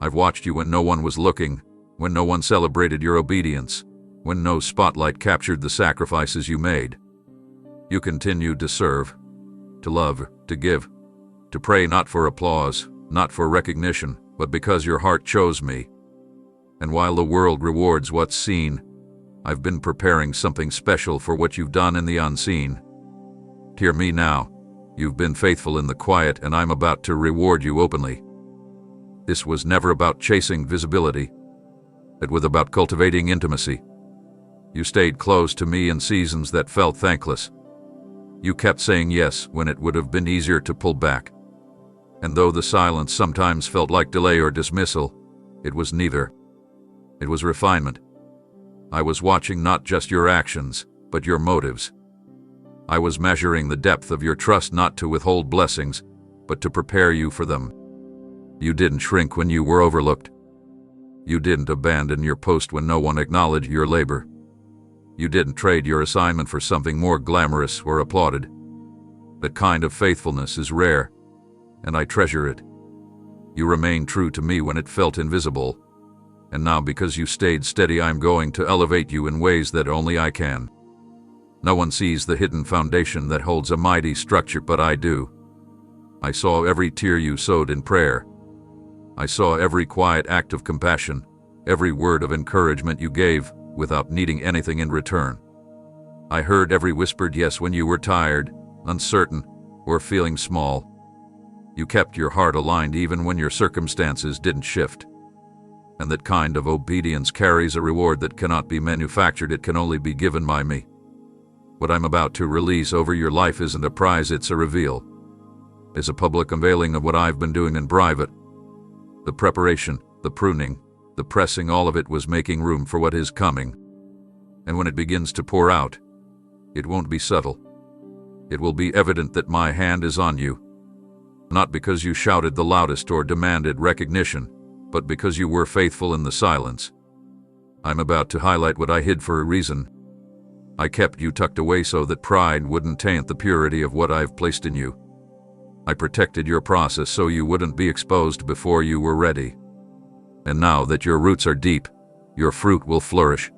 I've watched you when no one was looking, when no one celebrated your obedience, when no spotlight captured the sacrifices you made. You continued to serve, to love, to give, to pray not for applause, not for recognition, but because your heart chose me. And while the world rewards what's seen, I've been preparing something special for what you've done in the unseen. Hear me now. You've been faithful in the quiet, and I'm about to reward you openly. This was never about chasing visibility. It was about cultivating intimacy. You stayed close to me in seasons that felt thankless. You kept saying yes when it would have been easier to pull back. And though the silence sometimes felt like delay or dismissal, it was neither. It was refinement. I was watching not just your actions, but your motives. I was measuring the depth of your trust, not to withhold blessings, but to prepare you for them. You didn't shrink when you were overlooked. You didn't abandon your post when no one acknowledged your labor. You didn't trade your assignment for something more glamorous or applauded. That kind of faithfulness is rare, and I treasure it. You remained true to me when it felt invisible, and now because you stayed steady, I'm going to elevate you in ways that only I can. No one sees the hidden foundation that holds a mighty structure, but I do. I saw every tear you sowed in prayer. I saw every quiet act of compassion, every word of encouragement you gave without needing anything in return. I heard every whispered yes when you were tired, uncertain, or feeling small. You kept your heart aligned even when your circumstances didn't shift. And that kind of obedience carries a reward that cannot be manufactured, it can only be given by me. What I'm about to release over your life isn't a prize, it's a reveal. It's a public unveiling of what I've been doing in private. The preparation, the pruning, the pressing, all of it was making room for what is coming. And when it begins to pour out, it won't be subtle. It will be evident that my hand is on you. Not because you shouted the loudest or demanded recognition, but because you were faithful in the silence. I'm about to highlight what I hid for a reason. I kept you tucked away so that pride wouldn't taint the purity of what I've placed in you. I protected your process so you wouldn't be exposed before you were ready. And now that your roots are deep, your fruit will flourish.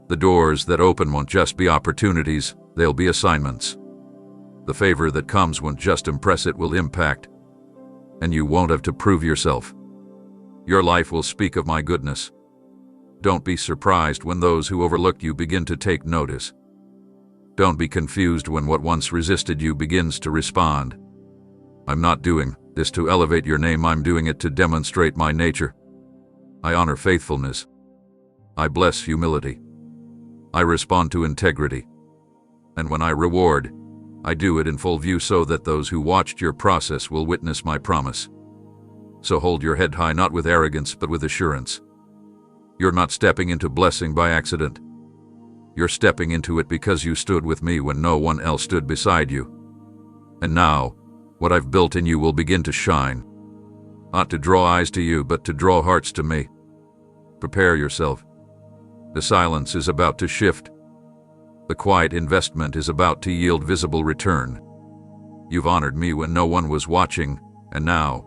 The doors that open won't just be opportunities, they'll be assignments. The favor that comes won't just impress, it will impact. And you won't have to prove yourself. Your life will speak of my goodness. Don't be surprised when those who overlooked you begin to take notice. Don't be confused when what once resisted you begins to respond. I'm not doing this to elevate your name, I'm doing it to demonstrate my nature. I honor faithfulness. I bless humility. I respond to integrity. And when I reward, I do it in full view so that those who watched your process will witness my promise. So hold your head high, not with arrogance, but with assurance. You're not stepping into blessing by accident. You're stepping into it because you stood with me when no one else stood beside you. And now, what I've built in you will begin to shine. Not to draw eyes to you, but to draw hearts to me. Prepare yourself. The silence is about to shift. The quiet investment is about to yield visible return. You've honored me when no one was watching, and now,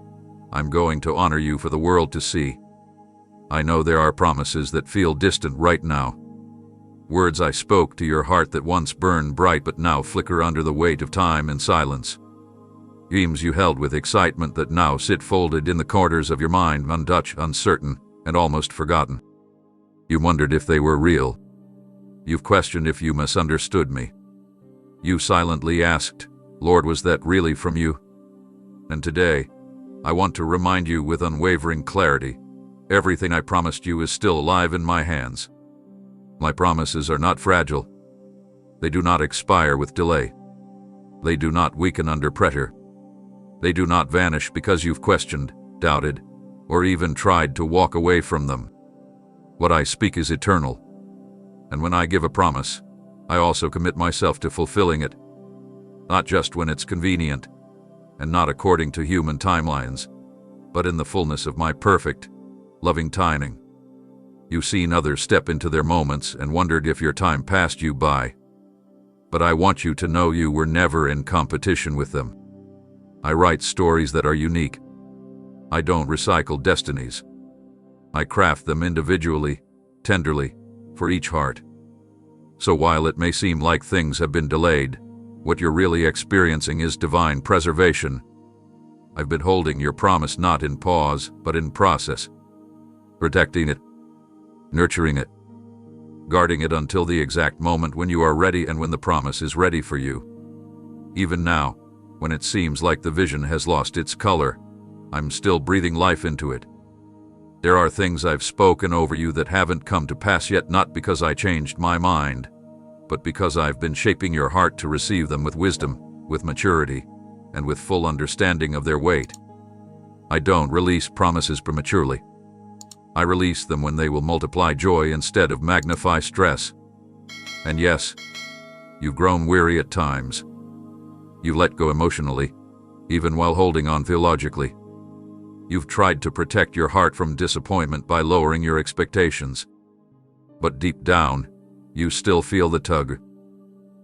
I'm going to honor you for the world to see. I know there are promises that feel distant right now. Words I spoke to your heart that once burned bright but now flicker under the weight of time and silence. Dreams you held with excitement that now sit folded in the corners of your mind, untouched, uncertain, and almost forgotten. You wondered if they were real. You've questioned if you misunderstood me. You silently asked, Lord, was that really from you? And today, I want to remind you with unwavering clarity, everything I promised you is still alive in my hands. My promises are not fragile. They do not expire with delay. They do not weaken under pressure. They do not vanish because you've questioned, doubted, or even tried to walk away from them. What I speak is eternal. And when I give a promise, I also commit myself to fulfilling it. Not just when it's convenient, and not according to human timelines, but in the fullness of my perfect, loving timing. You've seen others step into their moments and wondered if your time passed you by. But I want you to know you were never in competition with them. I write stories that are unique. I don't recycle destinies. I craft them individually, tenderly, for each heart. So while it may seem like things have been delayed, what you're really experiencing is divine preservation. I've been holding your promise not in pause, but in process. Protecting it, nurturing it, guarding it until the exact moment when you are ready and when the promise is ready for you. Even now, when it seems like the vision has lost its color, I'm still breathing life into it. There are things I've spoken over you that haven't come to pass yet, not because I changed my mind, but because I've been shaping your heart to receive them with wisdom, with maturity, and with full understanding of their weight. I don't release promises prematurely. I release them when they will multiply joy instead of magnify stress. And yes, you've grown weary at times. You've let go emotionally, even while holding on theologically. You've tried to protect your heart from disappointment by lowering your expectations. But deep down, you still feel the tug.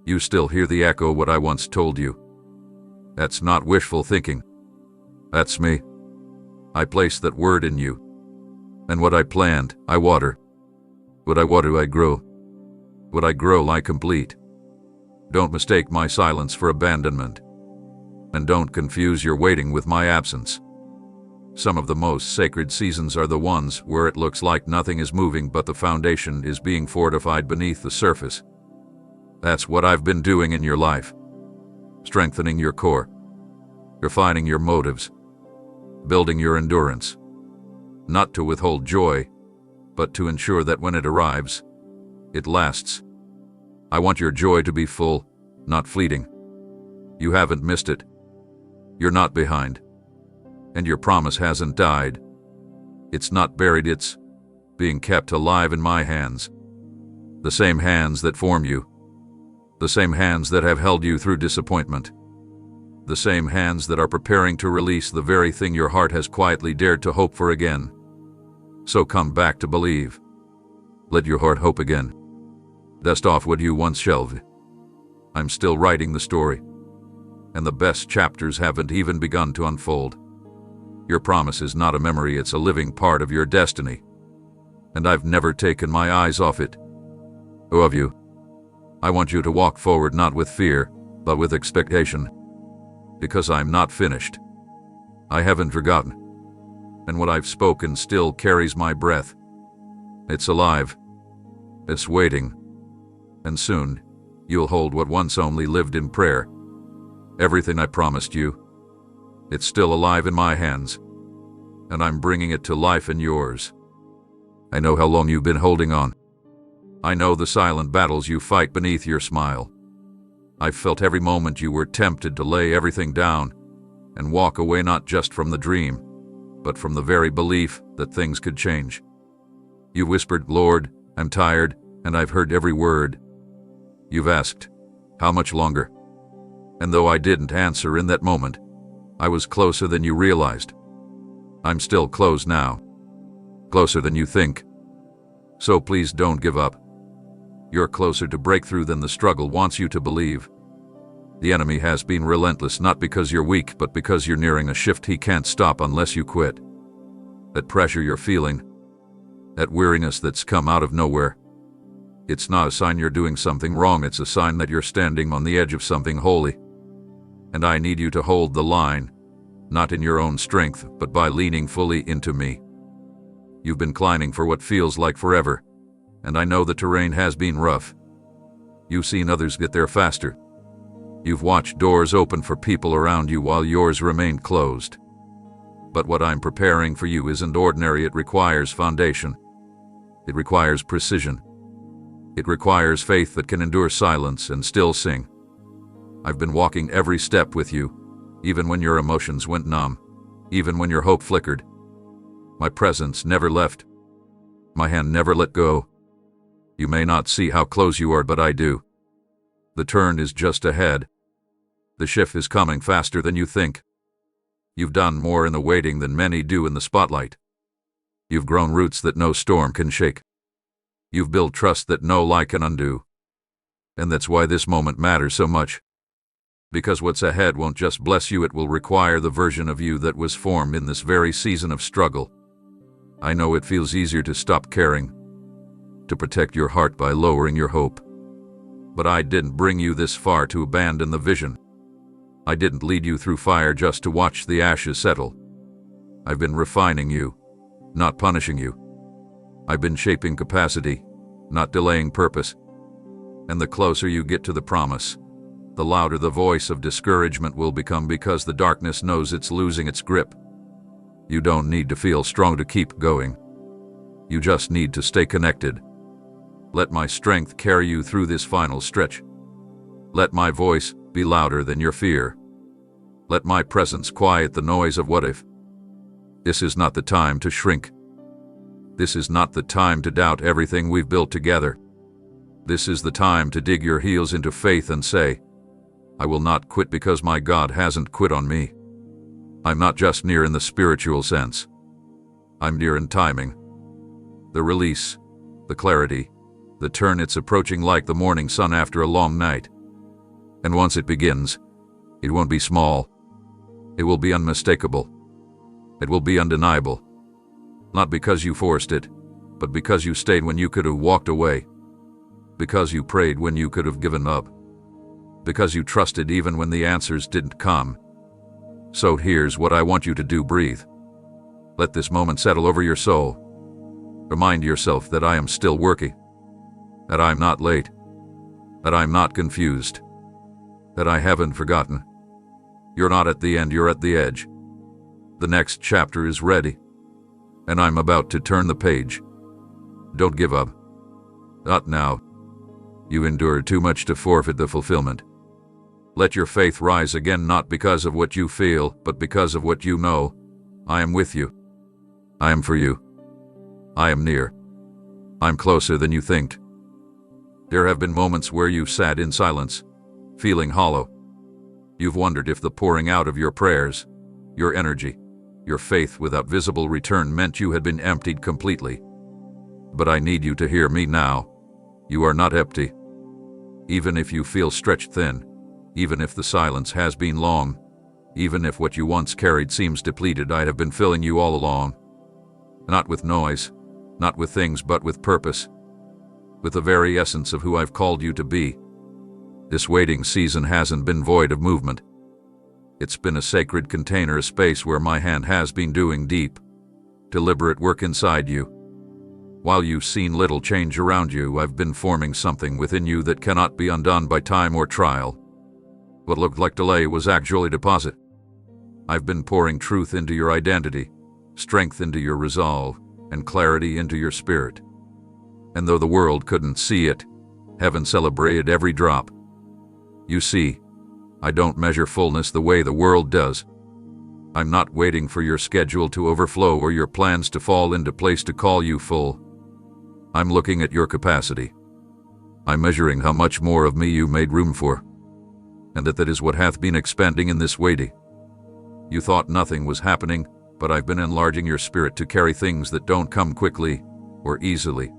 You still hear the echo of what I once told you. That's not wishful thinking. That's me. I placed that word in you. And what I plant, I water. What I water, I grow. What I grow, I complete. Don't mistake my silence for abandonment. And don't confuse your waiting with my absence. Some of the most sacred seasons are the ones where it looks like nothing is moving but the foundation is being fortified beneath the surface. That's what I've been doing in your life. Strengthening your core, refining your motives, building your endurance. Not to withhold joy, but to ensure that when it arrives, it lasts. I want your joy to be full, not fleeting. You haven't missed it. You're not behind. And your promise hasn't died. It's not buried, it's being kept alive in my hands. The same hands that form you. The same hands that have held you through disappointment. The same hands that are preparing to release the very thing your heart has quietly dared to hope for again. So come back to believe. Let your heart hope again. Dust off what you once shelved. I'm still writing the story. and the best chapters haven't even begun to unfold. Your promise is not a memory, it's a living part of your destiny. And I've never taken my eyes off it. Or of you. I want you to walk forward not with fear, but with expectation. Because I'm not finished. I haven't forgotten. And what I've spoken still carries my breath. It's alive. It's waiting. And soon, you'll hold what once only lived in prayer. Everything I promised you. It's still alive in my hands. And I'm bringing it to life in yours. I know how long you've been holding on. I know the silent battles you fight beneath your smile. I've felt every moment you were tempted to lay everything down and walk away, not just from the dream, but from the very belief that things could change. You whispered, "Lord, I'm tired," and I've heard every word. You've asked, "How much longer?" And though I didn't answer in that moment, I was closer than you realized. I'm still close now. Closer than you think. So please don't give up. You're closer to breakthrough than the struggle wants you to believe. The enemy has been relentless, not because you're weak, but because you're nearing a shift he can't stop unless you quit. That pressure you're feeling, that weariness that's come out of nowhere, it's not a sign you're doing something wrong, it's a sign that you're standing on the edge of something holy. And I need you to hold the line, not in your own strength, but by leaning fully into me. You've been climbing for what feels like forever, and I know the terrain has been rough. You've seen others get there faster. You've watched doors open for people around you while yours remained closed. But what I'm preparing for you isn't ordinary, it requires foundation. It requires precision. It requires faith that can endure silence and still sing. I've been walking every step with you, even when your emotions went numb, even when your hope flickered. My presence never left. My hand never let go. You may not see how close you are, but I do. The turn is just ahead. The shift is coming faster than you think. You've done more in the waiting than many do in the spotlight. You've grown roots that no storm can shake. You've built trust that no lie can undo. And that's why this moment matters so much. Because what's ahead won't just bless you, it will require the version of you that was formed in this very season of struggle. I know it feels easier to stop caring, to protect your heart by lowering your hope. But I didn't bring you this far to abandon the vision. I didn't lead you through fire just to watch the ashes settle. I've been refining you, not punishing you. I've been shaping capacity, not delaying purpose. And the closer you get to the promise, the louder the voice of discouragement will become, because the darkness knows it's losing its grip. You don't need to feel strong to keep going. You just need to stay connected. Let my strength carry you through this final stretch. Let my voice be louder than your fear. Let my presence quiet the noise of what if. This is not the time to shrink. This is not the time to doubt everything we've built together. This is the time to dig your heels into faith and say, I will not quit because my God hasn't quit on me. I'm not just near in the spiritual sense. I'm near in timing. The release, the clarity, the turn, it's approaching like the morning sun after a long night. And once it begins, it won't be small. It will be unmistakable. It will be undeniable. Not because you forced it, but because you stayed when you could have walked away. Because you prayed when you could have given up. Because you trusted even when the answers didn't come. So here's what I want you to do: breathe. Let this moment settle over your soul. Remind yourself that I am still working. That I'm not late. That I'm not confused. That I haven't forgotten. You're not at the end, you're at the edge. The next chapter is ready. And I'm about to turn the page. Don't give up. Not now. You endured too much to forfeit the fulfillment. Let your faith rise again, not because of what you feel, but because of what you know. I am with you. I am for you. I am near. I'm closer than you think. There have been moments where you've sat in silence, feeling hollow. You've wondered if the pouring out of your prayers, your energy, your faith without visible return meant you had been emptied completely. But I need you to hear me now. You are not empty. Even if you feel stretched thin, Even if the silence has been long, even if what you once carried seems depleted, I have been filling you all along. Not with noise, not with things, but with purpose, with the very essence of who I've called you to be. This waiting season hasn't been void of movement. It's been a sacred container, a space where my hand has been doing deep, deliberate work inside you. While you've seen little change around you, I've been forming something within you that cannot be undone by time or trial. What looked like delay was actually deposit. I've been pouring truth into your identity, strength into your resolve, and clarity into your spirit. And though the world couldn't see it, heaven celebrated every drop. You see, I don't measure fullness the way the world does. I'm not waiting for your schedule to overflow or your plans to fall into place to call you full. I'm looking at your capacity. I'm measuring how much more of me you made room for, and that is what hath been expanding in this waiting. You thought nothing was happening, but I've been enlarging your spirit to carry things that don't come quickly or easily.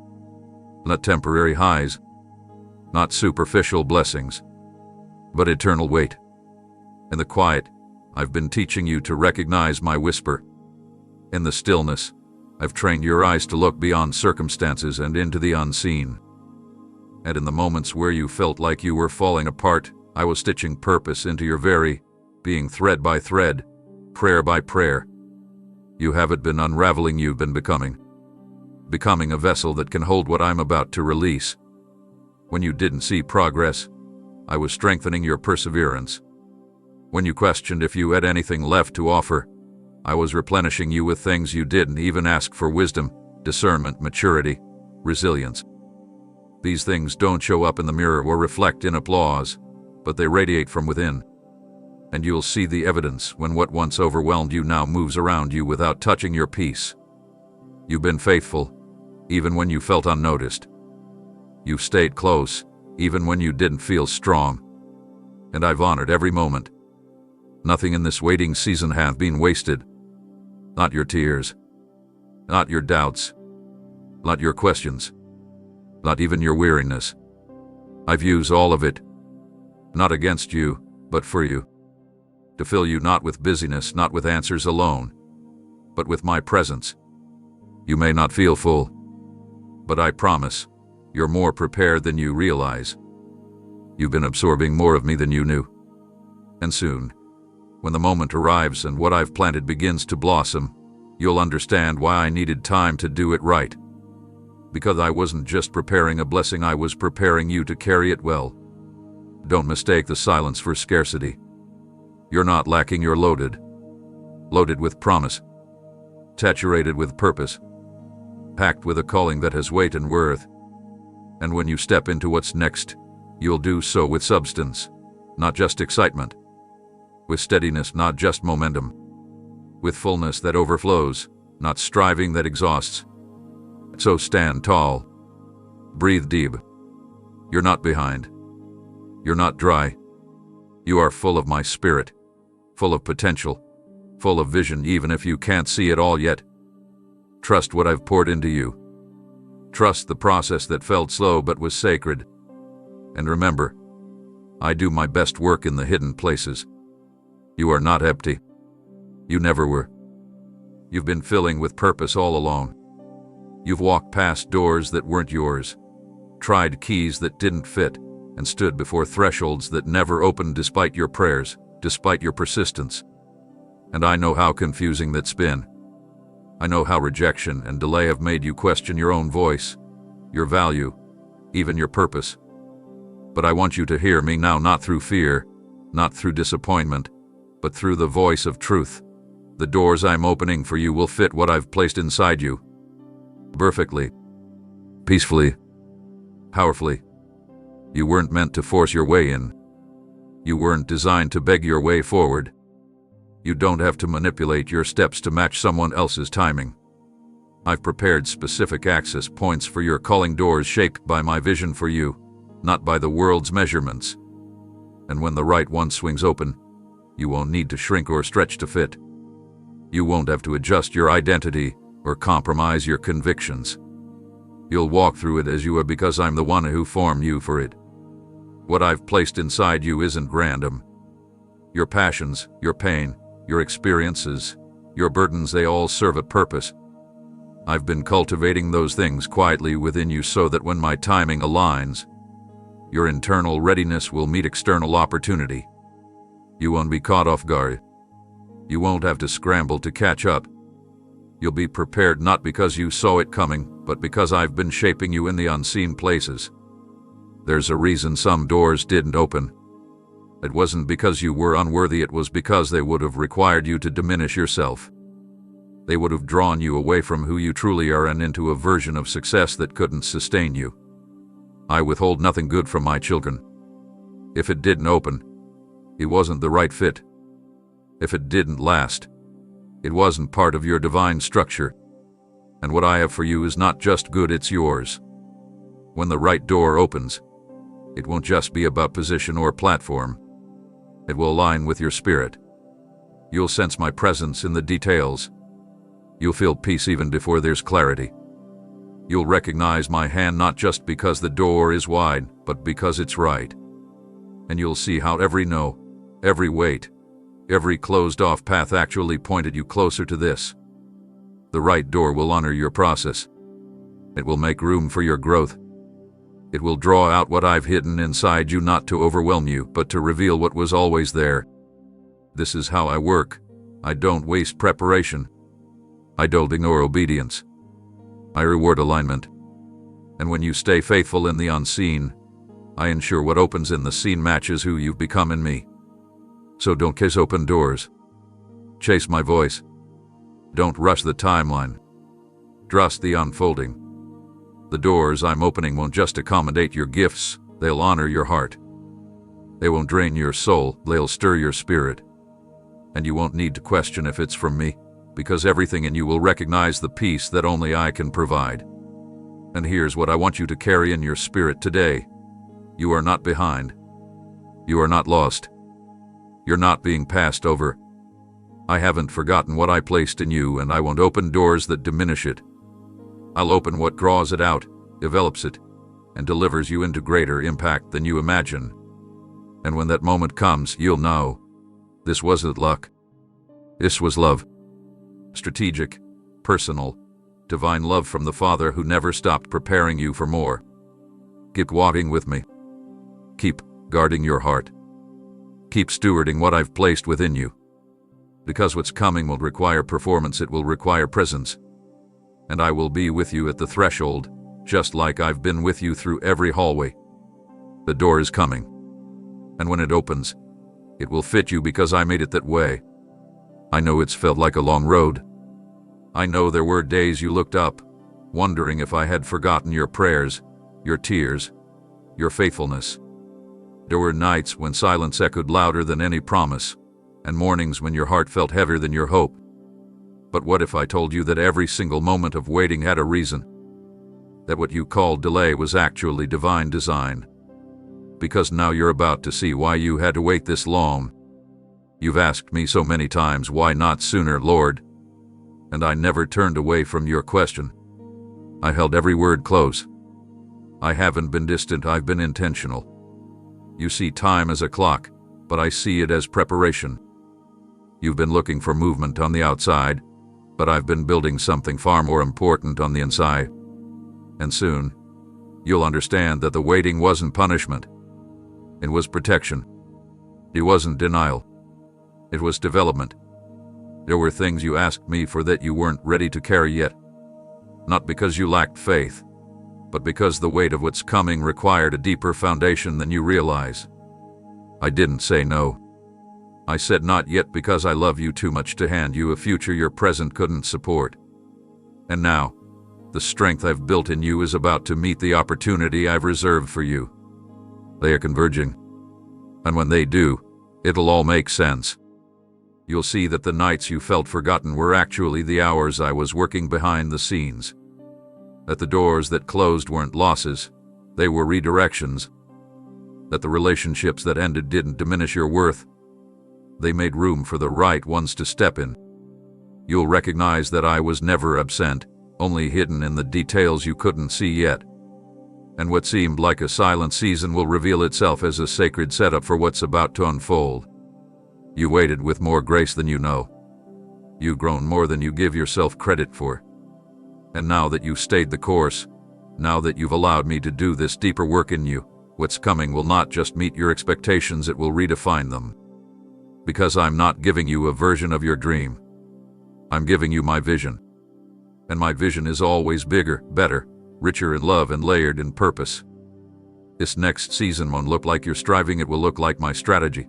Not temporary highs, not superficial blessings, but eternal weight. In the quiet, I've been teaching you to recognize my whisper. In the stillness, I've trained your eyes to look beyond circumstances and into the unseen. And in the moments where you felt like you were falling apart, I was stitching purpose into your very being, thread by thread, prayer by prayer. You haven't been unraveling, you've been becoming a vessel that can hold what I'm about to release. When you didn't see progress, I was strengthening your perseverance. When you questioned if you had anything left to offer, I was replenishing you with things you didn't even ask for: wisdom, discernment, maturity, resilience. These things don't show up in the mirror or reflect in applause, but they radiate from within. And you'll see the evidence when what once overwhelmed you now moves around you without touching your peace. You've been faithful, even when you felt unnoticed. You've stayed close, even when you didn't feel strong. And I've honored every moment. Nothing in this waiting season hath been wasted. Not your tears, not your doubts, not your questions, not even your weariness. I've used all of it, not against you, but for you. To fill you not with busyness, not with answers alone, but with my presence. You may not feel full, but I promise, you're more prepared than you realize. You've been absorbing more of me than you knew. And soon, when the moment arrives and what I've planted begins to blossom, you'll understand why I needed time to do it right. Because I wasn't just preparing a blessing, I was preparing you to carry it well. Don't mistake the silence for scarcity. You're not lacking, you're loaded. Loaded with promise. Saturated with purpose. Packed with a calling that has weight and worth. And when you step into what's next, you'll do so with substance, not just excitement. With steadiness, not just momentum. With fullness that overflows, not striving that exhausts. So stand tall. Breathe deep. You're not behind. You're not dry. You are full of my spirit, full of potential, full of vision, even if you can't see it all yet. Trust what I've poured into you. Trust the process that felt slow but was sacred. And remember, I do my best work in the hidden places. You are not empty. You never were. You've been filling with purpose all along. You've walked past doors that weren't yours, tried keys that didn't fit, and stood before thresholds that never opened despite your prayers, despite your persistence. And I know how confusing that's been. I know how rejection and delay have made you question your own voice, your value, even your purpose. But I want you to hear me now, not through fear, not through disappointment, but through the voice of truth. The doors I'm opening for you will fit what I've placed inside you. Perfectly, peacefully, powerfully. You weren't meant to force your way in. You weren't designed to beg your way forward. You don't have to manipulate your steps to match someone else's timing. I've prepared specific access points for your calling, doors shaped by my vision for you, not by the world's measurements. And when the right one swings open, you won't need to shrink or stretch to fit. You won't have to adjust your identity or compromise your convictions. You'll walk through it as you are, because I'm the one who formed you for it. What I've placed inside you isn't random. Your passions, your pain, your experiences, your burdens, they all serve a purpose. I've been cultivating those things quietly within you so that when my timing aligns, your internal readiness will meet external opportunity. You won't be caught off guard. You won't have to scramble to catch up. You'll be prepared not because you saw it coming, but because I've been shaping you in the unseen places. There's a reason some doors didn't open. It wasn't because you were unworthy, it was because they would have required you to diminish yourself. They would have drawn you away from who you truly are and into a version of success that couldn't sustain you. I withhold nothing good from my children. If it didn't open, it wasn't the right fit. If it didn't last, it wasn't part of your divine structure. And what I have for you is not just good, it's yours. When the right door opens, it won't just be about position or platform. It will align with your spirit. You'll sense my presence in the details. You'll feel peace even before there's clarity. You'll recognize my hand not just because the door is wide, but because it's right. And you'll see how every no, every wait, every closed-off path actually pointed you closer to this. The right door will honor your process. It will make room for your growth. It will draw out what I've hidden inside you, not to overwhelm you, but to reveal what was always there. This is how I work. I don't waste preparation. I don't ignore obedience. I reward alignment. And when you stay faithful in the unseen, I ensure what opens in the seen matches who you've become in me. So don't chase open doors. Chase my voice. Don't rush the timeline. Trust the unfolding. The doors I'm opening won't just accommodate your gifts, they'll honor your heart. They won't drain your soul, they'll stir your spirit. And you won't need to question if it's from me, because everything in you will recognize the peace that only I can provide. And here's what I want you to carry in your spirit today. You are not behind. You are not lost. You're not being passed over. I haven't forgotten what I placed in you, and I won't open doors that diminish it. I'll open what draws it out, develops it, and delivers you into greater impact than you imagine. And when that moment comes, you'll know. This wasn't luck. This was love. Strategic, personal, divine love from the Father who never stopped preparing you for more. Keep walking with me. Keep guarding your heart. Keep stewarding what I've placed within you. Because what's coming will require performance, it will require presence. And I will be with you at the threshold, just like I've been with you through every hallway. The door is coming. And when it opens, it will fit you because I made it that way. I know it's felt like a long road. I know there were days you looked up, wondering if I had forgotten your prayers, your tears, your faithfulness. There were nights when silence echoed louder than any promise, and mornings when your heart felt heavier than your hope. But what if I told you that every single moment of waiting had a reason? That what you called delay was actually divine design? Because now you're about to see why you had to wait this long. You've asked me so many times, why not sooner, Lord? And I never turned away from your question. I held every word close. I haven't been distant, I've been intentional. You see time as a clock, but I see it as preparation. You've been looking for movement on the outside, but I've been building something far more important on the inside. And soon, you'll understand that the waiting wasn't punishment. It was protection. It wasn't denial. It was development. There were things you asked me for that you weren't ready to carry yet. Not because you lacked faith, but because the weight of what's coming required a deeper foundation than you realize. I didn't say no. I said not yet because I love you too much to hand you a future your present couldn't support. And now, the strength I've built in you is about to meet the opportunity I've reserved for you. They are converging. And when they do, it'll all make sense. You'll see that the nights you felt forgotten were actually the hours I was working behind the scenes. That the doors that closed weren't losses, they were redirections. That the relationships that ended didn't diminish your worth. They made room for the right ones to step in. You'll recognize that I was never absent, only hidden in the details you couldn't see yet. And what seemed like a silent season will reveal itself as a sacred setup for what's about to unfold. You waited with more grace than you know. You've grown more than you give yourself credit for. And now that you've stayed the course, now that you've allowed me to do this deeper work in you, what's coming will not just meet your expectations, it will redefine them. Because I'm not giving you a version of your dream. I'm giving you my vision. And my vision is always bigger, better, richer in love and layered in purpose. This next season won't look like you're striving, it will look like my strategy.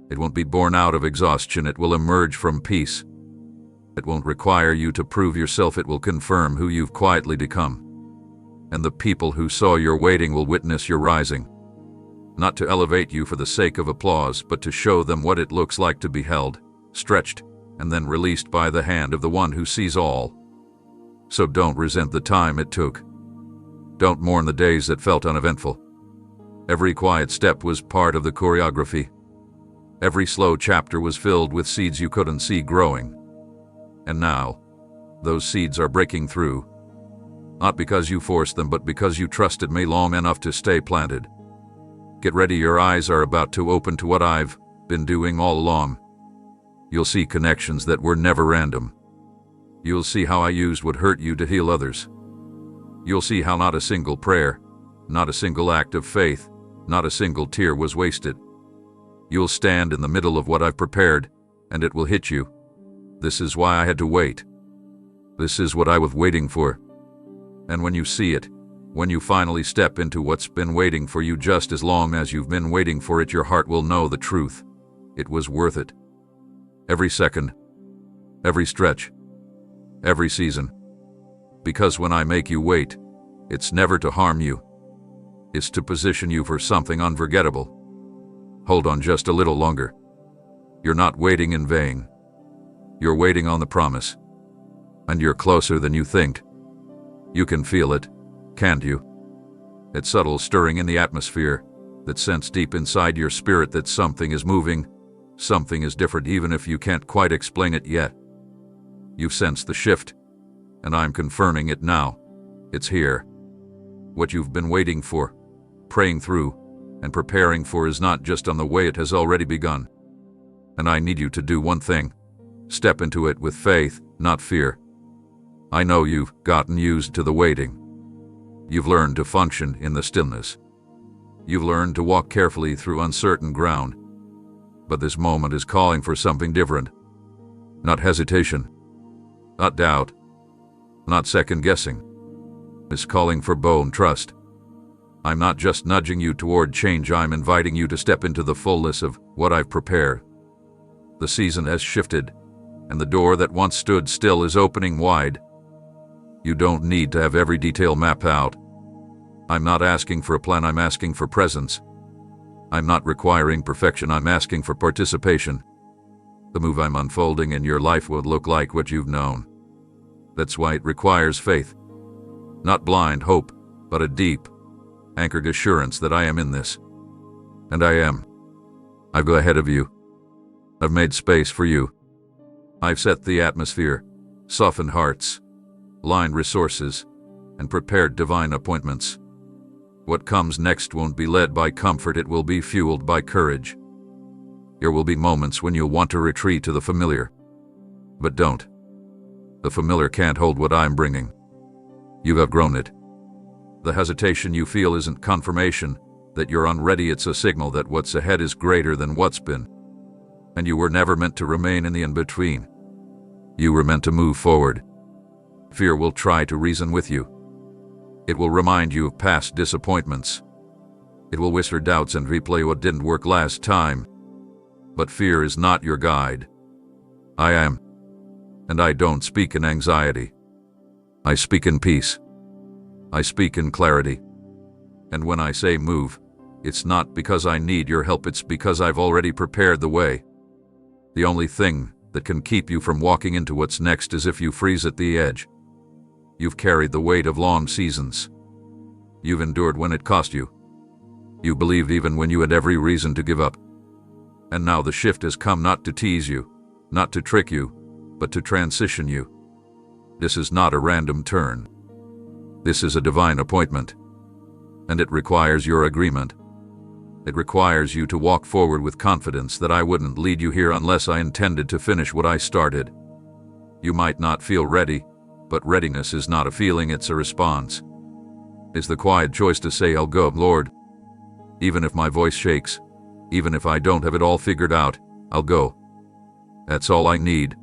It won't be born out of exhaustion, it will emerge from peace. It won't require you to prove yourself, it will confirm who you've quietly become. And the people who saw your waiting will witness your rising. Not to elevate you for the sake of applause, but to show them what it looks like to be held, stretched, and then released by the hand of the one who sees all. So don't resent the time it took. Don't mourn the days that felt uneventful. Every quiet step was part of the choreography. Every slow chapter was filled with seeds you couldn't see growing. And now, those seeds are breaking through. Not because you forced them, but because you trusted me long enough to stay planted. Get ready, your eyes are about to open to what I've been doing all along. You'll see connections that were never random. You'll see how I used what hurt you to heal others. You'll see how not a single prayer, not a single act of faith, not a single tear was wasted. You'll stand in the middle of what I've prepared, and it will hit you. This is why I had to wait. This is what I was waiting for. And when you see it, when you finally step into what's been waiting for you just as long as you've been waiting for it, your heart will know the truth. It was worth it. Every second, every stretch, every season. Because when I make you wait, it's never to harm you. It's to position you for something unforgettable. Hold on just a little longer. You're not waiting in vain. You're waiting on the promise. And you're closer than you think. You can feel it, can't you? That subtle stirring in the atmosphere, that sense deep inside your spirit that something is moving, something is different even if you can't quite explain it yet. You've sensed the shift, and I'm confirming it now. It's here. What you've been waiting for, praying through, and preparing for is not just on the way, it has already begun. And I need you to do one thing. Step into it with faith, not fear. I know you've gotten used to the waiting. You've learned to function in the stillness. You've learned to walk carefully through uncertain ground. But this moment is calling for something different. Not hesitation. Not doubt. Not second guessing. It's calling for bold trust. I'm not just nudging you toward change, I'm inviting you to step into the fullness of what I've prepared. The season has shifted, and the door that once stood still is opening wide. You don't need to have every detail mapped out. I'm not asking for a plan, I'm asking for presence. I'm not requiring perfection, I'm asking for participation. The move I'm unfolding in your life will look like what you've known. That's why it requires faith. Not blind hope, but a deep, anchored assurance that I am in this. And I am. I've gone ahead of you. I've made space for you. I've set the atmosphere, softened hearts, lined resources, and prepared divine appointments. What comes next won't be led by comfort, it will be fueled by courage. There will be moments when you'll want to retreat to the familiar. But don't. The familiar can't hold what I'm bringing. You've outgrown it. The hesitation you feel isn't confirmation that you're unready, it's a signal that what's ahead is greater than what's been. And you were never meant to remain in the in-between. You were meant to move forward. Fear will try to reason with you. It will remind you of past disappointments. It will whisper doubts and replay what didn't work last time. But fear is not your guide. I am. And I don't speak in anxiety. I speak in peace. I speak in clarity. And when I say move, it's not because I need your help, it's because I've already prepared the way. The only thing that can keep you from walking into what's next is if you freeze at the edge. You've carried the weight of long seasons. You've endured when it cost you. You believed even when you had every reason to give up. And now the shift has come, not to tease you, not to trick you, but to transition you. This is not a random turn. This is a divine appointment. And it requires your agreement. It requires you to walk forward with confidence that I wouldn't lead you here unless I intended to finish what I started. You might not feel ready, but readiness is not a feeling, it's a response. It's the quiet choice to say, I'll go, Lord. Even if my voice shakes, even if I don't have it all figured out, I'll go. That's all I need.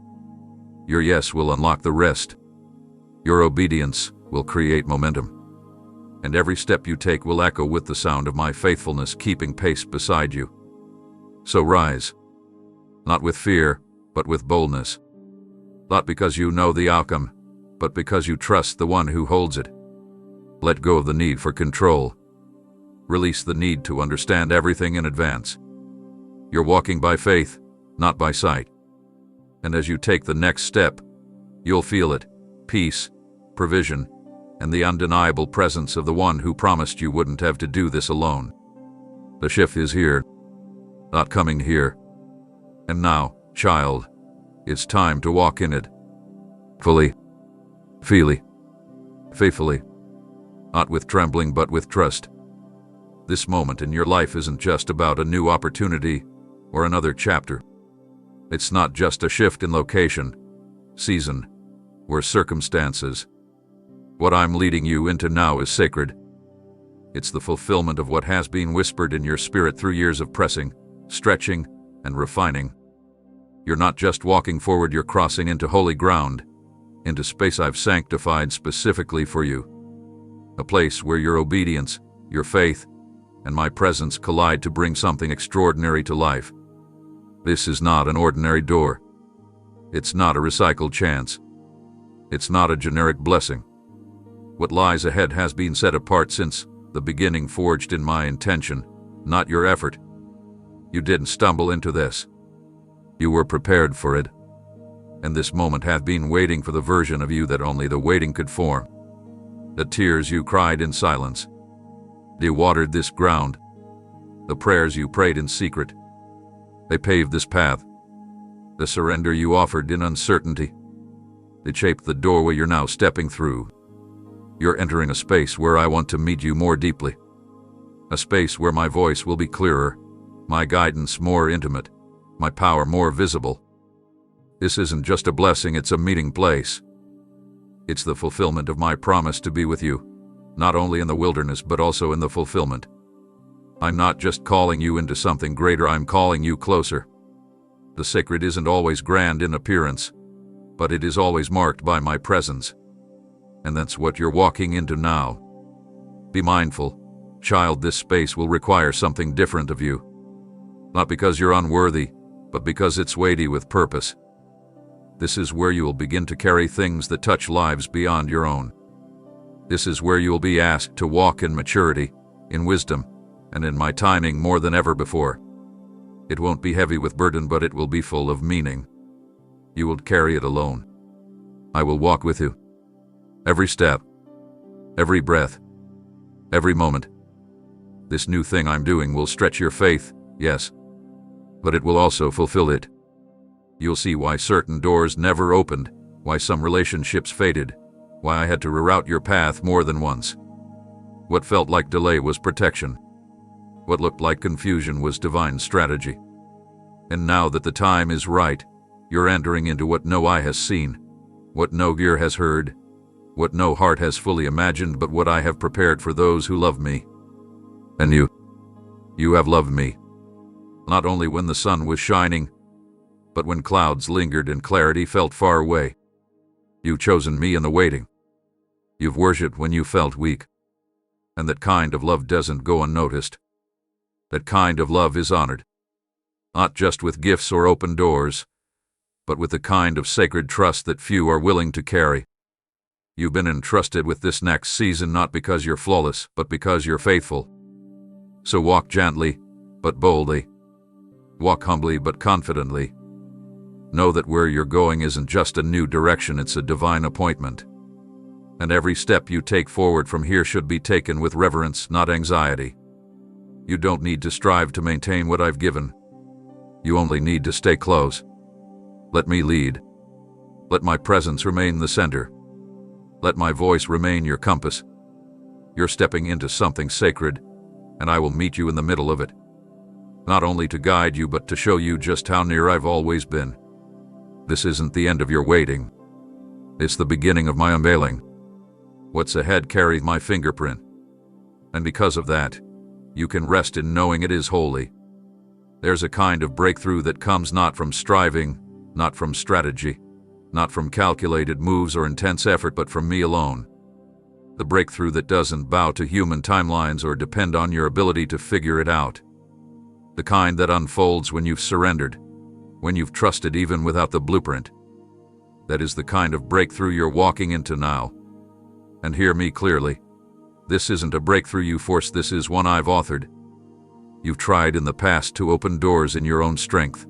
Your yes will unlock the rest. Your obedience will create momentum. And every step you take will echo with the sound of my faithfulness keeping pace beside you. So rise. Not with fear, but with boldness. Not because you know the outcome, but because you trust the one who holds it. Let go of the need for control. Release the need to understand everything in advance. You're walking by faith, not by sight. And as you take the next step, you'll feel it, peace, provision, and the undeniable presence of the one who promised you wouldn't have to do this alone. The shift is here, not coming here. And now, child, it's time to walk in it. Fully, freely, faithfully. Not with trembling but with trust. This moment in your life isn't just about a new opportunity or another chapter. It's not just a shift in location, season, or circumstances. What I'm leading you into now is sacred. It's the fulfillment of what has been whispered in your spirit through years of pressing, stretching, and refining. You're not just walking forward, you're crossing into holy ground, into space I've sanctified specifically for you. A place where your obedience, your faith, and my presence collide to bring something extraordinary to life. This is not an ordinary door. It's not a recycled chance. It's not a generic blessing. What lies ahead has been set apart since the beginning, forged in my intention, not your effort. You didn't stumble into this. You were prepared for it. And this moment hath been waiting for the version of you that only the waiting could form. The tears you cried in silence. They watered this ground. The prayers you prayed in secret. They paved this path. The surrender you offered in uncertainty. They shaped the doorway you're now stepping through. You're entering a space where I want to meet you more deeply. A space where my voice will be clearer, my guidance more intimate, my power more visible. This isn't just a blessing, it's a meeting place. It's the fulfillment of my promise to be with you, not only in the wilderness but also in the fulfillment. I'm not just calling you into something greater, I'm calling you closer. The sacred isn't always grand in appearance, but it is always marked by my presence. And that's what you're walking into now. Be mindful, child, this space will require something different of you. Not because you're unworthy, but because it's weighty with purpose. This is where you will begin to carry things that touch lives beyond your own. This is where you will be asked to walk in maturity, in wisdom, and in my timing more than ever before. It won't be heavy with burden, but it will be full of meaning. You will carry it alone. I will walk with you. Every step, every breath, every moment. This new thing I'm doing will stretch your faith, yes, but it will also fulfill it. You'll see why certain doors never opened, why some relationships faded, why I had to reroute your path more than once. What felt like delay was protection. What looked like confusion was divine strategy. And now that the time is right, you're entering into what no eye has seen, what no ear has heard, what no heart has fully imagined, but what I have prepared for those who love me. And you have loved me. Not only when the sun was shining, but when clouds lingered and clarity felt far away. You've chosen me in the waiting. You've worshipped when you felt weak. And that kind of love doesn't go unnoticed. That kind of love is honored. Not just with gifts or open doors, but with the kind of sacred trust that few are willing to carry. You've been entrusted with this next season not because you're flawless, but because you're faithful. So walk gently, but boldly. Walk humbly, but confidently. Know that where you're going isn't just a new direction, it's a divine appointment. And every step you take forward from here should be taken with reverence, not anxiety. You don't need to strive to maintain what I've given. You only need to stay close. Let me lead. Let my presence remain the center. Let my voice remain your compass. You're stepping into something sacred, and I will meet you in the middle of it. Not only to guide you, but to show you just how near I've always been. This isn't the end of your waiting. It's the beginning of my unveiling. What's ahead carries my fingerprint. And because of that, you can rest in knowing it is holy. There's a kind of breakthrough that comes not from striving, not from strategy, not from calculated moves or intense effort, but from me alone. The breakthrough that doesn't bow to human timelines or depend on your ability to figure it out. The kind that unfolds when you've surrendered, when you've trusted even without the blueprint. That is the kind of breakthrough you're walking into now. And hear me clearly. This isn't a breakthrough you force, this is one I've authored. You've tried in the past to open doors in your own strength.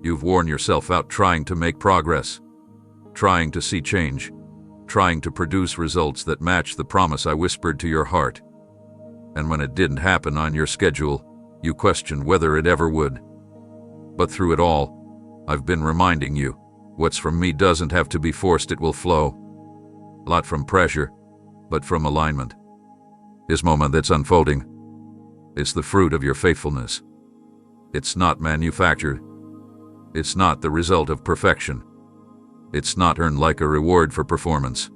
You've worn yourself out trying to make progress, trying to see change, trying to produce results that match the promise I whispered to your heart. And when it didn't happen on your schedule, you questioned whether it ever would. But through it all, I've been reminding you, what's from me doesn't have to be forced, it will flow. Not from pressure, but from alignment. This moment that's unfolding, it's the fruit of your faithfulness. It's not manufactured. It's not the result of perfection. It's not earned like a reward for performance.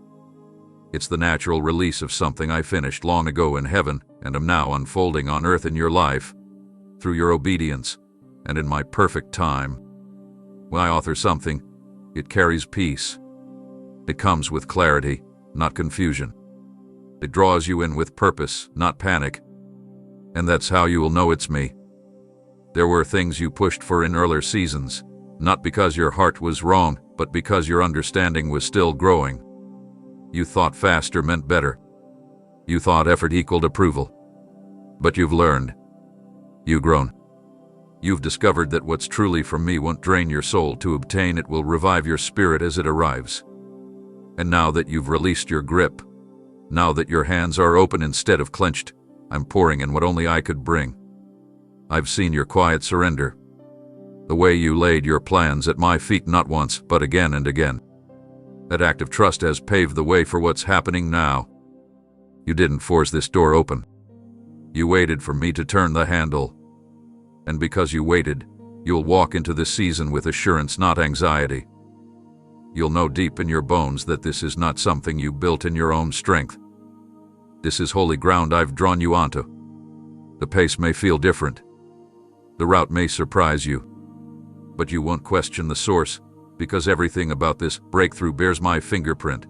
It's the natural release of something I finished long ago in heaven and am now unfolding on earth in your life, through your obedience, and in my perfect time. When I author something, it carries peace. It comes with clarity, not confusion. It draws you in with purpose, not panic. And that's how you will know it's me. There were things you pushed for in earlier seasons, not because your heart was wrong, but because your understanding was still growing. You thought faster meant better. You thought effort equaled approval. But you've learned. You've grown. You've discovered that what's truly from me won't drain your soul to obtain, it will revive your spirit as it arrives. And now that you've released your grip, now that your hands are open instead of clenched, I'm pouring in what only I could bring. I've seen your quiet surrender. The way you laid your plans at my feet not once, but again and again. That act of trust has paved the way for what's happening now. You didn't force this door open. You waited for me to turn the handle. And because you waited, you'll walk into this season with assurance, not anxiety. You'll know deep in your bones that this is not something you built in your own strength. This is holy ground I've drawn you onto. The pace may feel different. The route may surprise you. But you won't question the source, because everything about this breakthrough bears my fingerprint.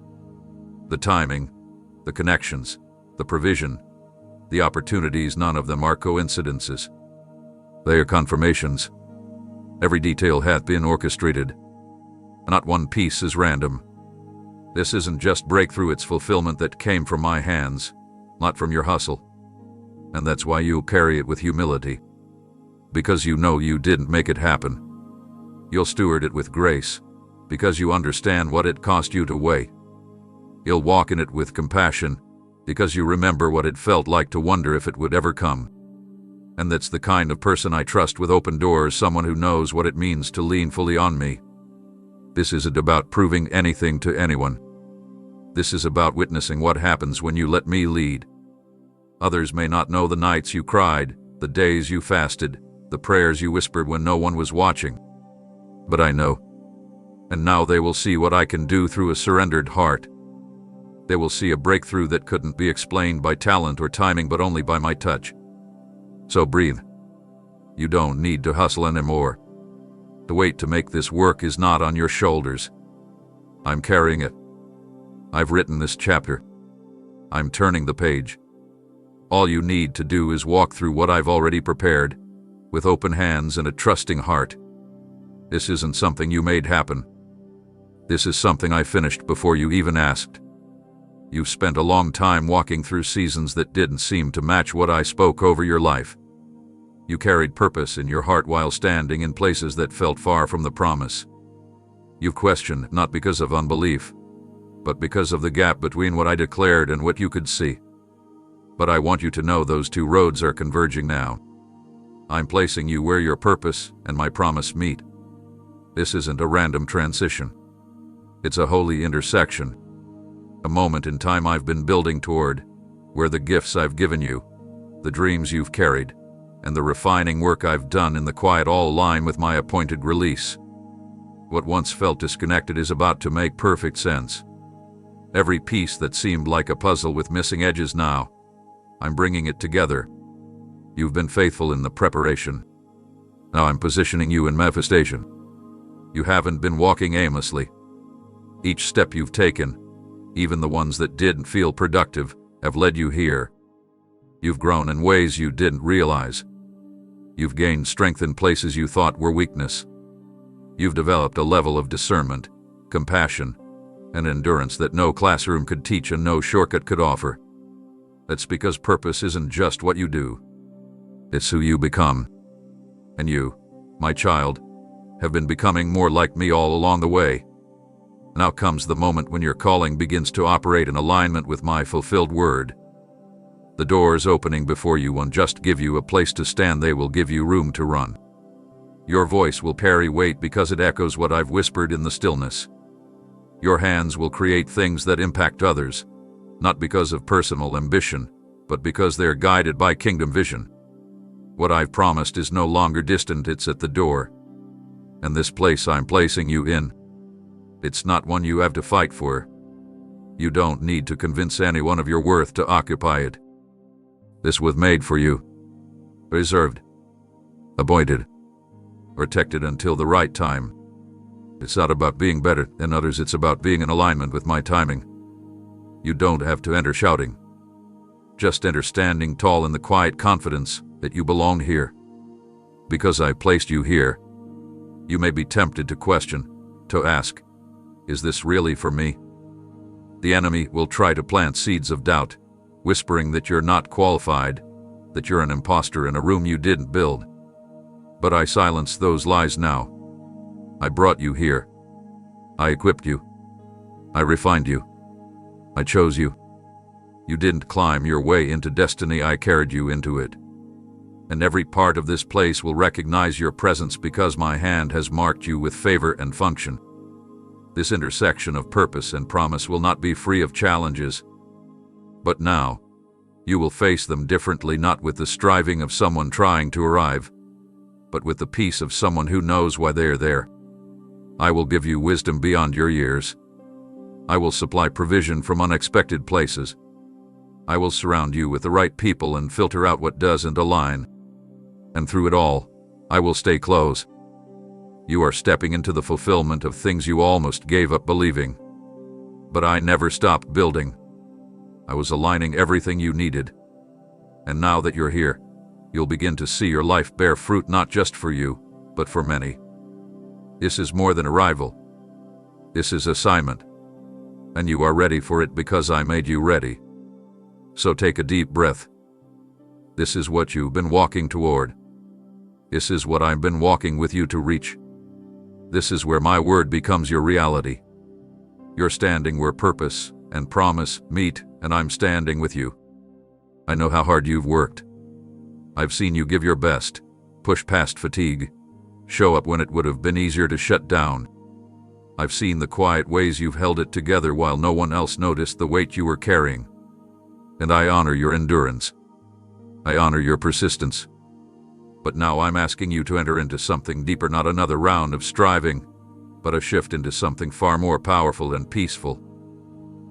The timing, the connections, the provision, the opportunities, none of them are coincidences. They are confirmations. Every detail hath been orchestrated. Not one piece is random. This isn't just breakthrough, it's fulfillment that came from my hands, not from your hustle. And that's why you'll carry it with humility. Because you know you didn't make it happen. You'll steward it with grace, because you understand what it cost you to wait. You'll walk in it with compassion, because you remember what it felt like to wonder if it would ever come. And that's the kind of person I trust with open doors, someone who knows what it means to lean fully on me. This isn't about proving anything to anyone. This is about witnessing what happens when you let me lead. Others may not know the nights you cried, the days you fasted, the prayers you whispered when no one was watching. But I know. And now they will see what I can do through a surrendered heart. They will see a breakthrough that couldn't be explained by talent or timing, but only by my touch. So breathe. You don't need to hustle anymore. The weight to make this work is not on your shoulders. I'm carrying it. I've written this chapter. I'm turning the page. All you need to do is walk through what I've already prepared, with open hands and a trusting heart. This isn't something you made happen. This is something I finished before you even asked. You've spent a long time walking through seasons that didn't seem to match what I spoke over your life. You carried purpose in your heart while standing in places that felt far from the promise. You've questioned, not because of unbelief, but because of the gap between what I declared and what you could see. But I want you to know those two roads are converging now. I'm placing you where your purpose and my promise meet. This isn't a random transition. It's a holy intersection. A moment in time I've been building toward, where the gifts I've given you, the dreams you've carried, and the refining work I've done in the quiet all align with my appointed release. What once felt disconnected is about to make perfect sense. Every piece that seemed like a puzzle with missing edges now, I'm bringing it together. You've been faithful in the preparation. Now I'm positioning you in manifestation. You haven't been walking aimlessly. Each step you've taken, even the ones that didn't feel productive, have led you here. You've grown in ways you didn't realize. You've gained strength in places you thought were weakness. You've developed a level of discernment, compassion, and endurance that no classroom could teach and no shortcut could offer. That's because purpose isn't just what you do. It's who you become. And you, my child, have been becoming more like me all along the way. Now comes the moment when your calling begins to operate in alignment with my fulfilled word. The doors opening before you won't just give you a place to stand, they will give you room to run. Your voice will carry weight because it echoes what I've whispered in the stillness. Your hands will create things that impact others, not because of personal ambition, but because they're guided by kingdom vision. What I've promised is no longer distant, it's at the door. And this place I'm placing you in, it's not one you have to fight for. You don't need to convince anyone of your worth to occupy it. This was made for you, reserved, appointed, protected until the right time. It's not about being better than others, it's about being in alignment with my timing. You don't have to enter shouting. Just enter standing tall in the quiet confidence that you belong here. Because I placed you here, you may be tempted to question, to ask, is this really for me? The enemy will try to plant seeds of doubt, whispering that you're not qualified, that you're an imposter in a room you didn't build. But I silence those lies now. I brought you here. I equipped you. I refined you. I chose you. You didn't climb your way into destiny, I carried you into it. And every part of this place will recognize your presence because my hand has marked you with favor and function. This intersection of purpose and promise will not be free of challenges. But now, you will face them differently, not with the striving of someone trying to arrive, but with the peace of someone who knows why they're there. I will give you wisdom beyond your years. I will supply provision from unexpected places. I will surround you with the right people and filter out what doesn't align. And through it all, I will stay close. You are stepping into the fulfillment of things you almost gave up believing. But I never stopped building. I was aligning everything you needed. And now that you're here, you'll begin to see your life bear fruit, not just for you, but for many. This is more than arrival. This is assignment. And you are ready for it because I made you ready. So take a deep breath. This is what you've been walking toward. This is what I've been walking with you to reach. This is where my word becomes your reality. You're standing where purpose and promise meet, and I'm standing with you. I know how hard you've worked. I've seen you give your best, push past fatigue, show up when it would have been easier to shut down. I've seen the quiet ways you've held it together while no one else noticed the weight you were carrying. And I honor your endurance. I honor your persistence. But now I'm asking you to enter into something deeper, not another round of striving, but a shift into something far more powerful and peaceful.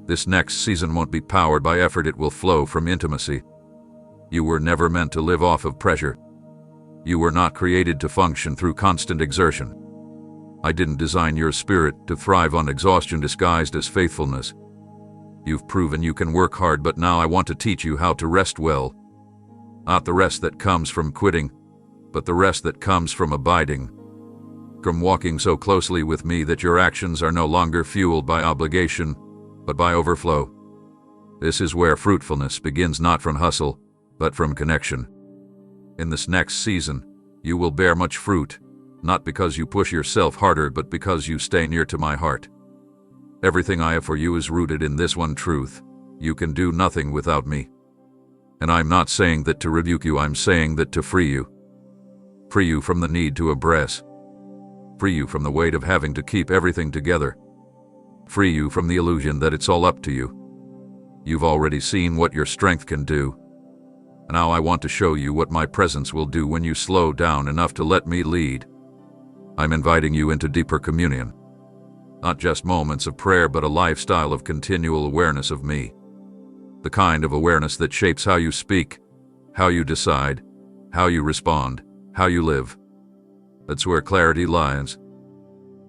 This next season won't be powered by effort, it will flow from intimacy. You were never meant to live off of pressure. You were not created to function through constant exertion. I didn't design your spirit to thrive on exhaustion disguised as faithfulness. You've proven you can work hard, but now I want to teach you how to rest well. Not the rest that comes from quitting, but the rest that comes from abiding. From walking so closely with me that your actions are no longer fueled by obligation, but by overflow. This is where fruitfulness begins, not from hustle, but from connection. In this next season, you will bear much fruit, not because you push yourself harder, but because you stay near to my heart. Everything I have for you is rooted in this one truth: you can do nothing without me. And I'm not saying that to rebuke you, I'm saying that to free you. Free you from the need to impress. Free you from the weight of having to keep everything together. Free you from the illusion that it's all up to you. You've already seen what your strength can do. Now I want to show you what my presence will do when you slow down enough to let me lead. I'm inviting you into deeper communion. Not just moments of prayer, but a lifestyle of continual awareness of me. The kind of awareness that shapes how you speak, how you decide, how you respond, how you live. That's where clarity lies.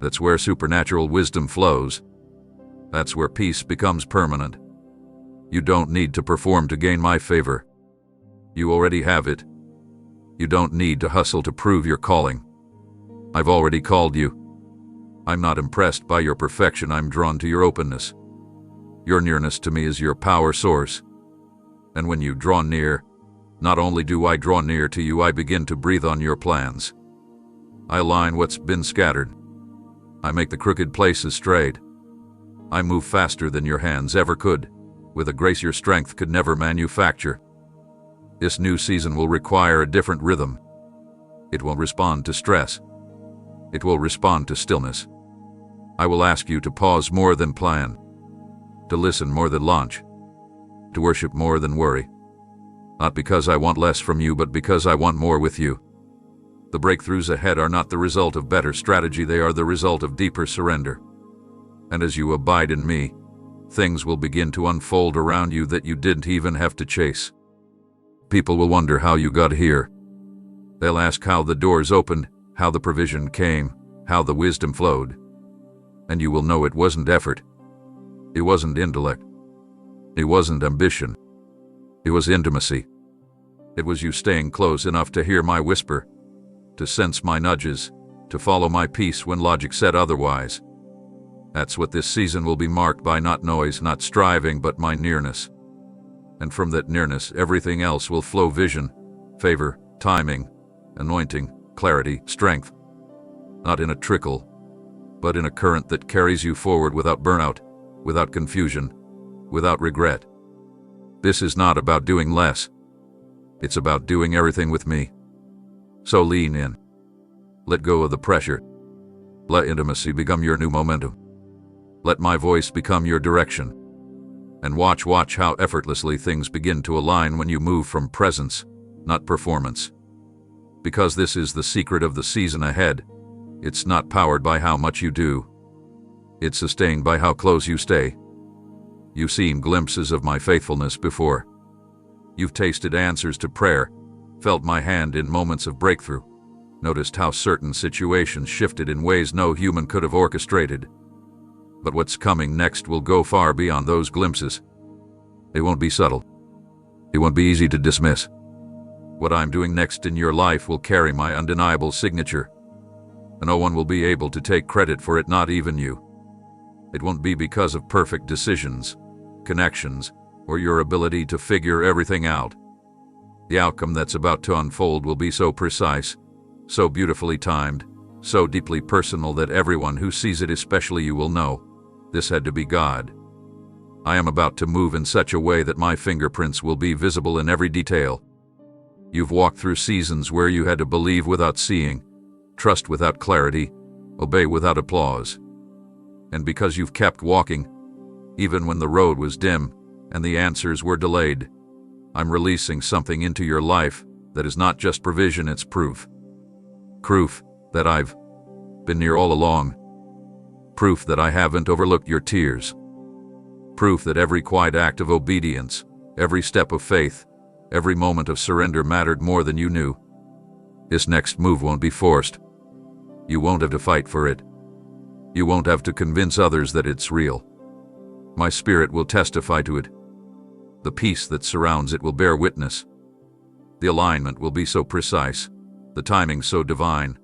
That's where supernatural wisdom flows. That's where peace becomes permanent. You don't need to perform to gain my favor. You already have it. You don't need to hustle to prove your calling. I've already called you. I'm not impressed by your perfection, I'm drawn to your openness. Your nearness to me is your power source. And when you draw near, not only do I draw near to you, I begin to breathe on your plans. I align what's been scattered. I make the crooked places straight. I move faster than your hands ever could, with a grace your strength could never manufacture. This new season will require a different rhythm. It will respond to stress. It will respond to stillness. I will ask you to pause more than plan, to listen more than launch, to worship more than worry. Not because I want less from you, but because I want more with you. The breakthroughs ahead are not the result of better strategy, they are the result of deeper surrender. And as you abide in me, things will begin to unfold around you that you didn't even have to chase. People will wonder how you got here. They'll ask how the doors opened, how the provision came, how the wisdom flowed. And you will know it wasn't effort. It wasn't intellect. It wasn't ambition. It was intimacy. It was you staying close enough to hear my whisper, to sense my nudges, to follow my peace when logic said otherwise. That's what this season will be marked by, not noise, not striving, but my nearness. And from that nearness, everything else will flow: vision, favor, timing, anointing, clarity, strength. Not in a trickle, but in a current that carries you forward without burnout, without confusion, without regret. This is not about doing less. It's about doing everything with me. So lean in. Let go of the pressure. Let intimacy become your new momentum. Let my voice become your direction. And watch how effortlessly things begin to align when you move from presence, not performance. Because this is the secret of the season ahead. It's not powered by how much you do. It's sustained by how close you stay. You've seen glimpses of my faithfulness before. You've tasted answers to prayer, felt my hand in moments of breakthrough, noticed how certain situations shifted in ways no human could have orchestrated. But what's coming next will go far beyond those glimpses. It won't be subtle. It won't be easy to dismiss. What I'm doing next in your life will carry my undeniable signature. And no one will be able to take credit for it, not even you. It won't be because of perfect decisions, connections, or your ability to figure everything out. The outcome that's about to unfold will be so precise, so beautifully timed, so deeply personal that everyone who sees it, especially you, will know this had to be God. I am about to move in such a way that my fingerprints will be visible in every detail. You've walked through seasons where you had to believe without seeing, trust without clarity, obey without applause. And because you've kept walking, even when the road was dim and the answers were delayed, I'm releasing something into your life that is not just provision, it's proof. Proof that I've been near all along. Proof that I haven't overlooked your tears. Proof that every quiet act of obedience, every step of faith, every moment of surrender mattered more than you knew. This next move won't be forced. You won't have to fight for it. You won't have to convince others that it's real. My spirit will testify to it. The peace that surrounds it will bear witness. The alignment will be so precise, the timing so divine,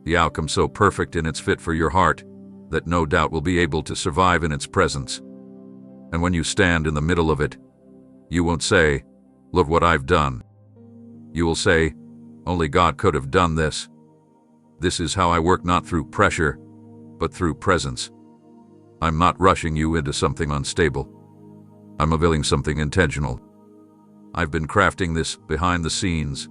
the outcome so perfect in its fit for your heart, that no doubt will be able to survive in its presence. And when you stand in the middle of it, you won't say, "Look what I've done." You will say, "Only God could have done this." This is how I work, not through pressure, but through presence. I'm not rushing you into something unstable. I'm unveiling something intentional. I've been crafting this behind the scenes,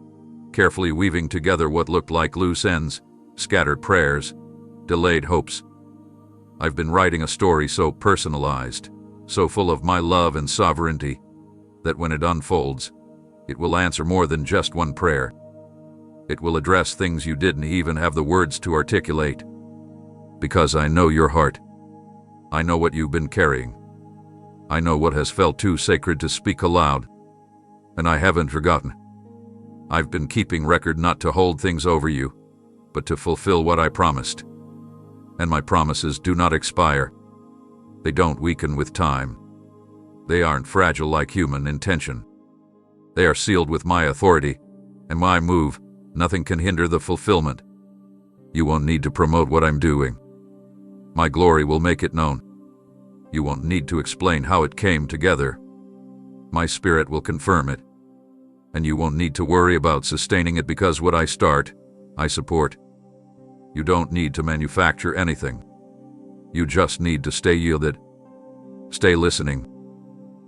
carefully weaving together what looked like loose ends, scattered prayers, delayed hopes. I've been writing a story so personalized, so full of my love and sovereignty, that when it unfolds, it will answer more than just one prayer. It will address things you didn't even have the words to articulate. Because I know your heart. I know what you've been carrying. I know what has felt too sacred to speak aloud. And I haven't forgotten. I've been keeping record not to hold things over you, but to fulfill what I promised. And my promises do not expire. They don't weaken with time. They aren't fragile like human intention. They are sealed with my authority, and my move. Nothing can hinder the fulfillment. You won't need to promote what I'm doing. My glory will make it known. You won't need to explain how it came together. My spirit will confirm it. And you won't need to worry about sustaining it, because what I start, I support. You don't need to manufacture anything. You just need to stay yielded. Stay listening.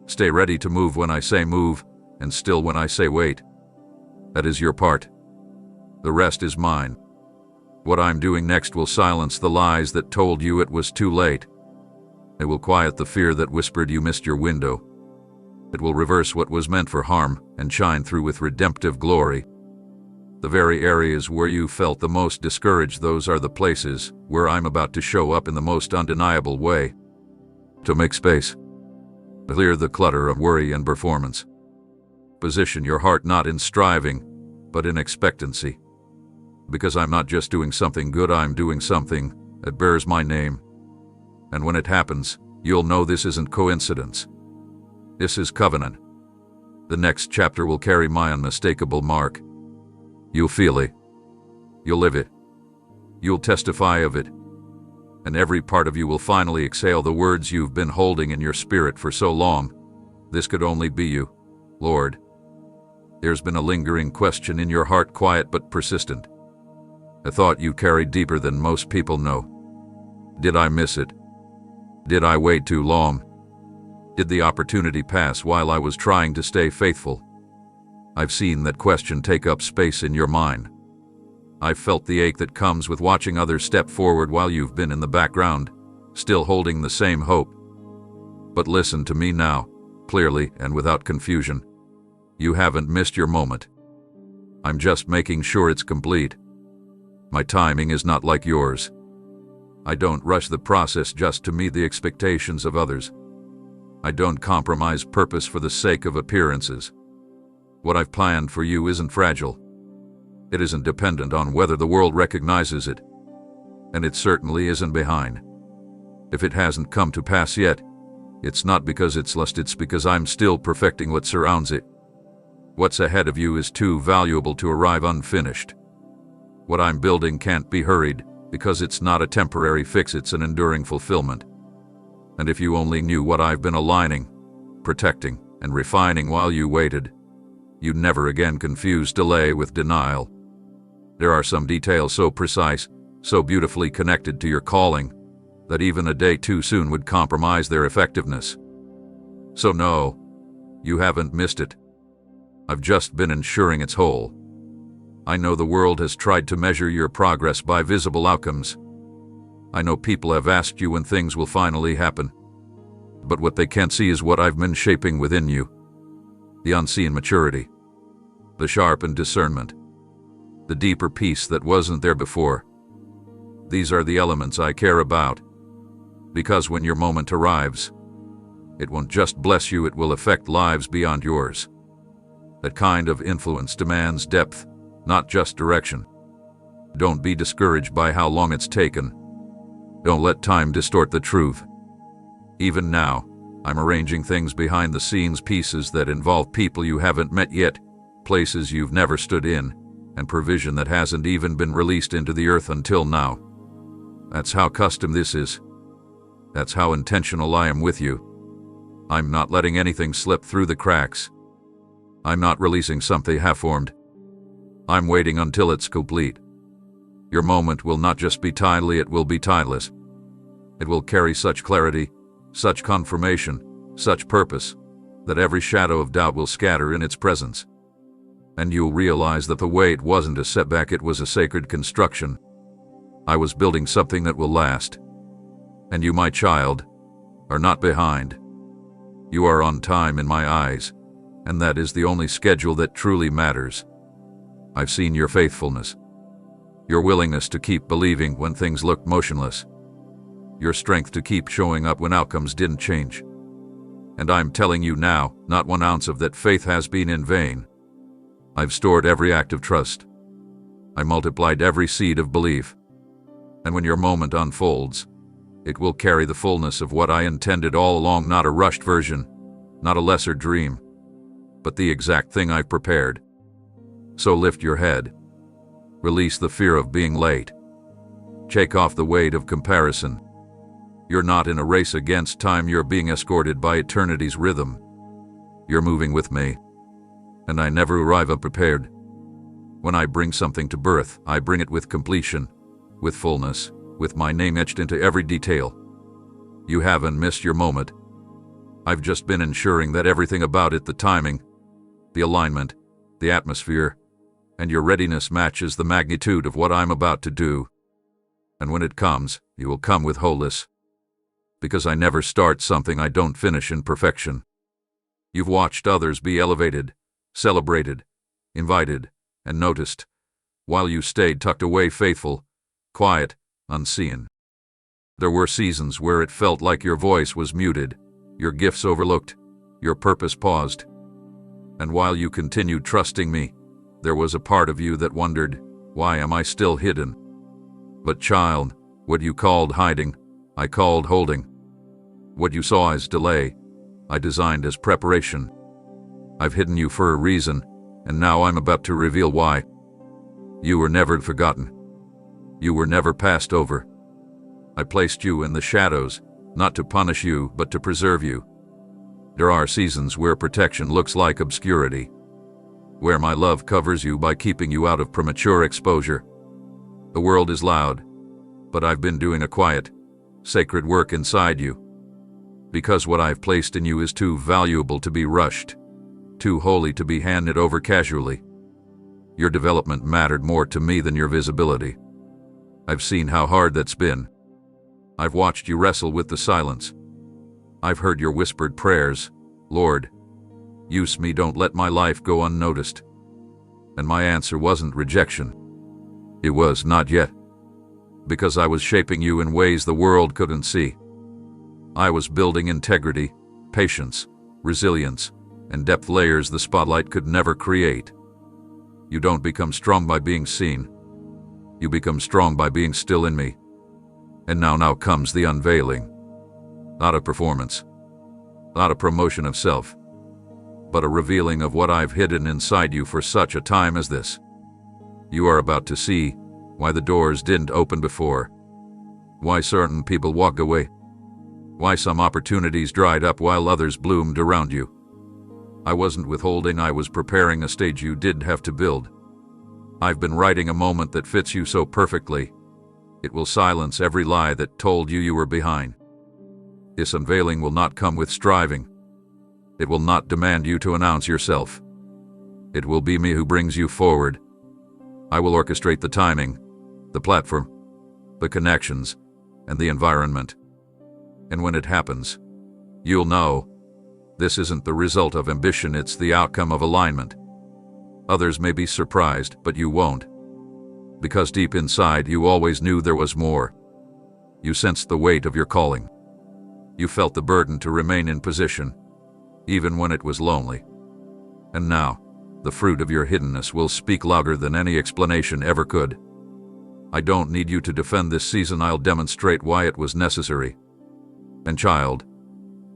Stay ready to move when I say move, and still when I say wait. That is your part. The rest is mine. What I'm doing next will silence the lies that told you it was too late. It will quiet the fear that whispered you missed your window. It will reverse what was meant for harm and shine through with redemptive glory. The very areas where you felt the most discouraged, those are the places where I'm about to show up in the most undeniable way. To make space. Clear the clutter of worry and performance. Position your heart not in striving, but in expectancy. Because I'm not just doing something good, I'm doing something that bears my name. And when it happens, you'll know this isn't coincidence. This is covenant. The next chapter will carry my unmistakable mark. You'll feel it. You'll live it. You'll testify of it. And every part of you will finally exhale the words you've been holding in your spirit for so long. This could only be you, Lord. There's been a lingering question in your heart, quiet but persistent. A thought you carried deeper than most people know. Did I miss it? Did I wait too long? Did the opportunity pass while I was trying to stay faithful? I've seen that question take up space in your mind. I've felt the ache that comes with watching others step forward while you've been in the background, still holding the same hope. But listen to me now, clearly and without confusion. You haven't missed your moment. I'm just making sure it's complete. My timing is not like yours. I don't rush the process just to meet the expectations of others. I don't compromise purpose for the sake of appearances. What I've planned for you isn't fragile. It isn't dependent on whether the world recognizes it. And it certainly isn't behind. If it hasn't come to pass yet, it's not because it's lost, it's because I'm still perfecting what surrounds it. What's ahead of you is too valuable to arrive unfinished. What I'm building can't be hurried, because it's not a temporary fix, it's an enduring fulfillment. And if you only knew what I've been aligning, protecting, and refining while you waited, you'd never again confuse delay with denial. There are some details so precise, so beautifully connected to your calling, that even a day too soon would compromise their effectiveness. So no, you haven't missed it. I've just been ensuring it's whole. I know the world has tried to measure your progress by visible outcomes. I know people have asked you when things will finally happen. But what they can't see is what I've been shaping within you. The unseen maturity. The sharpened discernment. The deeper peace that wasn't there before. These are the elements I care about. Because when your moment arrives, it won't just bless you, it will affect lives beyond yours. That kind of influence demands depth, not just direction. Don't be discouraged by how long it's taken. Don't let time distort the truth. Even now, I'm arranging things behind the scenes, pieces that involve people you haven't met yet, places you've never stood in, and provision that hasn't even been released into the earth until now. That's how custom this is. That's how intentional I am with you. I'm not letting anything slip through the cracks. I'm not releasing something half-formed. I'm waiting until it's complete. Your moment will not just be timely, it will be timeless. It will carry such clarity, such confirmation, such purpose, that every shadow of doubt will scatter in its presence. And you'll realize that the wait wasn't a setback, it was a sacred construction. I was building something that will last. And you, my child, are not behind. You are on time in my eyes, and that is the only schedule that truly matters. I've seen your faithfulness, your willingness to keep believing when things looked motionless, your strength to keep showing up when outcomes didn't change. And I'm telling you now, not 1 ounce of that faith has been in vain. I've stored every act of trust. I multiplied every seed of belief. And when your moment unfolds, it will carry the fullness of what I intended all along, not a rushed version, not a lesser dream, but the exact thing I've prepared. So lift your head. Release the fear of being late. Shake off the weight of comparison. You're not in a race against time, you're being escorted by eternity's rhythm. You're moving with me, and I never arrive unprepared. When I bring something to birth, I bring it with completion, with fullness, with my name etched into every detail. You haven't missed your moment. I've just been ensuring that everything about it, the timing, the alignment, the atmosphere, and your readiness matches the magnitude of what I'm about to do. And when it comes, you will come with wholeness. Because I never start something I don't finish in perfection. You've watched others be elevated, celebrated, invited, and noticed, while you stayed tucked away, faithful, quiet, unseen. There were seasons where it felt like your voice was muted, your gifts overlooked, your purpose paused. And while you continued trusting me, there was a part of you that wondered, why am I still hidden? But child, what you called hiding, I called holding. What you saw as delay, I designed as preparation. I've hidden you for a reason, and now I'm about to reveal why. You were never forgotten. You were never passed over. I placed you in the shadows, not to punish you, but to preserve you. There are seasons where protection looks like obscurity, where my love covers you by keeping you out of premature exposure. The world is loud, but I've been doing a quiet, sacred work inside you. Because what I've placed in you is too valuable to be rushed, too holy to be handed over casually. Your development mattered more to me than your visibility. I've seen how hard that's been. I've watched you wrestle with the silence. I've heard your whispered prayers, Lord, use me, don't let my life go unnoticed. And my answer wasn't rejection. It was not yet. Because I was shaping you in ways the world couldn't see. I was building integrity, patience, resilience, and depth, layers the spotlight could never create. You don't become strong by being seen. You become strong by being still in me. And now comes the unveiling. Not a performance, not a promotion of self, but a revealing of what I've hidden inside you for such a time as this. You are about to see why the doors didn't open before, why certain people walked away, why some opportunities dried up while others bloomed around you. I wasn't withholding, I was preparing a stage you did have to build. I've been writing a moment that fits you so perfectly. It will silence every lie that told you were behind. This unveiling will not come with striving. It will not demand you to announce yourself. It will be me who brings you forward. I will orchestrate the timing, the platform, the connections, and the environment. And when it happens, you'll know this isn't the result of ambition, it's the outcome of alignment. Others may be surprised, but you won't. Because deep inside, you always knew there was more. You sensed the weight of your calling. You felt the burden to remain in position, even when it was lonely. And now, the fruit of your hiddenness will speak louder than any explanation ever could. I don't need you to defend this season, I'll demonstrate why it was necessary. And child,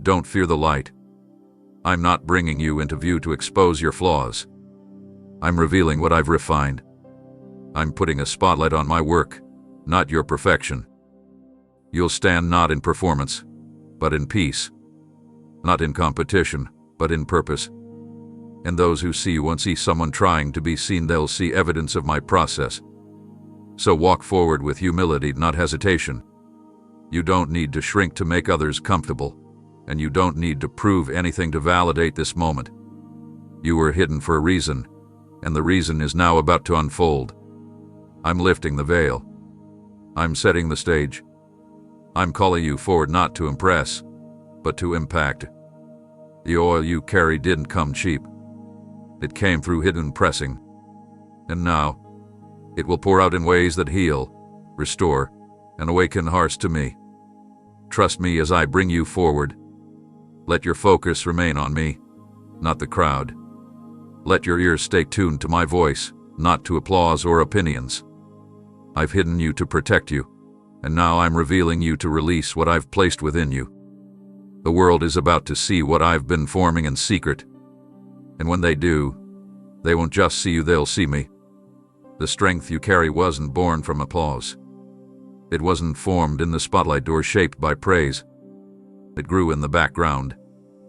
don't fear the light. I'm not bringing you into view to expose your flaws. I'm revealing what I've refined. I'm putting a spotlight on my work, not your perfection. You'll stand not in performance, but in peace. Not in competition, but in purpose. And those who see you won't see someone trying to be seen, they'll see evidence of my process. So walk forward with humility, not hesitation. You don't need to shrink to make others comfortable, and you don't need to prove anything to validate this moment. You were hidden for a reason, and the reason is now about to unfold. I'm lifting the veil. I'm setting the stage. I'm calling you forward not to impress, but to impact. The oil you carry didn't come cheap. It came through hidden pressing. And now, it will pour out in ways that heal, restore, and awaken hearts to me. Trust me as I bring you forward. Let your focus remain on me, not the crowd. Let your ears stay tuned to my voice, not to applause or opinions. I've hidden you to protect you, and now I'm revealing you to release what I've placed within you. The world is about to see what I've been forming in secret. And when they do, they won't just see you, they'll see me. The strength you carry wasn't born from applause. It wasn't formed in the spotlight or shaped by praise. It grew in the background,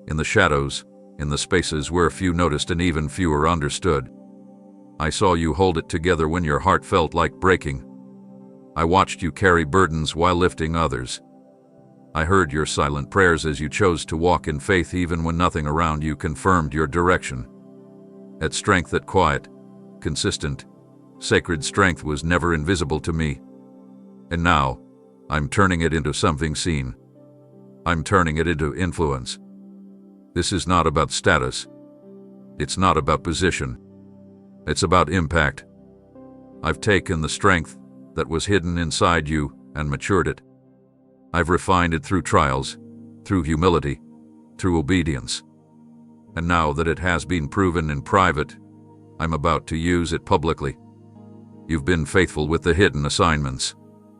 in the shadows, in the spaces where few noticed and even fewer understood. I saw you hold it together when your heart felt like breaking. I watched you carry burdens while lifting others. I heard your silent prayers as you chose to walk in faith even when nothing around you confirmed your direction. That strength, that quiet, consistent, sacred strength was never invisible to me. And now, I'm turning it into something seen. I'm turning it into influence. This is not about status. It's not about position. It's about impact. I've taken the strength that was hidden inside you and matured it. I've refined it through trials, through humility, through obedience. And now that it has been proven in private, I'm about to use it publicly. You've been faithful with the hidden assignments,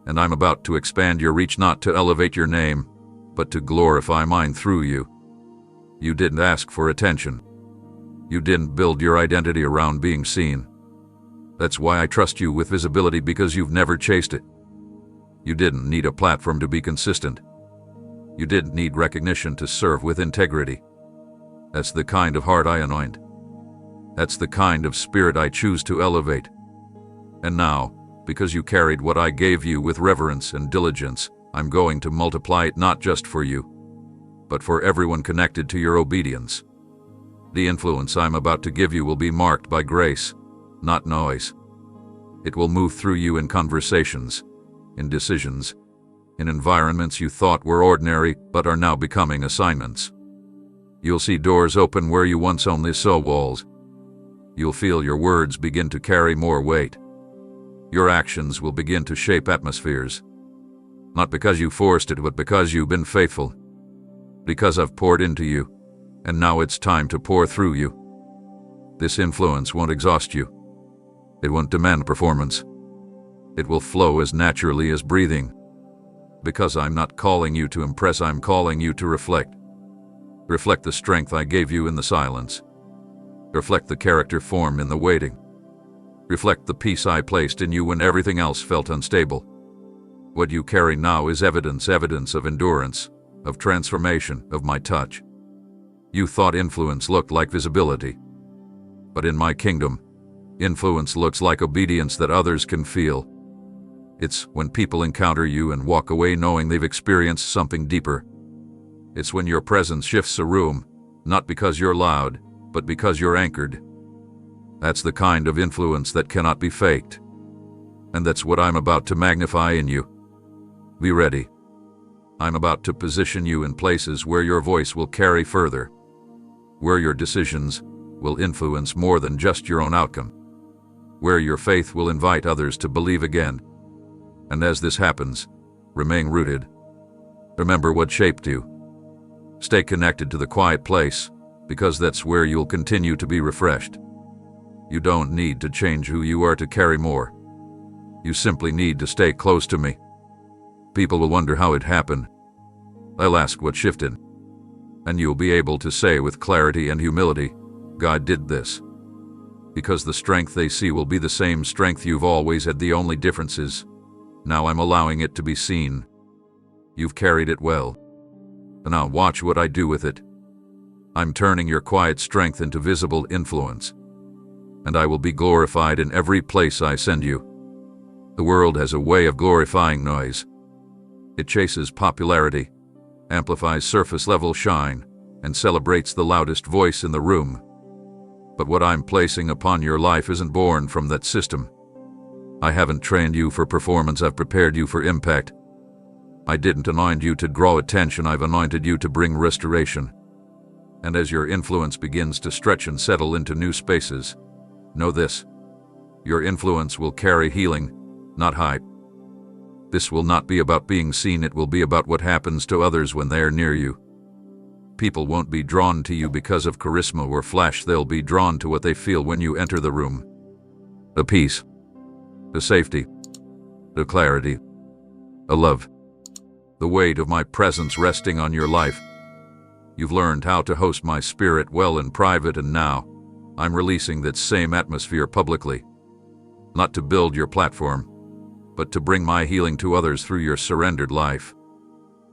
and I'm about to expand your reach, not to elevate your name, but to glorify mine through you. You didn't ask for attention. You didn't build your identity around being seen. That's why I trust you with visibility, because you've never chased it. You didn't need a platform to be consistent. You didn't need recognition to serve with integrity. That's the kind of heart I anoint. That's the kind of spirit I choose to elevate. And now, because you carried what I gave you with reverence and diligence, I'm going to multiply it, not just for you, but for everyone connected to your obedience. The influence I'm about to give you will be marked by grace, not noise. It will move through you in conversations, in decisions, in environments you thought were ordinary but are now becoming assignments. You'll see doors open where you once only saw walls. You'll feel your words begin to carry more weight. Your actions will begin to shape atmospheres. Not because you forced it, but because you've been faithful. Because I've poured into you, and now it's time to pour through you. This influence won't exhaust you. It won't demand performance. It will flow as naturally as breathing. Because I'm not calling you to impress, I'm calling you to reflect. Reflect the strength I gave you in the silence. Reflect the character formed in the waiting. Reflect the peace I placed in you when everything else felt unstable. What you carry now is evidence of endurance, of transformation, of my touch. You thought influence looked like visibility. But in my kingdom, influence looks like obedience that others can feel. It's when people encounter you and walk away knowing they've experienced something deeper. It's when your presence shifts a room, not because you're loud, but because you're anchored. That's the kind of influence that cannot be faked. And that's what I'm about to magnify in you. Be ready. I'm about to position you in places where your voice will carry further, where your decisions will influence more than just your own outcome, where your faith will invite others to believe again. And as this happens, remain rooted. Remember what shaped you. Stay connected to the quiet place, because that's where you'll continue to be refreshed. You don't need to change who you are to carry more. You simply need to stay close to me. People will wonder how it happened. I'll ask what shifted. And you'll be able to say with clarity and humility, God did this. Because the strength they see will be the same strength you've always had. The only difference is, now I'm allowing it to be seen. You've carried it well. And now watch what I do with it. I'm turning your quiet strength into visible influence. And I will be glorified in every place I send you. The world has a way of glorifying noise. It chases popularity, amplifies surface-level shine, and celebrates the loudest voice in the room. But what I'm placing upon your life isn't born from that system. I haven't trained you for performance, I've prepared you for impact. I didn't anoint you to draw attention, I've anointed you to bring restoration. And as your influence begins to stretch and settle into new spaces, know this: your influence will carry healing, not hype. This will not be about being seen, it will be about what happens to others when they are near you. People won't be drawn to you because of charisma or flash, they'll be drawn to what they feel when you enter the room. A peace, a safety, a clarity, a love. The weight of my presence resting on your life. You've learned how to host my spirit well in private, and now I'm releasing that same atmosphere publicly. Not to build your platform, but to bring my healing to others through your surrendered life.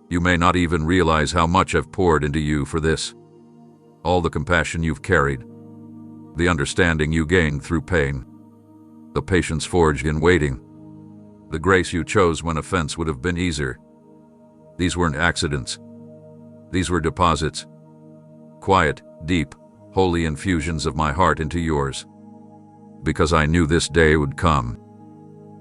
You may not even realize how much I've poured into you for this. All the compassion you've carried, the understanding you gained through pain, the patience forged in waiting, the grace you chose when offense would have been easier. These weren't accidents. These were deposits. Quiet, deep, holy infusions of my heart into yours. Because I knew this day would come.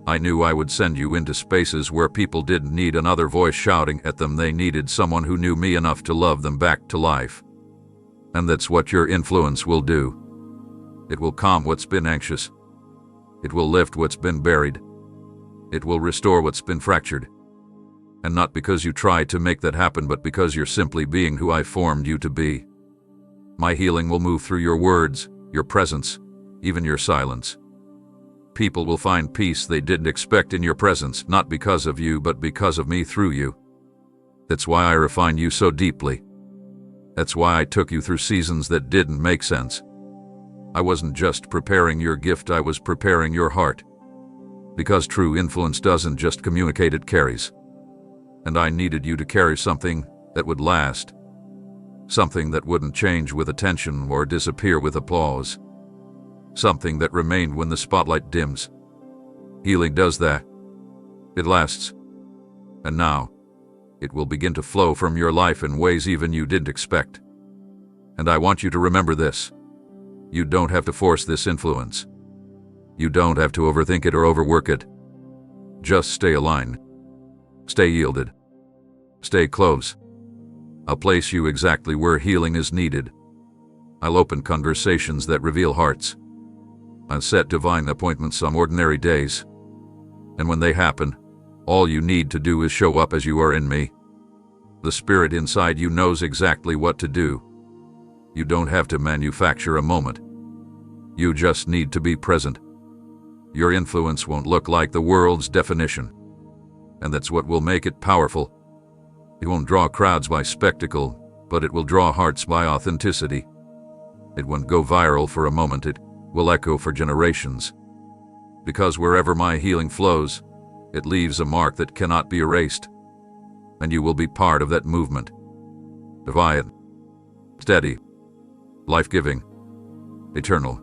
I knew I would send you into spaces where people didn't need another voice shouting at them, they needed someone who knew me enough to love them back to life. And that's what your influence will do. It will calm what's been anxious. It will lift what's been buried. It will restore what's been fractured. And not because you tried to make that happen, but because you're simply being who I formed you to be. My healing will move through your words, your presence, even your silence. People will find peace they didn't expect in your presence, not because of you, but because of me through you. That's why I refined you so deeply. That's why I took you through seasons that didn't make sense. I wasn't just preparing your gift, I was preparing your heart. Because true influence doesn't just communicate, it carries. And I needed you to carry something that would last. Something that wouldn't change with attention or disappear with applause. Something that remained when the spotlight dims. Healing does that. It lasts. And now, it will begin to flow from your life in ways even you didn't expect. And I want you to remember this. You don't have to force this influence. You don't have to overthink it or overwork it. Just stay aligned. Stay yielded. Stay close. I'll place you exactly where healing is needed. I'll open conversations that reveal hearts. I'll set divine appointments on ordinary days. And when they happen, all you need to do is show up as you are in me. The spirit inside you knows exactly what to do. You don't have to manufacture a moment. You just need to be present. Your influence won't look like the world's definition. And that's what will make it powerful. It won't draw crowds by spectacle, but it will draw hearts by authenticity. It won't go viral for a moment, it will echo for generations. Because wherever my healing flows, it leaves a mark that cannot be erased. And you will be part of that movement. Divine, steady, life-giving, eternal.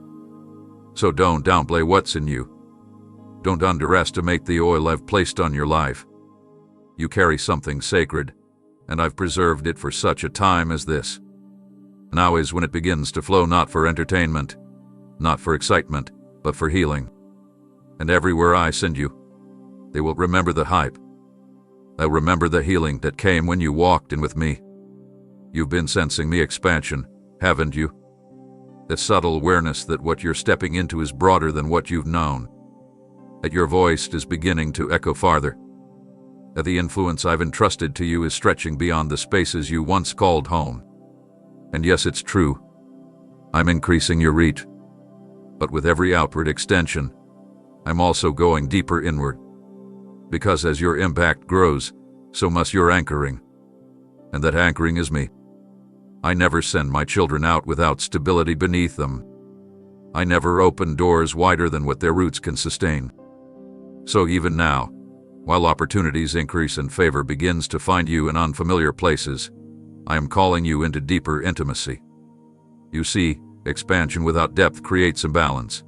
So don't downplay what's in you. Don't underestimate the oil I've placed on your life. You carry something sacred, and I've preserved it for such a time as this. Now is when it begins to flow, not for entertainment, not for excitement, but for healing. And everywhere I send you, they will remember the hype. They'll remember the healing that came when you walked in with me. You've been sensing the expansion, haven't you? The subtle awareness that what you're stepping into is broader than what you've known. That your voice is beginning to echo farther. That the influence I've entrusted to you is stretching beyond the spaces you once called home. And yes, it's true. I'm increasing your reach. But with every outward extension, I'm also going deeper inward. Because as your impact grows, so must your anchoring. And that anchoring is me. I never send my children out without stability beneath them. I never open doors wider than what their roots can sustain. So even now, while opportunities increase and favor begins to find you in unfamiliar places, I am calling you into deeper intimacy. You see, expansion without depth creates imbalance.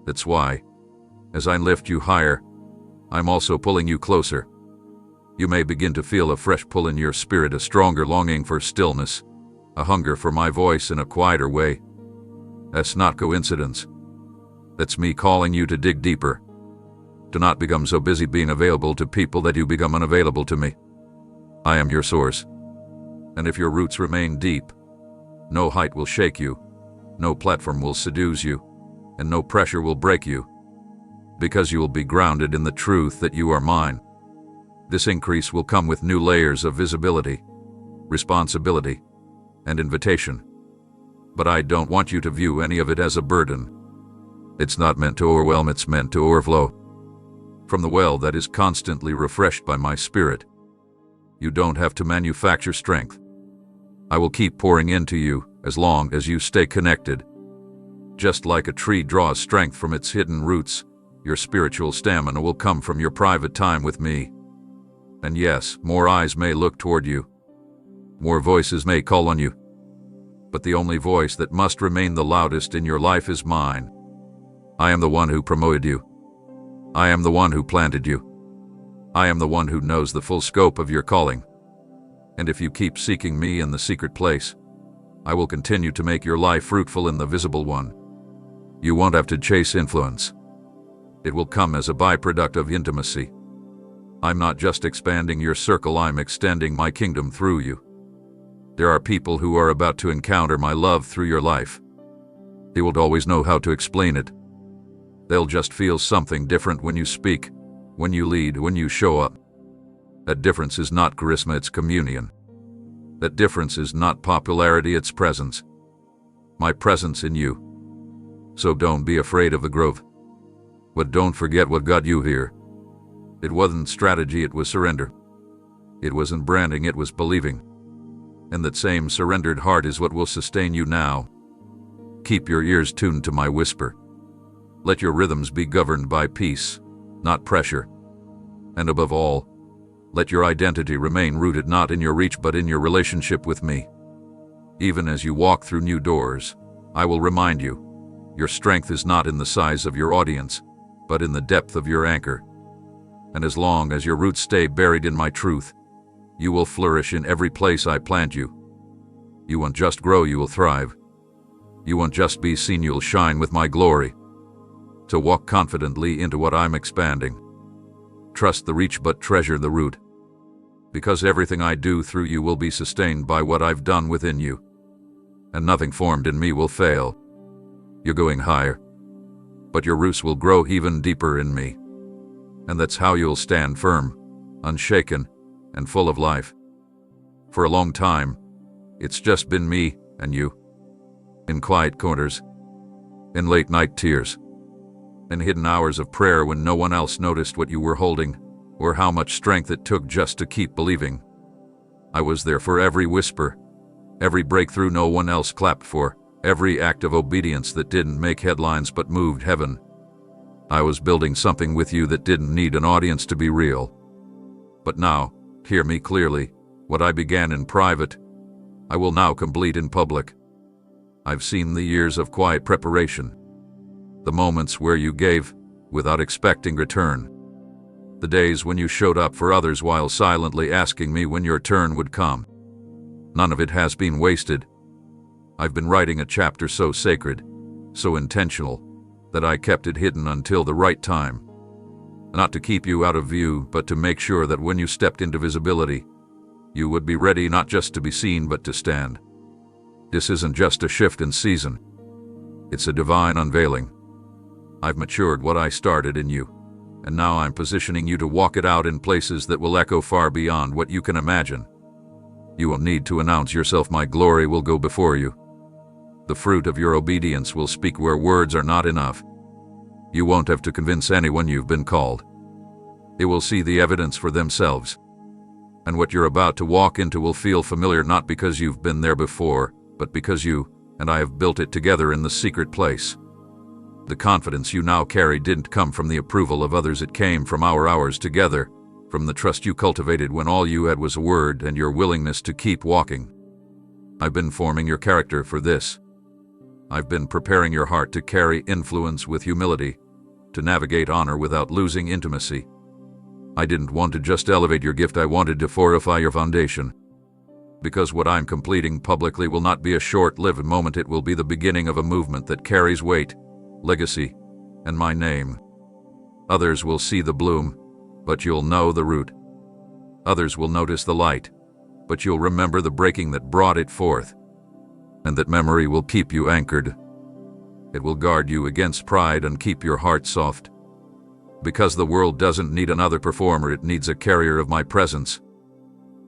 That's why, as I lift you higher, I'm also pulling you closer. You may begin to feel a fresh pull in your spirit, a stronger longing for stillness, a hunger for my voice in a quieter way. That's not coincidence. That's me calling you to dig deeper. To not become so busy being available to people that you become unavailable to me. I am your source. And if your roots remain deep, No height will shake you, no platform will seduce you, and no pressure will break you, because you will be grounded in the truth that you are mine. This increase will come with new layers of visibility, responsibility, and invitation. But I don't want you to view any of it as a burden. It's not meant to overwhelm, it's meant to overflow. From the well that is constantly refreshed by my spirit. You don't have to manufacture strength. I will keep pouring into you as long as you stay connected. Just like a tree draws strength from its hidden roots, your spiritual stamina will come from your private time with me. And yes, more eyes may look toward you. More voices may call on you. But the only voice that must remain the loudest in your life is mine. I am the one who promoted you. I am the one who planted you. I am the one who knows the full scope of your calling. And if you keep seeking me in the secret place, I will continue to make your life fruitful in the visible one. You won't have to chase influence. It will come as a byproduct of intimacy. I'm not just expanding your circle, I'm extending my kingdom through you. There are people who are about to encounter my love through your life. They won't always know how to explain it. They'll just feel something different when you speak, when you lead, when you show up. That difference is not charisma, it's communion. That difference is not popularity, it's presence. My presence in you. So don't be afraid of the growth. But don't forget what got you here. It wasn't strategy, it was surrender. It wasn't branding, it was believing. And that same surrendered heart is what will sustain you now. Keep your ears tuned to my whisper. Let your rhythms be governed by peace, not pressure. And above all, let your identity remain rooted not in your reach but in your relationship with me. Even as you walk through new doors, I will remind you, your strength is not in the size of your audience, but in the depth of your anchor. And as long as your roots stay buried in my truth, you will flourish in every place I plant you. You won't just grow, you will thrive. You won't just be seen, you'll shine with my glory. To walk confidently into what I'm expanding. Trust the reach but treasure the root. Because everything I do through you will be sustained by what I've done within you. And nothing formed in me will fail. You're going higher. But your roots will grow even deeper in me. And that's how you'll stand firm, unshaken, and full of life. For a long time, it's just been me and you. In quiet corners, in late night tears, in hidden hours of prayer when no one else noticed what you were holding, or how much strength it took just to keep believing. I was there for every whisper, every breakthrough no one else clapped for, every act of obedience that didn't make headlines but moved heaven. I was building something with you that didn't need an audience to be real. But now, hear me clearly, what I began in private, I will now complete in public. I've seen the years of quiet preparation. The moments where you gave, without expecting return. The days when you showed up for others while silently asking me when your turn would come. None of it has been wasted. I've been writing a chapter so sacred, so intentional, that I kept it hidden until the right time. Not to keep you out of view, but to make sure that when you stepped into visibility, you would be ready not just to be seen but to stand. This isn't just a shift in season. It's a divine unveiling. I've matured what I started in you, and now I'm positioning you to walk it out in places that will echo far beyond what you can imagine. You won't need to announce yourself, my glory will go before you. The fruit of your obedience will speak where words are not enough. You won't have to convince anyone you've been called. They will see the evidence for themselves. And what you're about to walk into will feel familiar not because you've been there before, but because you and I have built it together in the secret place. The confidence you now carry didn't come from the approval of others, it came from our hours together, from the trust you cultivated when all you had was a word and your willingness to keep walking. I've been forming your character for this. I've been preparing your heart to carry influence with humility, to navigate honor without losing intimacy. I didn't want to just elevate your gift, I wanted to fortify your foundation. Because what I'm completing publicly will not be a short-lived moment, it will be the beginning of a movement that carries weight, legacy, and my name. Others will see the bloom, but you'll know the root. Others will notice the light, but you'll remember the breaking that brought it forth. and that memory will keep you anchored. It will guard you against pride and keep your heart soft. Because the world doesn't need another performer, it needs a carrier of my presence.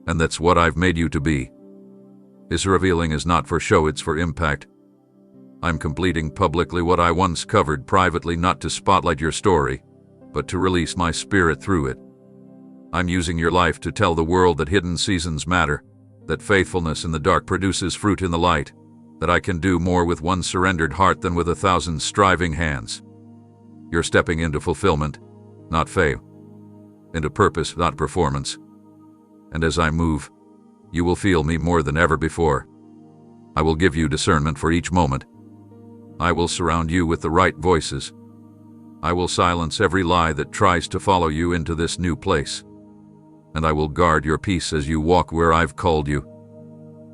And that's what I've made you to be. This revealing is not for show, it's for impact. I'm completing publicly what I once covered privately, not to spotlight your story, but to release my spirit through it. I'm using your life to tell the world that hidden seasons matter, that faithfulness in the dark produces fruit in the light, that I can do more with one surrendered heart than with 1,000 striving hands. You're stepping into fulfillment, not fame, into purpose, not performance. And as I move, you will feel me more than ever before. I will give you discernment for each moment. I will surround you with the right voices. I will silence every lie that tries to follow you into this new place. And I will guard your peace as you walk where I've called you.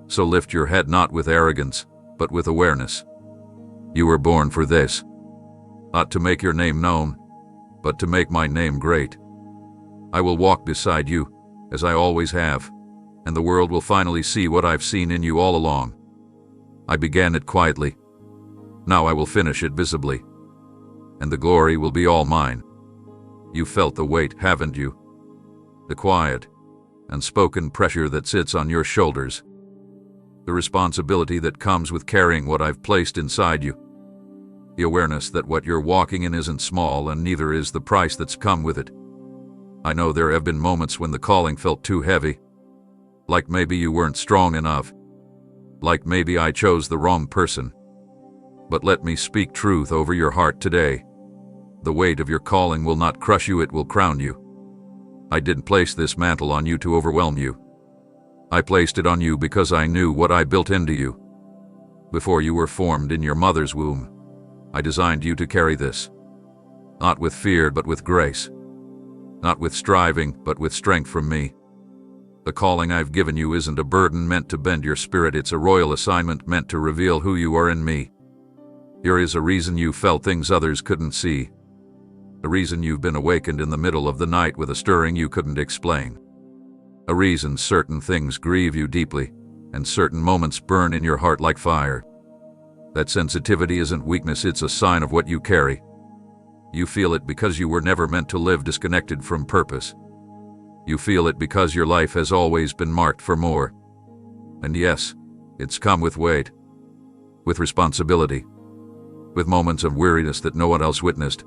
So lift your head not with arrogance, but with awareness. You were born for this. Not to make your name known, but to make my name great. I will walk beside you, as I always have, and the world will finally see what I've seen in you all along. I began it quietly. Now I will finish it visibly. And the glory will be all mine. You felt the weight, haven't you? The quiet and spoken pressure that sits on your shoulders. The responsibility that comes with carrying what I've placed inside you. The awareness that what you're walking in isn't small, and neither is the price that's come with it. I know there have been moments when the calling felt too heavy. Like maybe you weren't strong enough. Like maybe I chose the wrong person. But let me speak truth over your heart today. The weight of your calling will not crush you, it will crown you. I didn't place this mantle on you to overwhelm you. I placed it on you because I knew what I built into you. Before you were formed in your mother's womb, I designed you to carry this. Not with fear, but with grace. Not with striving, but with strength from me. The calling I've given you isn't a burden meant to bend your spirit, it's a royal assignment meant to reveal who you are in me. There is a reason you felt things others couldn't see. A reason you've been awakened in the middle of the night with a stirring you couldn't explain. A reason certain things grieve you deeply, and certain moments burn in your heart like fire. That sensitivity isn't weakness, it's a sign of what you carry. You feel it because you were never meant to live disconnected from purpose. You feel it because your life has always been marked for more. And yes, it's come with weight, with responsibility, with moments of weariness that no one else witnessed.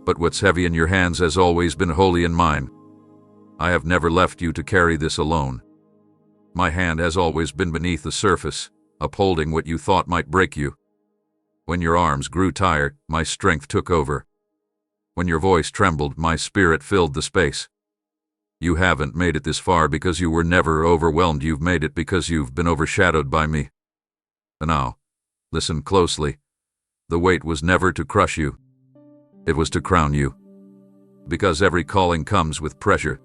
But what's heavy in your hands has always been holy in mine. I have never left you to carry this alone. My hand has always been beneath the surface, upholding what you thought might break you. When your arms grew tired, my strength took over. When your voice trembled, my spirit filled the space. You haven't made it this far because you were never overwhelmed, you've made it because you've been overshadowed by me. And now, listen closely. The weight was never to crush you. It was to crown you. Because every calling comes with pressure.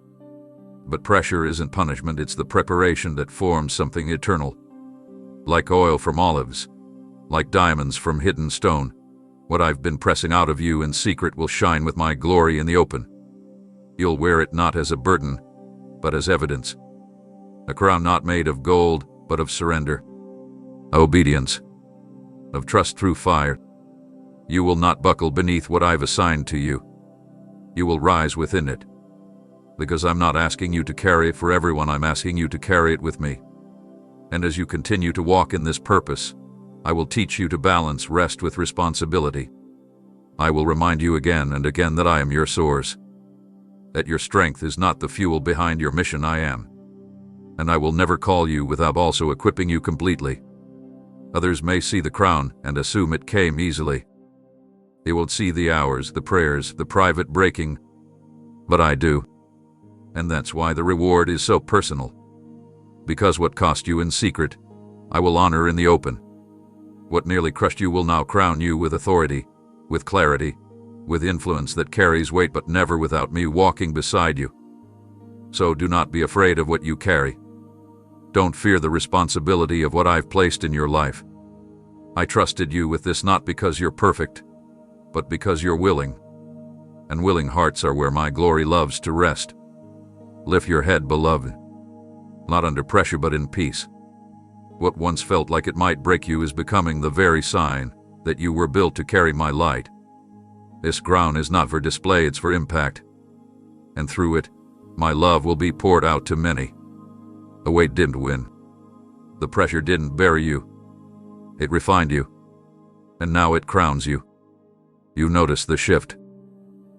But pressure isn't punishment, it's the preparation that forms something eternal. Like oil from olives, like diamonds from hidden stone, what I've been pressing out of you in secret will shine with my glory in the open. You'll wear it not as a burden, but as evidence. A crown not made of gold, but of surrender, obedience, of trust through fire. You will not buckle beneath what I've assigned to you. You will rise within it. Because I'm not asking you to carry it for everyone, I'm asking you to carry it with me. And as you continue to walk in this purpose, I will teach you to balance rest with responsibility. I will remind you again and again that I am your source. That your strength is not the fuel behind your mission, I am. And I will never call you without also equipping you completely. Others may see the crown and assume it came easily. They won't see the hours, the prayers, the private breaking. But I do. And that's why the reward is so personal. Because what cost you in secret, I will honor in the open. What nearly crushed you will now crown you with authority, with clarity, with influence that carries weight, but never without me walking beside you. So do not be afraid of what you carry. Don't fear the responsibility of what I've placed in your life. I trusted you with this not because you're perfect, but because you're willing. And willing hearts are where my glory loves to rest. Lift your head, beloved. Not under pressure, but in peace. What once felt like it might break you is becoming the very sign that you were built to carry my light. This ground is not for display, it's for impact. And through it, my love will be poured out to many. The weight didn't win. The pressure didn't bury you. It refined you. And now it crowns you. You noticed the shift.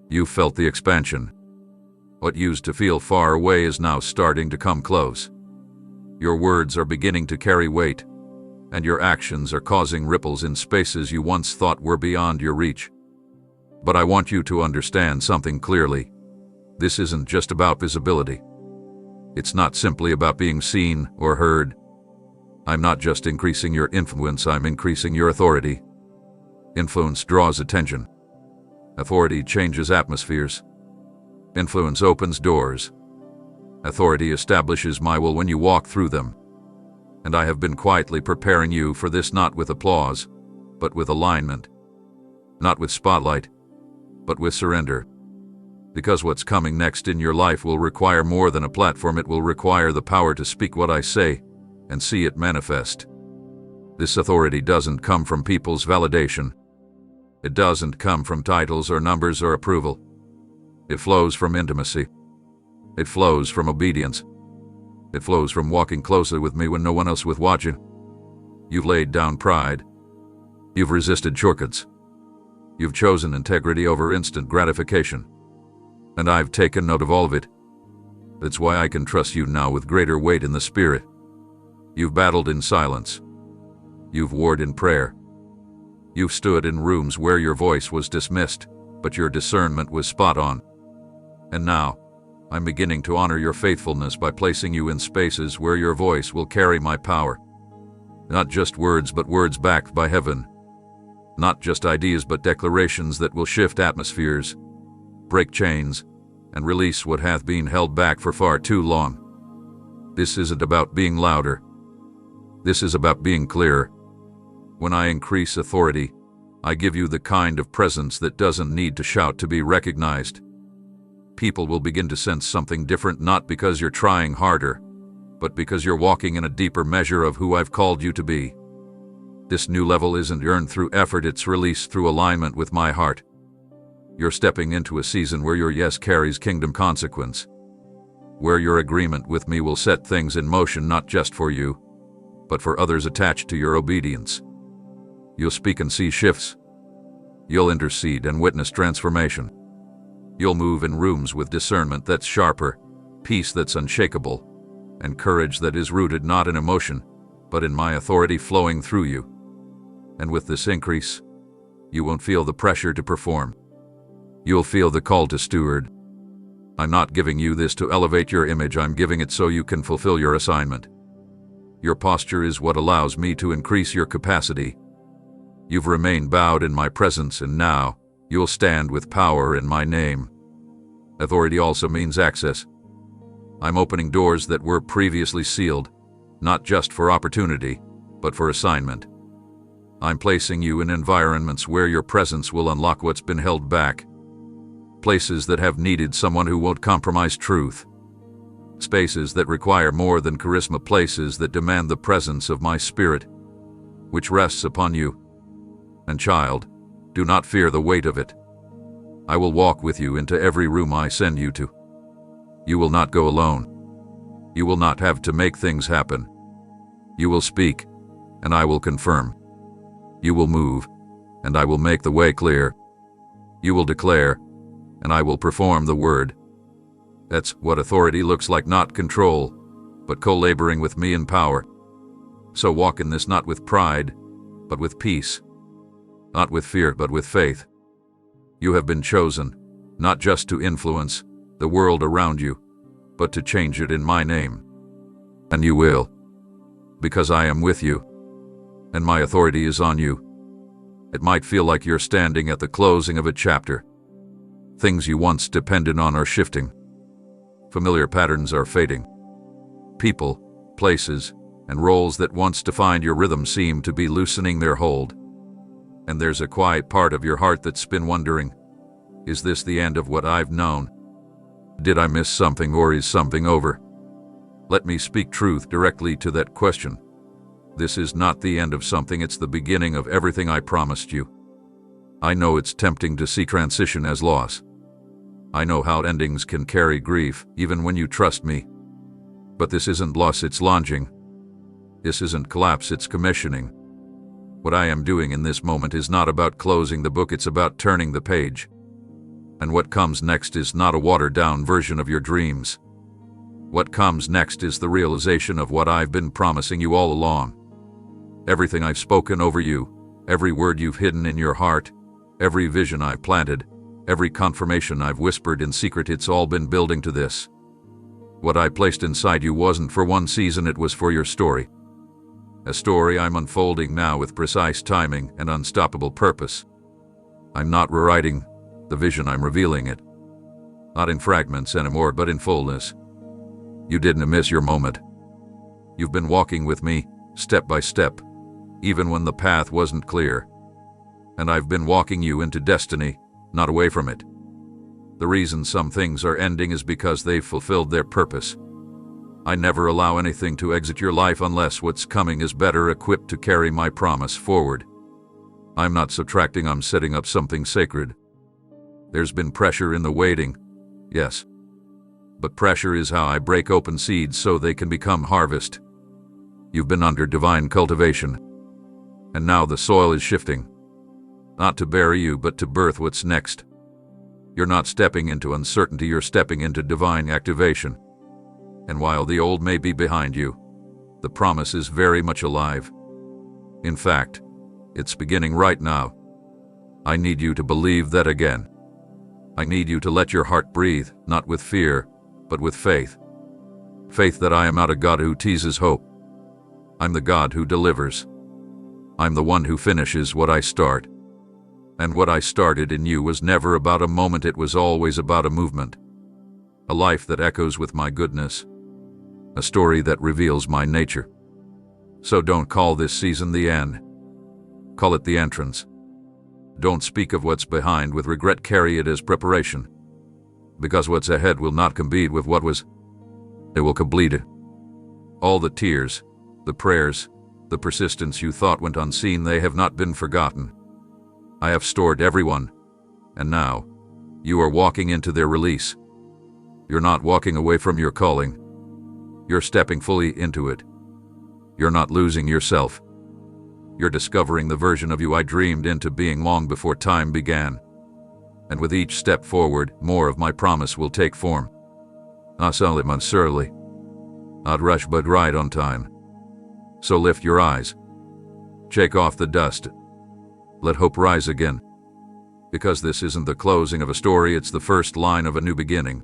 You felt the expansion. What used to feel far away is now starting to come close. Your words are beginning to carry weight, and your actions are causing ripples in spaces you once thought were beyond your reach. But I want you to understand something clearly. This isn't just about visibility. It's not simply about being seen or heard. I'm not just increasing your influence, I'm increasing your authority. Influence draws attention. Authority changes atmospheres. Influence opens doors. Authority establishes my will when you walk through them. And I have been quietly preparing you for this, not with applause, but with alignment. Not with spotlight, but with surrender. Because what's coming next in your life will require more than a platform. It will require the power to speak what I say and see it manifest. This authority doesn't come from people's validation. It doesn't come from titles or numbers or approval. It flows from intimacy. It flows from obedience. It flows from walking closely with me when no one else was watching. You've laid down pride. You've resisted shortcuts. You've chosen integrity over instant gratification. And I've taken note of all of it. That's why I can trust you now with greater weight in the spirit. You've battled in silence. You've warred in prayer. You've stood in rooms where your voice was dismissed, but your discernment was spot on. And now, I'm beginning to honor your faithfulness by placing you in spaces where your voice will carry my power. Not just words, but words backed by heaven. Not just ideas, but declarations that will shift atmospheres, break chains, and release what hath been held back for far too long. This isn't about being louder. This is about being clearer. When I increase authority, I give you the kind of presence that doesn't need to shout to be recognized. People will begin to sense something different, not because you're trying harder, but because you're walking in a deeper measure of who I've called you to be. This new level isn't earned through effort, it's released through alignment with my heart. You're stepping into a season where your yes carries kingdom consequence, where your agreement with me will set things in motion, not just for you, but for others attached to your obedience. You'll speak and see shifts. You'll intercede and witness transformation. You'll move in rooms with discernment that's sharper, peace that's unshakable, and courage that is rooted not in emotion, but in my authority flowing through you. And with this increase, you won't feel the pressure to perform. You'll feel the call to steward. I'm not giving you this to elevate your image, I'm giving it so you can fulfill your assignment. Your posture is what allows me to increase your capacity. You've remained bowed in my presence, and now you'll stand with power in my name. Authority also means access. I'm opening doors that were previously sealed, not just for opportunity, but for assignment. I'm placing you in environments where your presence will unlock what's been held back. Places that have needed someone who won't compromise truth. Spaces that require more than charisma, places that demand the presence of my spirit, which rests upon you. And child, do not fear the weight of it. I will walk with you into every room I send you to. You will not go alone. You will not have to make things happen. You will speak, and I will confirm. You will move, and I will make the way clear. You will declare, and I will perform the word. That's what authority looks like, not control, but co-laboring with me in power. So walk in this not with pride, but with peace. Not with fear, but with faith. You have been chosen, not just to influence the world around you, but to change it in my name. And you will, because I am with you, and my authority is on you. It might feel like you're standing at the closing of a chapter. Things you once depended on are shifting. Familiar patterns are fading. People, places, and roles that once defined your rhythm seem to be loosening their hold. And there's a quiet part of your heart that's been wondering, is this the end of what I've known? Did I miss something, or is something over? Let me speak truth directly to that question. This is not the end of something, it's the beginning of everything I promised you. I know it's tempting to see transition as loss. I know how endings can carry grief, even when you trust me. But this isn't loss, it's launching. This isn't collapse, it's commissioning. What I am doing in this moment is not about closing the book, it's about turning the page. And what comes next is not a watered-down version of your dreams. What comes next is the realization of what I've been promising you all along. Everything I've spoken over you, every word you've hidden in your heart, every vision I've planted, every confirmation I've whispered in secret, it's all been building to this. What I placed inside you wasn't for one season, it was for your story. A story I'm unfolding now with precise timing and unstoppable purpose. I'm not rewriting the vision, I'm revealing it. Not in fragments anymore, but in fullness. You didn't miss your moment. You've been walking with me, step by step, even when the path wasn't clear. And I've been walking you into destiny, not away from it. The reason some things are ending is because they've fulfilled their purpose. I never allow anything to exit your life unless what's coming is better equipped to carry my promise forward. I'm not subtracting, I'm setting up something sacred. There's been pressure in the waiting, yes. But pressure is how I break open seeds so they can become harvest. You've been under divine cultivation. And now the soil is shifting. Not to bury you, but to birth what's next. You're not stepping into uncertainty, you're stepping into divine activation. And while the old may be behind you, the promise is very much alive. In fact, it's beginning right now. I need you to believe that again. I need you to let your heart breathe, not with fear, but with faith. Faith that I am not a God who teases hope. I'm the God who delivers. I'm the one who finishes what I start. And what I started in you was never about a moment, it was always about a movement. A life that echoes with my goodness. A story that reveals my nature. So don't call this season the end. Call it the entrance. Don't speak of what's behind with regret, carry it as preparation. Because what's ahead will not compete with what was. It will complete it. All the tears, the prayers, the persistence you thought went unseen, they have not been forgotten. I have stored everyone, and now, you are walking into their release. You're not walking away from your calling. You're stepping fully into it. You're not losing yourself. You're discovering the version of you I dreamed into being long before time began. And with each step forward, more of my promise will take form. Not slowly, but surely. Not rush, but right on time. So lift your eyes. Shake off the dust. Let hope rise again. Because this isn't the closing of a story, it's the first line of a new beginning.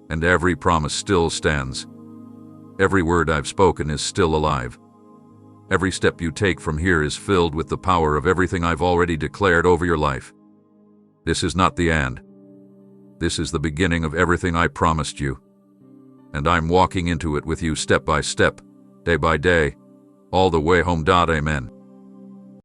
And every promise still stands. Every word I've spoken is still alive. Every step you take from here is filled with the power of everything I've already declared over your life. This is not the end. This is the beginning of everything I promised you. And I'm walking into it with you step by step, day by day, all the way home. Amen.